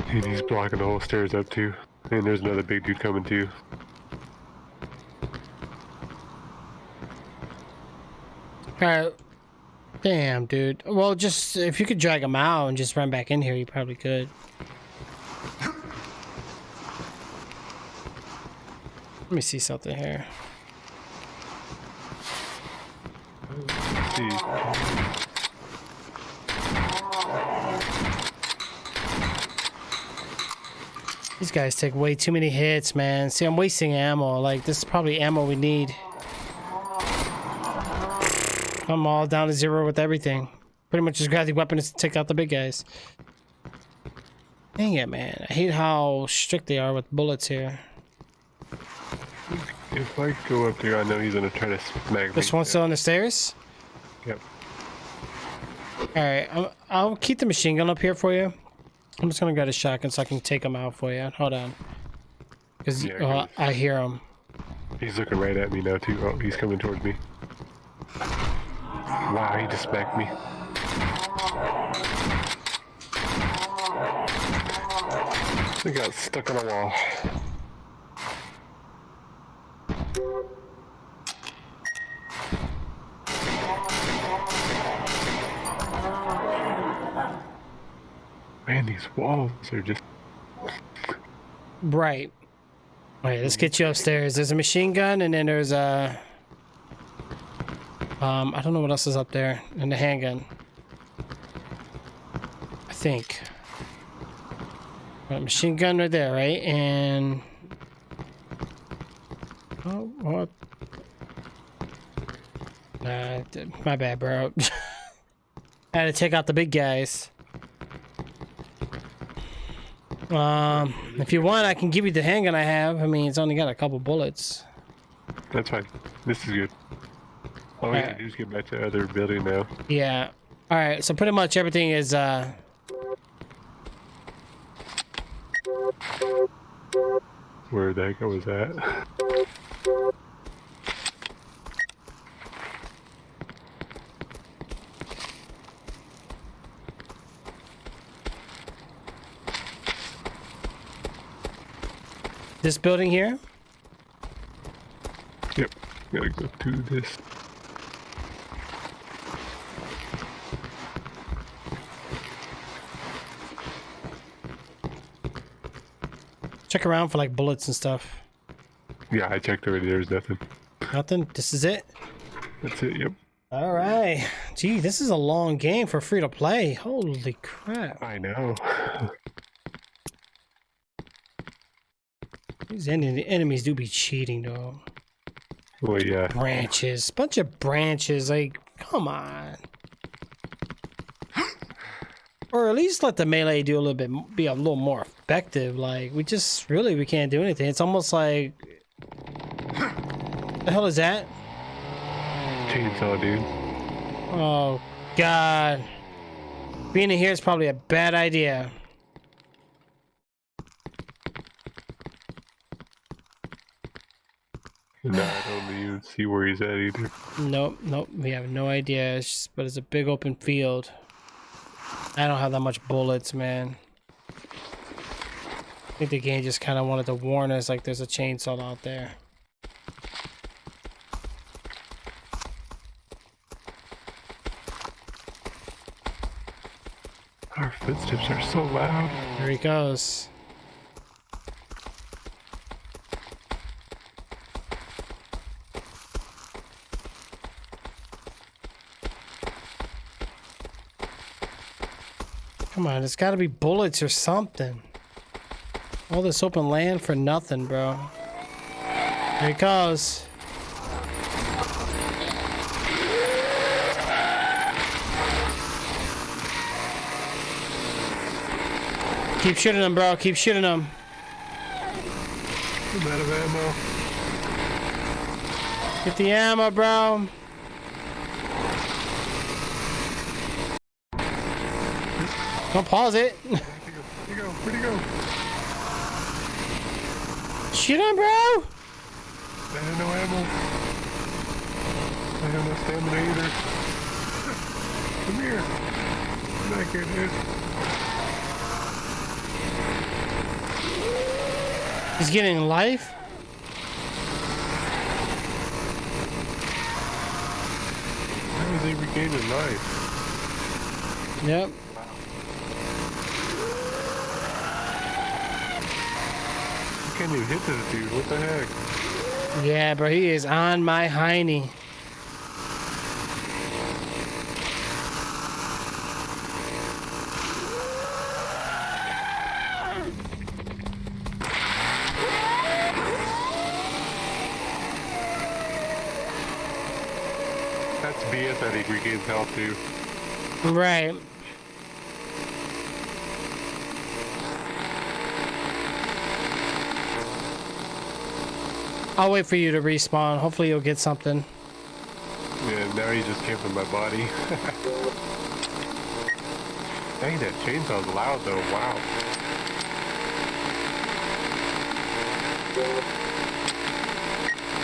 Speaker 3: And he's blocking the whole stairs up too. And there's another big dude coming too.
Speaker 1: Alright. Damn, dude. Well, just if you could drag him out and just run back in here, you probably could. Let me see something here.
Speaker 3: Let's see.
Speaker 1: These guys take way too many hits, man. See, I'm wasting ammo. Like, this is probably ammo we need. I'm all down to 0 with everything. Pretty much just grab the weapons to take out the big guys. Dang it, man. I hate how strict they are with bullets here.
Speaker 3: If I go up there, I know he's gonna try to smack me.
Speaker 1: This one's still on the stairs?
Speaker 3: Yep.
Speaker 1: Alright, I'll keep the machine gun up here for you. I'm just gonna grab a shotgun so I can take him out for you. Hold on. Because
Speaker 3: Yeah,
Speaker 1: I hear him.
Speaker 3: He's looking right at me now too. Oh, he's coming towards me. Wow, he just smacked me. I got stuck on a wall. Man, these walls are just...
Speaker 1: Right. Alright, let's get you upstairs. There's a machine gun and then there's a... I don't know what else is up there. And the handgun. I think. Right, machine gun right there, right? And... Oh, what? Nah, my bad, bro. I had to take out the big guys. If you want, I can give you the handgun I have. I mean, it's only got a couple bullets.
Speaker 3: That's fine. This is good. All we gotta do is get back to the other building now.
Speaker 1: Yeah. Alright, so pretty much everything is,
Speaker 3: Where the heck was that?
Speaker 1: this building here.
Speaker 3: Yep. Gotta go to this.
Speaker 1: Check around for like bullets and stuff.
Speaker 3: Yeah, I checked already. There's nothing.
Speaker 1: Nothing? This is it?
Speaker 3: That's it. Yep.
Speaker 1: Alright. Gee, this is a long game for free to play. Holy crap.
Speaker 3: I know.
Speaker 1: These enemies do be cheating though.
Speaker 3: Well, yeah.
Speaker 1: Branches. Bunch of branches. Like, come on. Or at least let the melee do a little bit, be a little more effective. Like, we can't do anything. It's almost like... the hell is that?
Speaker 3: Chainsaw, dude.
Speaker 1: Oh, God. Being in here is probably a bad idea.
Speaker 3: No, I don't even see where he's at either.
Speaker 1: Nope, we have no idea. But it's a big open field. I don't have that much bullets, man. I think the game just kind of wanted to warn us like there's a chainsaw out there.
Speaker 3: Our footsteps are so loud.
Speaker 1: Here he goes. Come on, there's got to be bullets or something. All this open land for nothing, bro. Here he goes. Keep shooting him, bro. Keep shooting him.
Speaker 3: I'm out of ammo.
Speaker 1: Get the ammo, bro. Don't pause it.
Speaker 3: Where'd he go? Where'd he go?
Speaker 1: Shoot him, bro.
Speaker 3: I have no ammo. I have no stamina either. Come here. Come back here, dude.
Speaker 1: He's getting life.
Speaker 3: How is he regaining life?
Speaker 1: Yep.
Speaker 3: You can't even hit this dude. What the heck?
Speaker 1: Yeah, bro. He is on my hiney.
Speaker 3: That's BS that he regains health too.
Speaker 1: Right. I'll wait for you to respawn. Hopefully you'll get something.
Speaker 3: Yeah, now he just came from my body. Dang, that chainsaw's loud though. Wow.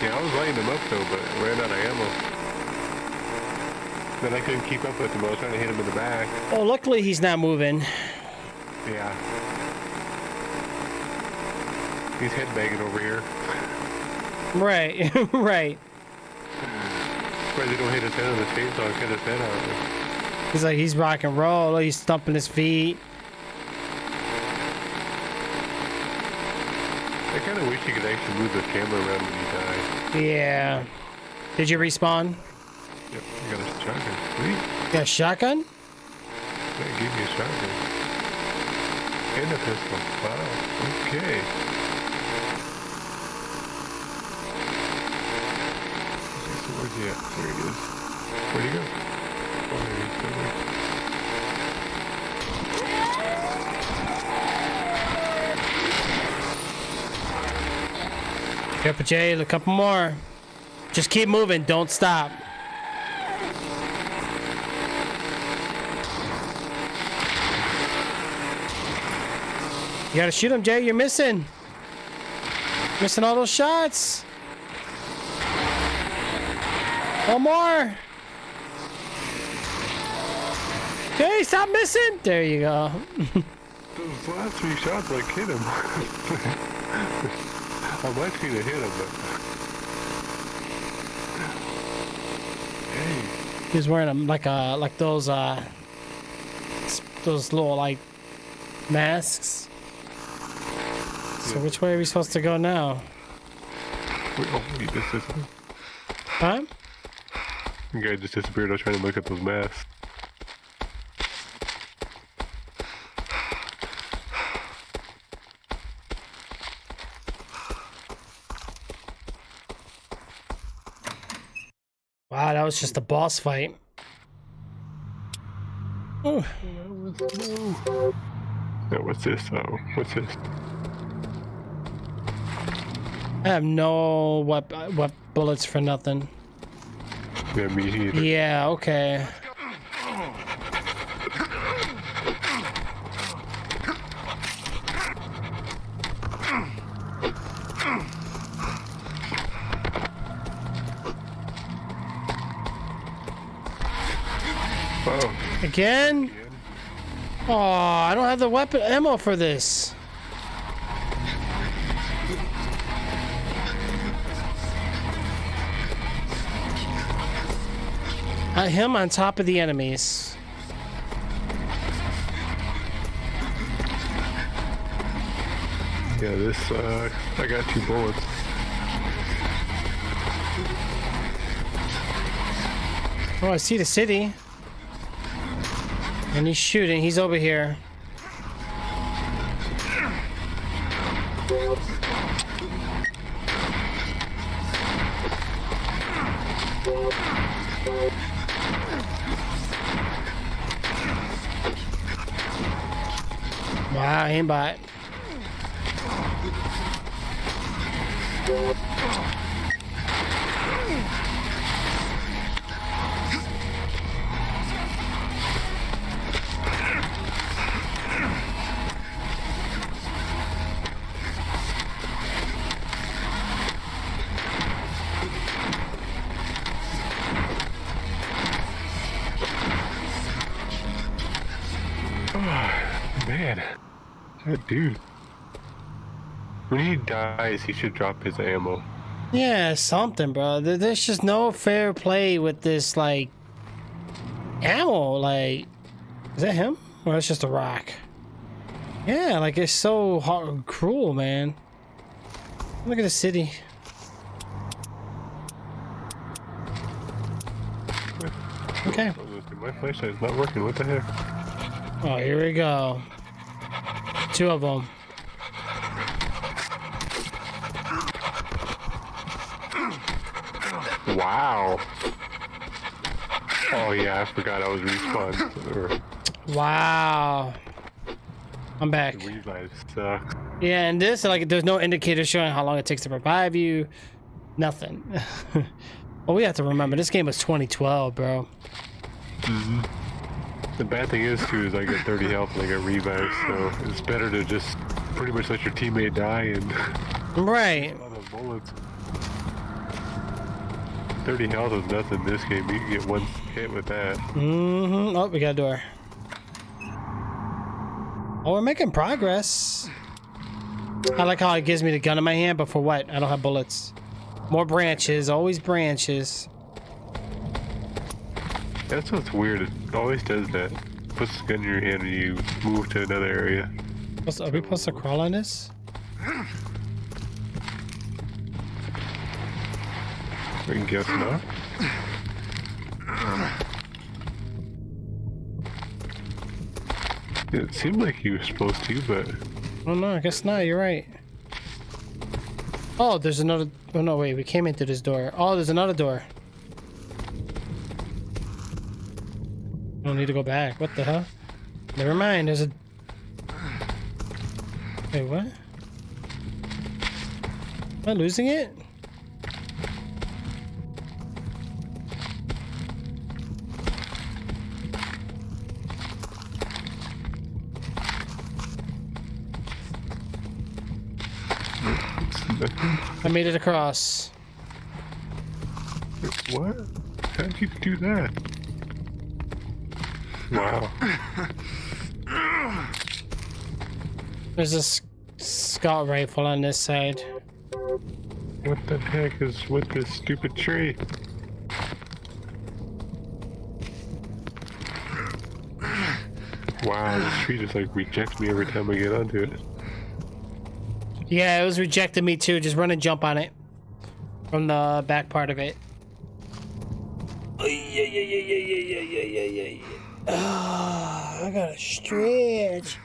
Speaker 3: Yeah, I was lighting him up though, but I ran out of ammo. Then I couldn't keep up with him. I was trying to hit him in the back.
Speaker 1: Oh, luckily he's not moving.
Speaker 3: Yeah. He's headbanging over here.
Speaker 1: Right, right.
Speaker 3: Why they don't hit his head on the chainsaw and cut his head out.
Speaker 1: He's like, he's rock and roll. He's stumping his feet.
Speaker 3: I kind of wish you could actually move the camera around when you die.
Speaker 1: Yeah. Did you respawn?
Speaker 3: Yep, I got a shotgun. Sweet.
Speaker 1: Got a shotgun?
Speaker 3: Yeah, give me a shotgun. And a pistol. Wow. Okay. So where's he at? There he is. Where'd he go? Oh, there he is.
Speaker 1: Careful, Jay. A couple more. Just keep moving. Don't stop. You gotta shoot him, Jay. You're missing. Missing all those shots. One more. Okay, stop missing. There you go.
Speaker 3: Those last 3 shots like hit him. On my screen it hit him, but... Hey.
Speaker 1: He was wearing like those little like masks. So which way are we supposed to go now?
Speaker 3: Wait, oh, wait, this is...
Speaker 1: Huh?
Speaker 3: The guy just disappeared. I was trying to look at those masks.
Speaker 1: Wow, that was just a boss fight. Ooh.
Speaker 3: Now what's this? Oh, what's this?
Speaker 1: I have no what bullets for nothing.
Speaker 3: Yeah, me either.
Speaker 1: Yeah, okay.
Speaker 3: Oh,
Speaker 1: Again? Oh, I don't have the weapon ammo for this. Him on top of the enemies.
Speaker 3: yeah, this sucks. I got 2 bullets.
Speaker 1: Oh, I see the city. And he's shooting. He's over here. Wow, aimbot.
Speaker 3: Man, that dude. When he dies, he should drop his ammo.
Speaker 1: Yeah, something, bro. There's just no fair play with this, like, ammo. Like, is that him? Or it's just a rock? Yeah, like, it's so hard, cruel, man. Look at the city. Okay.
Speaker 3: My flashlight's not working. What the heck?
Speaker 1: Oh, here we go. Two of them.
Speaker 3: Wow. Oh yeah, I forgot I was respawned.
Speaker 1: Wow. I'm back.
Speaker 3: Revive sucks.
Speaker 1: Yeah, and this, like, there's no indicator showing how long it takes to revive you. Nothing. Well, we have to remember, this game was 2012, bro.
Speaker 3: The bad thing is, too, is I get 30 health and I get revived, so it's better to just pretty much let your teammate die and...
Speaker 1: Right.
Speaker 3: a lot of bullets. 30 health is nothing in this game. You can get one hit with that.
Speaker 1: Mm-hmm. Oh, we got a door. Oh, we're making progress. I like how it gives me the gun in my hand, but for what? I don't have bullets. More branches, always branches.
Speaker 3: That's what's weird. It always does that. Puts the gun in your hand and you move to another area.
Speaker 1: Are we supposed to crawl on this?
Speaker 3: I can guess not. It seemed like you were supposed to, but...
Speaker 1: Oh no, I guess not. You're right. Oh, there's another... Oh no, wait. We came into this door. Oh, there's another door. I don't need to go back. What the hell? Never mind. There's a... Wait, what? Am I losing it? I made it across.
Speaker 3: What? How'd you do that? Wow.
Speaker 1: There's a scout rifle on this side.
Speaker 3: What the heck is with this stupid tree? Wow, this tree just like rejects me every time I get onto it.
Speaker 1: Yeah, it was rejecting me too. Just run and jump on it from the back part of it. I gotta stretch.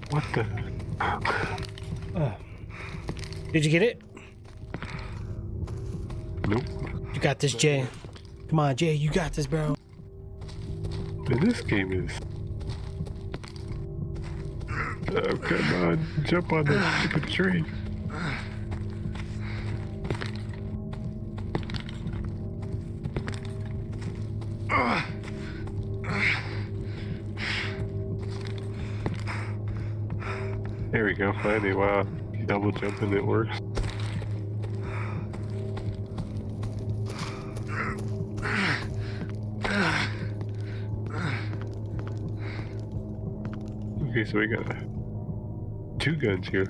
Speaker 3: What the?
Speaker 1: Did you get it?
Speaker 3: Nope.
Speaker 1: You got this, Jay. Come on, Jay. You got this, bro.
Speaker 3: But this game is... Oh, come on. Jump on that stupid tree. There we go, finally. Wow. You double jump and it works. Okay, so we got two guns here.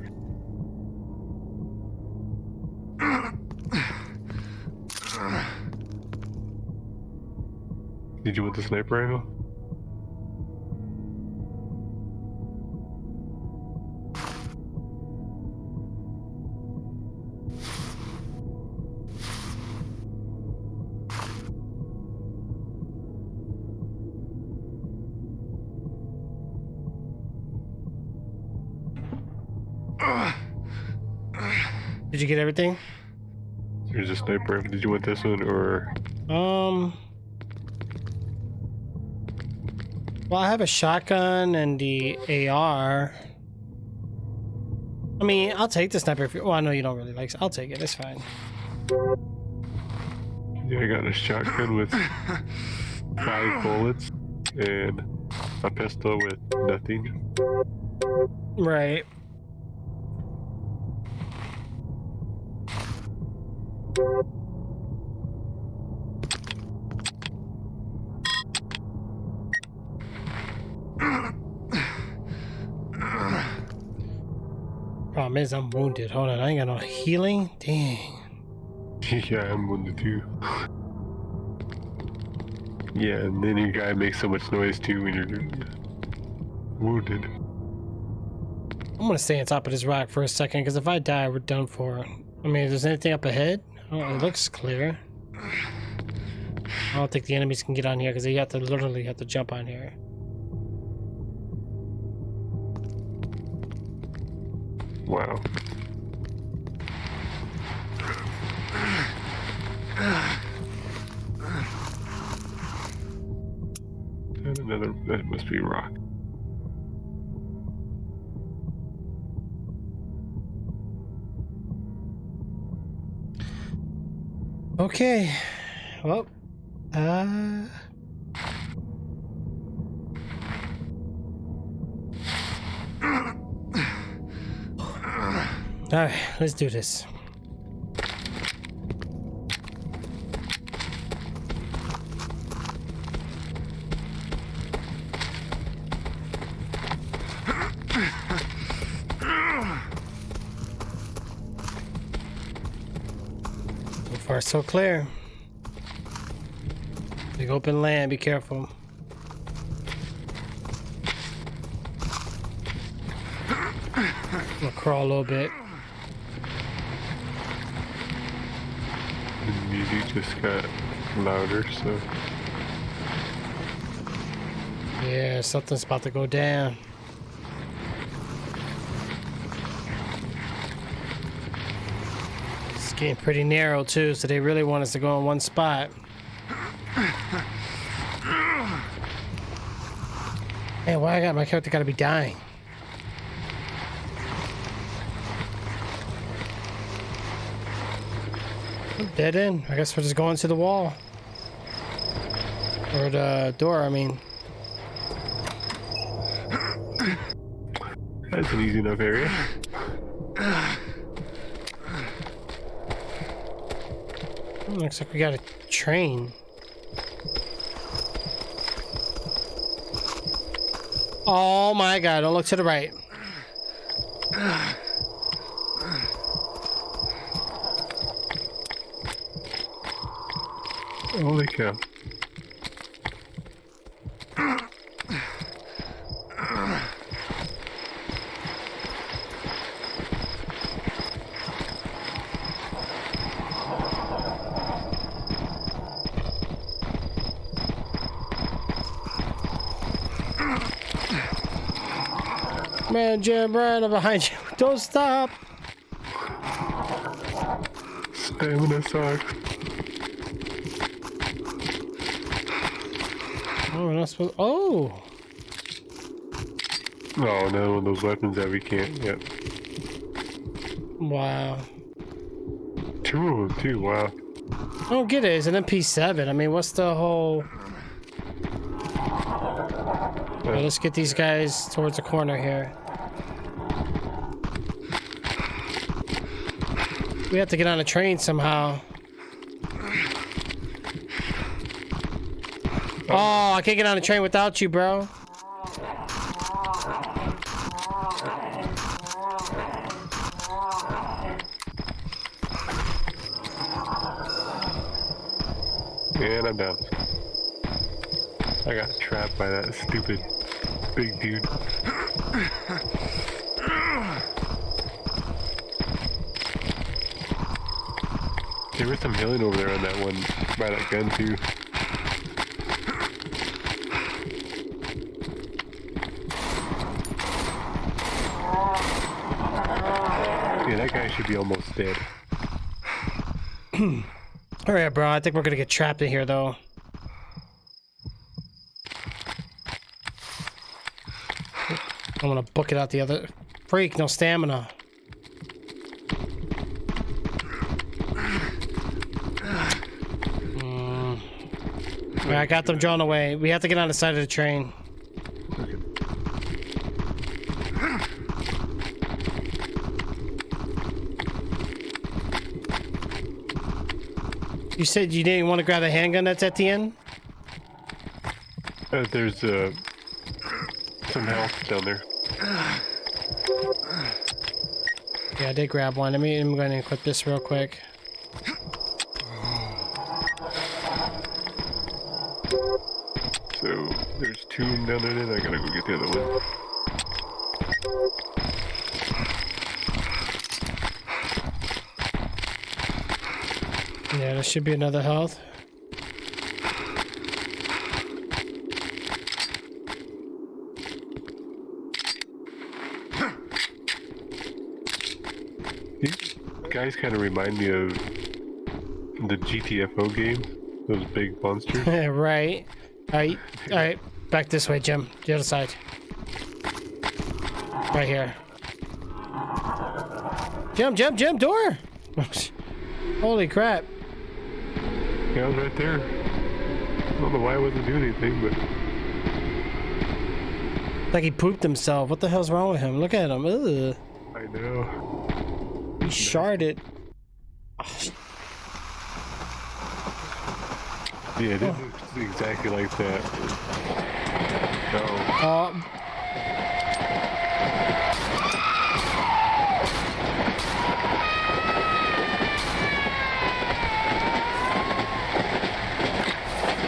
Speaker 3: Did you want the sniper rifle?
Speaker 1: Did you get everything?
Speaker 3: There's a sniper. Did you want this one or?
Speaker 1: Well, I have a shotgun and the AR. I mean, I'll take the sniper if you. Well, I know you don't really like. I'll take it. It's fine.
Speaker 3: Yeah, I got a shotgun with 5 bullets and a pistol with nothing.
Speaker 1: Right. Problem is, I'm wounded. Hold on, I ain't got no healing. Dang.
Speaker 3: Yeah, I'm wounded too. Yeah, and then your guy makes so much noise too when you're wounded.
Speaker 1: I'm gonna stay on top of this rock for a second, because if I die, we're done for. I mean, if there's anything up ahead, oh, it looks clear. I don't think the enemies can get on here, because they have to literally have to jump on here.
Speaker 3: Wow. And another, that must be rock.
Speaker 1: Okay. Well, Alright, let's do this. So far, so clear. Big open land, be careful. I'll crawl a little bit.
Speaker 3: The music just got louder, so.
Speaker 1: Yeah, something's about to go down. It's getting pretty narrow too, so they really want us to go in one spot. Man, why I got my character gotta be dying? Dead end. I guess we're just going to the wall. Or the door, I mean.
Speaker 3: That's an easy enough area.
Speaker 1: Looks like we got a train. Oh my god, don't look to the right.
Speaker 3: Holy cow.
Speaker 1: Man, Jim, right behind you. Don't stop.
Speaker 3: Stamina sucks.
Speaker 1: Oh, we're not supposed. Oh.
Speaker 3: Oh, no, one of those weapons that we can't. Yep.
Speaker 1: Wow.
Speaker 3: 2 of them too. Wow.
Speaker 1: I don't get it. It's an MP7. I mean, what's the whole? Well, let's get these guys towards the corner here. We have to get on a train somehow. Oh, I can't get on a train without you, bro.
Speaker 3: And I'm down. I got trapped by that stupid big dude. There was some healing over there on that one, by that gun too. Yeah, that guy should be almost dead.
Speaker 1: All right, bro. I think we're gonna get trapped in here, though. I'm gonna book it out the other. Freak, no stamina. All right, I got them drawn away. We have to get on the side of the train. You said you didn't want to grab the handgun that's at the end?
Speaker 3: There's some health down there.
Speaker 1: Yeah, I did grab one. I'm going to equip this real quick.
Speaker 3: So there's two down there. Then I gotta go get the other one.
Speaker 1: Yeah, there should be another health.
Speaker 3: These guys kind of remind me of the GTFO game. Those big monsters.
Speaker 1: Right. All right. Back this way, Jim. The other side. Right here. Jim, door! Holy crap.
Speaker 3: Yeah, I was right there. I don't know why I wasn't doing anything, but...
Speaker 1: Like he pooped himself. What the hell's wrong with him? Look at him. Ugh.
Speaker 3: I know.
Speaker 1: He sharded.
Speaker 3: Yeah, it is exactly like that. No.
Speaker 1: Oh.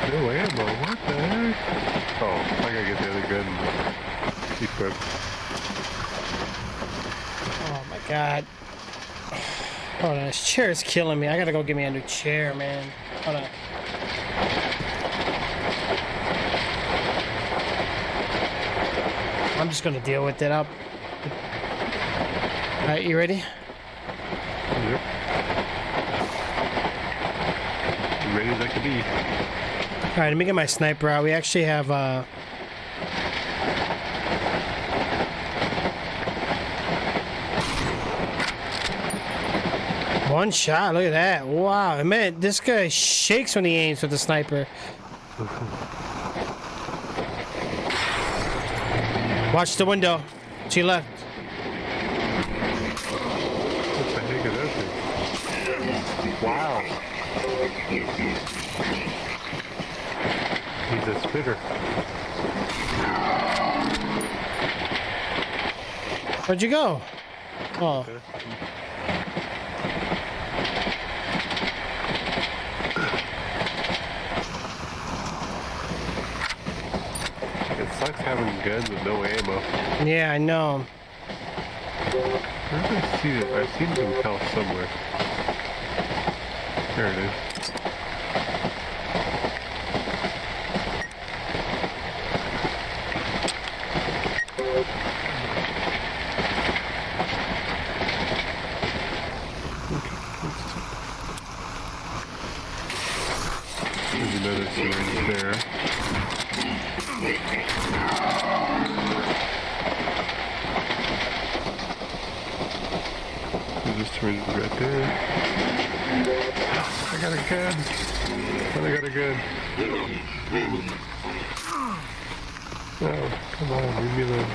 Speaker 3: No ammo, what the heck? Oh, I gotta get the other gun equipped.
Speaker 1: Oh my god. Hold on, this chair is killing me. I gotta go get me a new chair, man. Hold on. I'm just gonna deal with it up. Alright, you ready?
Speaker 3: Yep. Ready as I can be.
Speaker 1: Alright, let me get my sniper out. We actually have one shot. Look at that. Wow, man, this guy shakes when he aims with the sniper. Watch the window. To your left.
Speaker 3: What the heck is that thing? Wow. He's a spitter.
Speaker 1: Where'd you go? Oh.
Speaker 3: It sucks having guns with no ammo.
Speaker 1: Yeah, I know.
Speaker 3: Where did I see it? I've seen some health somewhere. There it is. There's another syringe there. There's a syringe right there. I got a gun. I got a gun. Oh, come on, leave me alone.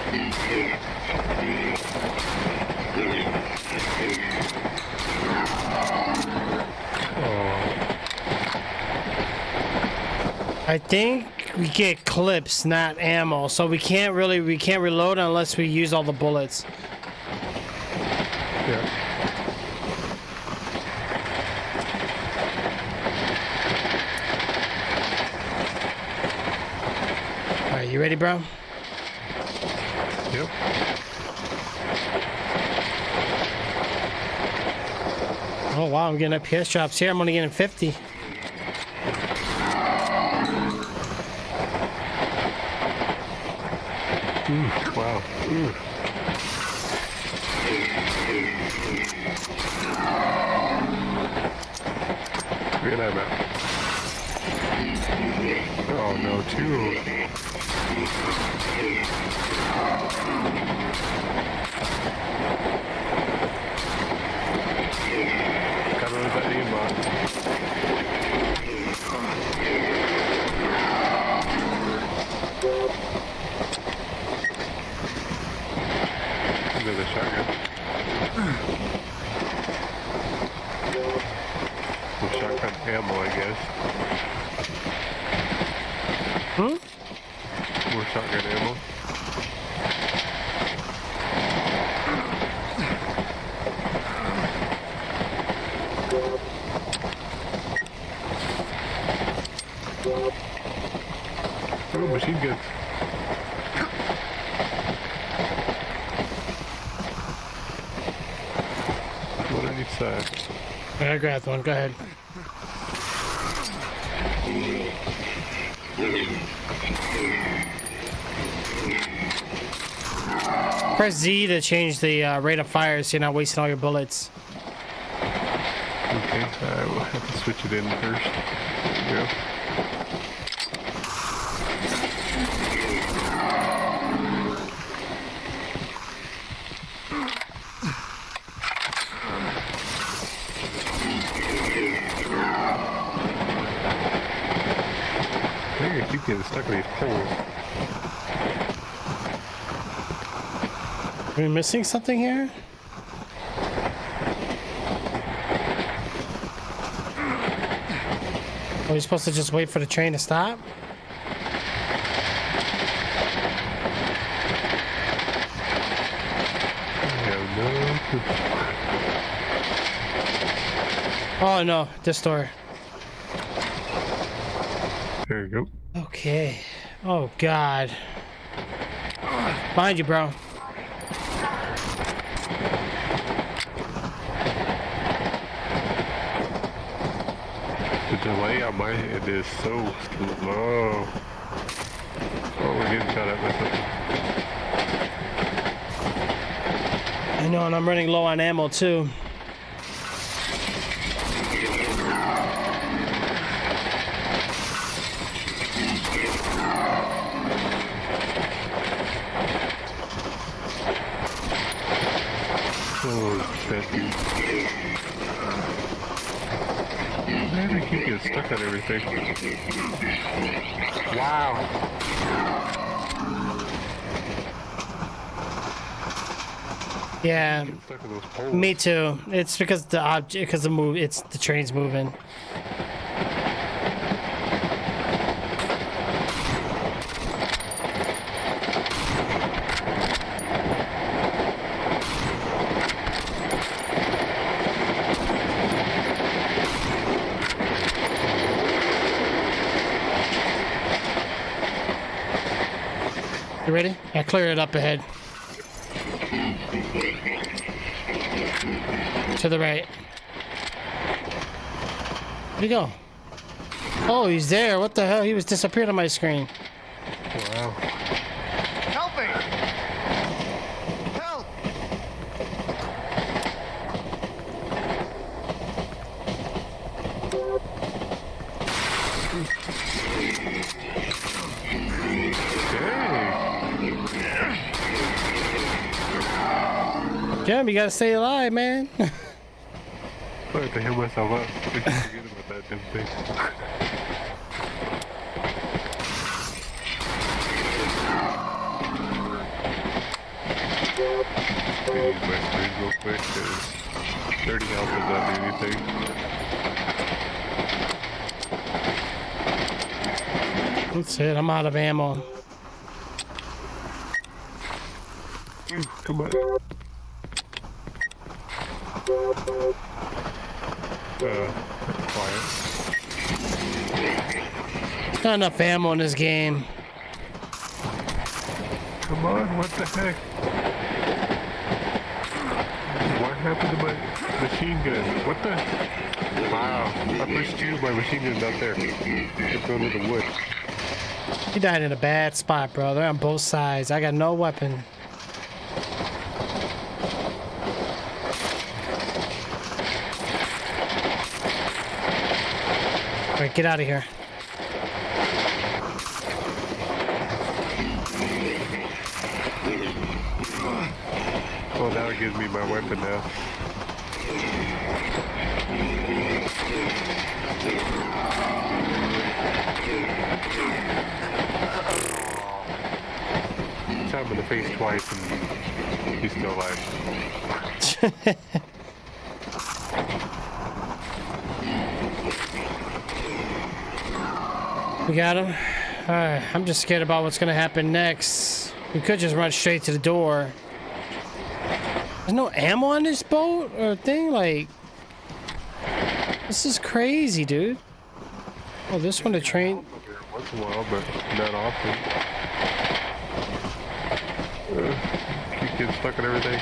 Speaker 1: I think we get clips, not ammo, so we can't reload unless we use all the bullets.
Speaker 3: Yeah.
Speaker 1: Alright, you ready, bro?
Speaker 3: Yep.
Speaker 1: Oh wow, I'm getting FPS drops here. I'm only getting 50.
Speaker 3: Wow. Look at that map. Oh no, two. Gotta lose that aimbot. There's a shotgun. Some shotgun ammo, I guess. More shotgun ammo. Oh, machine guns. One on each side.
Speaker 1: I grabbed one. Go ahead. Press Z to change the rate of fire so you're not wasting all your bullets.
Speaker 3: Okay, I will have to switch it in first. There we go. I keep getting stuck in these poles.
Speaker 1: Are we missing something here? Are we supposed to just wait for the train to stop? Oh no, this door.
Speaker 3: There you go.
Speaker 1: Okay. Oh god. Behind you, bro.
Speaker 3: The delay on my end is so slow. Oh, we're getting shot at by something.
Speaker 1: I know, and I'm running low on ammo too.
Speaker 3: Oh, that dude. Why do I keep getting stuck on everything? Wow.
Speaker 1: Yeah,
Speaker 3: Getting stuck in those poles.
Speaker 1: me too. It's because the object, because the train's moving. You ready? I clear it up ahead. To the right. Where'd he go? Oh, he's there. What the hell? He was disappeared on my screen.
Speaker 3: Wow.
Speaker 2: Help me! Help!
Speaker 1: Jim, you gotta stay alive, man.
Speaker 3: I have to heal myself up. I keep forgetting about that damn thing. I use my screen real quick because 30 health does not do anything.
Speaker 1: That's it. I'm out of ammo.
Speaker 3: Come on. Quiet.
Speaker 1: Not enough ammo in this game.
Speaker 3: Come on, what the heck? What happened to my machine gun? What the? Wow, I pushed you, my machine gun's out there. It's going to the wood.
Speaker 1: You died in a bad spot, bro. They're on both sides. I got no weapon. Alright, get out of here.
Speaker 3: Oh, now it gives me my weapon now. Shot him in the face twice and he's still alive.
Speaker 1: We got him. Alright, I'm just scared about what's gonna happen next. We could just run straight to the door. There's no ammo on this boat or thing? Like, this is crazy, dude. Oh, this one, the train.
Speaker 3: Once in a while, but not often. Keep getting stuck on everything.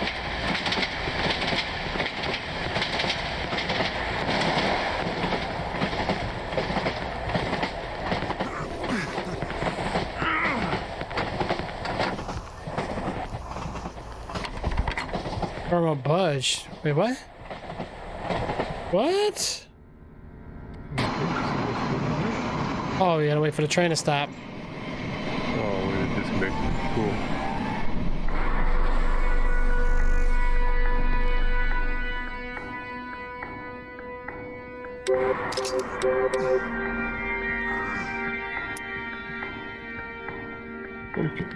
Speaker 1: Thermal budge. Wait, what? What? Oh, we gotta wait for the train to stop.
Speaker 3: Oh, it disconnected. Cool. Okay.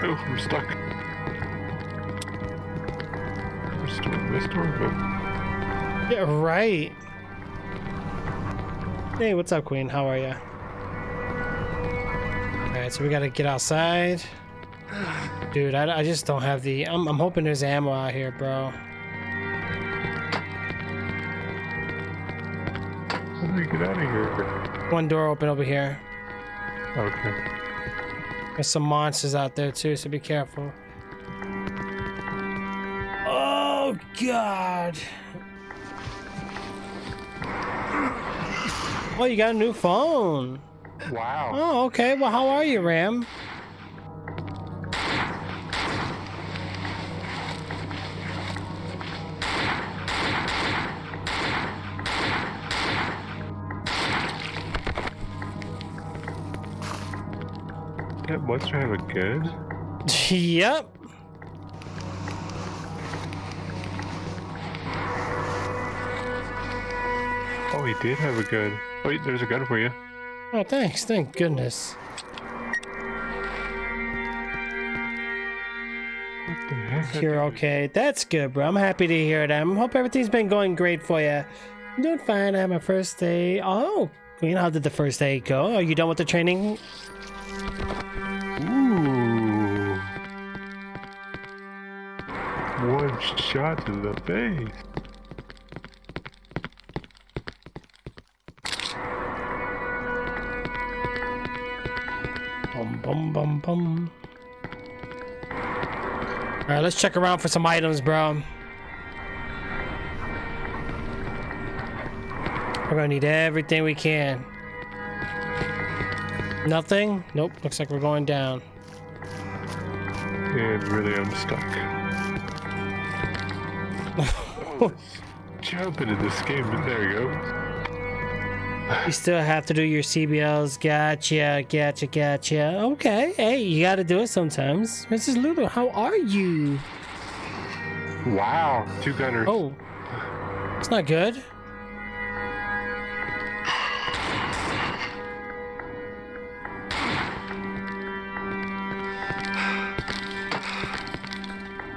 Speaker 3: Oh, I'm stuck. Restore.
Speaker 1: Yeah, right. Hey, what's up, Queen? How are ya? Alright, so we gotta get outside. Dude, I just don't have the... I'm hoping there's ammo out here, bro.
Speaker 3: How do we get out of here?
Speaker 1: One door open over here.
Speaker 3: Okay.
Speaker 1: There's some monsters out there too, so be careful. Oh God! Oh, you got a new phone.
Speaker 3: Wow.
Speaker 1: Oh, okay. Well, how are you, Ram?
Speaker 3: That monster have a gun?
Speaker 1: Yep.
Speaker 3: Oh, he did have a gun. Oh, there's a gun for you.
Speaker 1: Oh, thanks. Thank goodness.
Speaker 3: What the heck?
Speaker 1: You're okay. That's good, bro. I'm happy to hear that. I hope everything's been going great for you. I'm doing fine. I had my first day. Oh, Queen, how did the first day go? Are you done with the training?
Speaker 3: Ooh. One shot to the face.
Speaker 1: Bum, bum, bum, bum. Alright, let's check around for some items, bro. We're gonna need everything we can. Nothing? Nope. Looks like we're going down.
Speaker 3: And really, I'm stuck. Jumping in this game, but there we go.
Speaker 1: You still have to do your CBLs. Gotcha. Okay. Hey, you gotta do it sometimes. Mrs. Ludo, how are you?
Speaker 3: Wow, 2 gunners.
Speaker 1: Oh. It's not good.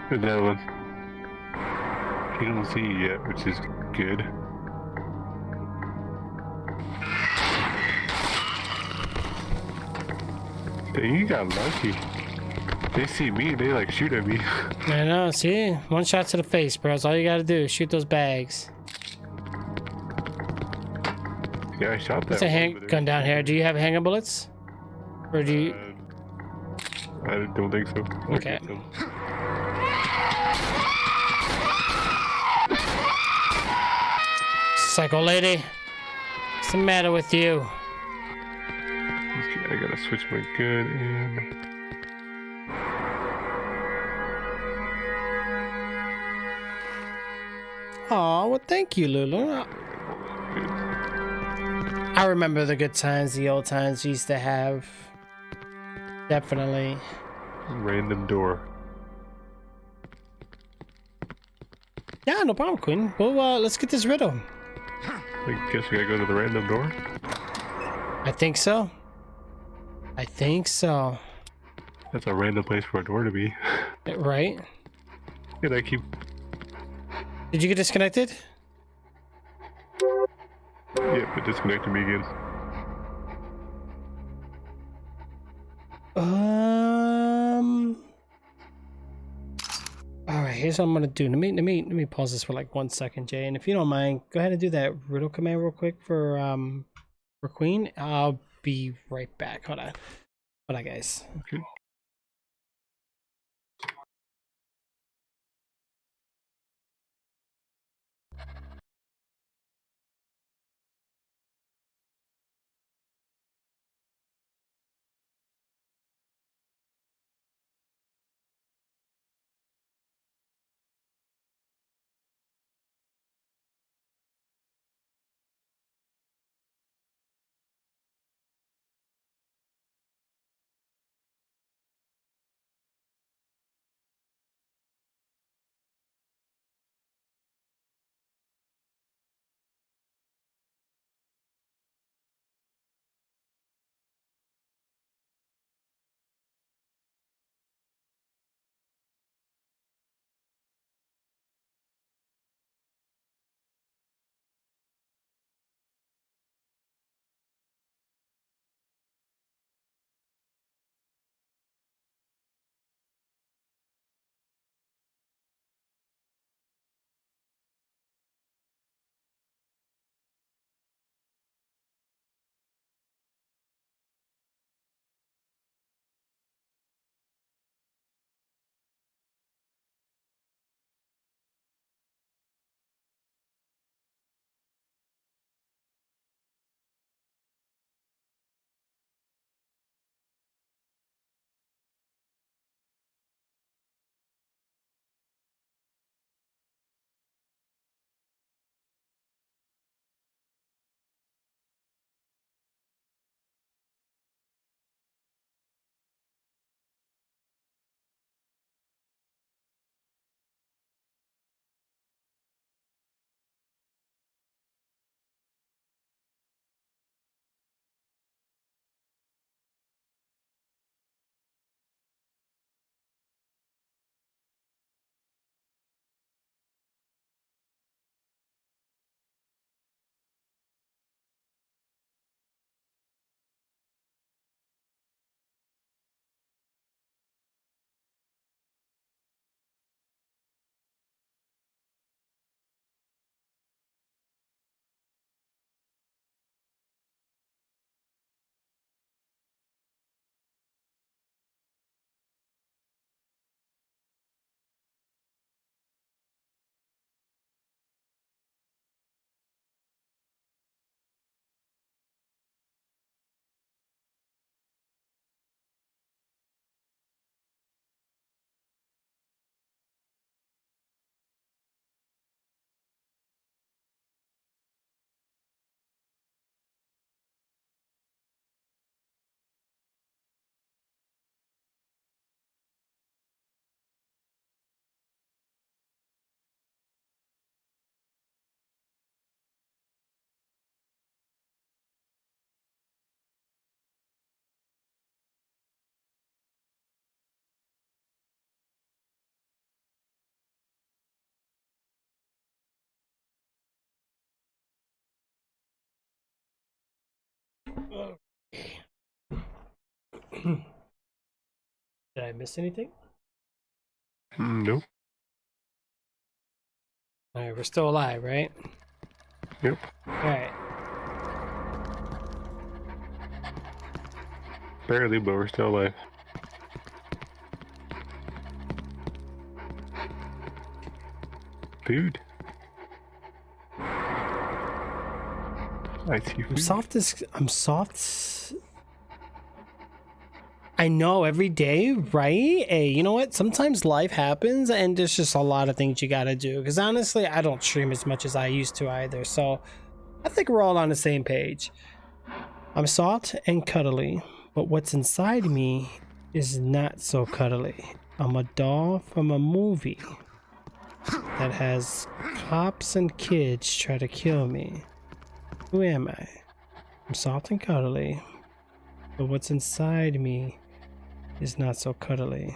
Speaker 3: Another one. You don't see it yet, which is good. Dang, you got lucky. They see me, they like shoot at me.
Speaker 1: I know, see? One shot to the face, bro. That's all you gotta do. Shoot those bags.
Speaker 3: Yeah, I shot that.
Speaker 1: There's a
Speaker 3: one, but
Speaker 1: handgun down here. Do you have hanger bullets? Or do you...
Speaker 3: I don't think so.
Speaker 1: Okay. Psycho lady. What's the matter with you?
Speaker 3: I gotta switch my gun in.
Speaker 1: Oh, well, thank you, Lulu. I remember the good times, the old times we used to have. Definitely.
Speaker 3: Random door.
Speaker 1: Yeah, no problem, Queen. Well, let's get this riddle.
Speaker 3: I guess we gotta go to the random door.
Speaker 1: I think so. I think so.
Speaker 3: That's a random place for a door to be.
Speaker 1: Right?
Speaker 3: And I keep.
Speaker 1: Did you get disconnected?
Speaker 3: Yep, it disconnected me again.
Speaker 1: All right, here's what I'm gonna do. Let me pause this for like 1 second, Jay. And if you don't mind, go ahead and do that riddle command real quick for Queen. I'll be right back. Hold on, guys.
Speaker 3: Okay.
Speaker 1: Did I miss anything?
Speaker 3: Nope.
Speaker 1: All right, we're still alive, right?
Speaker 3: Yep.
Speaker 1: All right.
Speaker 3: Barely, but we're still alive. Food. I see food.
Speaker 1: I'm soft. I know, every day, right? Hey, you know what? Sometimes life happens and there's just a lot of things you gotta do. Because honestly, I don't stream as much as I used to either. So I think we're all on the same page. I'm soft and cuddly, but what's inside me is not so cuddly. I'm a doll from a movie that has cops and kids try to kill me. Who am I? I'm soft and cuddly, but what's inside me is not so cuddly.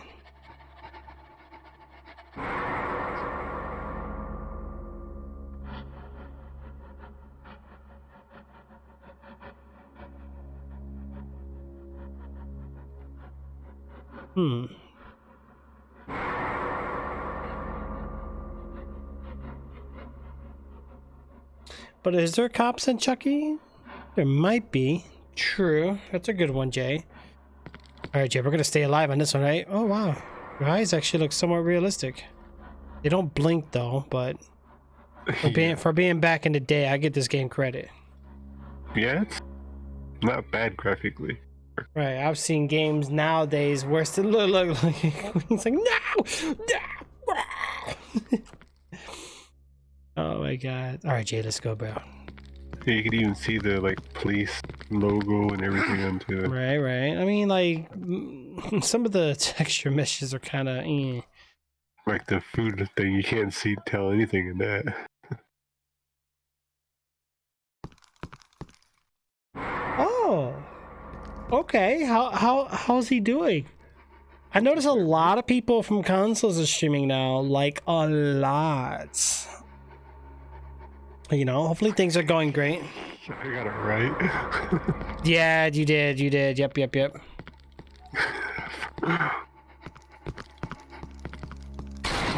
Speaker 1: But is there cops in Chucky? There might be. True. That's a good one, Jay. Alright, Jay, we're gonna stay alive on this one, right? Oh, wow. Your eyes actually look somewhat realistic. They don't blink, though, but for being back in the day, I get this game credit.
Speaker 3: Yeah, it's not bad graphically.
Speaker 1: Right, I've seen games nowadays worse than look like he's like, no! No! Oh my god. Alright, Jay, let's go, bro.
Speaker 3: Yeah, you could even see the like police logo and everything onto it.
Speaker 1: Right, right. I mean, like, some of the texture meshes are kind of
Speaker 3: Like the food thing, you can't tell anything in that.
Speaker 1: Oh, okay. How's he doing? I notice a lot of people from consoles are streaming now, like a lot. You know, hopefully things are going great.
Speaker 3: I got it right.
Speaker 1: Yeah, you did. Yep.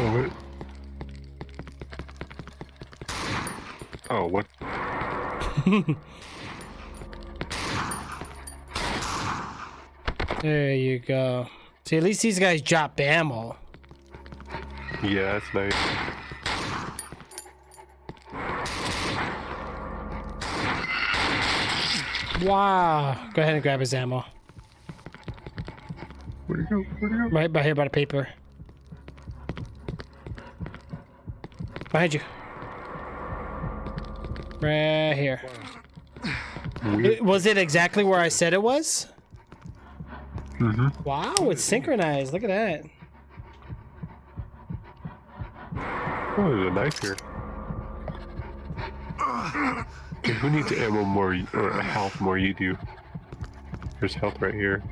Speaker 3: Oh, oh, what?
Speaker 1: There you go. See, at least these guys drop ammo.
Speaker 3: Yeah, that's nice.
Speaker 1: Wow. Go ahead and grab his ammo.
Speaker 3: Where'd it go?
Speaker 1: Right by here by the paper. Behind you. Right here. Was it exactly where I said it was?
Speaker 3: Mm-hmm.
Speaker 1: Wow, it's synchronized. Look at that.
Speaker 3: Oh, there's a knife here. Okay, who needs ammo more, or health more? You do. There's health right here.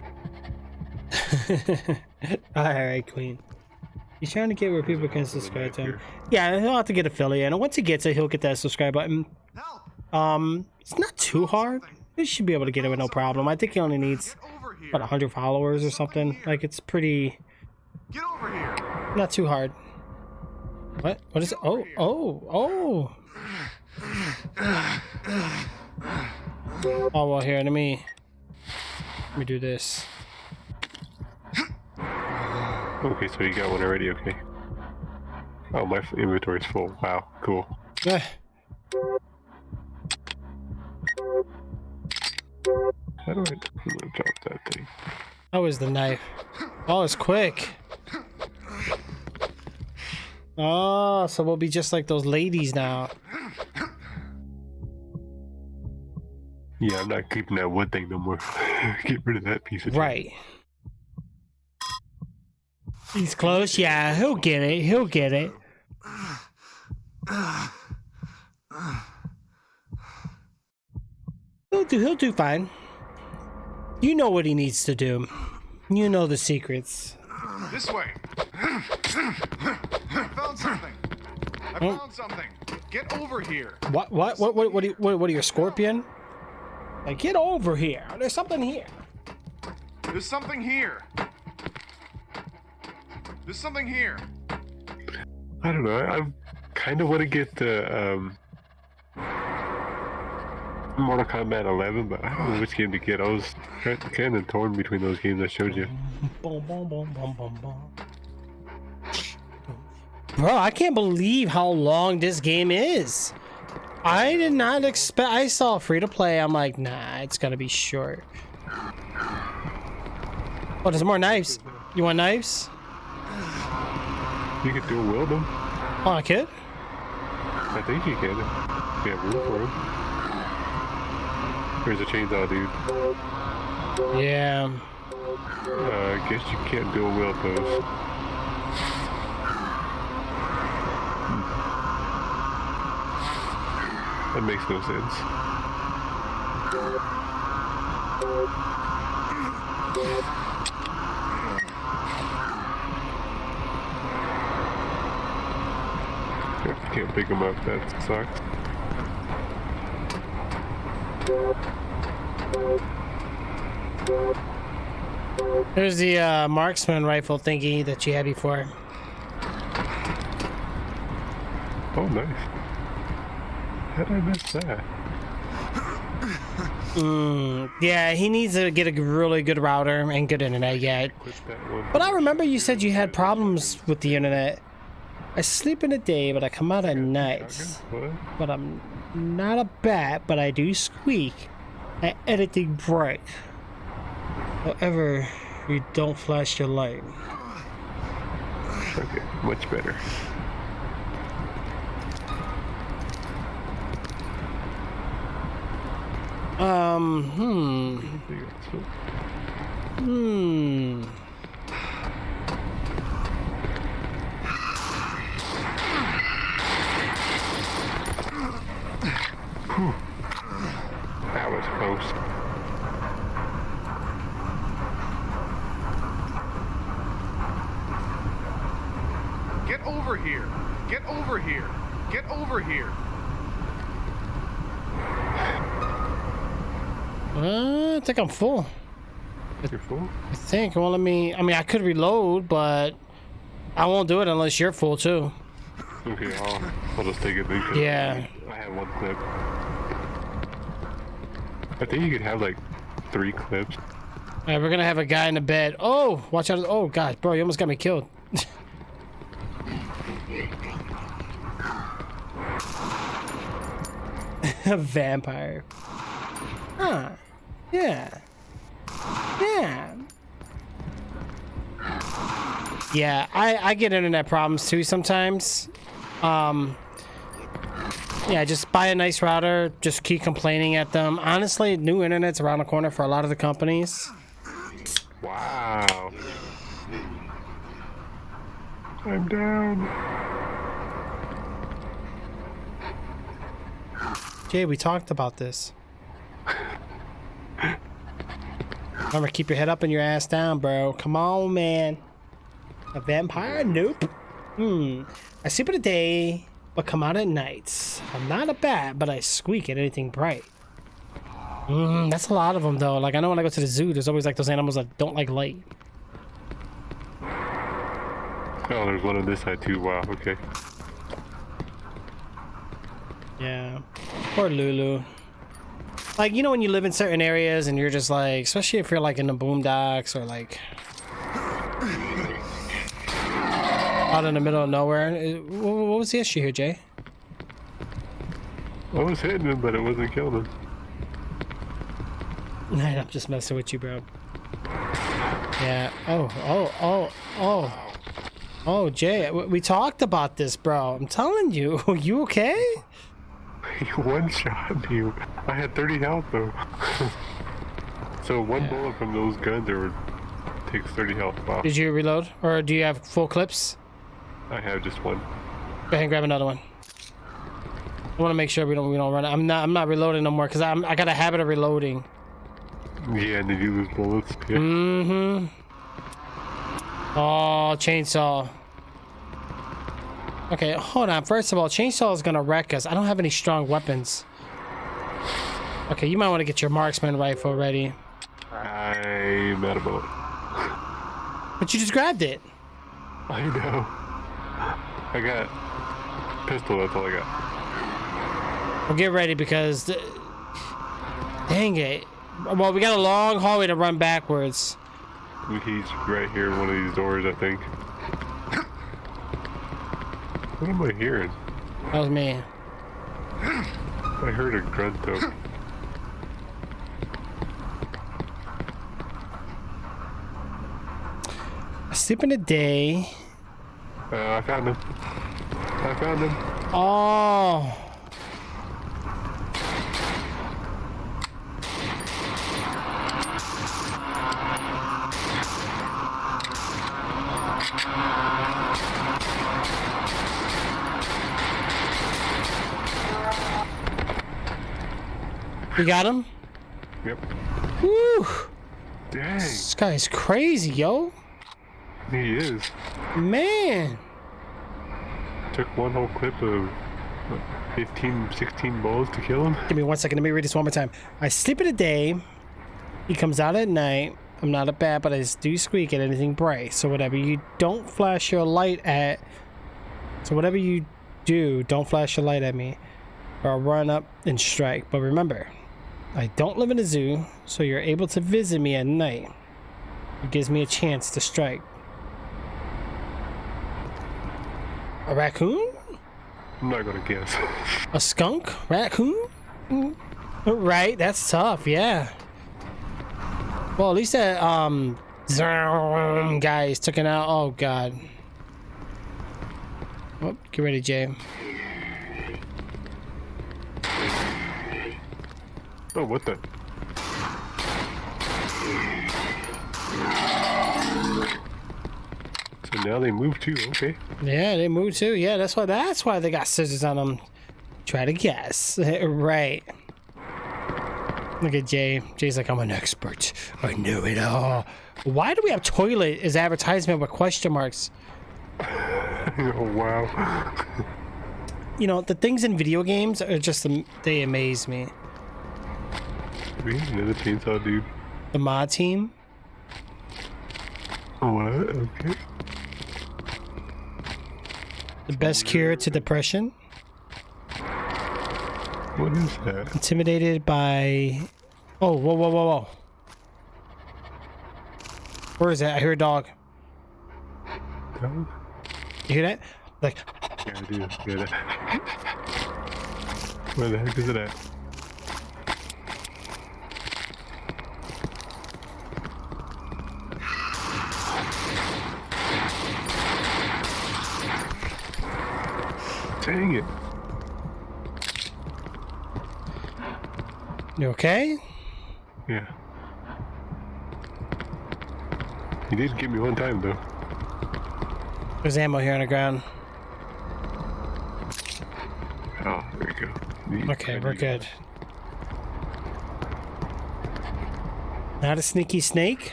Speaker 1: Alright, Queen. He's trying to get where people can subscribe to him. Yeah, he'll have to get affiliate, and once he gets it, he'll get that subscribe button. It's not too hard. He should be able to get it with no problem. I think he only needs about 100 followers or something. Like, it's pretty...
Speaker 2: Get over here.
Speaker 1: Not too hard. What? What is it? Oh. Oh, well, here, let me do this.
Speaker 3: Okay, so you got one already, okay. Oh, my inventory's full. Wow, cool.
Speaker 1: Eh.
Speaker 3: How do I'm gonna drop that thing?
Speaker 1: That was the knife. Oh, it's quick. Oh, so we'll be just like those ladies now.
Speaker 3: Yeah, I'm not keeping that wood thing no more. Get rid of that piece of
Speaker 1: Right. He's close. Yeah, he'll get it. He'll get it. He'll do fine. You know what he needs to do. You know the secrets.
Speaker 2: This way. I found something. I found something. Get over here.
Speaker 1: What are you, a scorpion? Like, get over here. There's something here.
Speaker 2: There's something here. There's something here.
Speaker 3: I don't know. I kind of want to get the Mortal Kombat 11, but I don't know which game to get. I was kind of torn between those games I showed you.
Speaker 1: Boom, boom, boom, boom, boom, boom. Bro, I can't believe how long this game is. I did not expect. I saw free to play. I'm like, nah, it's gotta be short. Oh, there's more knives. You want knives?
Speaker 3: You could dual wield them.
Speaker 1: Oh, I could?
Speaker 3: I think you can. You have room for them. There's a chainsaw, dude.
Speaker 1: Yeah.
Speaker 3: I guess you can't dual wield those. That makes no sense. Can't pick them up, that sucks.
Speaker 1: There's the marksman rifle thingy that you had before.
Speaker 3: Oh, nice. How did I miss that?
Speaker 1: Yeah, he needs to get a really good router and good internet yet.
Speaker 3: Quit that one.
Speaker 1: But I remember you said you had problems with the internet. I sleep in the day, but I come out at night.
Speaker 3: What?
Speaker 1: But I'm not a bat, but I do squeak at anything bright. However, you don't flash your light.
Speaker 3: Okay, much better. That was close.
Speaker 2: Get over here! Get over here! Get over here!
Speaker 1: I think I'm full.
Speaker 3: You're full?
Speaker 1: I think. Well, let me. I mean, I could reload, but I won't do it unless you're full too.
Speaker 3: Okay, I'll just take it then. 'Cause
Speaker 1: Yeah.
Speaker 3: I have one clip. I think you could have like 3 clips.
Speaker 1: All right, we're gonna have a guy in the bed. Oh, watch out! Oh gosh, bro, you almost got me killed. A vampire. Huh. Yeah. Yeah. Yeah, I get internet problems too sometimes. Yeah, just buy a nice router, just keep complaining at them. Honestly, new internet's around the corner for a lot of the companies.
Speaker 3: Wow. I'm down.
Speaker 1: Jay, we talked about this. Remember, keep your head up and your ass down, bro. Come on, man. A vampire? Nope. I sleep in the day, but come out at nights. I'm not a bat, but I squeak at anything bright. That's a lot of them, though. Like, I know when I go to the zoo, there's always, like, those animals that don't like light.
Speaker 3: Oh, there's one on this side too. Wow, okay.
Speaker 1: Yeah. Poor Lulu. Like, you know when you live in certain areas and you're just like, especially if you're like in the boondocks or like out in the middle of nowhere. What was the issue here, Jay?
Speaker 3: I was hitting him, but it wasn't killing him.
Speaker 1: I'm just messing with you, bro. Yeah. Oh, Jay, we talked about this, bro. I'm telling you. You okay?
Speaker 3: He one-shot me. I had 30 health though. So one bullet from those guns takes 30 health off.
Speaker 1: Did you reload, or do you have full clips?
Speaker 3: I have just one.
Speaker 1: Go ahead and grab another one. I want to make sure we don't run it. I'm not reloading no more because I got a habit of reloading.
Speaker 3: Yeah, and did you lose bullets? Yeah.
Speaker 1: Oh, chainsaw. Okay, hold on. First of all, chainsaw is gonna wreck us. I don't have any strong weapons. Okay, you might want to get your marksman rifle ready.
Speaker 3: I'm out of bullet.
Speaker 1: But you just grabbed it.
Speaker 3: I know. I got pistol, that's all I got.
Speaker 1: Well, get ready because... Dang it. Well, we got a long hallway to run backwards.
Speaker 3: He's right here in one of these doors, I think. What am I hearing?
Speaker 1: That was me.
Speaker 3: I heard a grunt though.
Speaker 1: sleep in the day.
Speaker 3: I found him. I found him.
Speaker 1: Oh. You got him?
Speaker 3: Yep.
Speaker 1: Woo!
Speaker 3: Dang.
Speaker 1: This guy's crazy, yo.
Speaker 3: He is.
Speaker 1: Man.
Speaker 3: Took one whole clip of what, 15, 16 balls to kill him.
Speaker 1: Give me 1 second. Let me read this one more time. I sleep in the day. He comes out at night. I'm not a bat, but I do squeak at anything bright. So whatever you don't flash your light at. So whatever you do, don't flash your light at me, or I'll run up and strike. But remember, I don't live in a zoo, so you're able to visit me at night. It gives me a chance to strike. A raccoon?
Speaker 3: I'm not gonna guess.
Speaker 1: A skunk? Raccoon? Right, that's tough, yeah. Well, at least that guy is taken out. Oh god. Oh, get ready, Jay.
Speaker 3: Oh, what the? So now they move too, okay.
Speaker 1: Yeah, they moved too. Yeah, that's why they got scissors on them. Try to guess. Right. Look at Jay. Jay's like, I'm an expert. I know it all. Why do we have toilet as advertisement with question marks?
Speaker 3: Oh, wow.
Speaker 1: You know, the things in video games are just, they amaze me.
Speaker 3: We have another chainsaw dude.
Speaker 1: The mod team.
Speaker 3: What? Okay.
Speaker 1: The best cure to depression.
Speaker 3: What is that?
Speaker 1: Intimidated by... Oh, whoa, whoa, whoa, whoa. Where is that? I hear a dog.
Speaker 3: Dog?
Speaker 1: You hear that? Like...
Speaker 3: Yeah, I do. Hear that. Where the heck is it at? Dang it.
Speaker 1: You okay?
Speaker 3: Yeah. He did get me one time though.
Speaker 1: There's ammo here on the ground.
Speaker 3: Oh, there you go. Neat.
Speaker 1: Okay, we're good. Not a sneaky snake?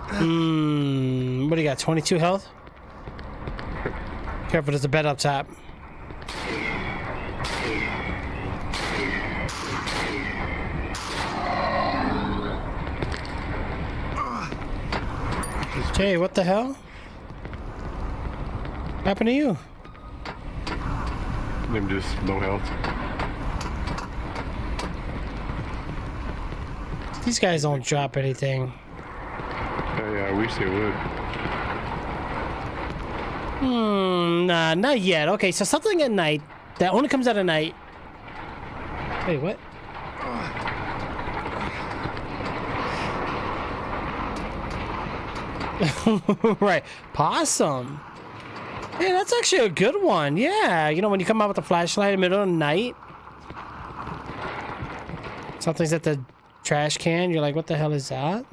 Speaker 1: What do you got? 22 health? Careful, there's a bed up top. Jay, what the hell? What happened to you?
Speaker 3: I'm just low health.
Speaker 1: These guys don't drop anything.
Speaker 3: Oh yeah, I wish they would.
Speaker 1: Nah, not yet. Okay, so something at night that only comes out at night. Wait, what? Right, possum. Yeah, that's actually a good one. Yeah, you know when you come out with a flashlight in the middle of the night, something's at the trash can. You're like, what the hell is that?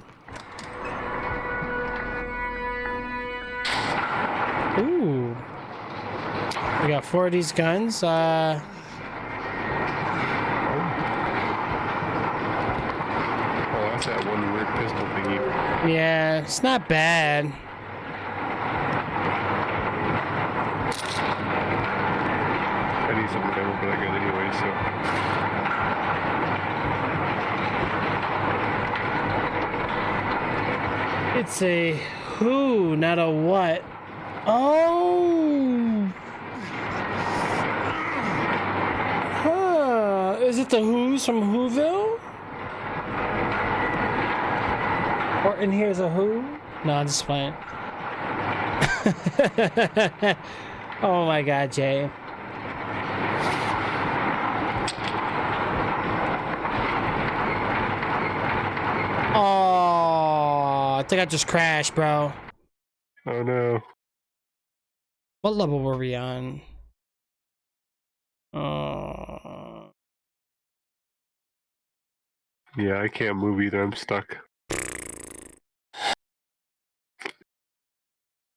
Speaker 1: Ooh. We got 4 of these guns.
Speaker 3: Oh, that's that one weird pistol thingy.
Speaker 1: Yeah, it's not bad.
Speaker 3: I need some ammo for that gun anyway, so.
Speaker 1: It's a who, not a what. Oh. Huh. Is it the Who's from Whoville? Or and here's a Who? No, I'm just playing. Oh my god, Jay. Oh, I think I just crashed, bro.
Speaker 3: Oh no.
Speaker 1: What level were we on? Uh,
Speaker 3: Yeah, I can't move either. I'm stuck.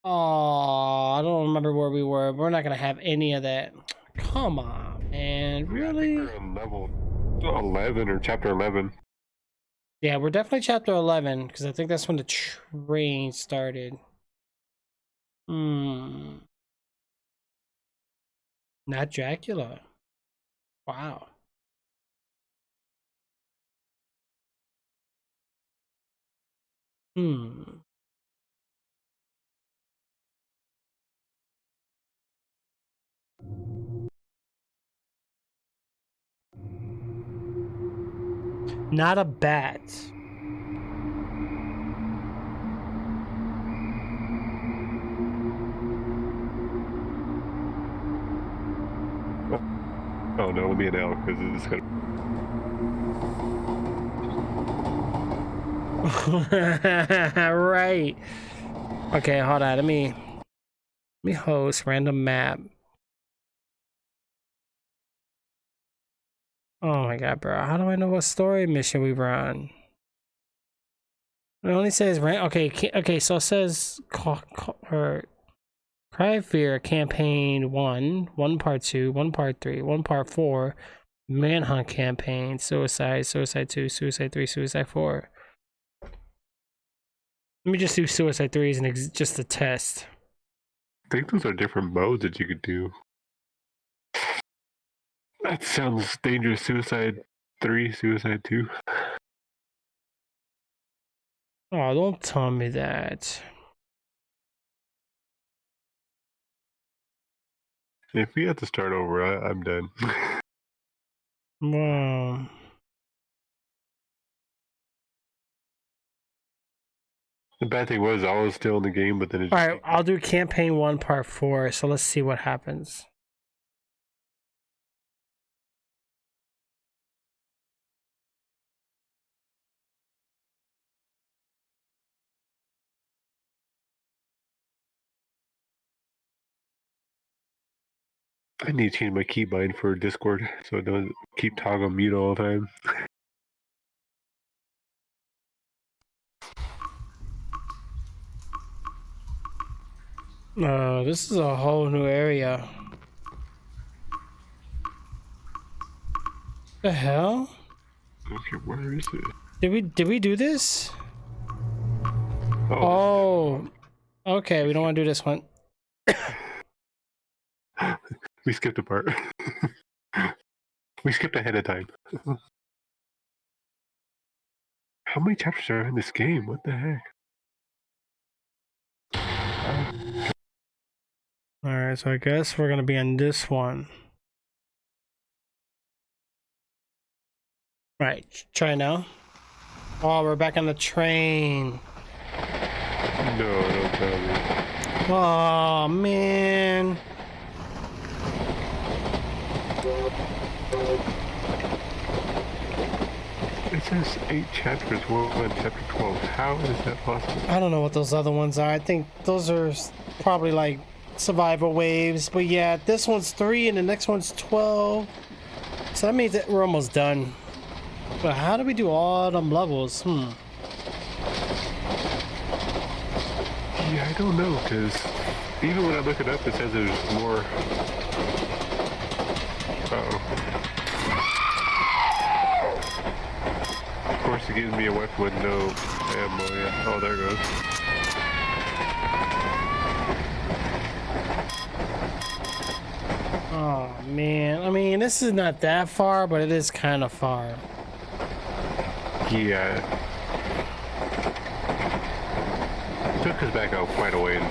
Speaker 1: oh, I don't remember where we were. We're not gonna have any of that. Come on, man.
Speaker 3: Yeah, I think
Speaker 1: Really?
Speaker 3: we're on level 11 or chapter 11.
Speaker 1: Yeah, we're definitely chapter 11 because I think that's when the train started. Hmm. Not Dracula. Wow. Hmm. Not a bat.
Speaker 3: Oh no, let me an L because it's gonna.
Speaker 1: Right. Okay, hold on. Let me host random map. Oh my god, bro. How do I know what story mission we were on? It only says okay, so it says Cry of Fear campaign 1 part 2, 1 part 3, 1 part 4, Manhunt campaign, Suicide 2, Suicide 3, Suicide 4. Let me just do Suicide 3 as just a test.
Speaker 3: I think those are different modes that you could do. That sounds dangerous. Suicide 3, Suicide 2.
Speaker 1: Oh, don't tell me that.
Speaker 3: If we have to start over, I'm done.
Speaker 1: Well,
Speaker 3: The bad thing was I was still in the game, but then it
Speaker 1: all
Speaker 3: just
Speaker 1: right, I'll do campaign 1 part 4. So let's see what happens.
Speaker 3: I need to change my keybind for Discord so it doesn't keep toggling mute all the time.
Speaker 1: This is a whole new area. The hell?
Speaker 3: Okay, where is it?
Speaker 1: Did we do this?
Speaker 3: Oh,
Speaker 1: Oh, okay. We don't want to do this one.
Speaker 3: we skipped a part. We skipped ahead of time. How many chapters are in this game? What the heck?
Speaker 1: All right, so I guess we're gonna be on this one. Right, try now. Oh, we're back on the train.
Speaker 3: No, don't tell me.
Speaker 1: Oh man.
Speaker 3: It says 8 chapters. We're on chapter 12. How is that possible?
Speaker 1: I don't know what those other ones are. I think those are probably like survival waves. But yeah, this one's 3 and the next one's 12. So that means that we're almost done. But how do we do all them levels?
Speaker 3: Yeah, I don't know, because even when I look it up, it says there's more. Uh-oh. Of course, it gives me a weapon with no ammo. Yeah. Oh, there it goes.
Speaker 1: Oh man, I mean this is not that far, but it is kind of far.
Speaker 3: Yeah. It took us back out quite a ways.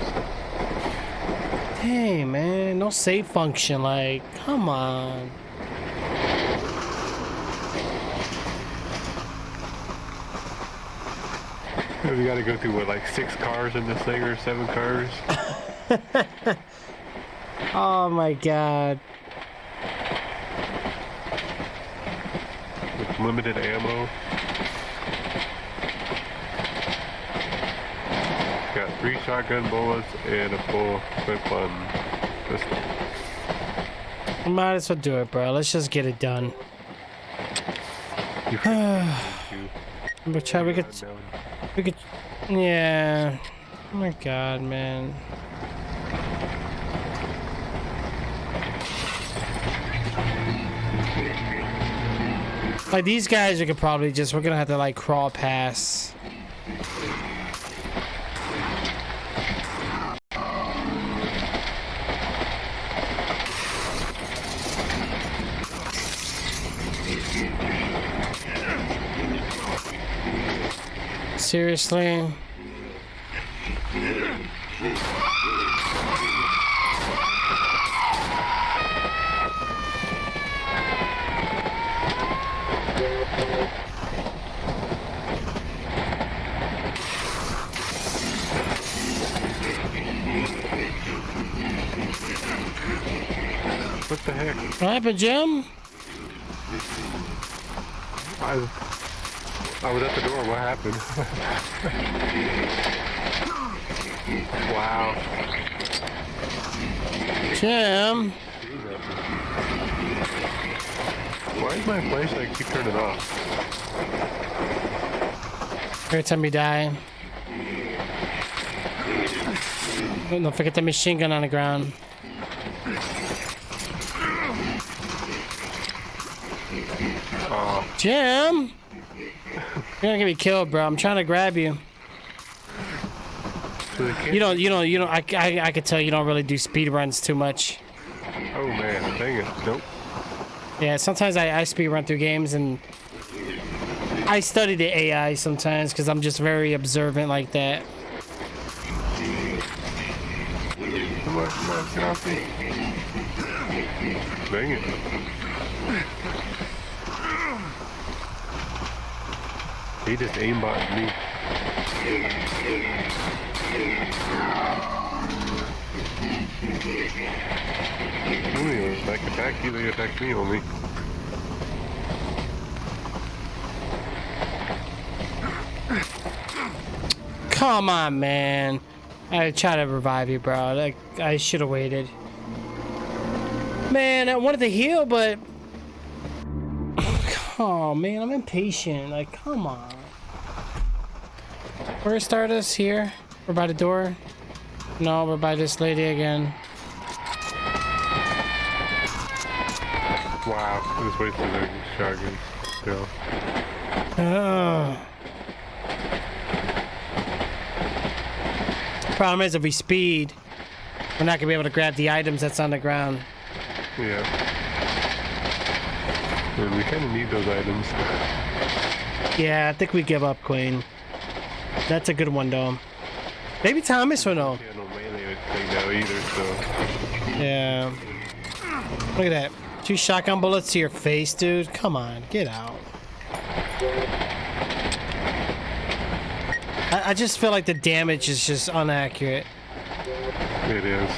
Speaker 1: Hey man, no save function, like, come on.
Speaker 3: We gotta go through, what, like 6 cars in this thing or 7 cars?
Speaker 1: Oh my god.
Speaker 3: With limited ammo. Got 3 shotgun bullets and a full clip on pistol.
Speaker 1: Might as well do it, bro. Let's just get it done.
Speaker 3: You
Speaker 1: But try, we could, yeah. Oh my god, man. Like these guys, we could probably just, we're gonna have to like crawl past. Seriously?
Speaker 3: What the heck?
Speaker 1: What happened, Jim?
Speaker 3: I was at the door. What happened? Wow.
Speaker 1: Jim?
Speaker 3: Why is my flashlight keep turning off?
Speaker 1: Every time you die. Oh, don't forget the machine gun on the ground. Jim! You're gonna get me killed, bro. I'm trying to grab you.
Speaker 3: So they can't-
Speaker 1: You don't, I could tell you don't really do speed runs too much.
Speaker 3: Oh man, dang it. Nope.
Speaker 1: Yeah, sometimes I speed run through games and I study the AI sometimes because I'm just very observant like that.
Speaker 3: Come on, get off me. Dang it. He just aimbotted me. Like attack you, they attack me only.
Speaker 1: Come on, man. I tried to revive you, bro. Like, I should have waited. Man, I wanted to heal, but... Oh, man, I'm impatient. Like, come on. Where's Stardust? Here? We're by the door? No, we're by this lady again.
Speaker 3: Wow, I just wasted a shotgun. Still.
Speaker 1: Problem is, if we speed, we're not gonna be able to grab the items that's on the ground.
Speaker 3: Yeah. And we kind of need those items.
Speaker 1: Yeah, I think we give up, Queen. That's a good one, though. Maybe Thomas will know.
Speaker 3: Yeah, no melee thing now either, so.
Speaker 1: Yeah. Look at that. 2 shotgun bullets to your face, dude. Come on, get out. I just feel like the damage is just inaccurate.
Speaker 3: It is.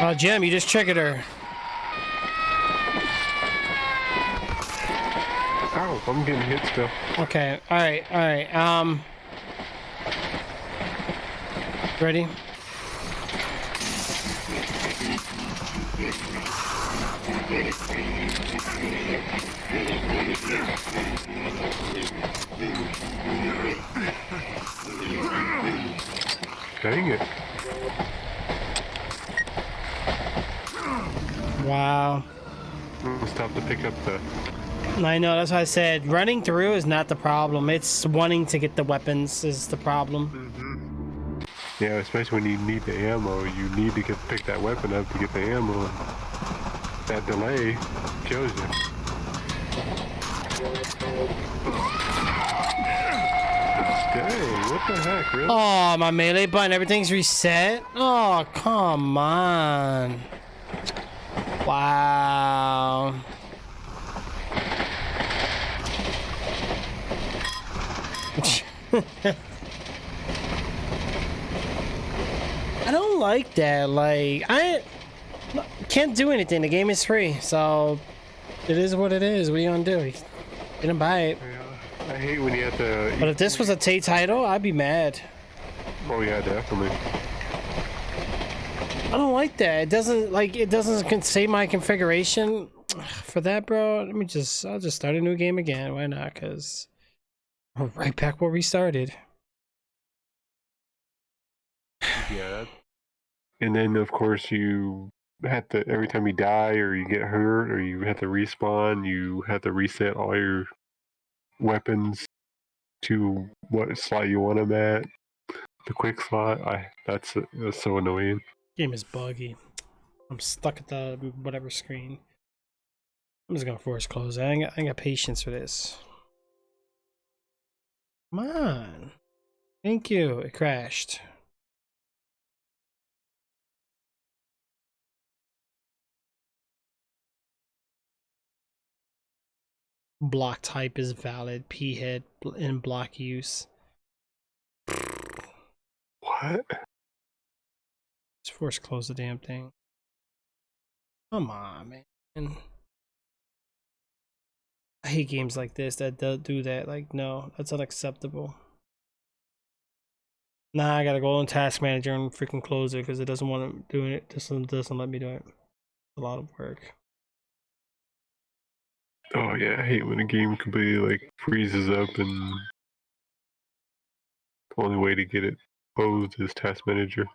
Speaker 1: Oh, Jim, you just triggered her.
Speaker 3: Ow, I'm getting hit still.
Speaker 1: Okay, alright. Ready?
Speaker 3: Dang it.
Speaker 1: Wow.
Speaker 3: Stop to pick up the...
Speaker 1: I know, that's why I said running through is not the problem. It's wanting to get the weapons is the problem.
Speaker 3: Yeah, especially when you need the ammo, you need to pick that weapon up to get the ammo. That delay kills you. Dang, what the heck, really?
Speaker 1: Oh, my melee button, everything's reset? Oh, come on. Wow. I don't like that. Like, I can't do anything. The game is free, so it is what it is. What are you gonna do? You didn't buy it.
Speaker 3: Yeah, I hate when you have to.
Speaker 1: But if this was a Tay title, I'd be mad.
Speaker 3: Oh yeah, definitely.
Speaker 1: I don't like that. It doesn't save my configuration for that, bro. I'll just start a new game again. Why not? Cause we're right back where we started.
Speaker 3: Yeah. And then of course you have to, every time you die or you get hurt or you have to respawn, you have to reset all your weapons to what slot you want them at. The quick slot. That's so annoying.
Speaker 1: Game is buggy. I'm stuck at the whatever screen. I'm just gonna force close. I ain't got patience for this. Come on. Thank you. It crashed. Block type is valid. P head in block use.
Speaker 3: What?
Speaker 1: Just force close the damn thing. Come on, man. I hate games like this that do that. Like, no, that's unacceptable. Nah, I gotta go on Task Manager and freaking close it because it doesn't want to do it. Doesn't let me do it. It's a lot of work.
Speaker 3: Oh yeah, I hate when a game completely like freezes up and the only way to get it closed is Task Manager.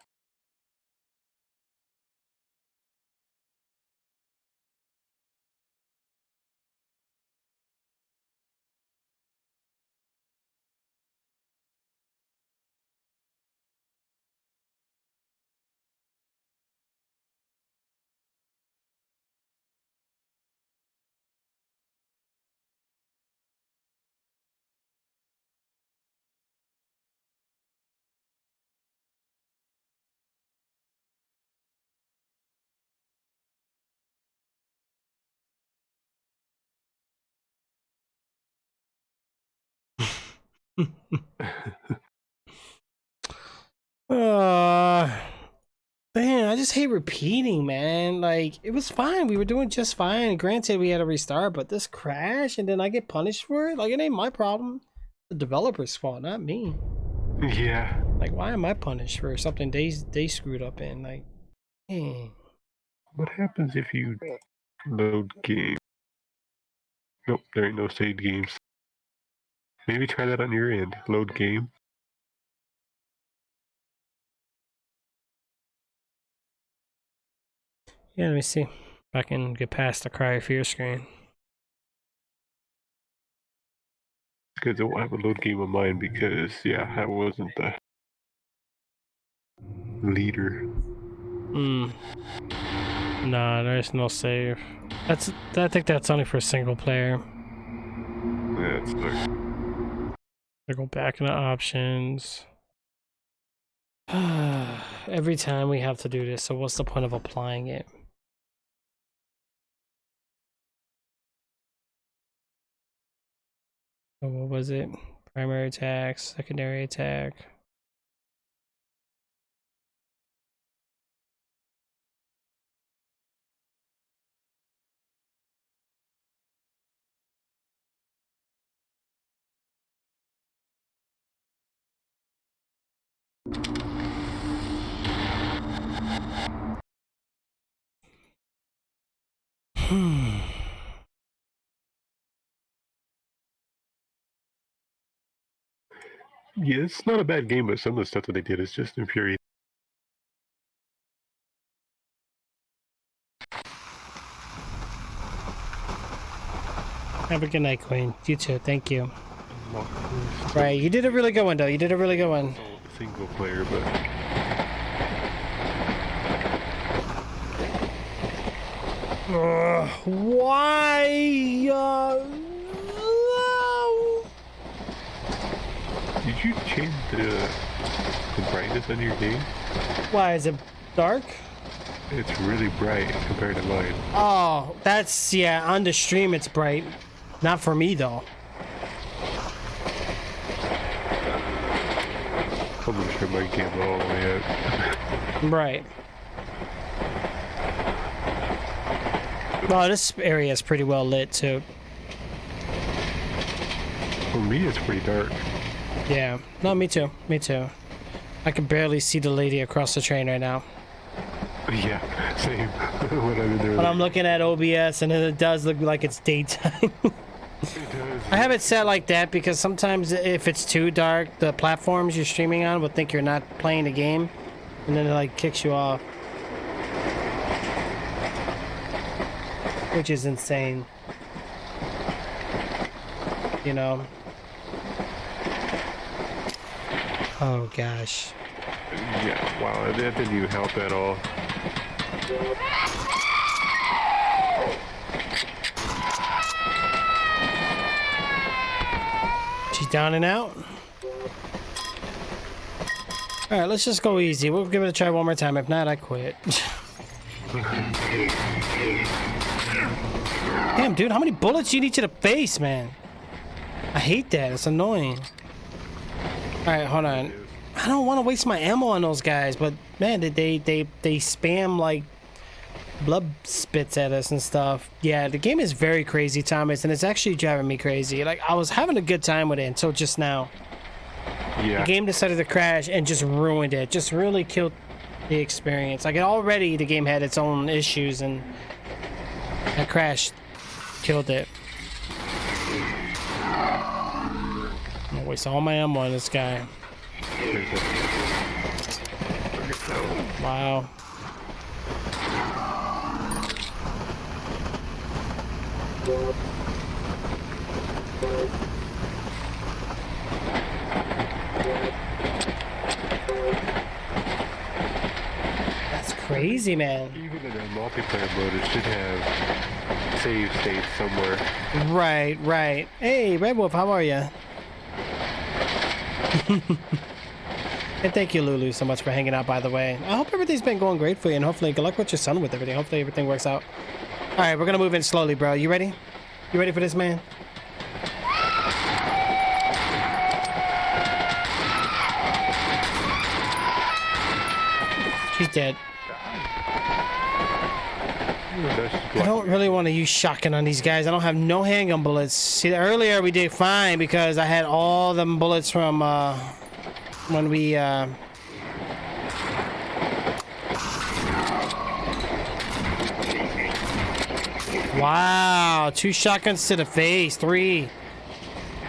Speaker 1: Man, I just hate repeating, man. Like, it was fine. We were doing just fine. Granted, we had to restart, but this crash and then I get punished for it? Like, it ain't my problem. The developer's fault, not me.
Speaker 3: Yeah.
Speaker 1: Like, why am I punished for something they screwed up in? Like, dang.
Speaker 3: What happens if you load game? Nope, there ain't no saved games. Maybe try that on your end. Load game.
Speaker 1: Yeah, let me see if I can get past the cry of fear screen.
Speaker 3: Because it won't have a load game of mine because, yeah, I wasn't the leader.
Speaker 1: Nah, there's no save. I think that's only for single player.
Speaker 3: Yeah, it's like,
Speaker 1: I go back into options. Every time we have to do this, so what's the point of applying it? So what was it? Primary attack, secondary attack.
Speaker 3: yeah, it's not a bad game, but some of the stuff that they did is just infuriating.
Speaker 1: Have a good night, Queen. You too. Thank you. Right, you did a really good one, though. You did a really good one.
Speaker 3: Single player, but
Speaker 1: Why?
Speaker 3: did you change the brightness on your game?
Speaker 1: Why is it dark?
Speaker 3: It's really bright compared to mine.
Speaker 1: Oh, that's, yeah, on the stream it's bright. Not for me, though.
Speaker 3: I'm gonna turn my camera all the way up.
Speaker 1: Right. Well, this area is pretty well lit too.
Speaker 3: For me, it's pretty dark.
Speaker 1: Yeah. No, me too. Me too. I can barely see the lady across the train right now.
Speaker 3: Yeah, same. When I'm in there.
Speaker 1: But I'm looking at OBS and it does look like it's daytime.
Speaker 3: It does.
Speaker 1: I have it set like that because sometimes if it's too dark, the platforms you're streaming on will think you're not playing the game, and then it like kicks you off, which is insane. You know. Oh gosh.
Speaker 3: Yeah, wow, that didn't even help at all.
Speaker 1: She's down and out. All right, let's just go easy. We'll give it a try one more time. If not, I quit. Damn, dude, how many bullets do you need to the face, man? I hate that. It's annoying. All right, hold on. I don't want to waste my ammo on those guys, but man, they spam like blood spits at us and stuff. Yeah, the game is very crazy, Thomas, and it's actually driving me crazy. Like, I was having a good time with it until just now.
Speaker 3: Yeah.
Speaker 1: The game decided to crash and just ruined it. Just really killed the experience. Like, already the game had its own issues, and that crash killed it. I'm gonna waste all my ammo on this guy. Wow. That's crazy, man.
Speaker 3: Even in a multiplayer mode, it should have save states somewhere.
Speaker 1: Right, right. Hey, Red Wolf, how are you? And thank you, Lulu, so much for hanging out, by the way. I hope everything's been going great for you, and hopefully, good luck with your son with everything. Hopefully, everything works out. All right, we're going to move in slowly, bro. You ready? You ready for this, man? She's dead. I don't really want to use shotgun on these guys. I don't have no handgun bullets. See, earlier we did fine because I had all them bullets from when we wow, 2 shotguns to the face, 3.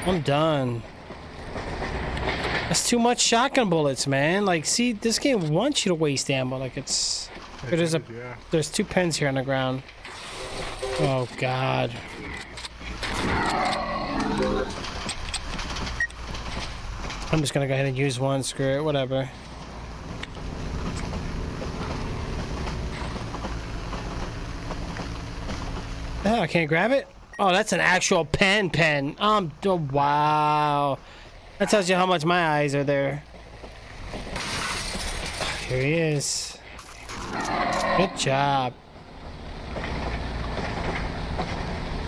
Speaker 1: I'm done. That's too much shotgun bullets, man. Like, see, this game wants you to waste ammo. Like, it's there's 2 pens here on the ground. Oh God. I'm just gonna go ahead and use one. Screw it, whatever. Oh, I can't grab it? Oh, that's an actual pen. Oh, wow. That tells you how much my eyes are there. Here he is. Good job.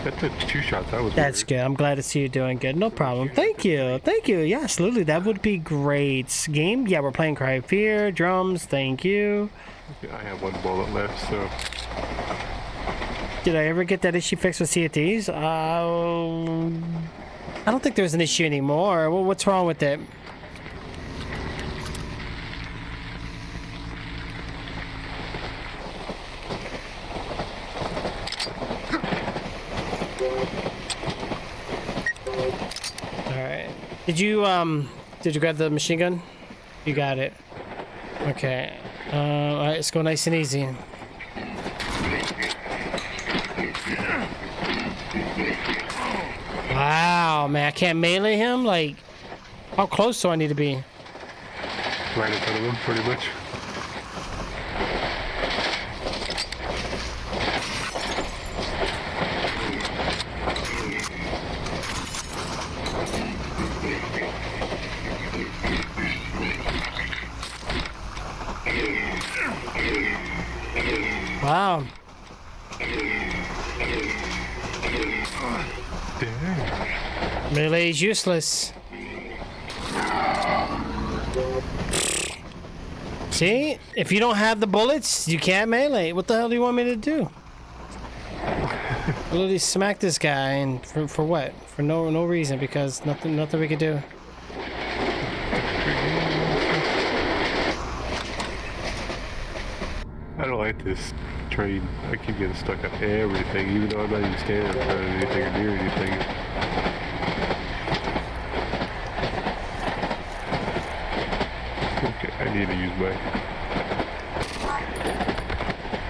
Speaker 3: That took 2 shots. That was
Speaker 1: That's
Speaker 3: weird.
Speaker 1: good. I'm glad to see you doing good. No problem. Thank you. Thank you. Yes, Lulu, that would be great. Game? Yeah, we're playing Cry of Fear. Drums. Thank you.
Speaker 3: I have 1 bullet left, so.
Speaker 1: Did I ever get that issue fixed with Sea of Thieves? I don't think there's an issue anymore. Well, what's wrong with it? Alright. Did you grab the machine gun? You got it. Okay. Alright, let's go nice and easy. Wow, man, I can't melee him? Like, how close do I need to be?
Speaker 3: Right in front of him, pretty much.
Speaker 1: Wow.
Speaker 3: Dang.
Speaker 1: Melee is useless. See? If you don't have the bullets, you can't melee. What the hell do you want me to do? Literally smack this guy, and for what? For no reason, because nothing we could do.
Speaker 3: I don't like this train. I keep getting stuck on everything, even though I'm not even standing in front of anything or near anything. Okay, I need to use my...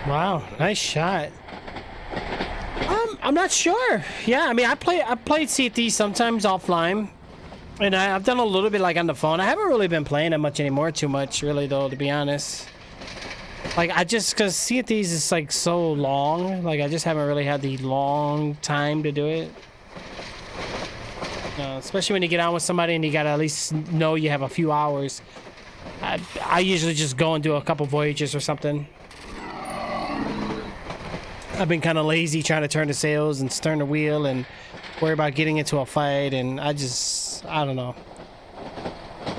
Speaker 1: Wow, nice shot. I'm not sure. Yeah, I mean, I played Sea of Thieves sometimes offline, and I've done a little bit like on the phone. I haven't really been playing that much anymore, too much, really, though, to be honest. Like, because Sea of Thieves is like so long, like I just haven't really had the long time to do it. Especially when you get on with somebody and you gotta at least know you have a few hours. I usually just go and do a couple voyages or something. I've been kind of lazy trying to turn the sails and stern the wheel and worry about getting into a fight, and I don't know.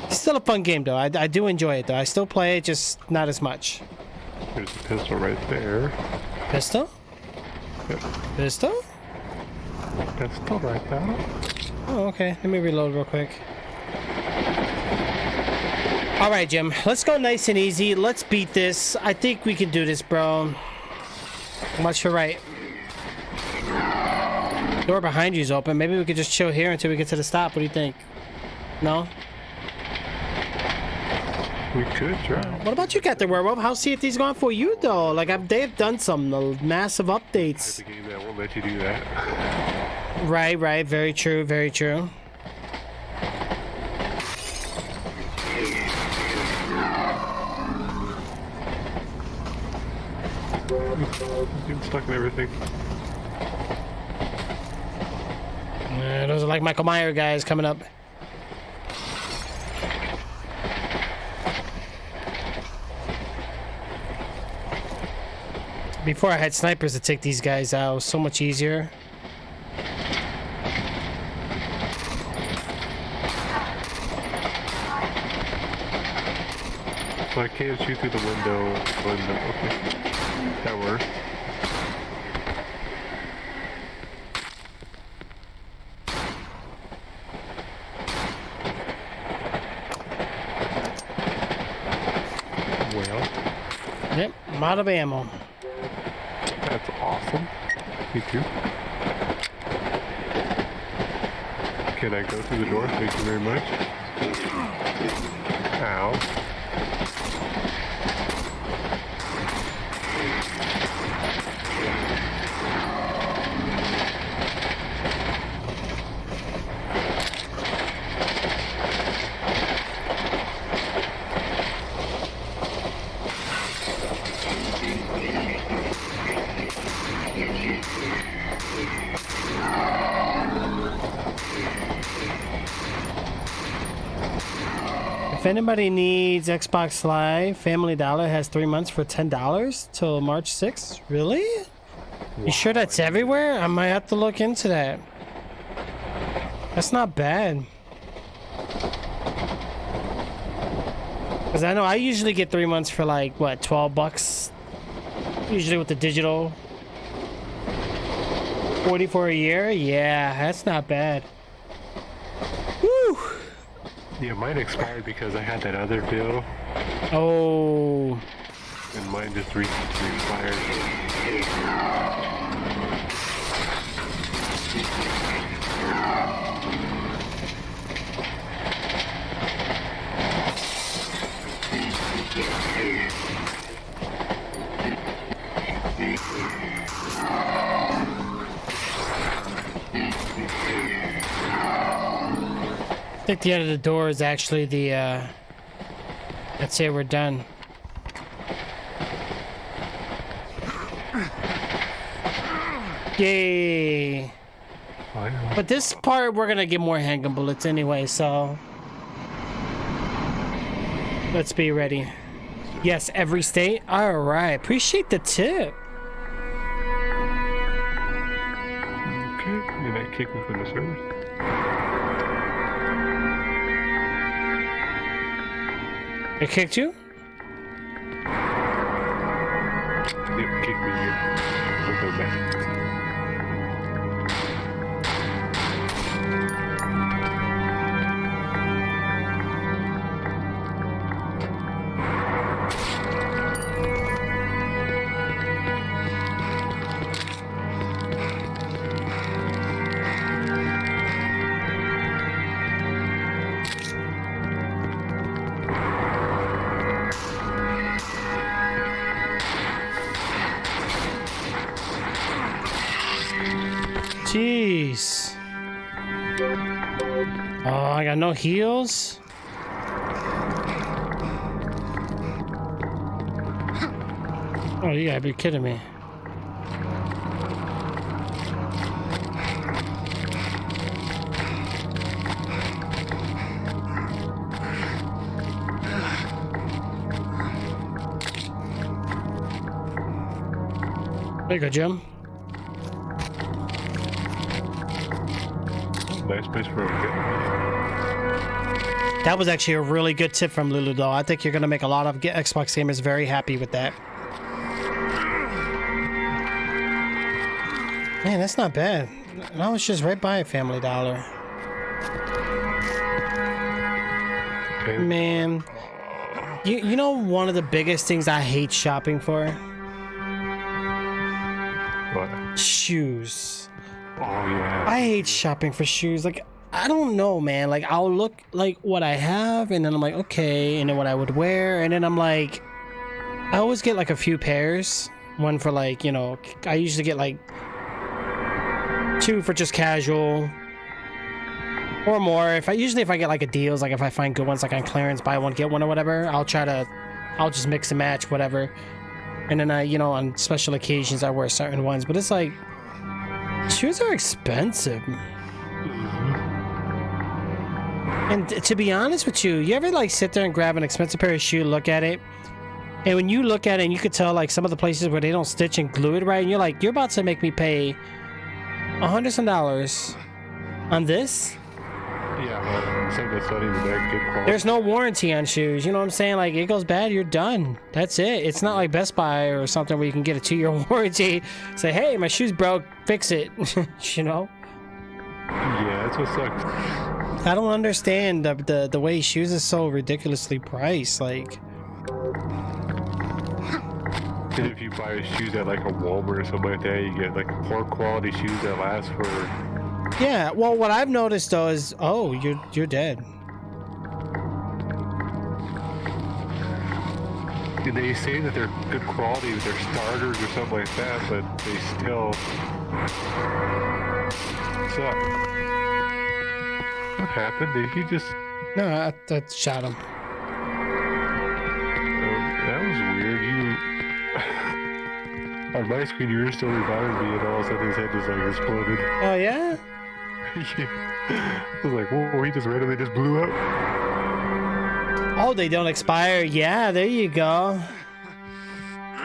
Speaker 1: It's still a fun game though. I do enjoy it though. I still play it, just not as much.
Speaker 3: There's a pistol right there.
Speaker 1: Pistol?
Speaker 3: Yep.
Speaker 1: Pistol?
Speaker 3: Pistol right there.
Speaker 1: Oh, okay. Let me reload real quick. All right, Jim. Let's go nice and easy. Let's beat this. I think we can do this, bro. I'm not sure, right? Door behind you is open. Maybe we could just chill here until we get to the stop. What do you think? No?
Speaker 3: We could try.
Speaker 1: What about you, Captain Werewolf? How's Sea of Thieves going for you, though? Like, they've done some massive updates.
Speaker 3: The game that won't let you do that.
Speaker 1: Right. Very true, very true.
Speaker 3: I'm getting stuck in everything.
Speaker 1: Those are like Michael Myers guys coming up. Before I had snipers to take these guys out, it was so much easier.
Speaker 3: So I can't shoot through the window. Okay. That works. Well.
Speaker 1: Yep, I'm out of ammo.
Speaker 3: That's awesome. Me too. Can I go through the door? Thank you very much. Ow.
Speaker 1: If anybody needs Xbox Live, Family Dollar has 3 months for $10 till March 6th. Really? You sure that's everywhere? I might have to look into that. That's not bad. Because I know I usually get 3 months for like, what, $12? Usually with the digital. 40 for a year? Yeah, that's not bad. Woo!
Speaker 3: Yeah, mine expired because I had that other bill,
Speaker 1: Oh.
Speaker 3: and mine just recently expired.
Speaker 1: I think the end of the door is actually the, let's say we're done. Yay!
Speaker 3: Fine.
Speaker 1: But this part, we're gonna get more handgun bullets anyway, so... Let's be ready. Yes, every state? Alright, appreciate the tip.
Speaker 3: Okay, and I kick me from the servers.
Speaker 1: It kicked you?
Speaker 3: Yep, kick me here. We'll go back.
Speaker 1: Jeez. Oh, I got no heals. Oh, you gotta be kidding me. There you go, Jim.
Speaker 3: Nice place for a good.
Speaker 1: That was actually a really good tip from Lulu, though. I think you're gonna make a lot of Xbox gamers very happy with that. Man, that's not bad. And I was just right by a Family Dollar.
Speaker 3: Okay.
Speaker 1: Man, you know one of the biggest things I hate shopping for?
Speaker 3: What?
Speaker 1: Shoes.
Speaker 3: Oh yeah.
Speaker 1: I hate shopping for shoes. Like, I don't know, man. Like, I'll look like what I have, and then I'm like, okay, and then what I would wear, and then I'm like, I always get like a few pairs. One for like, you know, I usually get like 2 for just casual, or more. If I get like a deals, like if I find good ones, like on clearance, buy one get one or whatever, I'll just mix and match whatever. And then I, you know, on special occasions, I wear certain ones. But it's like, shoes are expensive. And to be honest with you, you ever like sit there and grab an expensive pair of shoes, look at it, and when you look at it and you could tell like some of the places where they don't stitch and glue it right, and you're like, you're about to make me pay $100 on this?
Speaker 3: Yeah, well, some that's not even that good quality.
Speaker 1: There's no warranty on shoes, you know what I'm saying? Like, it goes bad, you're done. That's it. It's not like Best Buy or something where you can get a 2-year warranty. Say, hey, my shoe's broke, fix it. You know?
Speaker 3: Yeah, that's what sucks.
Speaker 1: I don't understand the way shoes is so ridiculously priced. Like,
Speaker 3: And if you buy shoes at like a Walmart or something like that, you get like poor quality shoes that last for.
Speaker 1: yeah. Well, what I've noticed though is, oh, you're dead.
Speaker 3: And they say that they're good quality, that they're starters or something like that, but they still suck. What happened? Did he just?
Speaker 1: No, I shot him.
Speaker 3: That was weird. You on my screen, you were still reviving me, and all of a sudden his head just like exploded.
Speaker 1: Oh yeah.
Speaker 3: Yeah. I was like, whoa! He just randomly just blew up.
Speaker 1: Oh, they don't expire. Yeah, there you go.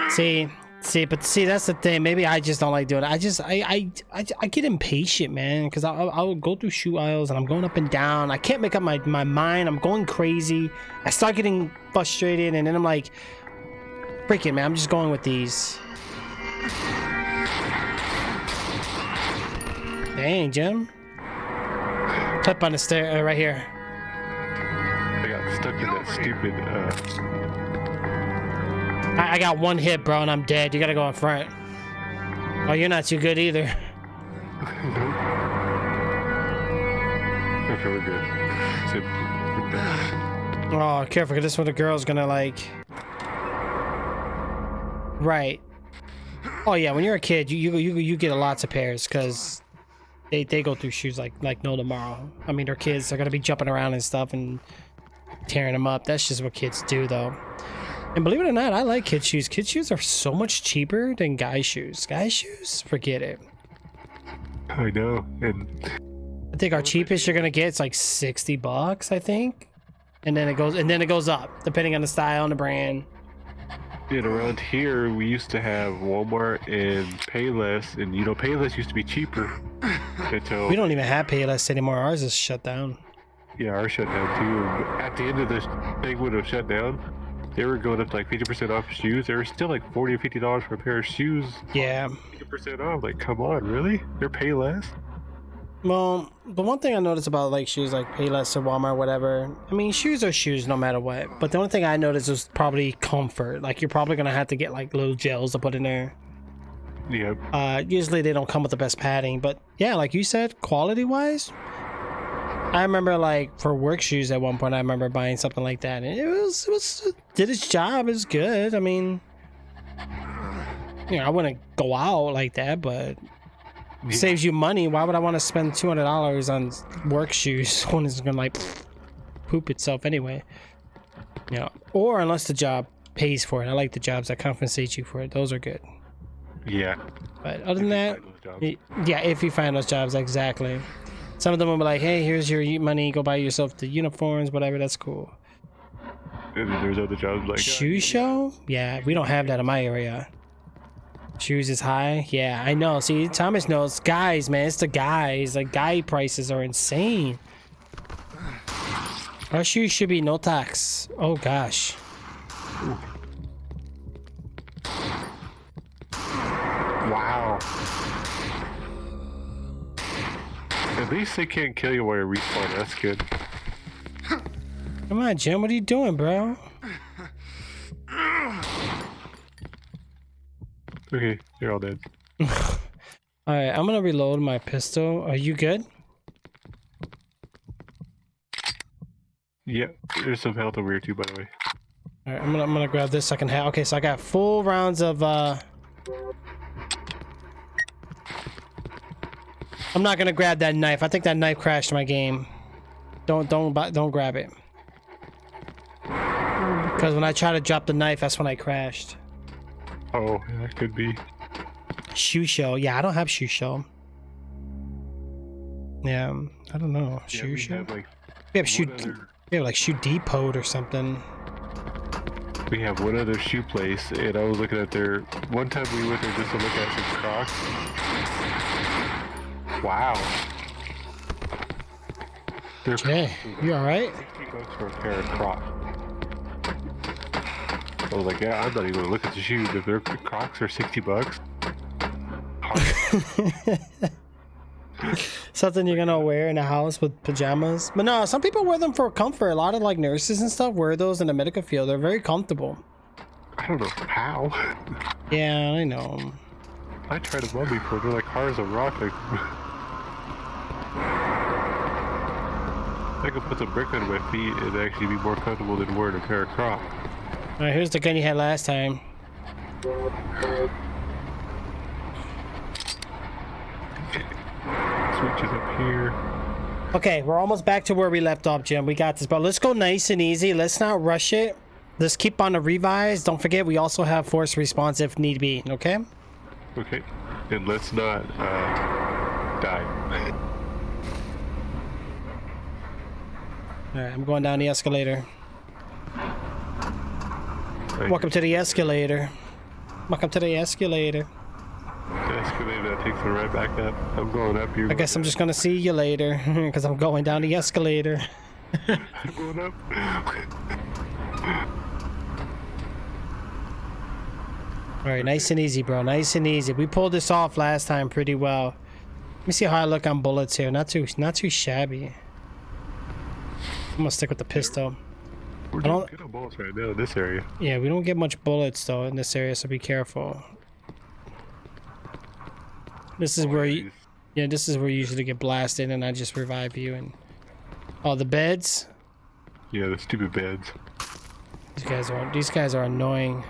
Speaker 1: See, that's the thing. Maybe I just don't like doing it. I get impatient, man, because I'll go through shoe aisles and I'm going up and down. I can't make up my mind. I'm going crazy. I start getting frustrated, and then I'm like, freaking, man, I'm just going with these. Dang, Jim. Clip on the stair right here.
Speaker 3: I got stuck in that stupid.
Speaker 1: I got one hit, bro, and I'm dead. You gotta go in front. Oh, you're not too good either.
Speaker 3: Nope. Okay, we're good. Zip.
Speaker 1: Oh, careful, because this is where the girl's gonna like. Right. Oh yeah, when you're a kid, you get lots of pairs because they go through shoes like no tomorrow. I mean, they're kids. They're gonna be jumping around and stuff and tearing them up. That's just what kids do, though. And believe it or not, I like kid shoes. Kid shoes are so much cheaper than guy shoes. Guy shoes, forget it.
Speaker 3: I know, and
Speaker 1: I think our cheapest you're gonna get is like $60, I think, and then it goes up depending on the style and the brand.
Speaker 3: and around here we used to have Walmart and Payless, and you know Payless used to be cheaper until
Speaker 1: We don't even have Payless anymore. Ours is shut down.
Speaker 3: yeah, ours shut down too. At the end of this thing would have shut down. They were going up to like 50% off shoes. They were still like $40 or $50 for a pair of shoes.
Speaker 1: Yeah.
Speaker 3: 50% off. Like, come on, really? They're pay less.
Speaker 1: Well, the one thing I noticed about like shoes like Payless or Walmart or whatever, I mean, shoes are shoes no matter what. But the only thing I noticed was probably comfort. Like you're probably gonna have to get like little gels to put in there.
Speaker 3: Yeah.
Speaker 1: Usually they don't come with the best padding, but yeah, like you said, quality wise, I remember like for work shoes at one point, I remember buying something like that, and it did its job. It was good. I mean, you know, I wouldn't go out like that, but it saves you money. Why would I want to spend $200 on work shoes when it's gonna like poop itself anyway? You know, or unless the job pays for it. I like the jobs that compensate you for it. Those are good.
Speaker 3: Yeah.
Speaker 1: But other than that, yeah, if you find those jobs, exactly. Some of them will be like, hey, here's your money, go buy yourself the uniforms, whatever, that's cool.
Speaker 3: And then there's other jobs like
Speaker 1: Shoe show? Yeah, we don't have that in my area. Shoes is high? Yeah, I know. See, Thomas knows. Guys, man, it's the guys. Like, guy prices are insane. Our shoes should be no tax. Oh, gosh.
Speaker 3: Wow. At least they can't kill you while you're respawning. That's good.
Speaker 1: Come on, Jim. What are you doing, bro?
Speaker 3: Okay, you're all dead.
Speaker 1: Alright, I'm gonna reload my pistol. Are you good?
Speaker 3: Yeah, there's some health over here too, by the way.
Speaker 1: Alright, I'm gonna grab this second hat. Okay, so I got full rounds of I'm not gonna grab that knife. I think that knife crashed my game. Don't grab it. Because when I try to drop the knife, that's when I crashed.
Speaker 3: Oh, yeah, that could be.
Speaker 1: Shoe shell. Yeah, I don't have shoe shell. Yeah, I don't know. Shoe
Speaker 3: we
Speaker 1: shell.
Speaker 3: have like
Speaker 1: We have shoe.
Speaker 3: one other-
Speaker 1: We have like shoe depot or something.
Speaker 3: we have one other shoe place, and I was looking at their. One time we went there just to look at some Crocs. Wow. They're
Speaker 1: Okay, you all right?
Speaker 3: $60 for a pair of Crocs. I was like, yeah, I'm not even gonna look at the shoes. If their Crocs are $60.
Speaker 1: Something you're gonna wear in the house with pajamas. But no, some people wear them for comfort. A lot of like nurses and stuff wear those in the medical field. They're very comfortable.
Speaker 3: I don't know how.
Speaker 1: Yeah, I know.
Speaker 3: I tried them on before. They're like hard as a rock. Like, I could put some brick under my feet and actually be more comfortable than wearing a pair of Crocs.
Speaker 1: Alright, here's the gun you had last time.
Speaker 3: Switches up here.
Speaker 1: Okay, we're almost back to where we left off, Jim. We got this, but let's go nice and easy. Let's not rush it. Let's keep on the revise. Don't forget, we also have force response if need be, okay?
Speaker 3: Okay. And let's not die.
Speaker 1: Alright, I'm going down the escalator.
Speaker 3: Like,
Speaker 1: Welcome to the escalator. Welcome to the escalator.
Speaker 3: the escalator that takes me right back up. I'm going up here.
Speaker 1: I guess I'm just gonna see you later, because I'm going down the escalator.
Speaker 3: I'm going up.
Speaker 1: Alright, nice and easy, bro. Nice and easy. We pulled this off last time pretty well. Let me see how I look on bullets here. Not too shabby. I'm gonna stick with the pistol.
Speaker 3: We're
Speaker 1: I
Speaker 3: doing
Speaker 1: don't-
Speaker 3: good on bullets right now in this area.
Speaker 1: Yeah, we don't get much bullets though in this area, so be careful. This is where you, yeah, this is where you usually get blasted, and I just revive you. And oh, the beds.
Speaker 3: Yeah, the stupid beds.
Speaker 1: These guys are annoying.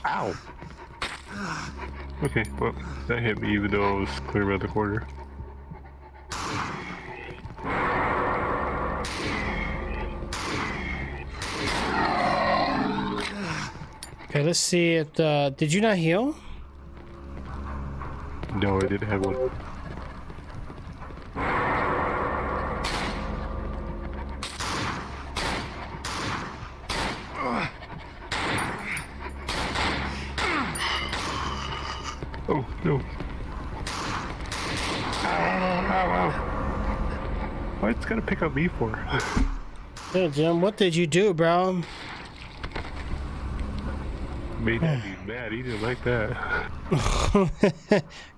Speaker 3: Ow! Okay, well, that hit me even though I was clear around the corner.
Speaker 1: Okay, let's see if did you not heal?
Speaker 3: No, I didn't have one. Oh, no. Ow, ow, ow. Why it's gotta pick on me for?
Speaker 1: Yeah, Jim, what did you do, bro?
Speaker 3: Made Daddy mad. He didn't like that.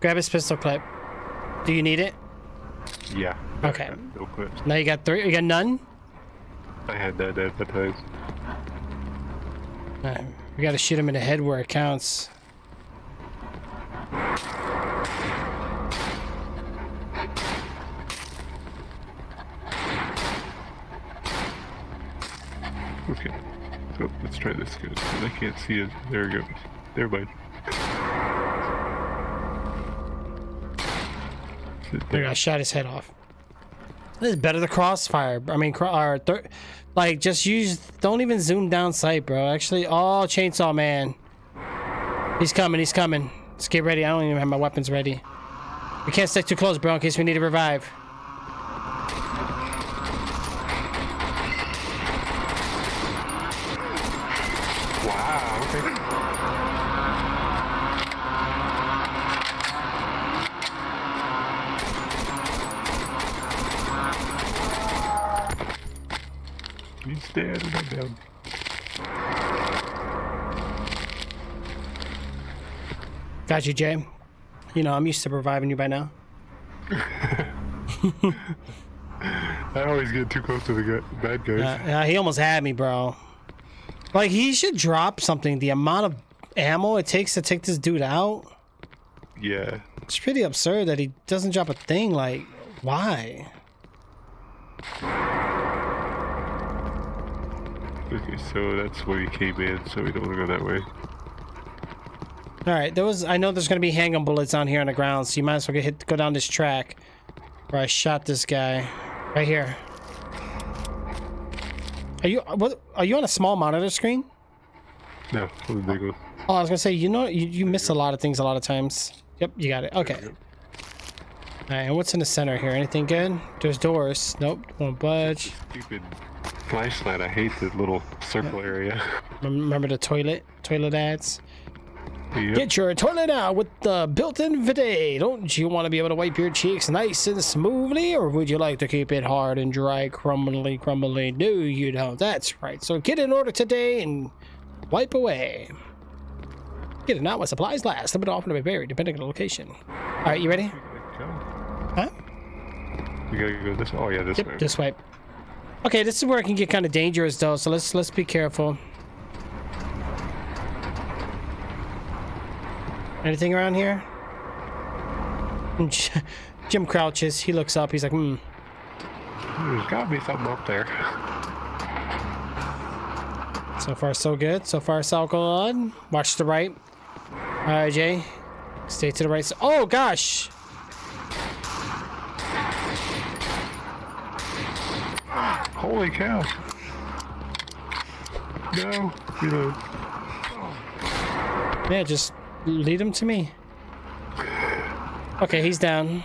Speaker 1: Grab his pistol clip. Do you need it?
Speaker 3: Yeah.
Speaker 1: Okay.
Speaker 3: No clips.
Speaker 1: Now you got 3. You got none?
Speaker 3: I had that at the time.
Speaker 1: Alright, we gotta shoot him in the head where it counts.
Speaker 3: Okay. So let's try this good. I can't see it. There we go. There, bud.
Speaker 1: I shot his head off. This is better the crossfire. I mean, like just use. Don't even zoom down sight, bro. Actually, oh, chainsaw man. He's coming. He's coming. Let's get ready. I don't even have my weapons ready. We can't stick too close, bro, in case we need to revive.
Speaker 3: Wow. Okay. He's dead. I'm down.
Speaker 1: Got you, Jay. You know, I'm used to reviving you by now.
Speaker 3: I always get too close to the bad guys.
Speaker 1: He almost had me, bro. Like, he should drop something. The amount of ammo it takes to take this dude out.
Speaker 3: Yeah.
Speaker 1: It's pretty absurd that he doesn't drop a thing. Like, why?
Speaker 3: Okay, so that's where we came in, so we don't want to go that way.
Speaker 1: All right, I know there's gonna be handgun bullets on here on the ground, so you might as well go down this track where I shot this guy, right here. Are you on a small monitor screen?
Speaker 3: No, on the big one.
Speaker 1: Oh, I was gonna say, you know, you miss a lot of things a lot of times. Yep, you got it. Okay. All right, and what's in the center here? Anything good? There's doors. Nope, won't budge.
Speaker 3: Stupid flashlight. I hate the little circle area.
Speaker 1: Remember the toilet ads?
Speaker 3: Yep.
Speaker 1: Get your toilet out with the built-in bidet. Don't you want to be able to wipe your cheeks nice and smoothly, or would you like to keep it hard and dry, crumbly? No, you don't. That's right. So get in order today and wipe away. Get it now while supplies last. Some of it often may vary depending on the location. All right, you ready? Huh?
Speaker 3: We gotta go this way. Oh yeah, this way.
Speaker 1: Yep, just wipe. Okay, this is where it can get kind of dangerous though, so let's be careful. Anything around here? Jim crouches. He looks up. He's like,
Speaker 3: There's gotta be something up there.
Speaker 1: So far, so good. So far, so good. Watch the right. All right, Jay. Stay to the right. Oh, gosh.
Speaker 3: Holy cow. No. Reload.
Speaker 1: Yeah, just lead him to me. Okay, he's down.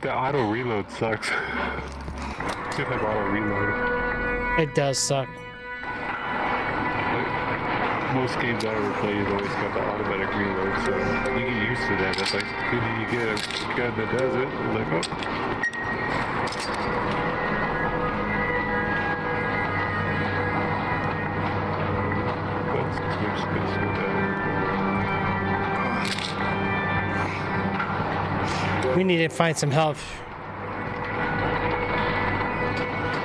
Speaker 3: The auto reload sucks. Should have auto reload.
Speaker 1: It does suck.
Speaker 3: Most games I ever play, you've always got the automatic reload, so you get used to that. It's like, who do you get a gun that does it? I'm like, oh. Let's switch this with that.
Speaker 1: We need to find some help.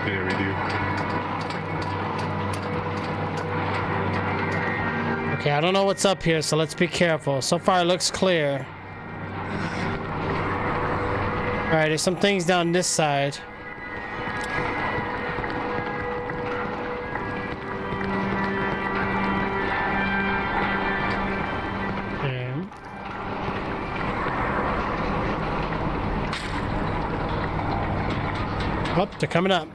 Speaker 3: Yeah, we do.
Speaker 1: Okay, I don't know what's up here, so let's be careful. So far, it looks clear. All right, there's some things down this side. Okay. Oh, they're coming up.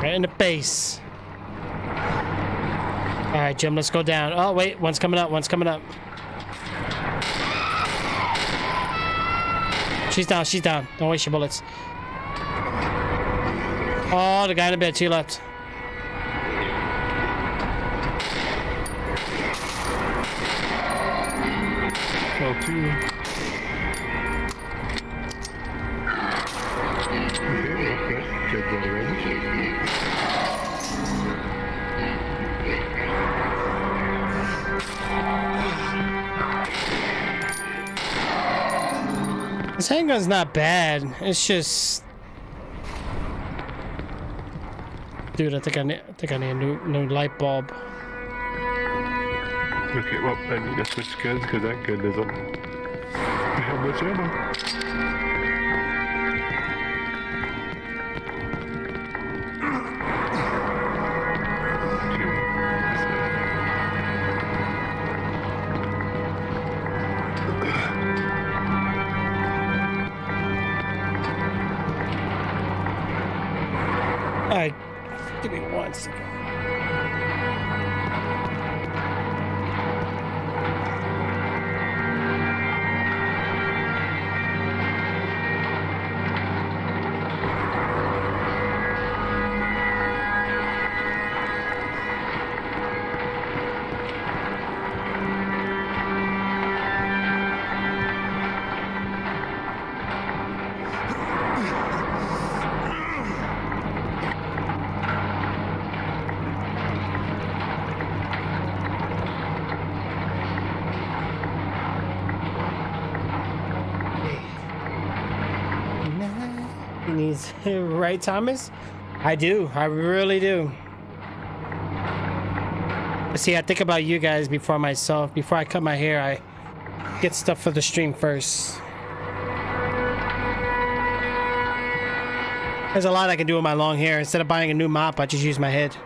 Speaker 1: Right in the face. All right, Jim, let's go down. Oh, wait, one's coming up, one's coming up. She's down, she's down. Don't waste your bullets. Oh, the guy in the bed to your left.
Speaker 3: myself too. Okay, well, that's good already.
Speaker 1: This handgun's not bad. It's just, dude. I think I need a new light bulb.
Speaker 3: Okay, well, I need to switch guns because that gun doesn't have much ammo.
Speaker 1: Alright, give me 1 second. He needs right, Thomas? I do. I really do. But see, I think about you guys before myself. Before I cut my hair, I get stuff for the stream first. There's a lot I can do with my long hair. Instead of buying a new mop, I just use my head.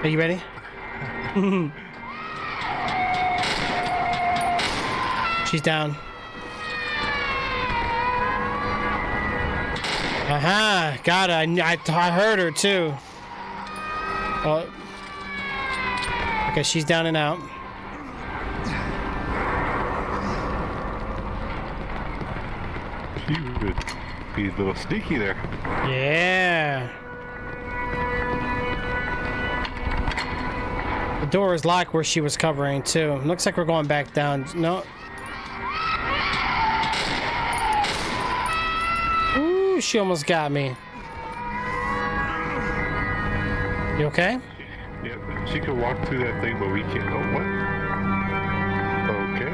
Speaker 1: Are you ready? She's down. Aha, got it. I heard her too. Oh. Okay, she's down and out.
Speaker 3: She would be a little sneaky there.
Speaker 1: Yeah. The door is locked where she was covering too. Looks like we're going back down. No. Ooh, she almost got me. You okay?
Speaker 3: Yeah, she can walk through that thing, but we can't. Oh, what? Okay.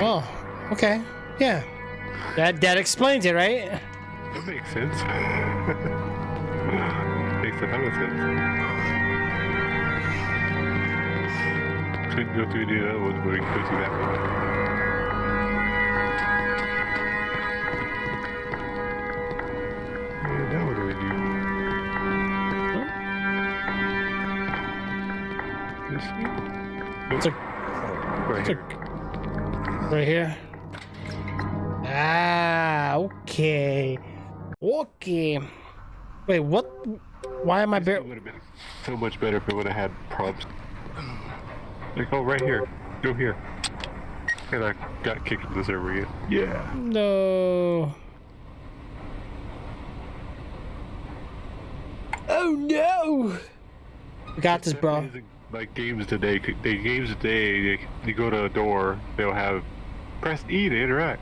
Speaker 1: Oh, okay. Yeah. That explains it, right?
Speaker 3: That makes sense. Makes a ton of sense. Couldn't go through any other ones, but we can go through that one. And now what do we do? This one?
Speaker 1: It's a,
Speaker 3: Right
Speaker 1: it's
Speaker 3: here.
Speaker 1: right here. Ah, okay. Okay. Wait, what? Why am I
Speaker 3: It
Speaker 1: bare?
Speaker 3: would have been so much better if it would have had prompts. Like, oh, right here. Go here. And I got kicked into the server again. Yeah.
Speaker 1: No. Oh no. We got this, bro.
Speaker 3: Amazing. Like games today, you go to a door, they'll have press E to interact.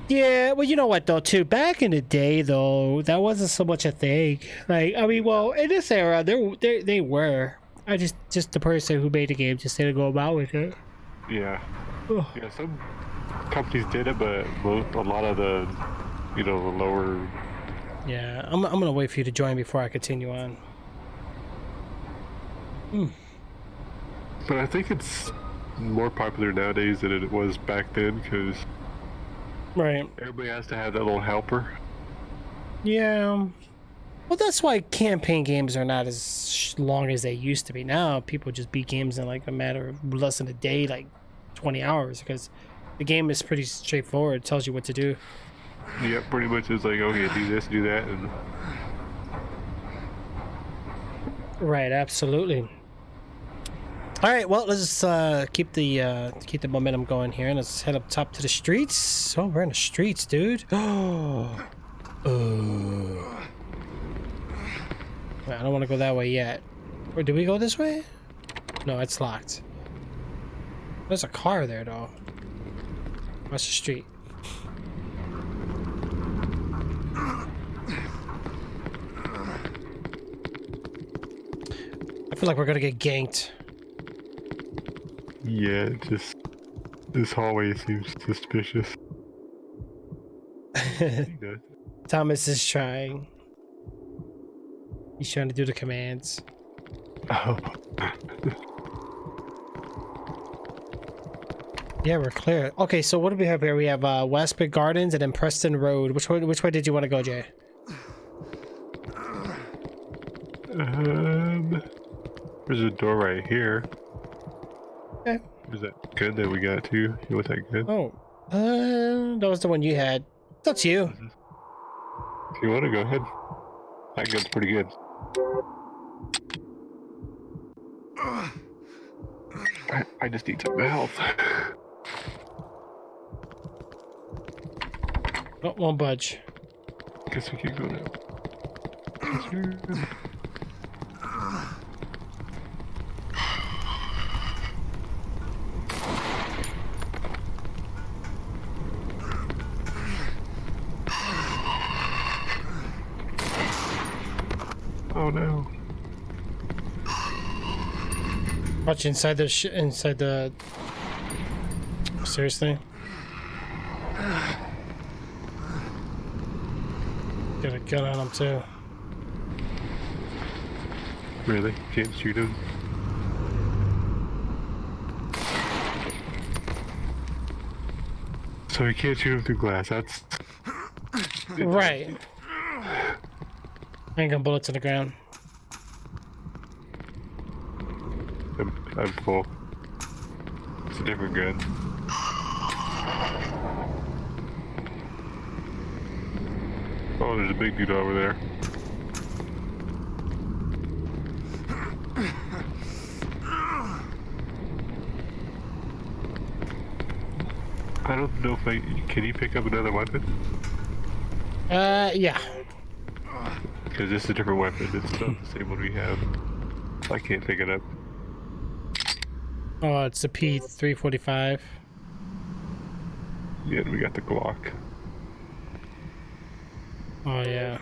Speaker 1: Yeah, well, you know what though, too. Back in the day, though, that wasn't so much a thing. Like, I mean, well, in this era, they were. I just the person who made the game just didn't go about with it.
Speaker 3: Yeah.
Speaker 1: Ugh.
Speaker 3: Yeah, some companies did it, but a lot of the, the lower.
Speaker 1: Yeah, I'm gonna wait for you to join before I continue on.
Speaker 3: But I think it's more popular nowadays than it was back then, because
Speaker 1: Right.
Speaker 3: everybody has to have that little helper.
Speaker 1: Yeah. Well, that's why campaign games are not as long as they used to be. Now people just beat games in like a matter of less than a day, like 20 hours, because the game is pretty straightforward. It tells you what to do.
Speaker 3: Yeah, pretty much it's like, okay, do this, do that, and
Speaker 1: Right. Absolutely. All right. Well, let's keep the momentum going here, and let's head up top to the streets. Oh, we're in the streets, dude. Oh. I don't want to go that way yet. Or do we go this way? No, it's locked. There's a car there though. Across the street. I feel like we're gonna get ganked.
Speaker 3: Yeah, just this hallway seems suspicious.
Speaker 1: Thomas is trying. He's trying to do the commands.
Speaker 3: Oh.
Speaker 1: Yeah, we're clear. Okay, so what do we have here? We have Westbrook Gardens and then Preston Road. Which way did you want to go, Jay?
Speaker 3: There's a door right here.
Speaker 1: Okay.
Speaker 3: Is that good that we got to? Was that good?
Speaker 1: Oh, that was the one you had. That's you.
Speaker 3: If you want to go ahead. That gun's pretty good. I just need some health.
Speaker 1: Oh, won't budge.
Speaker 3: Guess we can go now. Oh no.
Speaker 1: Watch inside the inside the. Seriously. Got a gun on him too.
Speaker 3: Really? Can't shoot him? So we can't shoot him through glass, that's...
Speaker 1: Right. Handgun bullet to the ground.
Speaker 3: I'm full. It's a different gun. Oh, there's a big dude over there. I don't know if can you pick up another weapon?
Speaker 1: Yeah.
Speaker 3: Because this is a different weapon, it's not the same one we have. I can't pick it up.
Speaker 1: Oh, it's a P345.
Speaker 3: Yeah, and we got the Glock.
Speaker 1: Oh yeah.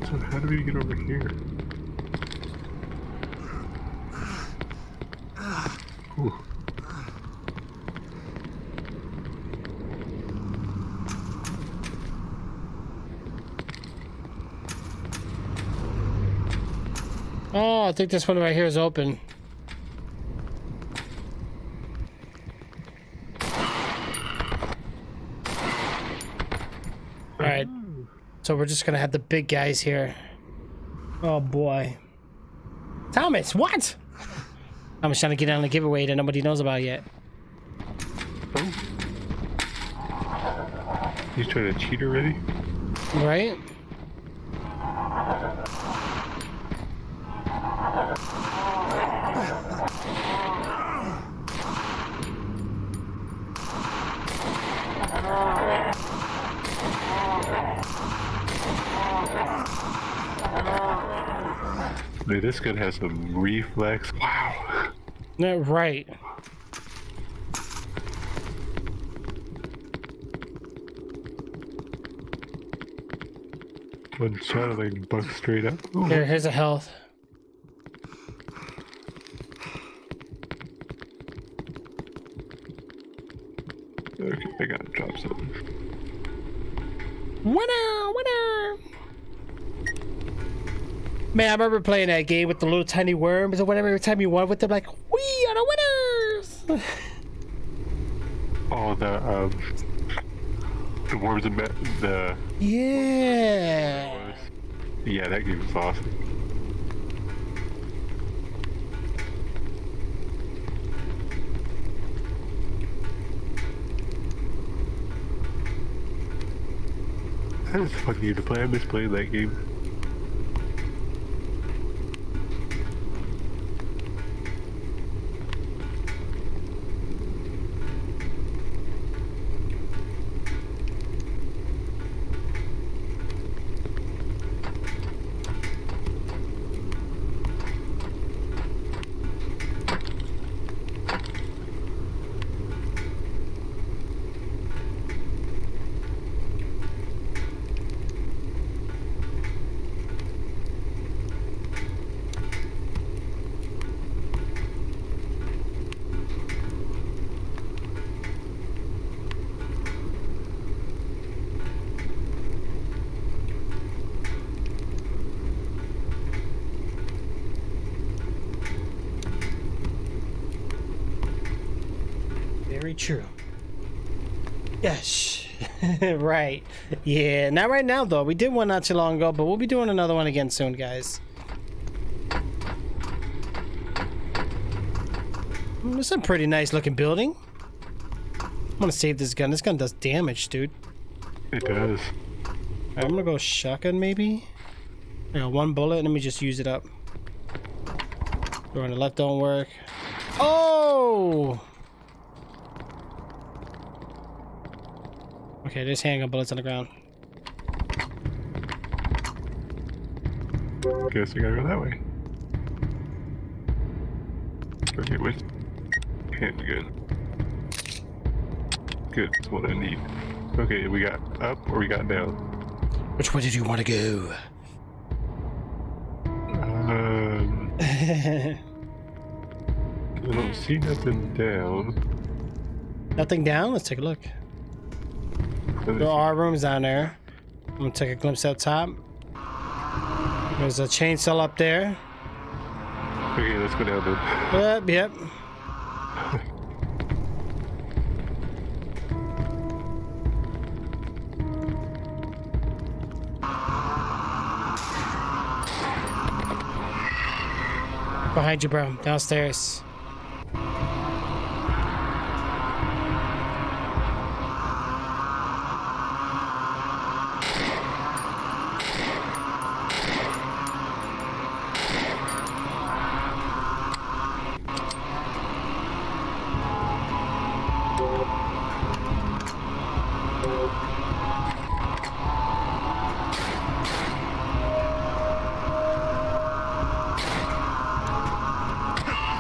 Speaker 3: So how do we get over here? Ooh.
Speaker 1: Oh, I think this one right here is open. Alright. So we're just gonna have the big guys here. Oh boy. Thomas, what? I'm just trying to get on the giveaway that nobody knows about yet.
Speaker 3: Oh. He's trying to cheat already?
Speaker 1: Right?
Speaker 3: Dude, this gun has some reflex. Wow.
Speaker 1: No, right.
Speaker 3: One shot, like, buck straight up. Ooh.
Speaker 1: Here's a health.
Speaker 3: Okay, I gotta drop something.
Speaker 1: Winner! Winner! Man, I remember playing that game with the little tiny worms or whatever. Every time you won with them, like, we are the winners!
Speaker 3: Oh, the worms and the...
Speaker 1: Yeah!
Speaker 3: Yeah, that game was awesome. That was a fun game to play. I miss playing that game.
Speaker 1: Very true. Yes. Right. Yeah, not right now though. We did one not too long ago, but we'll be doing another one again soon, guys. It's a pretty nice looking building. I'm gonna save this gun. This gun does damage, dude.
Speaker 3: It does.
Speaker 1: Alright, I'm gonna go shotgun maybe. I got one bullet. Let me just use it up. Door on the left don't work. Oh! Okay, there's handgun bullets on the ground.
Speaker 3: Guess we gotta go that way. Okay, wait. Handgun. Good, that's what I need. Okay, we got up or we got down?
Speaker 1: Which way did you want to go?
Speaker 3: I don't see nothing down.
Speaker 1: Nothing down? Let's take a look. There are rooms down there. I'm gonna take a glimpse up top. There's a chainsaw up there.
Speaker 3: Okay, let's go down then.
Speaker 1: Yep. Behind you, bro. Downstairs.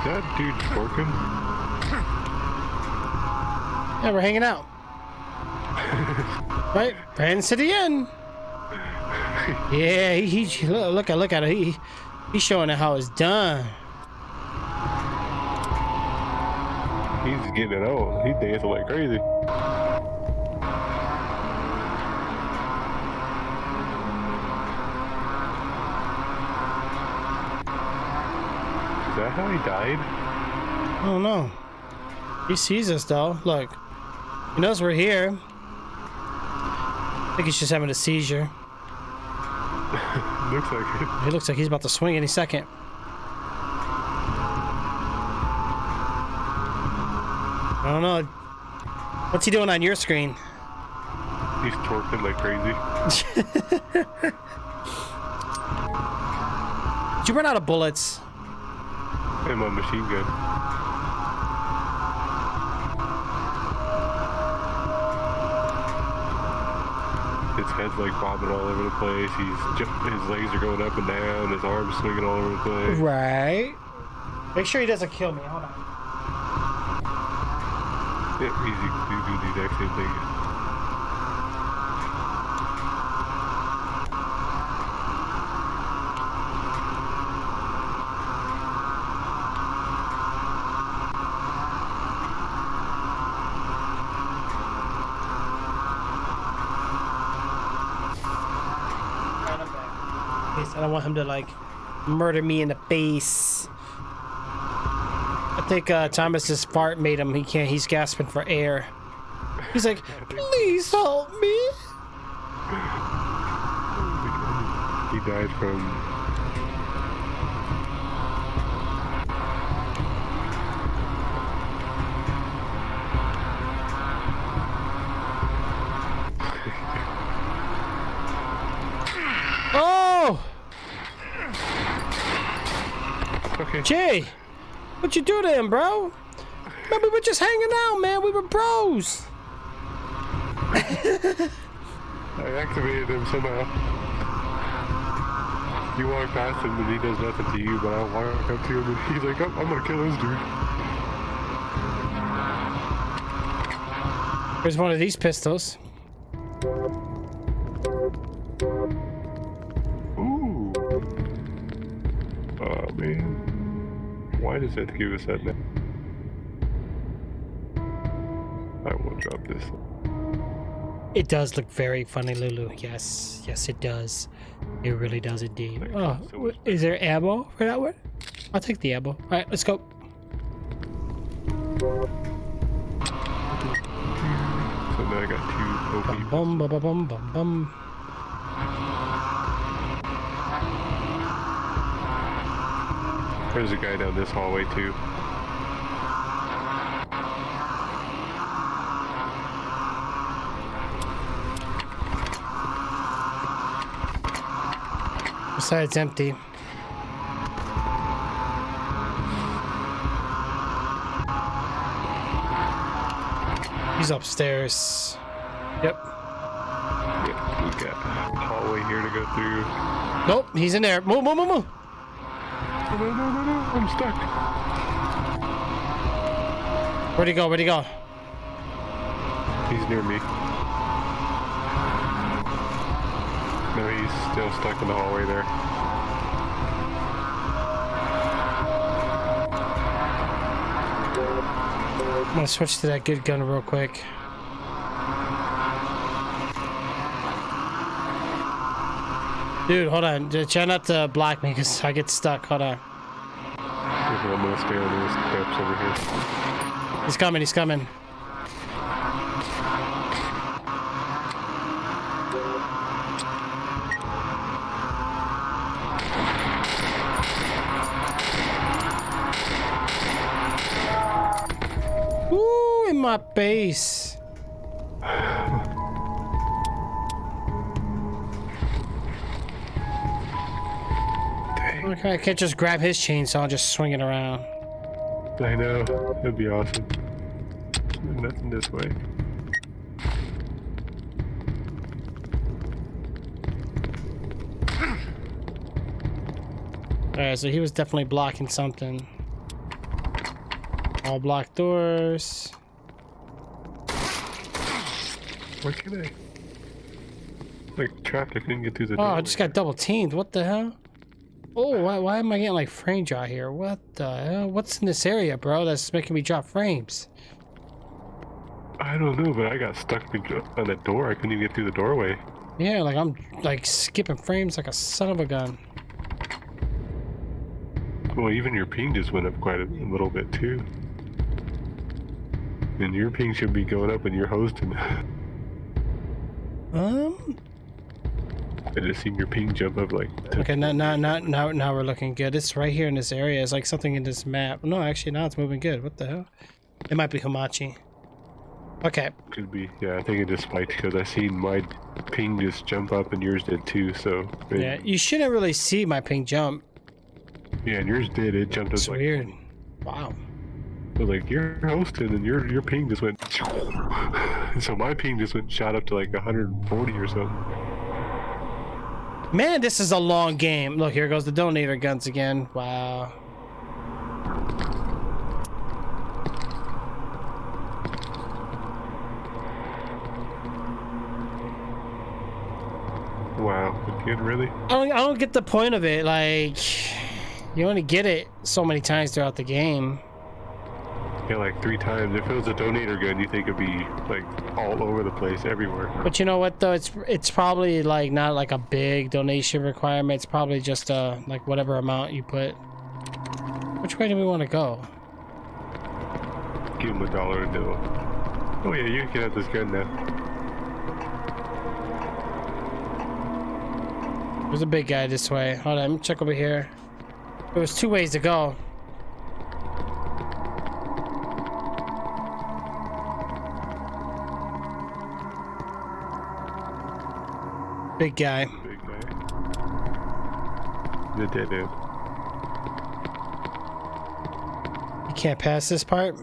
Speaker 3: That dude's working.
Speaker 1: Yeah, we're hanging out. Right, friends to the end. Yeah, he look at it. He's showing it how it's done.
Speaker 3: He's getting it on. He's dancing like crazy. Is that how he died?
Speaker 1: I don't know. He sees us though. Look, he knows we're here. I think he's just having a seizure.
Speaker 3: Looks like it.
Speaker 1: He looks like he's about to swing any second. I don't know. What's he doing on your screen?
Speaker 3: He's twerking like crazy.
Speaker 1: Did you run out of bullets?
Speaker 3: And my machine gun. His head's like bobbing all over the place. His legs are going up and down. His arms swinging all over the place.
Speaker 1: Right. Make sure he doesn't kill me. Hold on.
Speaker 3: Yeah, easy. Do the exact same thing.
Speaker 1: I don't want him to like murder me in the face. I think Thomas's fart made him. He's gasping for air. He's like, please help me.
Speaker 3: He died from...
Speaker 1: Oh!
Speaker 3: Okay.
Speaker 1: Jay! What you do to him, bro? Man, we were just hanging out, man. We were bros.
Speaker 3: I activated him somehow. You walk past him and he does nothing to you, but I walk up to him and he's like, oh, I'm gonna kill this dude.
Speaker 1: Here's one of these pistols.
Speaker 3: Ooh. Oh man. Why does that give us that now? I will drop this.
Speaker 1: It does look very funny, Lulu. Yes, yes, it does. It really does indeed. Oh, is there ammo for that one? I'll take the ammo. All right, let's go.
Speaker 3: and I got 2 OP.
Speaker 1: Bum bum bum bum bum bum.
Speaker 3: There's a guy down this hallway too.
Speaker 1: This side's empty. He's upstairs. Yep.
Speaker 3: Yeah, we got a hallway here to go through.
Speaker 1: Nope, he's in there. Move, move, move, move.
Speaker 3: No, no, no, no, no, I'm stuck.
Speaker 1: Where'd he go? Where'd he go?
Speaker 3: He's near me. No, he's still stuck in the hallway there.
Speaker 1: I'm gonna switch to that good gun real quick. Dude, hold on. Try not to block me because I get stuck. Hold on.
Speaker 3: I'm gonna stay on those steps over here.
Speaker 1: He's coming. He's coming. Woo, in my face. Okay, I can't just grab his chainsaw and just swing it around.
Speaker 3: I know. That'd be awesome. Nothing this way.
Speaker 1: Alright, so he was definitely blocking something. All blocked doors.
Speaker 3: Why can't I? Like, trapped. I couldn't get through the
Speaker 1: Oh,
Speaker 3: door.
Speaker 1: I just got double teamed. What the hell? Oh, why am I getting like frame draw here? What the hell? What's in this area, bro? That's making me drop frames.
Speaker 3: I don't know, but I got stuck on that door. I couldn't even get through the doorway.
Speaker 1: Yeah, like I'm like skipping frames like a son of a gun.
Speaker 3: Well, even your ping just went up quite a little bit too. And your ping should be going up when you're hosting. I just seen your ping jump up like.
Speaker 1: Okay, now we're looking good. It's right here in this area. It's like something in this map. No, actually, now it's moving good. What the hell? It might be Hamachi. Okay.
Speaker 3: Could be. Yeah, I think it just spiked because I seen my ping just jump up and yours did too. So.
Speaker 1: Yeah, you shouldn't really see my ping jump.
Speaker 3: Yeah, and yours did. It jumped
Speaker 1: It's
Speaker 3: up like.
Speaker 1: weird. Wow.
Speaker 3: I was like, you're hosting, and your ping just went. So my ping just went shot up to like 140 or something.
Speaker 1: Man, this is a long game. Look, here goes the donator guns again. Wow.
Speaker 3: Wow, again, really?
Speaker 1: I don't get the point of it. Like, you only get it so many times throughout the game.
Speaker 3: Yeah, like 3 times. If it was a donator gun, you think it'd be like all over the place, everywhere.
Speaker 1: But you know what though? It's probably like not like a big donation requirement. It's probably just like whatever amount you put. Which way do we want to go?
Speaker 3: Give him $1 a bill. Oh yeah, you can have this gun now.
Speaker 1: There's a big guy this way. Hold on, let me check over here. There was 2 ways to go. Big guy.
Speaker 3: Big guy. The dead end.
Speaker 1: You can't pass this part.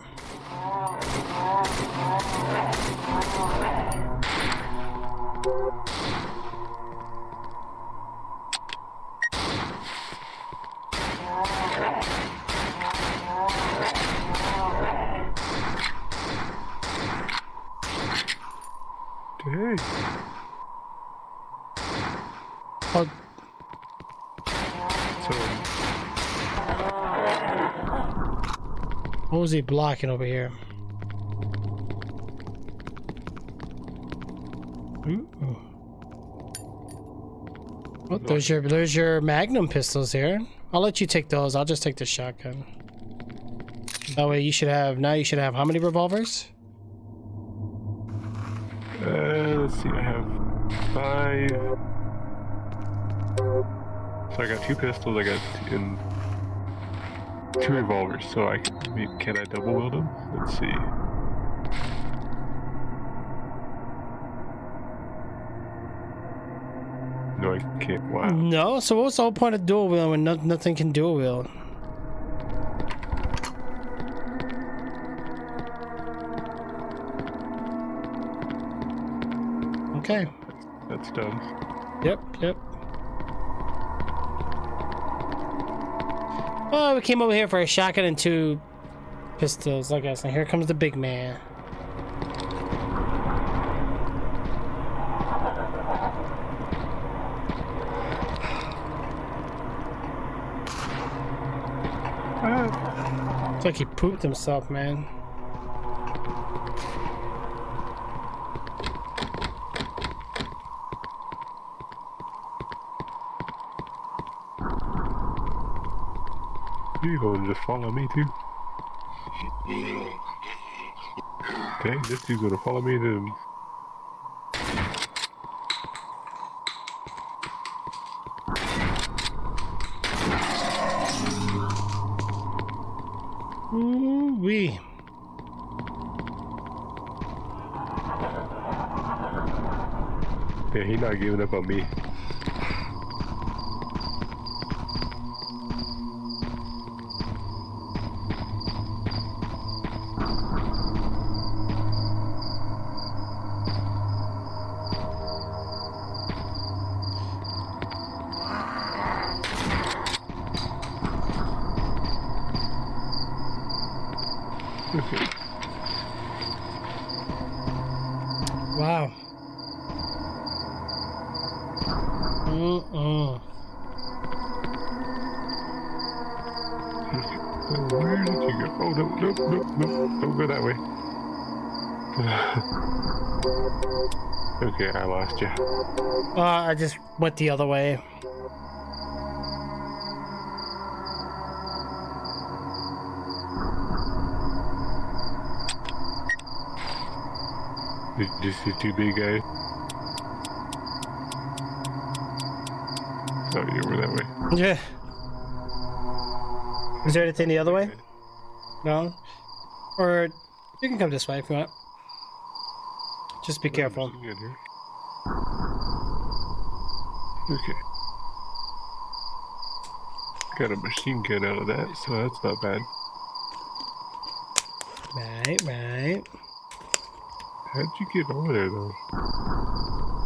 Speaker 3: Hey.
Speaker 1: Oh,
Speaker 3: So,
Speaker 1: what was he blocking over here? Ooh. Oh, there's your Magnum pistols here. I'll let you take those. I'll just take the shotgun. That way you should have how many revolvers?
Speaker 3: let's see. I have 5. So I got 2 pistols. I got 2 revolvers. So can I double wield them? Let's see. No, I can't. Wow.
Speaker 1: No, so what's the whole point of dual wield when nothing can dual wield? Okay.
Speaker 3: That's dumb.
Speaker 1: Yep. Oh, we came over here for a shotgun and 2 pistols, I guess. And here comes the big man. It's like he pooped himself, man.
Speaker 3: You go and just follow me too. Okay, this dude's gonna follow me then.
Speaker 1: Ooh-wee.
Speaker 3: Yeah, he's not giving up on me.
Speaker 1: Wow.
Speaker 3: Where did you go? Oh, no, don't go that way. Okay, I lost you.
Speaker 1: I just went the other way.
Speaker 3: Did you see 2 big guys? Oh, you were that way.
Speaker 1: Yeah. Is there anything the other way? No? Or you can come this way if you want. Just be careful.
Speaker 3: Machine gun here. Okay. Got a machine gun out of that, so that's not bad.
Speaker 1: Right.
Speaker 3: How'd you get over there, though?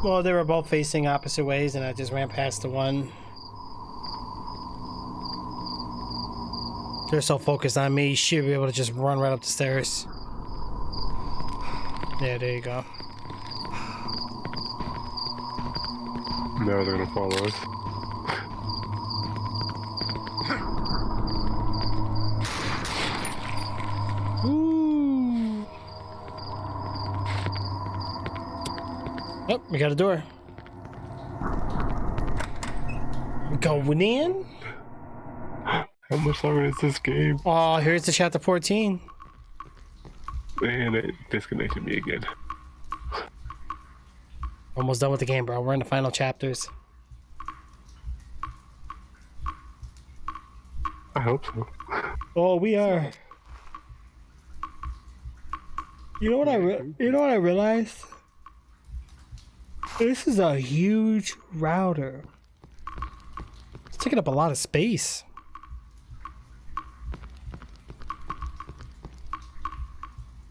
Speaker 1: Well, they were both facing opposite ways, and I just ran past the one. They're so focused on me, you should be able to just run right up the stairs. Yeah, there you go.
Speaker 3: Now they're gonna follow us.
Speaker 1: Ooh. Oh, we got a door. Going in?
Speaker 3: How much longer is this game?
Speaker 1: Oh, here's the chapter 14.
Speaker 3: Man, it disconnected me again.
Speaker 1: Almost done with the game, bro. We're in the final chapters.
Speaker 3: I hope so.
Speaker 1: Oh, we are. You know what I realized? This is a huge router. It's taking up a lot of space.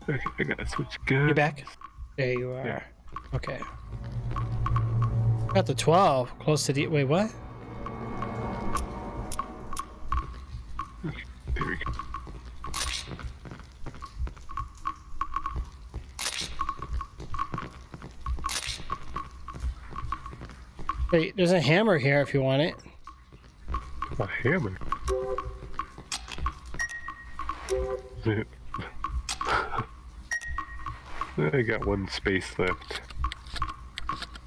Speaker 3: Okay, I gotta switch guns.
Speaker 1: You're back? There you are. Yeah. Okay. Got the 12. Close to the... Wait, what?
Speaker 3: There we go.
Speaker 1: Wait, there's a hammer here if you want it.
Speaker 3: A hammer? I got 1 space left.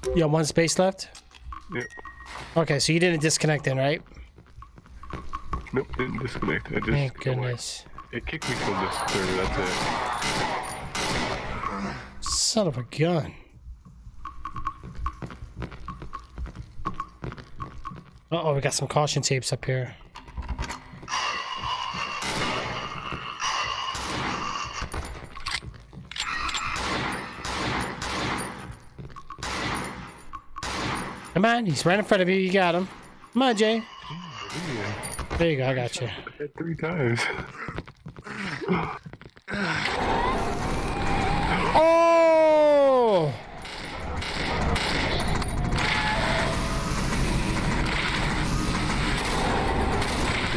Speaker 1: You got 1 space left?
Speaker 3: Yep.
Speaker 1: Okay, so you didn't disconnect then, right?
Speaker 3: Nope, didn't disconnect. I just...
Speaker 1: Thank goodness.
Speaker 3: It kicked me from the server, that's it.
Speaker 1: Son of a gun. Uh-oh, we got some caution tapes up here. Come on, he's right in front of you. You got him. Come on, Jay. There you go. I got you.
Speaker 3: Hit 3 times.
Speaker 1: Oh!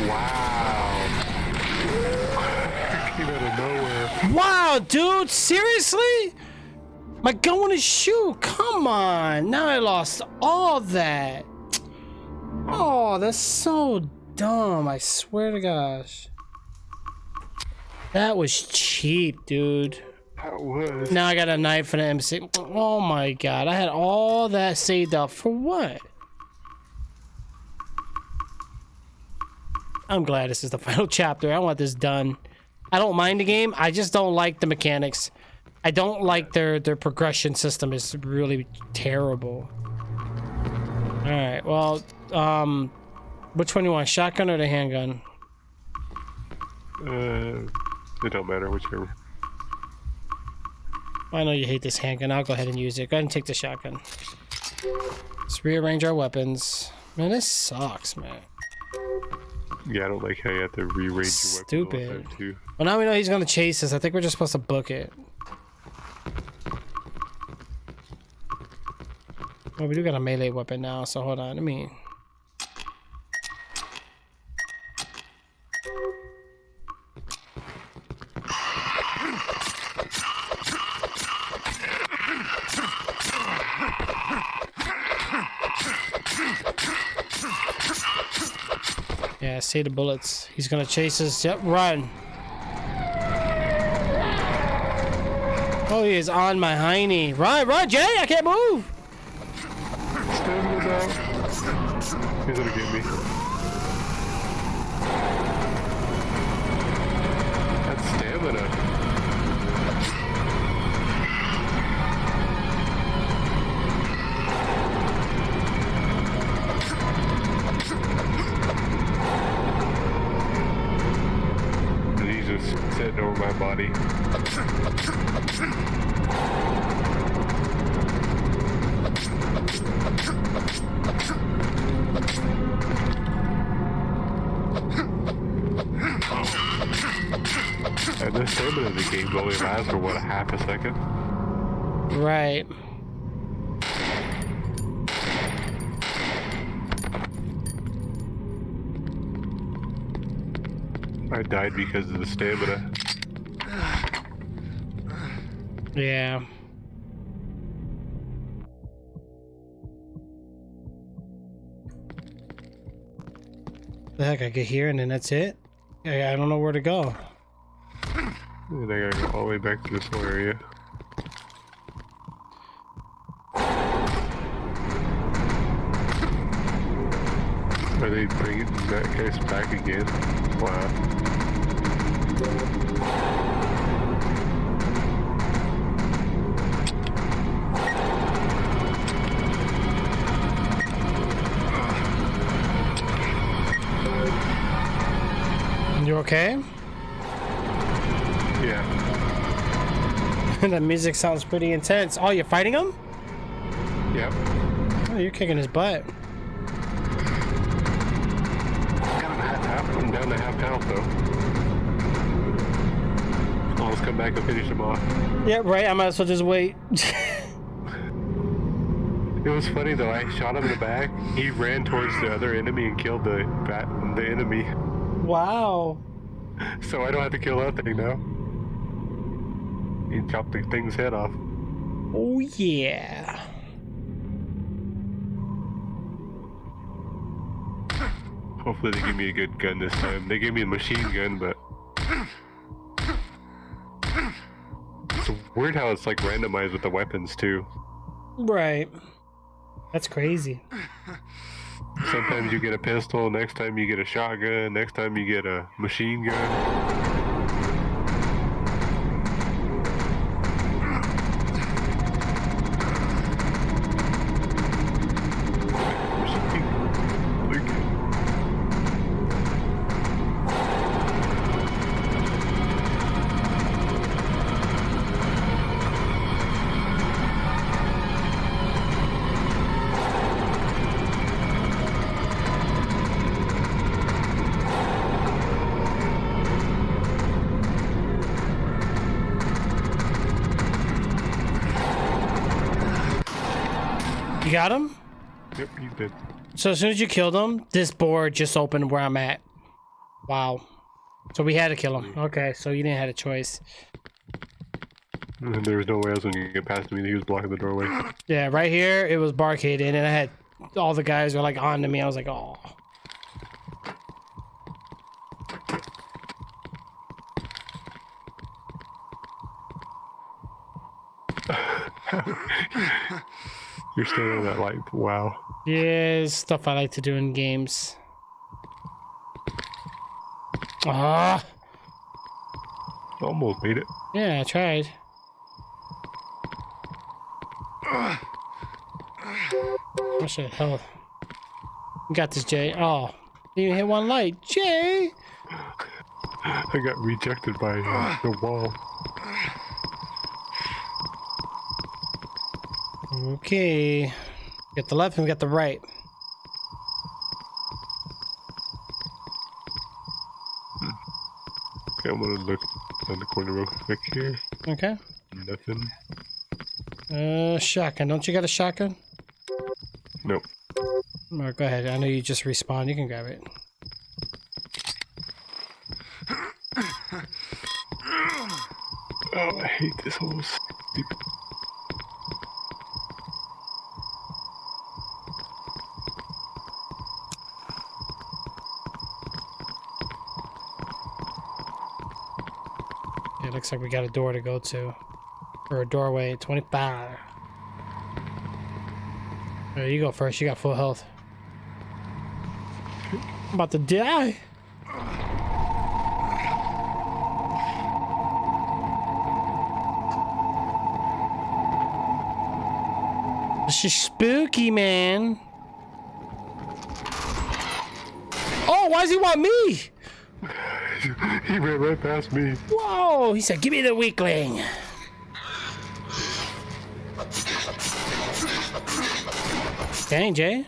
Speaker 3: Wow. Came out of nowhere.
Speaker 1: Wow, dude, seriously? My gun wouldn't shoot. Come on. Now I lost all that. Oh, that's so dumb. I swear to gosh. That was cheap, dude.
Speaker 3: That was.
Speaker 1: Now I got a knife and an MC. Oh my god. I had all that saved up for what? I'm glad this is the final chapter. I want this done. I don't mind the game. I just don't like the mechanics. I don't like their progression system. Is really terrible. All right. Well, which one you want? Shotgun or the handgun?
Speaker 3: It don't matter, whichever.
Speaker 1: I know you hate this handgun. I'll go ahead and use it. Go ahead and take the shotgun. Let's rearrange our weapons. Man, this sucks, man.
Speaker 3: Yeah, I don't like how you have to rearrange your weapons all the
Speaker 1: Stupid.
Speaker 3: time, too.
Speaker 1: Well, now we know he's gonna chase us. I think we're just supposed to book it. Well, we do got a melee weapon now, so hold on. Let me. Yeah, see the bullets. He's gonna chase us. Yep, run. Oh, he is on my hiney. Run, run, Jay! I can't move.
Speaker 3: Stamina's out. He's gonna get me. That's stamina. And he's just sitting over my body. And the stamina of the game only lasts for what, a half a second?
Speaker 1: Right.
Speaker 3: I died because of the stamina.
Speaker 1: Yeah. The heck, I get here and then that's it? I don't know where to go.
Speaker 3: And I gotta go all the way back to this whole area. Are they bringing that case back again? Wow.
Speaker 1: You okay?
Speaker 3: Yeah.
Speaker 1: That music sounds pretty intense. Oh, you're fighting him?
Speaker 3: Yep.
Speaker 1: Oh, you're kicking his butt.
Speaker 3: I'm down to half health though. I'll just come back and finish him off.
Speaker 1: Yeah, right. I might as well just wait.
Speaker 3: It was funny though, I shot him in the back, he ran towards the other enemy and killed the enemy.
Speaker 1: Wow.
Speaker 3: So I don't have to kill that thing now. He chopped the thing's head off.
Speaker 1: Oh, yeah.
Speaker 3: Hopefully they give me a good gun this time. They gave me a machine gun, but... It's weird how it's like randomized with the weapons too.
Speaker 1: Right. That's crazy.
Speaker 3: Sometimes you get a pistol, next time you get a shotgun, next time you get a machine gun.
Speaker 1: You got him?
Speaker 3: Yep, he's dead.
Speaker 1: So as soon as you killed him, this board just opened where I'm at. Wow. So we had to kill him. Okay, so you didn't have a choice.
Speaker 3: And there was no way I was gonna get past him. He was blocking the doorway.
Speaker 1: Yeah, right here it was barricaded, and I had all the guys were like on to me. I was like, oh.
Speaker 3: You're still in that light. Wow.
Speaker 1: Yeah, it's stuff I like to do in games. Ah.
Speaker 3: Almost made it.
Speaker 1: Yeah, I tried. What the hell? You got this, Jay. Oh, you didn't hit one light, Jay.
Speaker 3: I got rejected by the wall.
Speaker 1: Okay. Get the left and we got the right.
Speaker 3: Okay, I'm gonna look on the corner real quick here.
Speaker 1: Okay.
Speaker 3: Nothing.
Speaker 1: Shotgun. Don't you got a shotgun?
Speaker 3: Nope.
Speaker 1: Alright, go ahead. I know you just respawned. You can grab it.
Speaker 3: Oh, I hate this whole stupid.
Speaker 1: It looks like we got a door to go to. Or a doorway. 25. There you go first. You got full health. I'm about to die. This is spooky, man. Oh, why does he want me?
Speaker 3: He ran right past me.
Speaker 1: Whoa, he said, give me the weakling. Dang, Jay.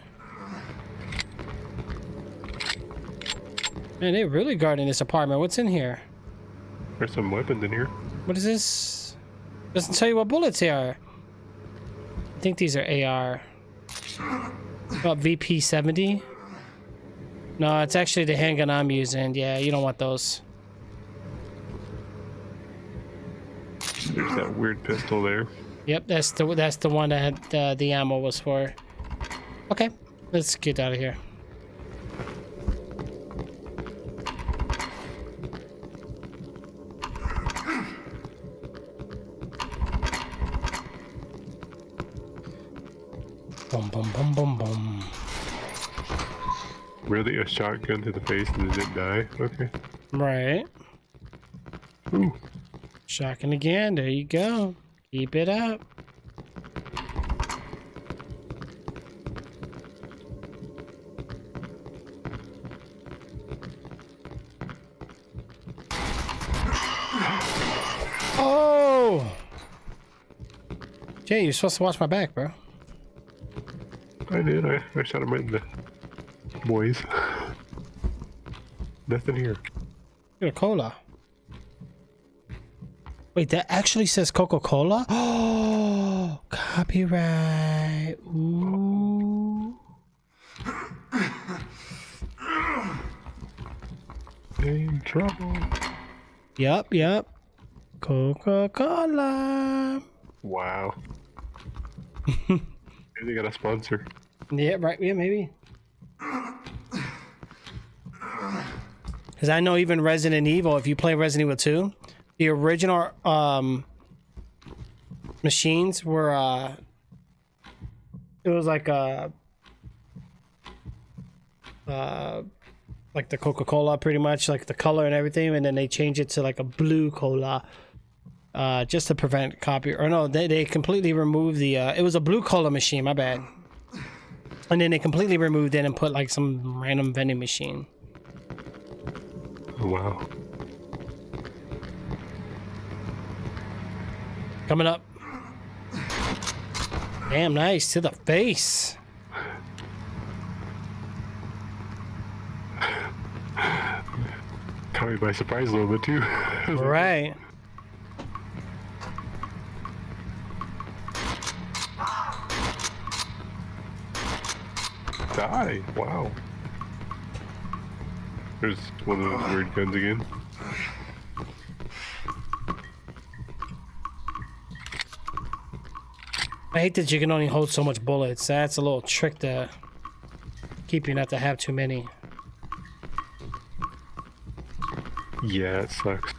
Speaker 1: Man, they're really guarding this apartment. What's in here?
Speaker 3: There's some weapons in here.
Speaker 1: What is this? Doesn't tell you what bullets they are. I think these are AR. About VP-70? No, it's actually the handgun I'm using. Yeah, you don't want those.
Speaker 3: There's that weird pistol there.
Speaker 1: Yep, that's the one that the ammo was for. Okay, let's get out of here. Boom, boom, boom, boom, boom.
Speaker 3: Really, a shotgun to the face and it didn't die? Okay.
Speaker 1: Right.
Speaker 3: Ooh.
Speaker 1: Shotgun again. There you go. Keep it up. Oh! Jay, you're supposed to watch my back, bro.
Speaker 3: I did. I shot him right in the boys. Nothing here.
Speaker 1: Get a cola. Wait, that actually says Coca-Cola? Oh, copyright. Ooh.
Speaker 3: In trouble.
Speaker 1: Yup. Coca-Cola.
Speaker 3: Wow. Maybe they got a sponsor.
Speaker 1: Yeah, right. Yeah, maybe. Because I know even Resident Evil, if you play Resident Evil 2, the original machines were, it was like like the Coca-Cola, pretty much, like the color and everything, and then they changed it to like a blue cola, just to prevent copy. Or no, they completely removed the, it was a blue cola machine, my bad. And then they completely removed it and put like some random vending machine.
Speaker 3: Oh, wow.
Speaker 1: Coming up. Damn, nice to the face.
Speaker 3: Caught me by surprise a little bit too.
Speaker 1: Right.
Speaker 3: die. Wow. There's one of those weird guns again.
Speaker 1: I hate that you can only hold so much bullets. That's a little trick to keep you not to have too many.
Speaker 3: Yeah, it sucks.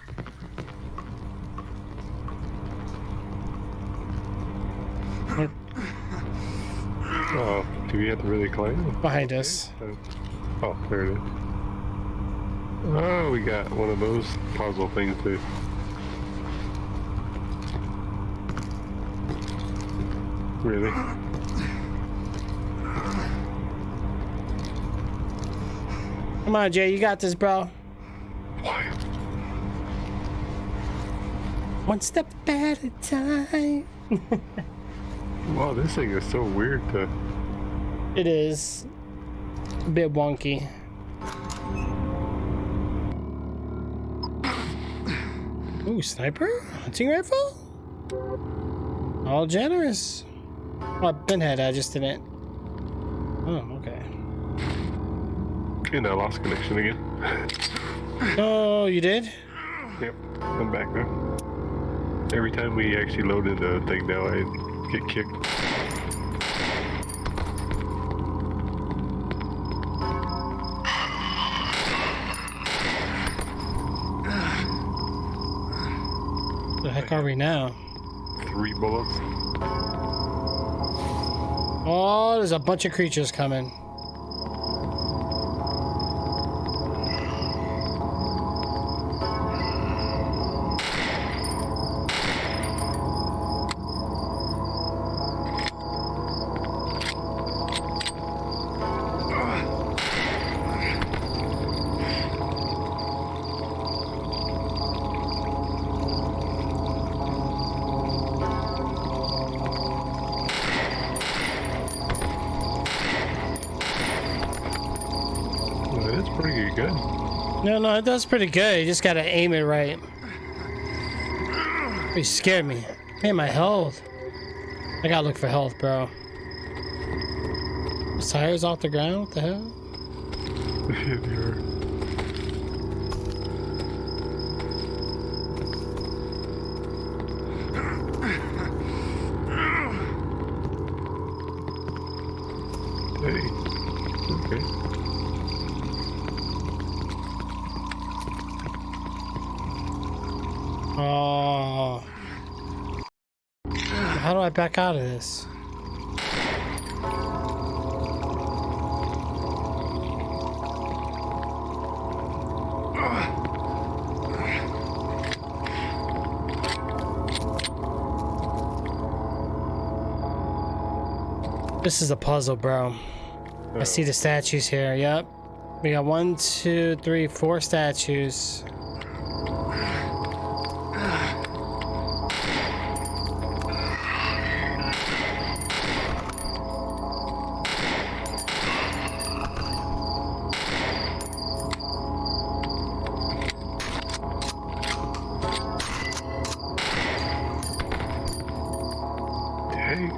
Speaker 3: Oh, do we have to really climb?
Speaker 1: Behind us.
Speaker 3: Oh, there it is. Oh, we got one of those puzzle things too. Really?
Speaker 1: Come on, Jay, you got this, bro.
Speaker 3: Why?
Speaker 1: One step at a time.
Speaker 3: Wow, this thing is so weird to...
Speaker 1: It is a bit wonky. Ooh, sniper? Hunting rifle? All generous. Oh, pinhead, I just didn't. Oh, okay.
Speaker 3: And I lost connection again.
Speaker 1: Oh, you did?
Speaker 3: Yep, I'm back now. Every time we actually load into the thing now, I get kicked.
Speaker 1: The heck are we now?
Speaker 3: 3 bullets.
Speaker 1: Oh, there's a bunch of creatures coming.
Speaker 3: Well, that's pretty good.
Speaker 1: No, it does pretty good. You just gotta aim it right. You scared me. Man, my health. I gotta look for health, bro. Those tires off the ground? What the hell?
Speaker 3: They are. Hey. Okay.
Speaker 1: Oh. How do I back out of this? This is a puzzle, bro. I see the statues here. Yep. We got 1, 2, 3, 4 statues.
Speaker 3: Hey.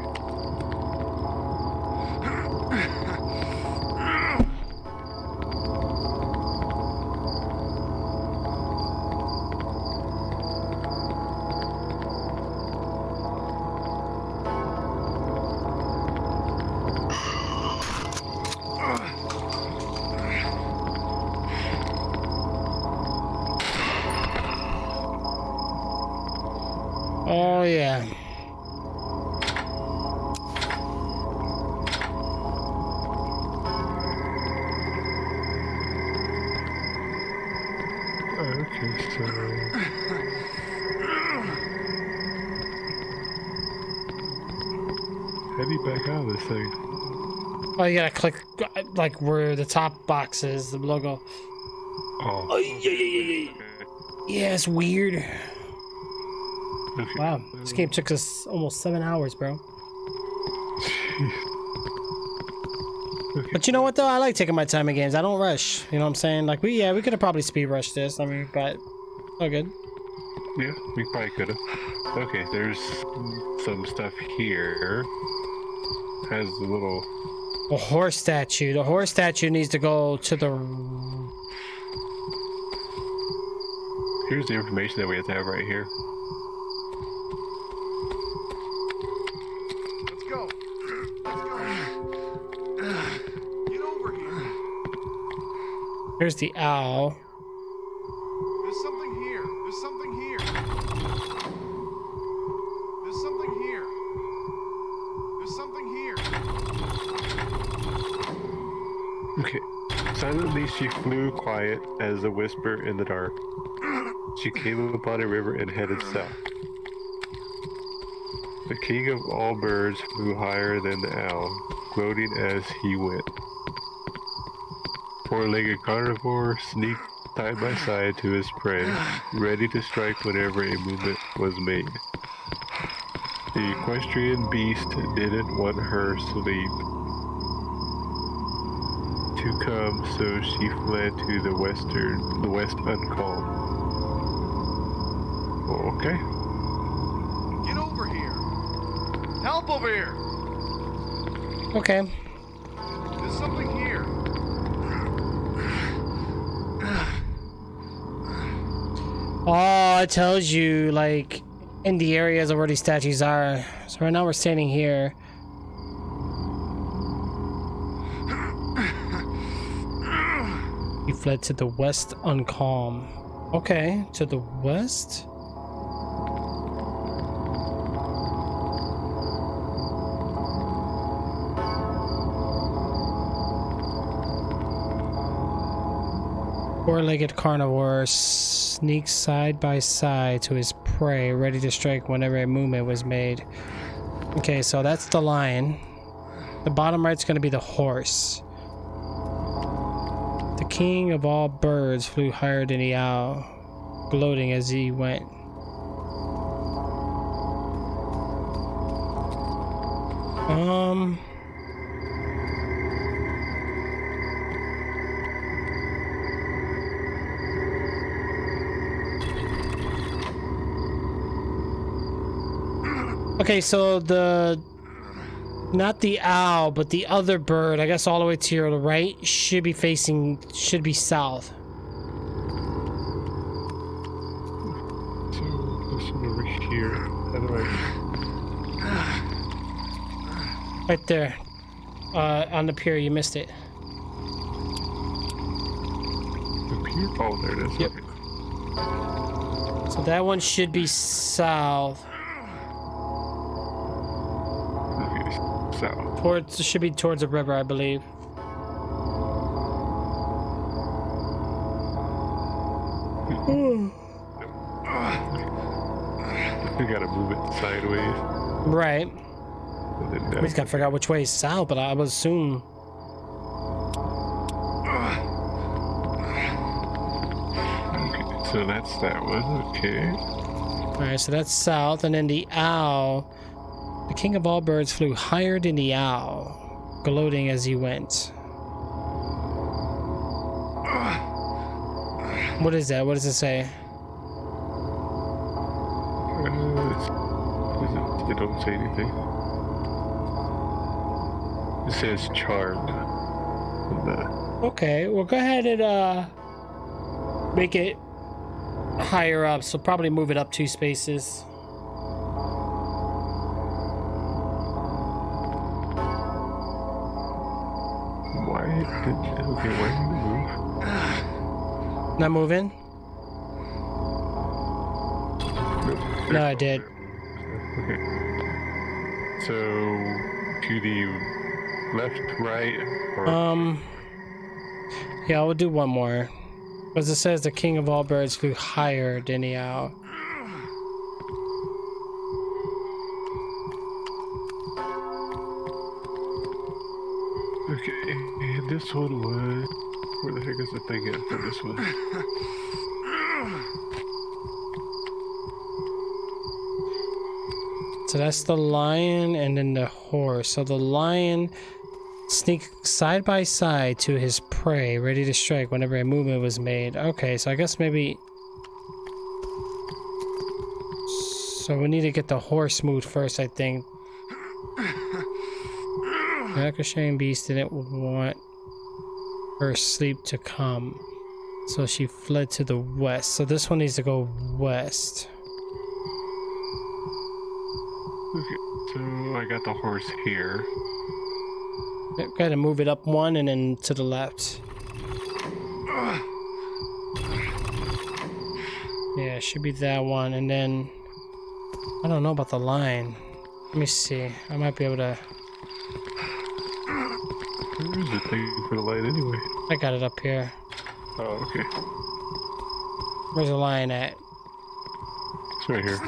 Speaker 1: Oh, yeah.
Speaker 3: Okay, so... How do you back out of this thing?
Speaker 1: Oh, you gotta click like where the top box is, the logo.
Speaker 3: Oh.
Speaker 1: Oh, yeah. Yeah, it's weird.
Speaker 3: Okay.
Speaker 1: Wow, this game took us almost 7 hours, bro.
Speaker 3: Okay.
Speaker 1: But you know what though? I like taking my time in games. I don't rush. You know what I'm saying? Like we could have probably speed rushed this. I mean, but all good.
Speaker 3: Yeah, we probably could have. Okay, there's some stuff here. Has a little
Speaker 1: A horse statue. The horse statue needs to go to the...
Speaker 3: Here's the information that we have to have right here.
Speaker 2: Let's go. Let's go. Get over here.
Speaker 1: Here's the owl.
Speaker 2: There's something here. There's something here. There's something here. There's something here.
Speaker 3: Okay. Silently she flew quiet as a whisper in the dark. She came upon a river and headed south. The king of all birds flew higher than the owl, gloating as he went. Four-legged carnivore sneaked side by side to his prey, ready to strike whenever a movement was made. The equestrian beast didn't want her sleep to come, so she fled to the west uncalm. Okay.
Speaker 2: Get over here. Help over here.
Speaker 1: Okay.
Speaker 2: There's something here.
Speaker 1: Oh, it tells you, like, in the areas of where these statues are. So right now we're standing here. He fled to the west uncalm. Okay, to the west? Four-legged carnivore sneaks side by side to his prey, ready to strike whenever a movement was made. Okay, so that's the lion. The bottom right's going to be the horse. The king of all birds flew higher than the owl, gloating as he went. Okay, so not the owl, but the other bird, I guess all the way to your right, should be south.
Speaker 3: So this one over here. How do I...
Speaker 1: Right there. On the pier, you missed it.
Speaker 3: Up here? Oh, there it is.
Speaker 1: Yep.
Speaker 3: Okay.
Speaker 1: So that one should be south.
Speaker 3: Okay, south.
Speaker 1: Should be towards the river, I believe.
Speaker 3: We gotta move it sideways.
Speaker 1: Right.
Speaker 3: And then
Speaker 1: We just gotta figure out which way is south, but I would assume.
Speaker 3: Okay, so that's that one. Okay.
Speaker 1: Alright, so that's south, and then the owl. The king of all birds flew higher than the owl, gloating as he went. What is that? What does it say?
Speaker 3: They don't say anything. It says charmed.
Speaker 1: Okay, well go ahead and make it higher up, so probably move it up 2 spaces.
Speaker 3: Why did why did it move?
Speaker 1: Not moving?
Speaker 3: Nope.
Speaker 1: No, I did.
Speaker 3: Okay. So to the left, right, or
Speaker 1: Yeah, we'll do one more. Because it says the king of all birds flew higher than the owl.
Speaker 3: okay, and this one was where the heck is the thing at for this one?
Speaker 1: So that's the lion and then the horse. So the lion sneaks side by side to his prey, ready to strike whenever a movement was made. Okay, so I guess maybe... So we need to get the horse moved first, I think. Lancashire beast didn't want her sleep to come, so she fled to the west. So this one needs to go west.
Speaker 3: Okay, so I got the horse here.
Speaker 1: Gotta move it up one and then to the left. Yeah, it should be that one, and then I don't know about the line. Let me see. I might be able to.
Speaker 3: Where's the thing for the light anyway?
Speaker 1: I got it up here.
Speaker 3: Oh, okay.
Speaker 1: Where's the line at?
Speaker 3: It's right here.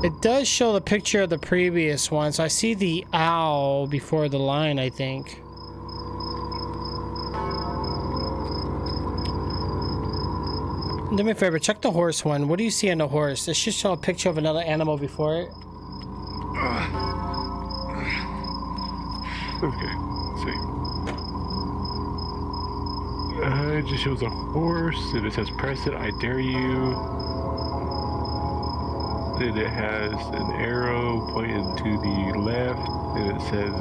Speaker 1: It does show the picture of the previous one, so I see the owl before the line, I think. Do me a favor, check the horse one. What do you see on the horse? It should show a picture of another animal before it.
Speaker 3: Okay, let's see. It just shows a horse, and it says, "Press it, I dare you." Then it has an arrow pointing to the left, and it says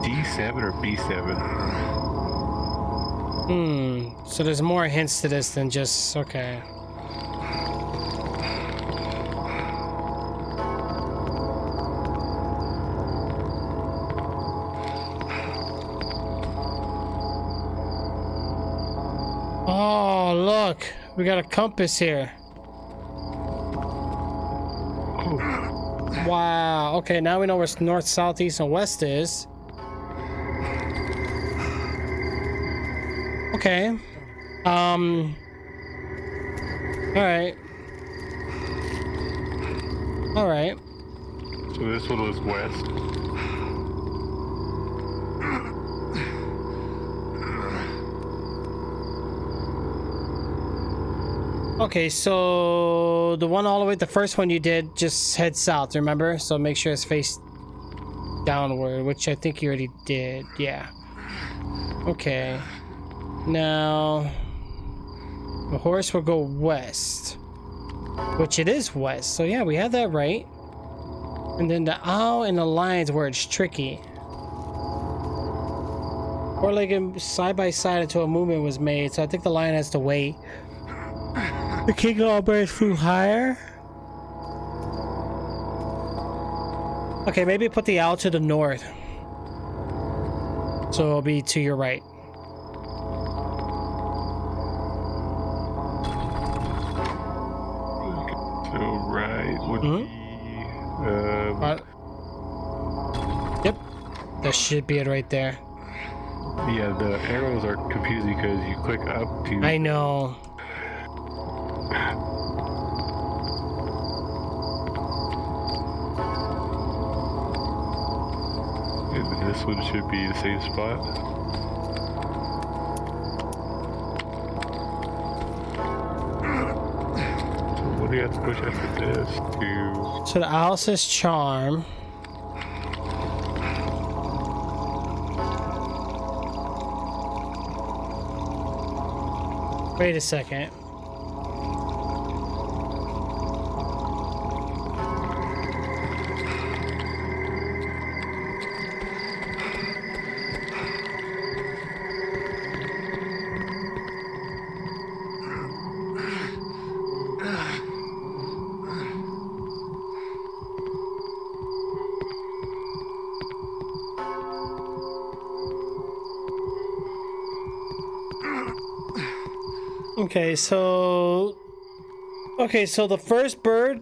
Speaker 3: D7 or B7.
Speaker 1: So there's more hints to this than just, okay. Oh, look, we got a compass here. Wow, okay, now we know where north, south, east, and west is. Okay. Alright. Alright.
Speaker 3: So this one was west.
Speaker 1: Okay, so the one all the way, the first one you did, just head south, remember? So make sure it's face downward, which I think you already did, yeah. Okay. Now, the horse will go west, which it is west, so yeah, we have that right. And then the owl and the lion's where it's tricky. Four-legged side by side until a movement was made, so I think the lion has to wait. The king of all birds flew higher. Okay, maybe put the owl to the north. So it'll be to your right.
Speaker 3: So right would be
Speaker 1: Yep, that should be it right there.
Speaker 3: yeah, the arrows are confusing because you click up to
Speaker 1: I know.
Speaker 3: and this one should be the same spot. So what do you have to push after this to
Speaker 1: So the owl says charm. Wait a second. Okay, so the first bird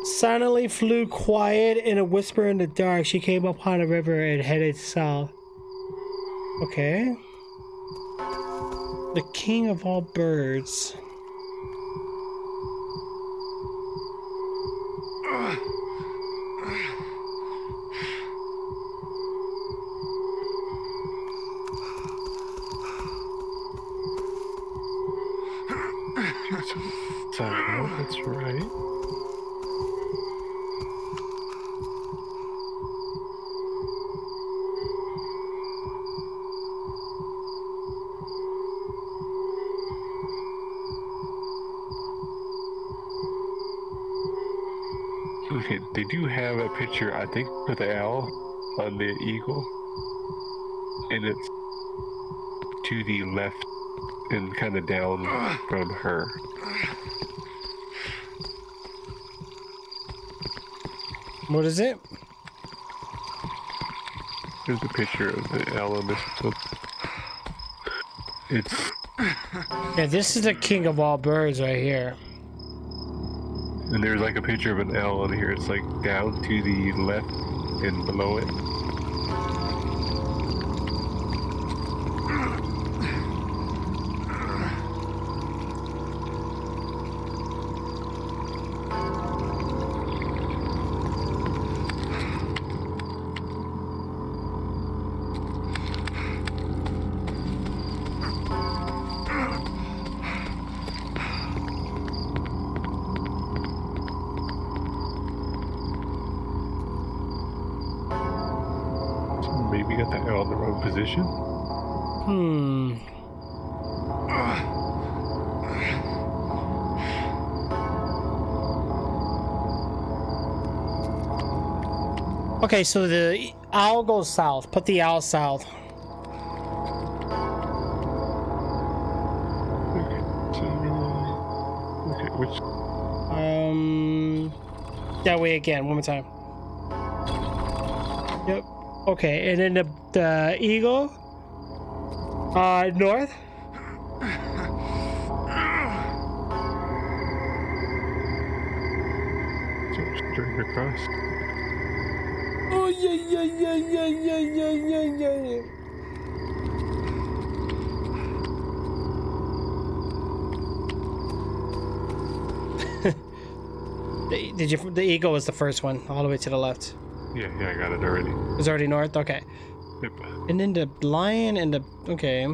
Speaker 1: silently flew quiet in a whisper in the dark. She came upon a river and headed south. Okay. The king of all birds.
Speaker 3: south? That's Right. Okay, they do have a picture, I think, of the owl on the eagle, and it's to the left and kind of down from her.
Speaker 1: What is it?
Speaker 3: There's a picture of the owl on this one. It's
Speaker 1: Yeah, this is the king of all birds right here.
Speaker 3: and there's like a picture of an owl on here. It's like down to the left and below it. Maybe got the owl in the wrong position.
Speaker 1: Hmm. Okay, so the owl goes south. Put the owl south.
Speaker 3: Okay, so okay, which
Speaker 1: That way again. One more time. Yep. Okay, and then the eagle. North.
Speaker 3: so straight across.
Speaker 1: Oh yeah. Did you? The eagle was the first one, all the way to the left.
Speaker 3: Yeah, I got it already.
Speaker 1: It was already north. Okay,
Speaker 3: Yep.
Speaker 1: and then the lion and the okay.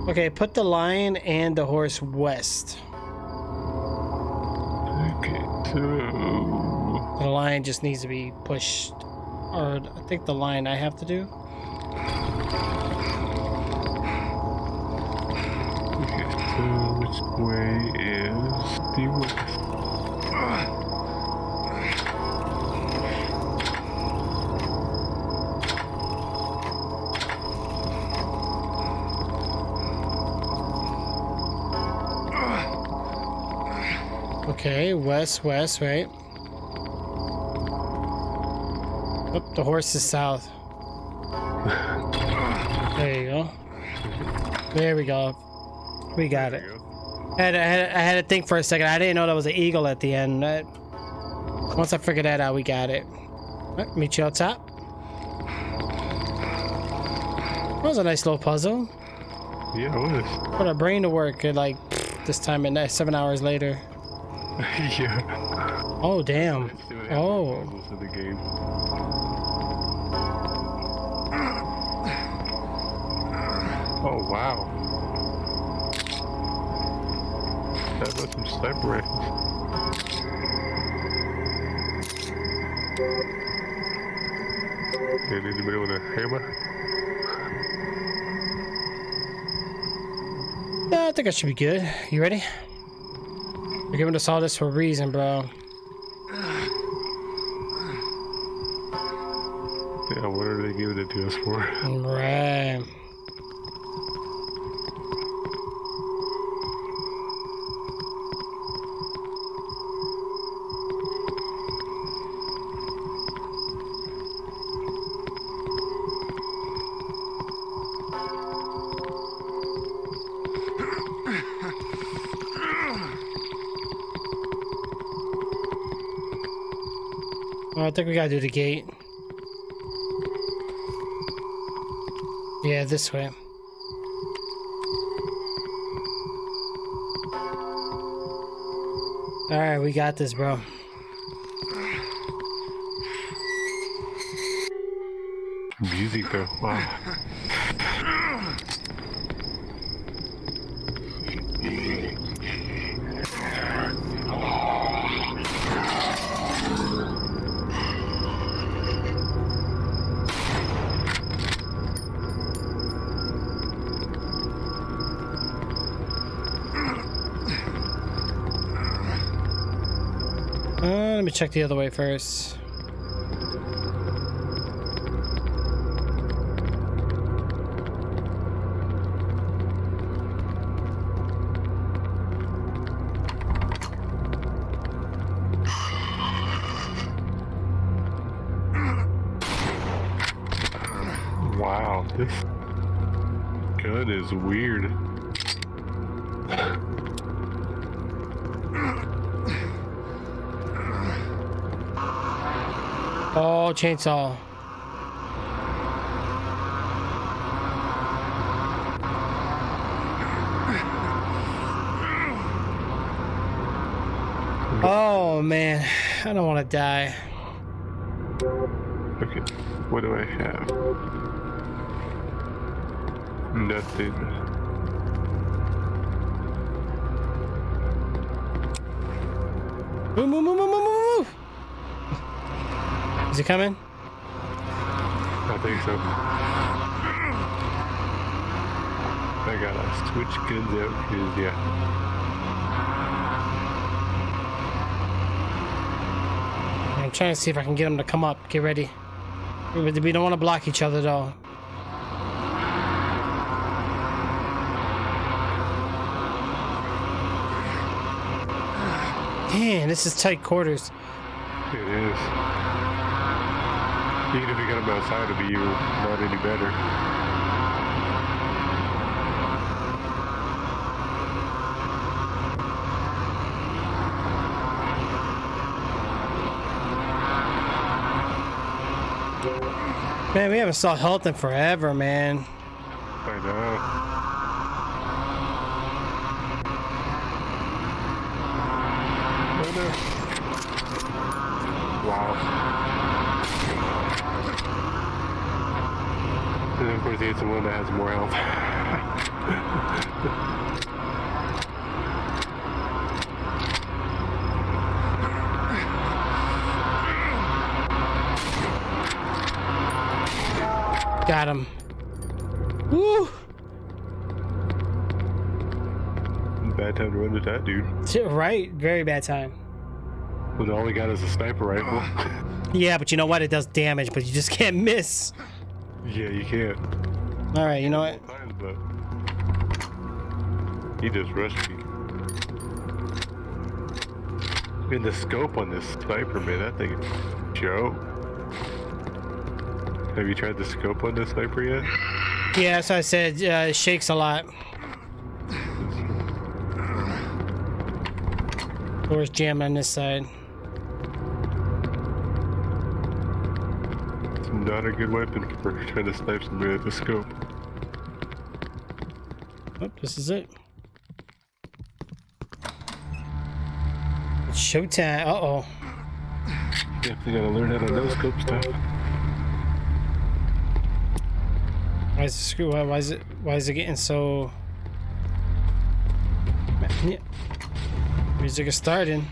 Speaker 1: Okay, put the lion and the horse west.
Speaker 3: Okay, so
Speaker 1: The lion just needs to be pushed, or I think the lion I have to do.
Speaker 3: okay, so which way is the west?
Speaker 1: Okay, west, right? Oh, the horse is south. There you go. There we go. We got it. I had to think for a second. I didn't know that was an eagle at the end. Once I figured that out, we got it. Alright, meet you out top. That was a nice little puzzle.
Speaker 3: Yeah, it was.
Speaker 1: Put our brain to work at like this time at night, 7 hours later.
Speaker 3: Yeah.
Speaker 1: Oh damn.
Speaker 3: Let's see what
Speaker 1: Oh.
Speaker 3: happens in the game. Oh wow. That was some sniper rifles. Anybody with a hammer?
Speaker 1: Yeah, I think I should be good. You ready? You're giving us all this for a reason, bro.
Speaker 3: Yeah, what are they giving it to us for?
Speaker 1: Right. Well, I think we gotta do the gate. Yeah, this way. Alright, we got this, bro.
Speaker 3: music though. Wow.
Speaker 1: Let me check the other way first.
Speaker 3: Wow, this gun is weird.
Speaker 1: Oh, chainsaw. Oh man, I don't want to die.
Speaker 3: Okay, what do I have? Nothing.
Speaker 1: Move, move, move, move, move, move. Is he coming?
Speaker 3: I think so. I gotta switch guns out because, yeah.
Speaker 1: I'm trying to see if I can get him to come up. Get ready. We don't want to block each other though. Man, this is tight quarters.
Speaker 3: It is. Even if you got them outside, it'd be even not any better.
Speaker 1: Man, we haven't saw Health in forever, man.
Speaker 3: I know. Oh no. Wow. And then of course he's the one that has more health.
Speaker 1: Got him. Woo!
Speaker 3: Bad time to run into that dude.
Speaker 1: Right, very bad time.
Speaker 3: But all he got is a sniper rifle.
Speaker 1: Yeah, but you know what? It does damage, but you just can't miss.
Speaker 3: Yeah, you can't.
Speaker 1: All right, you know what?
Speaker 3: Times, but he just rushed me. And the scope on this sniper, man, that thing is a joke. Have you tried the scope on this sniper yet?
Speaker 1: Yeah, so I said it shakes a lot. Door's jammed on this side.
Speaker 3: It's not a good weapon for trying to snipe somebody with the scope.
Speaker 1: Oh, this is it. It's showtime. Uh-oh.
Speaker 3: Definitely gotta learn how to no scope stuff.
Speaker 1: Why is the screw? Why is it getting so? Yeah. Music is starting.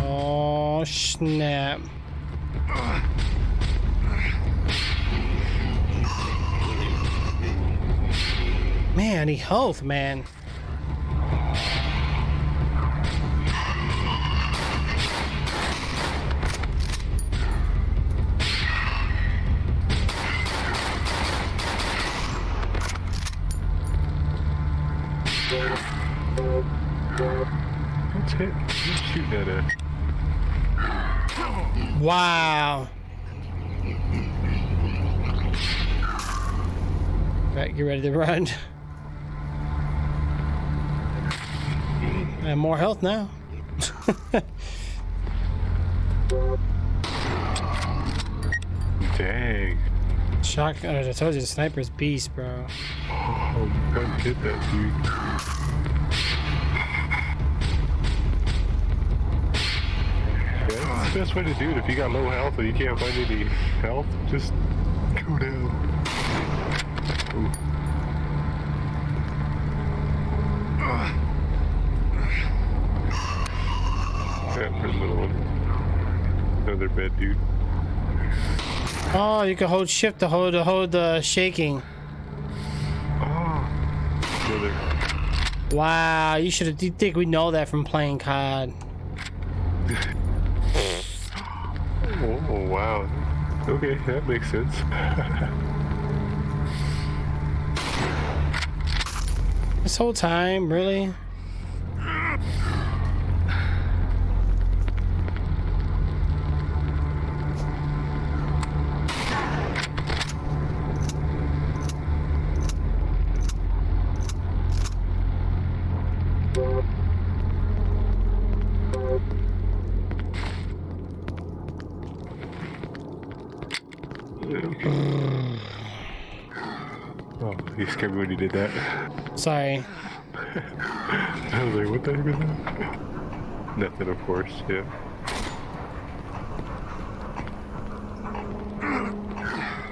Speaker 1: Oh snap! Man, I need health, man.
Speaker 3: What's hit? Who's shooting at it?
Speaker 1: Wow. Right, get ready to run. I have more health now.
Speaker 3: Dang.
Speaker 1: Shotgun. I told you the sniper's beast, bro.
Speaker 3: Oh, gun hit that dude. Yeah, that's the best way to do it. If you got low health and you can't find any health, just Go down. Ooh. Yeah, there's another one. Another bed, dude.
Speaker 1: Oh, you can hold shift to hold the shaking.
Speaker 3: Oh, another.
Speaker 1: Wow, you should have. You think we know that from playing COD?
Speaker 3: Oh, wow. Okay, that makes sense.
Speaker 1: This whole time, really?
Speaker 3: Oh, you scared me when you did that.
Speaker 1: Sorry.
Speaker 3: I was like, what the heck is that? Nothing, of course, yeah.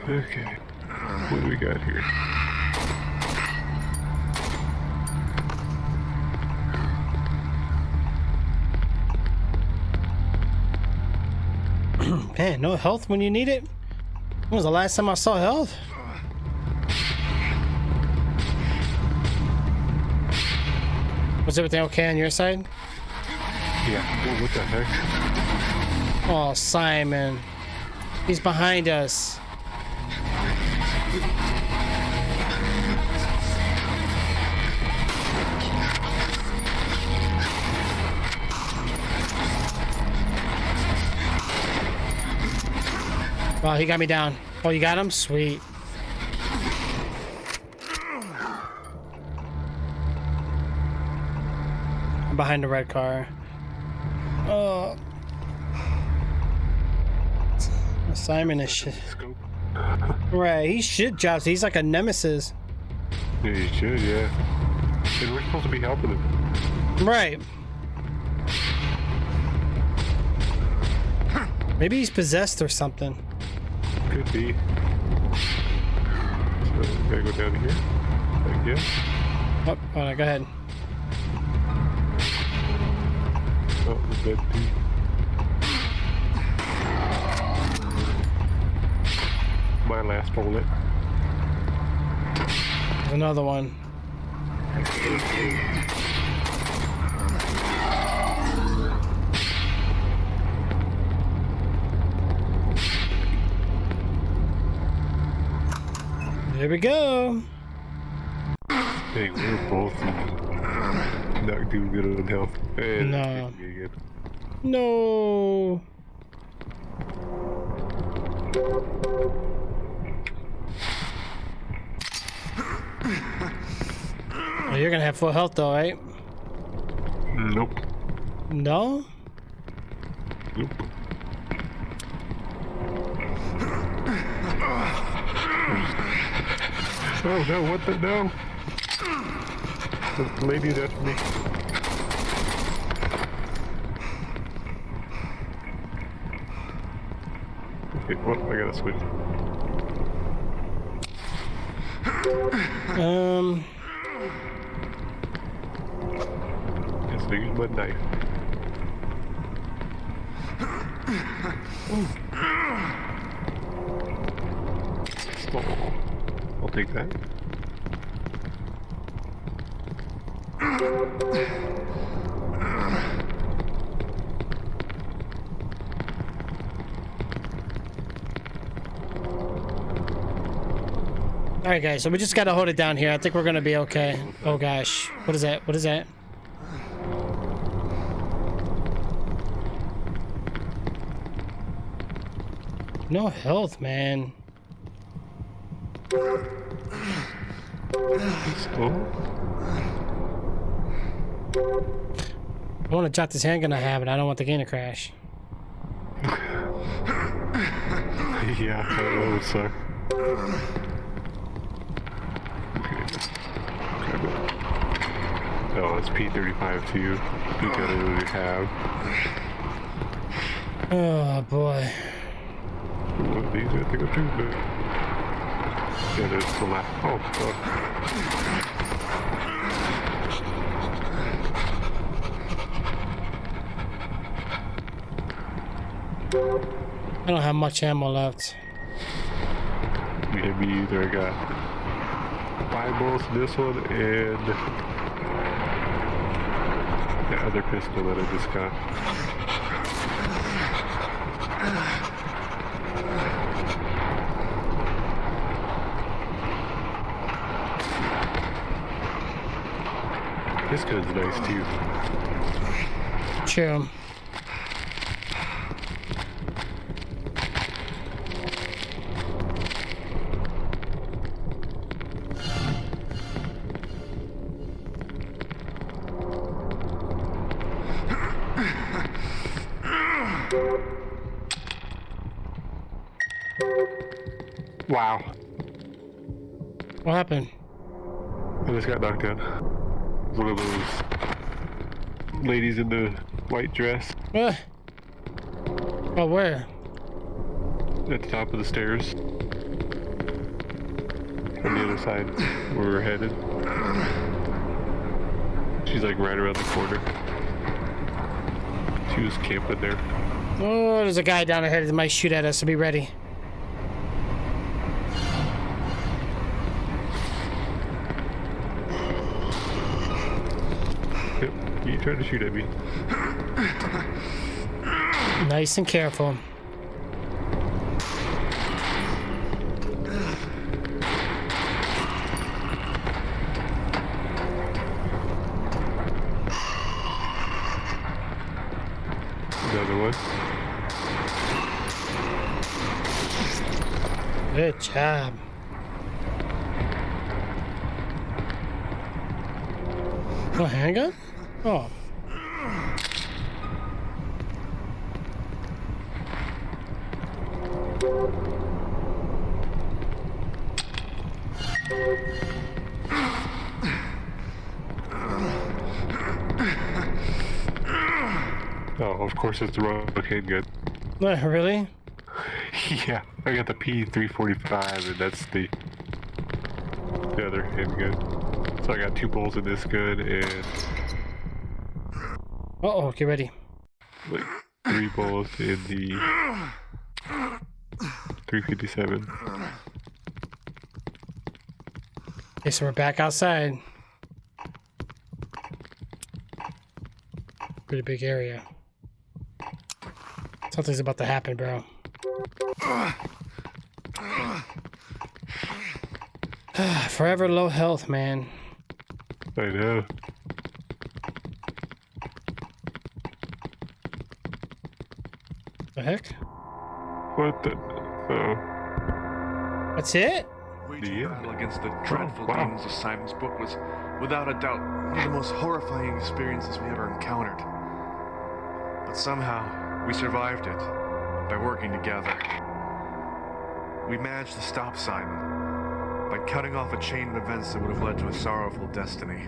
Speaker 3: Okay. What do we got here?
Speaker 1: Man, no health when you need it? When was the last time I saw health? Was everything okay on your side?
Speaker 3: Yeah. Oh, what the heck?
Speaker 1: Oh, Simon. He's behind us. Wow, he got me down. Oh, you got him? Sweet. I'm behind the red car. Oh. Simon is shit.
Speaker 3: Scope.
Speaker 1: Right, he should drop. He's like a nemesis.
Speaker 3: Yeah, you should, yeah. And we're supposed to be helping him.
Speaker 1: Right. Maybe he's possessed or something.
Speaker 3: Could be. So, we gotta go down here, I guess.
Speaker 1: Oh, hold on, go ahead.
Speaker 3: Oh, the bed, dude. My last bullet.
Speaker 1: There's another one. Here we go.
Speaker 3: Hey, we're both not doing good on health. And
Speaker 1: No.
Speaker 3: again.
Speaker 1: No. Oh, you're gonna have full health though, right?
Speaker 3: Nope.
Speaker 1: No?
Speaker 3: Nope. Oh no, what the no? The lady's after me. Okay, well, I gotta switch. Yes, I use my knife. Oh, I'll take that.
Speaker 1: All right, guys. So we just gotta hold it down here. I think we're gonna be okay. Oh gosh, what is that? What is that? No health, man.
Speaker 3: Oh,
Speaker 1: I want to drop this handgun I have, and I don't want the game to crash.
Speaker 3: yeah, that would suck. Oh, it's P35 too. We gotta really have.
Speaker 1: Oh boy.
Speaker 3: One of these I think I'll do, but Yeah, there's the last. Oh, fuck.
Speaker 1: I don't have much ammo left.
Speaker 3: Yeah, me either. I got 5 bullets in this one and the other pistol that I just got. This gun's nice too.
Speaker 1: True.
Speaker 3: Wow.
Speaker 1: What happened?
Speaker 3: I just got knocked down. One of those ladies in the white dress
Speaker 1: Oh, where?
Speaker 3: at the top of the stairs. On the other side where we're headed. She's like right around the corner. She was camping there.
Speaker 1: Oh, there's a guy down ahead that might shoot at us, so be ready.
Speaker 3: Yep, you tried to shoot at me.
Speaker 1: Nice and careful.
Speaker 3: Another one.
Speaker 1: Good job. Oh, handgun? Oh.
Speaker 3: Oh, of course it's the wrong handgun.
Speaker 1: Really?
Speaker 3: Yeah, I got the P345 and that's the other handgun. So I got 2 bullets in this gun and
Speaker 1: Uh-oh, get ready.
Speaker 3: like 3 bullets in the 357.
Speaker 1: Okay, so we're back outside. Pretty big area. Something's about to happen, bro. Forever low health, man.
Speaker 3: I know.
Speaker 1: The heck?
Speaker 3: What the? Oh.
Speaker 1: That's it?
Speaker 5: Waging
Speaker 3: Yeah.
Speaker 5: battle against the dreadful
Speaker 3: wow.
Speaker 5: demons of Simon's book was, without a doubt, one of the most horrifying experiences we ever encountered. But somehow, we survived it by working together. We managed to stop Simon by cutting off a chain of events that would have led to a sorrowful destiny.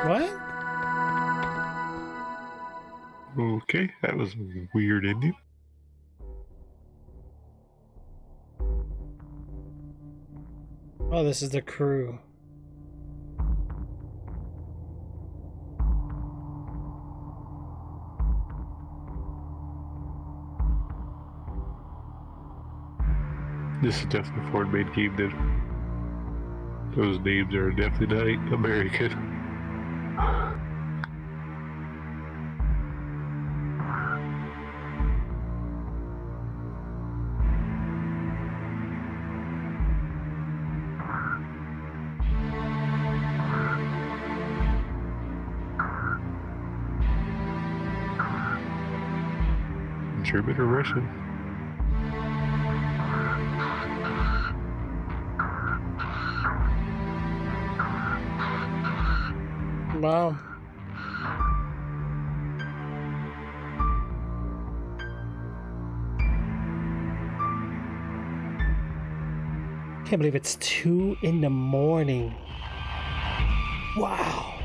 Speaker 1: What?
Speaker 3: Okay, that was a weird ending.
Speaker 1: Oh, this is the crew.
Speaker 3: This is definitely a foreign made game then. Those names are definitely not American. German or Russian?
Speaker 1: Wow. Can't believe it's 2 in the morning. Wow.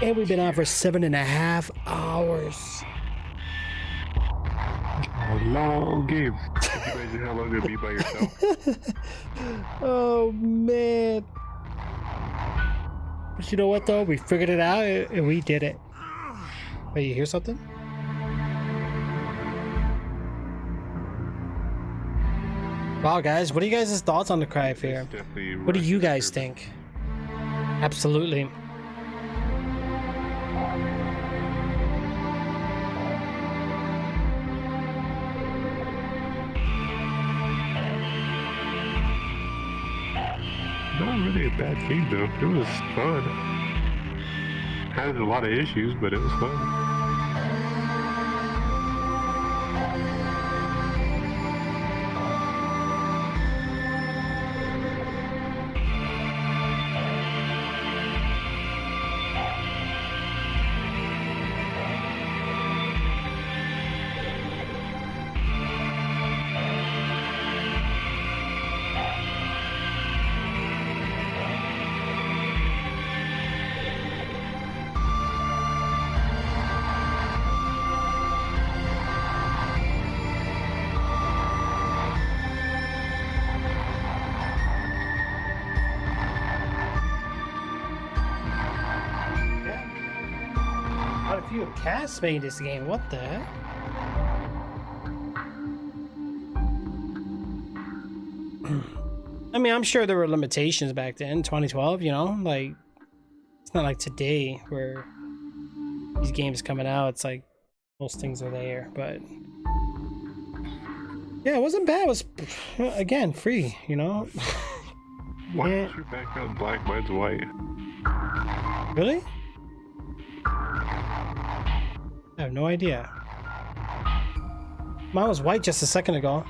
Speaker 1: And we've been on for 7.5 hours.
Speaker 3: A long game. Can you imagine how long it'd be by yourself?
Speaker 1: Oh man. But you know what though? We figured it out and we did it. Wait, you hear something? Wow, guys, what are you guys' thoughts on the Cry of Fear? What do you guys think? Absolutely.
Speaker 3: Not really a bad game though. It was fun. Had a lot of issues, but it was fun.
Speaker 1: Quite a few cast made this game. What the heck? I mean, I'm sure there were limitations back then, 2012, you know? Like, it's not like today where these games coming out, it's like most things are there, but yeah, it wasn't bad. It was, again, free, you know?
Speaker 3: Why
Speaker 1: Yeah.
Speaker 3: is your background black? Mine's white.
Speaker 1: Really? I have no idea. Mine was white just a second ago.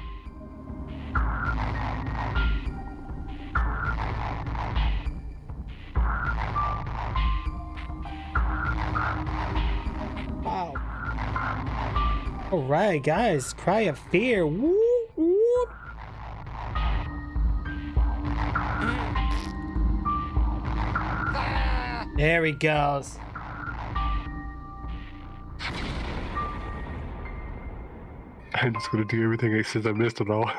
Speaker 1: Wow. Alright, guys. Cry of Fear. Whoop, whoop. There he goes.
Speaker 3: I'm just gonna do everything since I missed it all.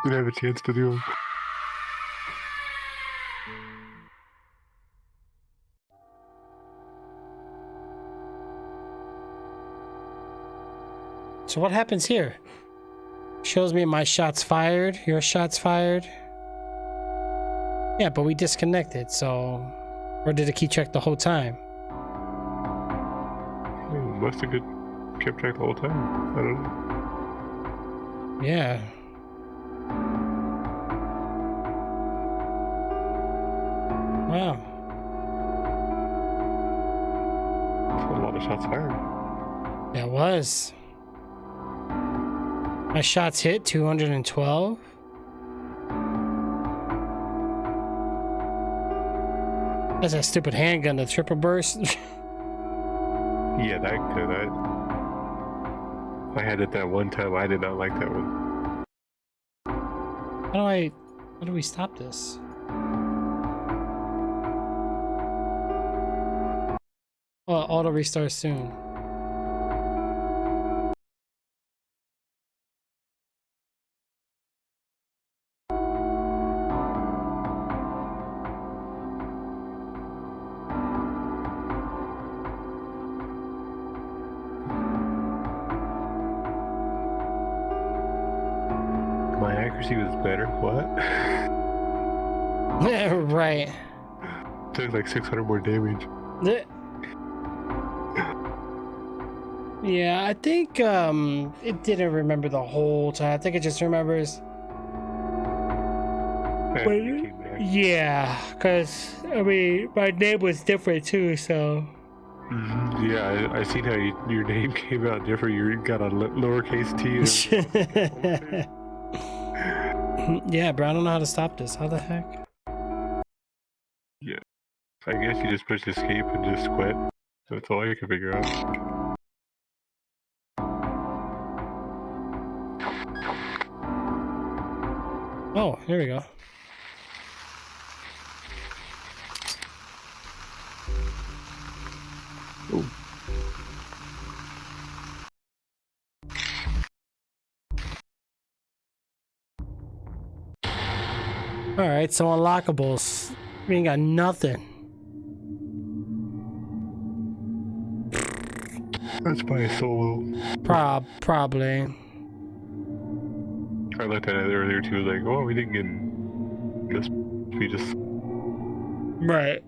Speaker 3: Didn't have a chance to do them.
Speaker 1: So what happens here? Shows me my shots fired, your shots fired. Yeah, but we disconnected, so... Or did it keep track the whole time?
Speaker 3: Must have kept track the whole time. I don't know.
Speaker 1: Yeah. Wow.
Speaker 3: That's a lot of shots fired.
Speaker 1: That was. My shots hit 212. That's that stupid handgun, the triple burst.
Speaker 3: Yeah, that could. I had it that one time. I did not like that one.
Speaker 1: How do we stop this? Oh, auto restart soon.
Speaker 3: My accuracy was better. What?
Speaker 1: Yeah, right.
Speaker 3: Took like 600 more damage.
Speaker 1: Yeah, I think it didn't remember the whole time. I think it just remembers.
Speaker 3: After you came back.
Speaker 1: Yeah, because I mean my name was different too, so.
Speaker 3: Mhm. Yeah, I seen how your name came out different. You got a lowercase t. And
Speaker 1: Yeah, bro, I don't know how to stop this. How the heck?
Speaker 3: yeah, I guess you just push escape and just quit. That's all you can figure out.
Speaker 1: Oh, here we go. All right, so unlockables. We ain't got nothing.
Speaker 3: That's my solo.
Speaker 1: Probably.
Speaker 3: I looked at it earlier too. Like, oh, we didn't get. Guess we just.
Speaker 1: Right.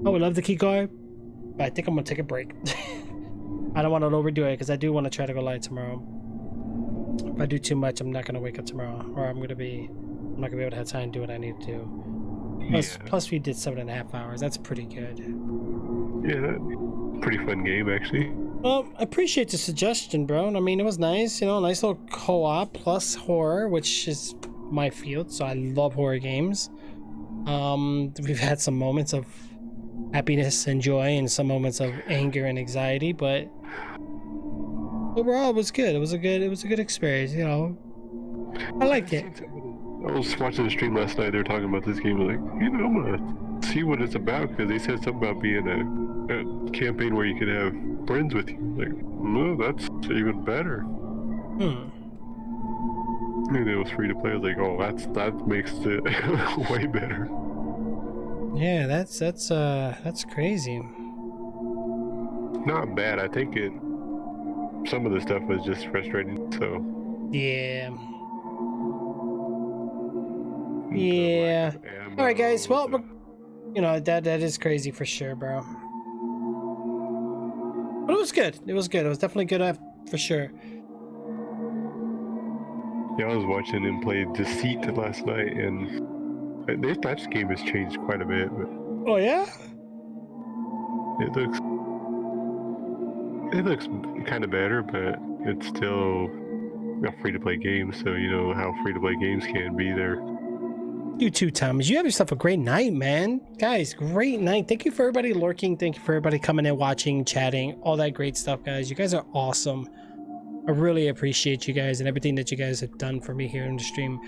Speaker 1: I would love to keep going, but I think I'm gonna take a break. I don't want to overdo it because I do want to try to go live tomorrow. If I do too much, I'm not gonna wake up tomorrow, or I'm not gonna be able to have time to do what I need to do. Plus we did 7.5 hours. That's pretty good.
Speaker 3: Yeah, pretty fun game actually.
Speaker 1: Well, I appreciate the suggestion, bro. I mean, it was nice, you know, nice little co-op plus horror, which is my field, so I love horror games. We've had some moments of happiness and joy and some moments of anger and anxiety, but overall it was good. It was a good experience, you know. I liked it.
Speaker 3: I was watching the stream last night. They were talking about this game. Like, you know, I'm gonna see what it's about because they said something about being a campaign where you could have friends with you. Like, no, that's even better. And it was free to play. I was like, oh, that makes it way better.
Speaker 1: Yeah, that's crazy.
Speaker 3: Not bad. I think some of the stuff was just frustrating. So.
Speaker 1: Yeah. Yeah. All right, guys. Well, you know that is crazy for sure, bro. But it was good. It was good. It was definitely good for sure.
Speaker 3: Yeah, I was watching him play Deceit last night, and that game has changed quite a bit. But
Speaker 1: oh yeah.
Speaker 3: It looks kind of better, but it's still a free-to-play game. So you know how free-to-play games can be there.
Speaker 1: You too, Thomas. You have yourself a great night, man. Guys, great night. Thank you for everybody lurking. Thank you for everybody coming in, watching, chatting, all that great stuff, guys. You guys are awesome. I really appreciate you guys and everything that you guys have done for me here in the stream.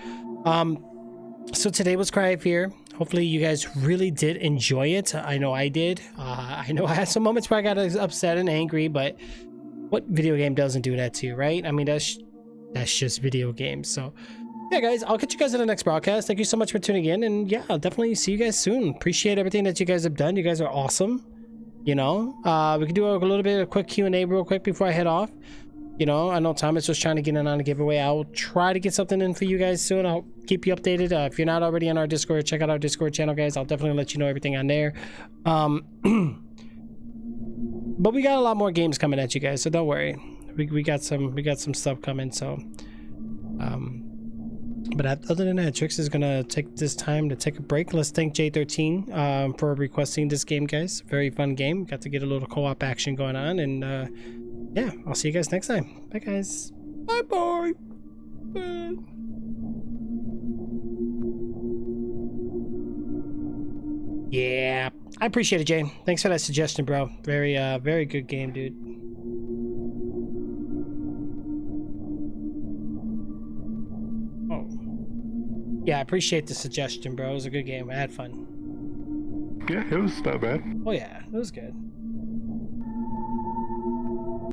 Speaker 1: So today was Cry of Fear. Hopefully you guys really did enjoy it. I know I did. I know I had some moments where I got upset and angry, but what video game doesn't do that to you, right? I mean, that's just video games. So yeah, guys, I'll catch you guys in the next broadcast. Thank you so much for tuning in, and yeah, I'll definitely see you guys soon. Appreciate everything that you guys have done. You guys are awesome. You know, we can do a little bit of quick Q&A real quick before I head off. You know, I know Thomas was trying to get in on a giveaway. I'll try to get something in for you guys soon. I'll keep you updated. If you're not already on our Discord, check out our Discord channel, guys. I'll definitely let you know everything on there. But we got a lot more games coming at you guys, so don't worry. We got some stuff coming. So, but other than that, Trix is gonna take this time to take a break. Let's thank J13 for requesting this game, guys. Very fun game. Got to get a little co-op action going on, and yeah, I'll see you guys next time. Bye, guys. Bye. Yeah, I appreciate it, Jay. Thanks for that suggestion, bro. Very good game, dude. Oh, yeah, I appreciate the suggestion, bro. It was a good game. I had fun.
Speaker 3: Yeah, it was not bad.
Speaker 1: Oh yeah, it was good.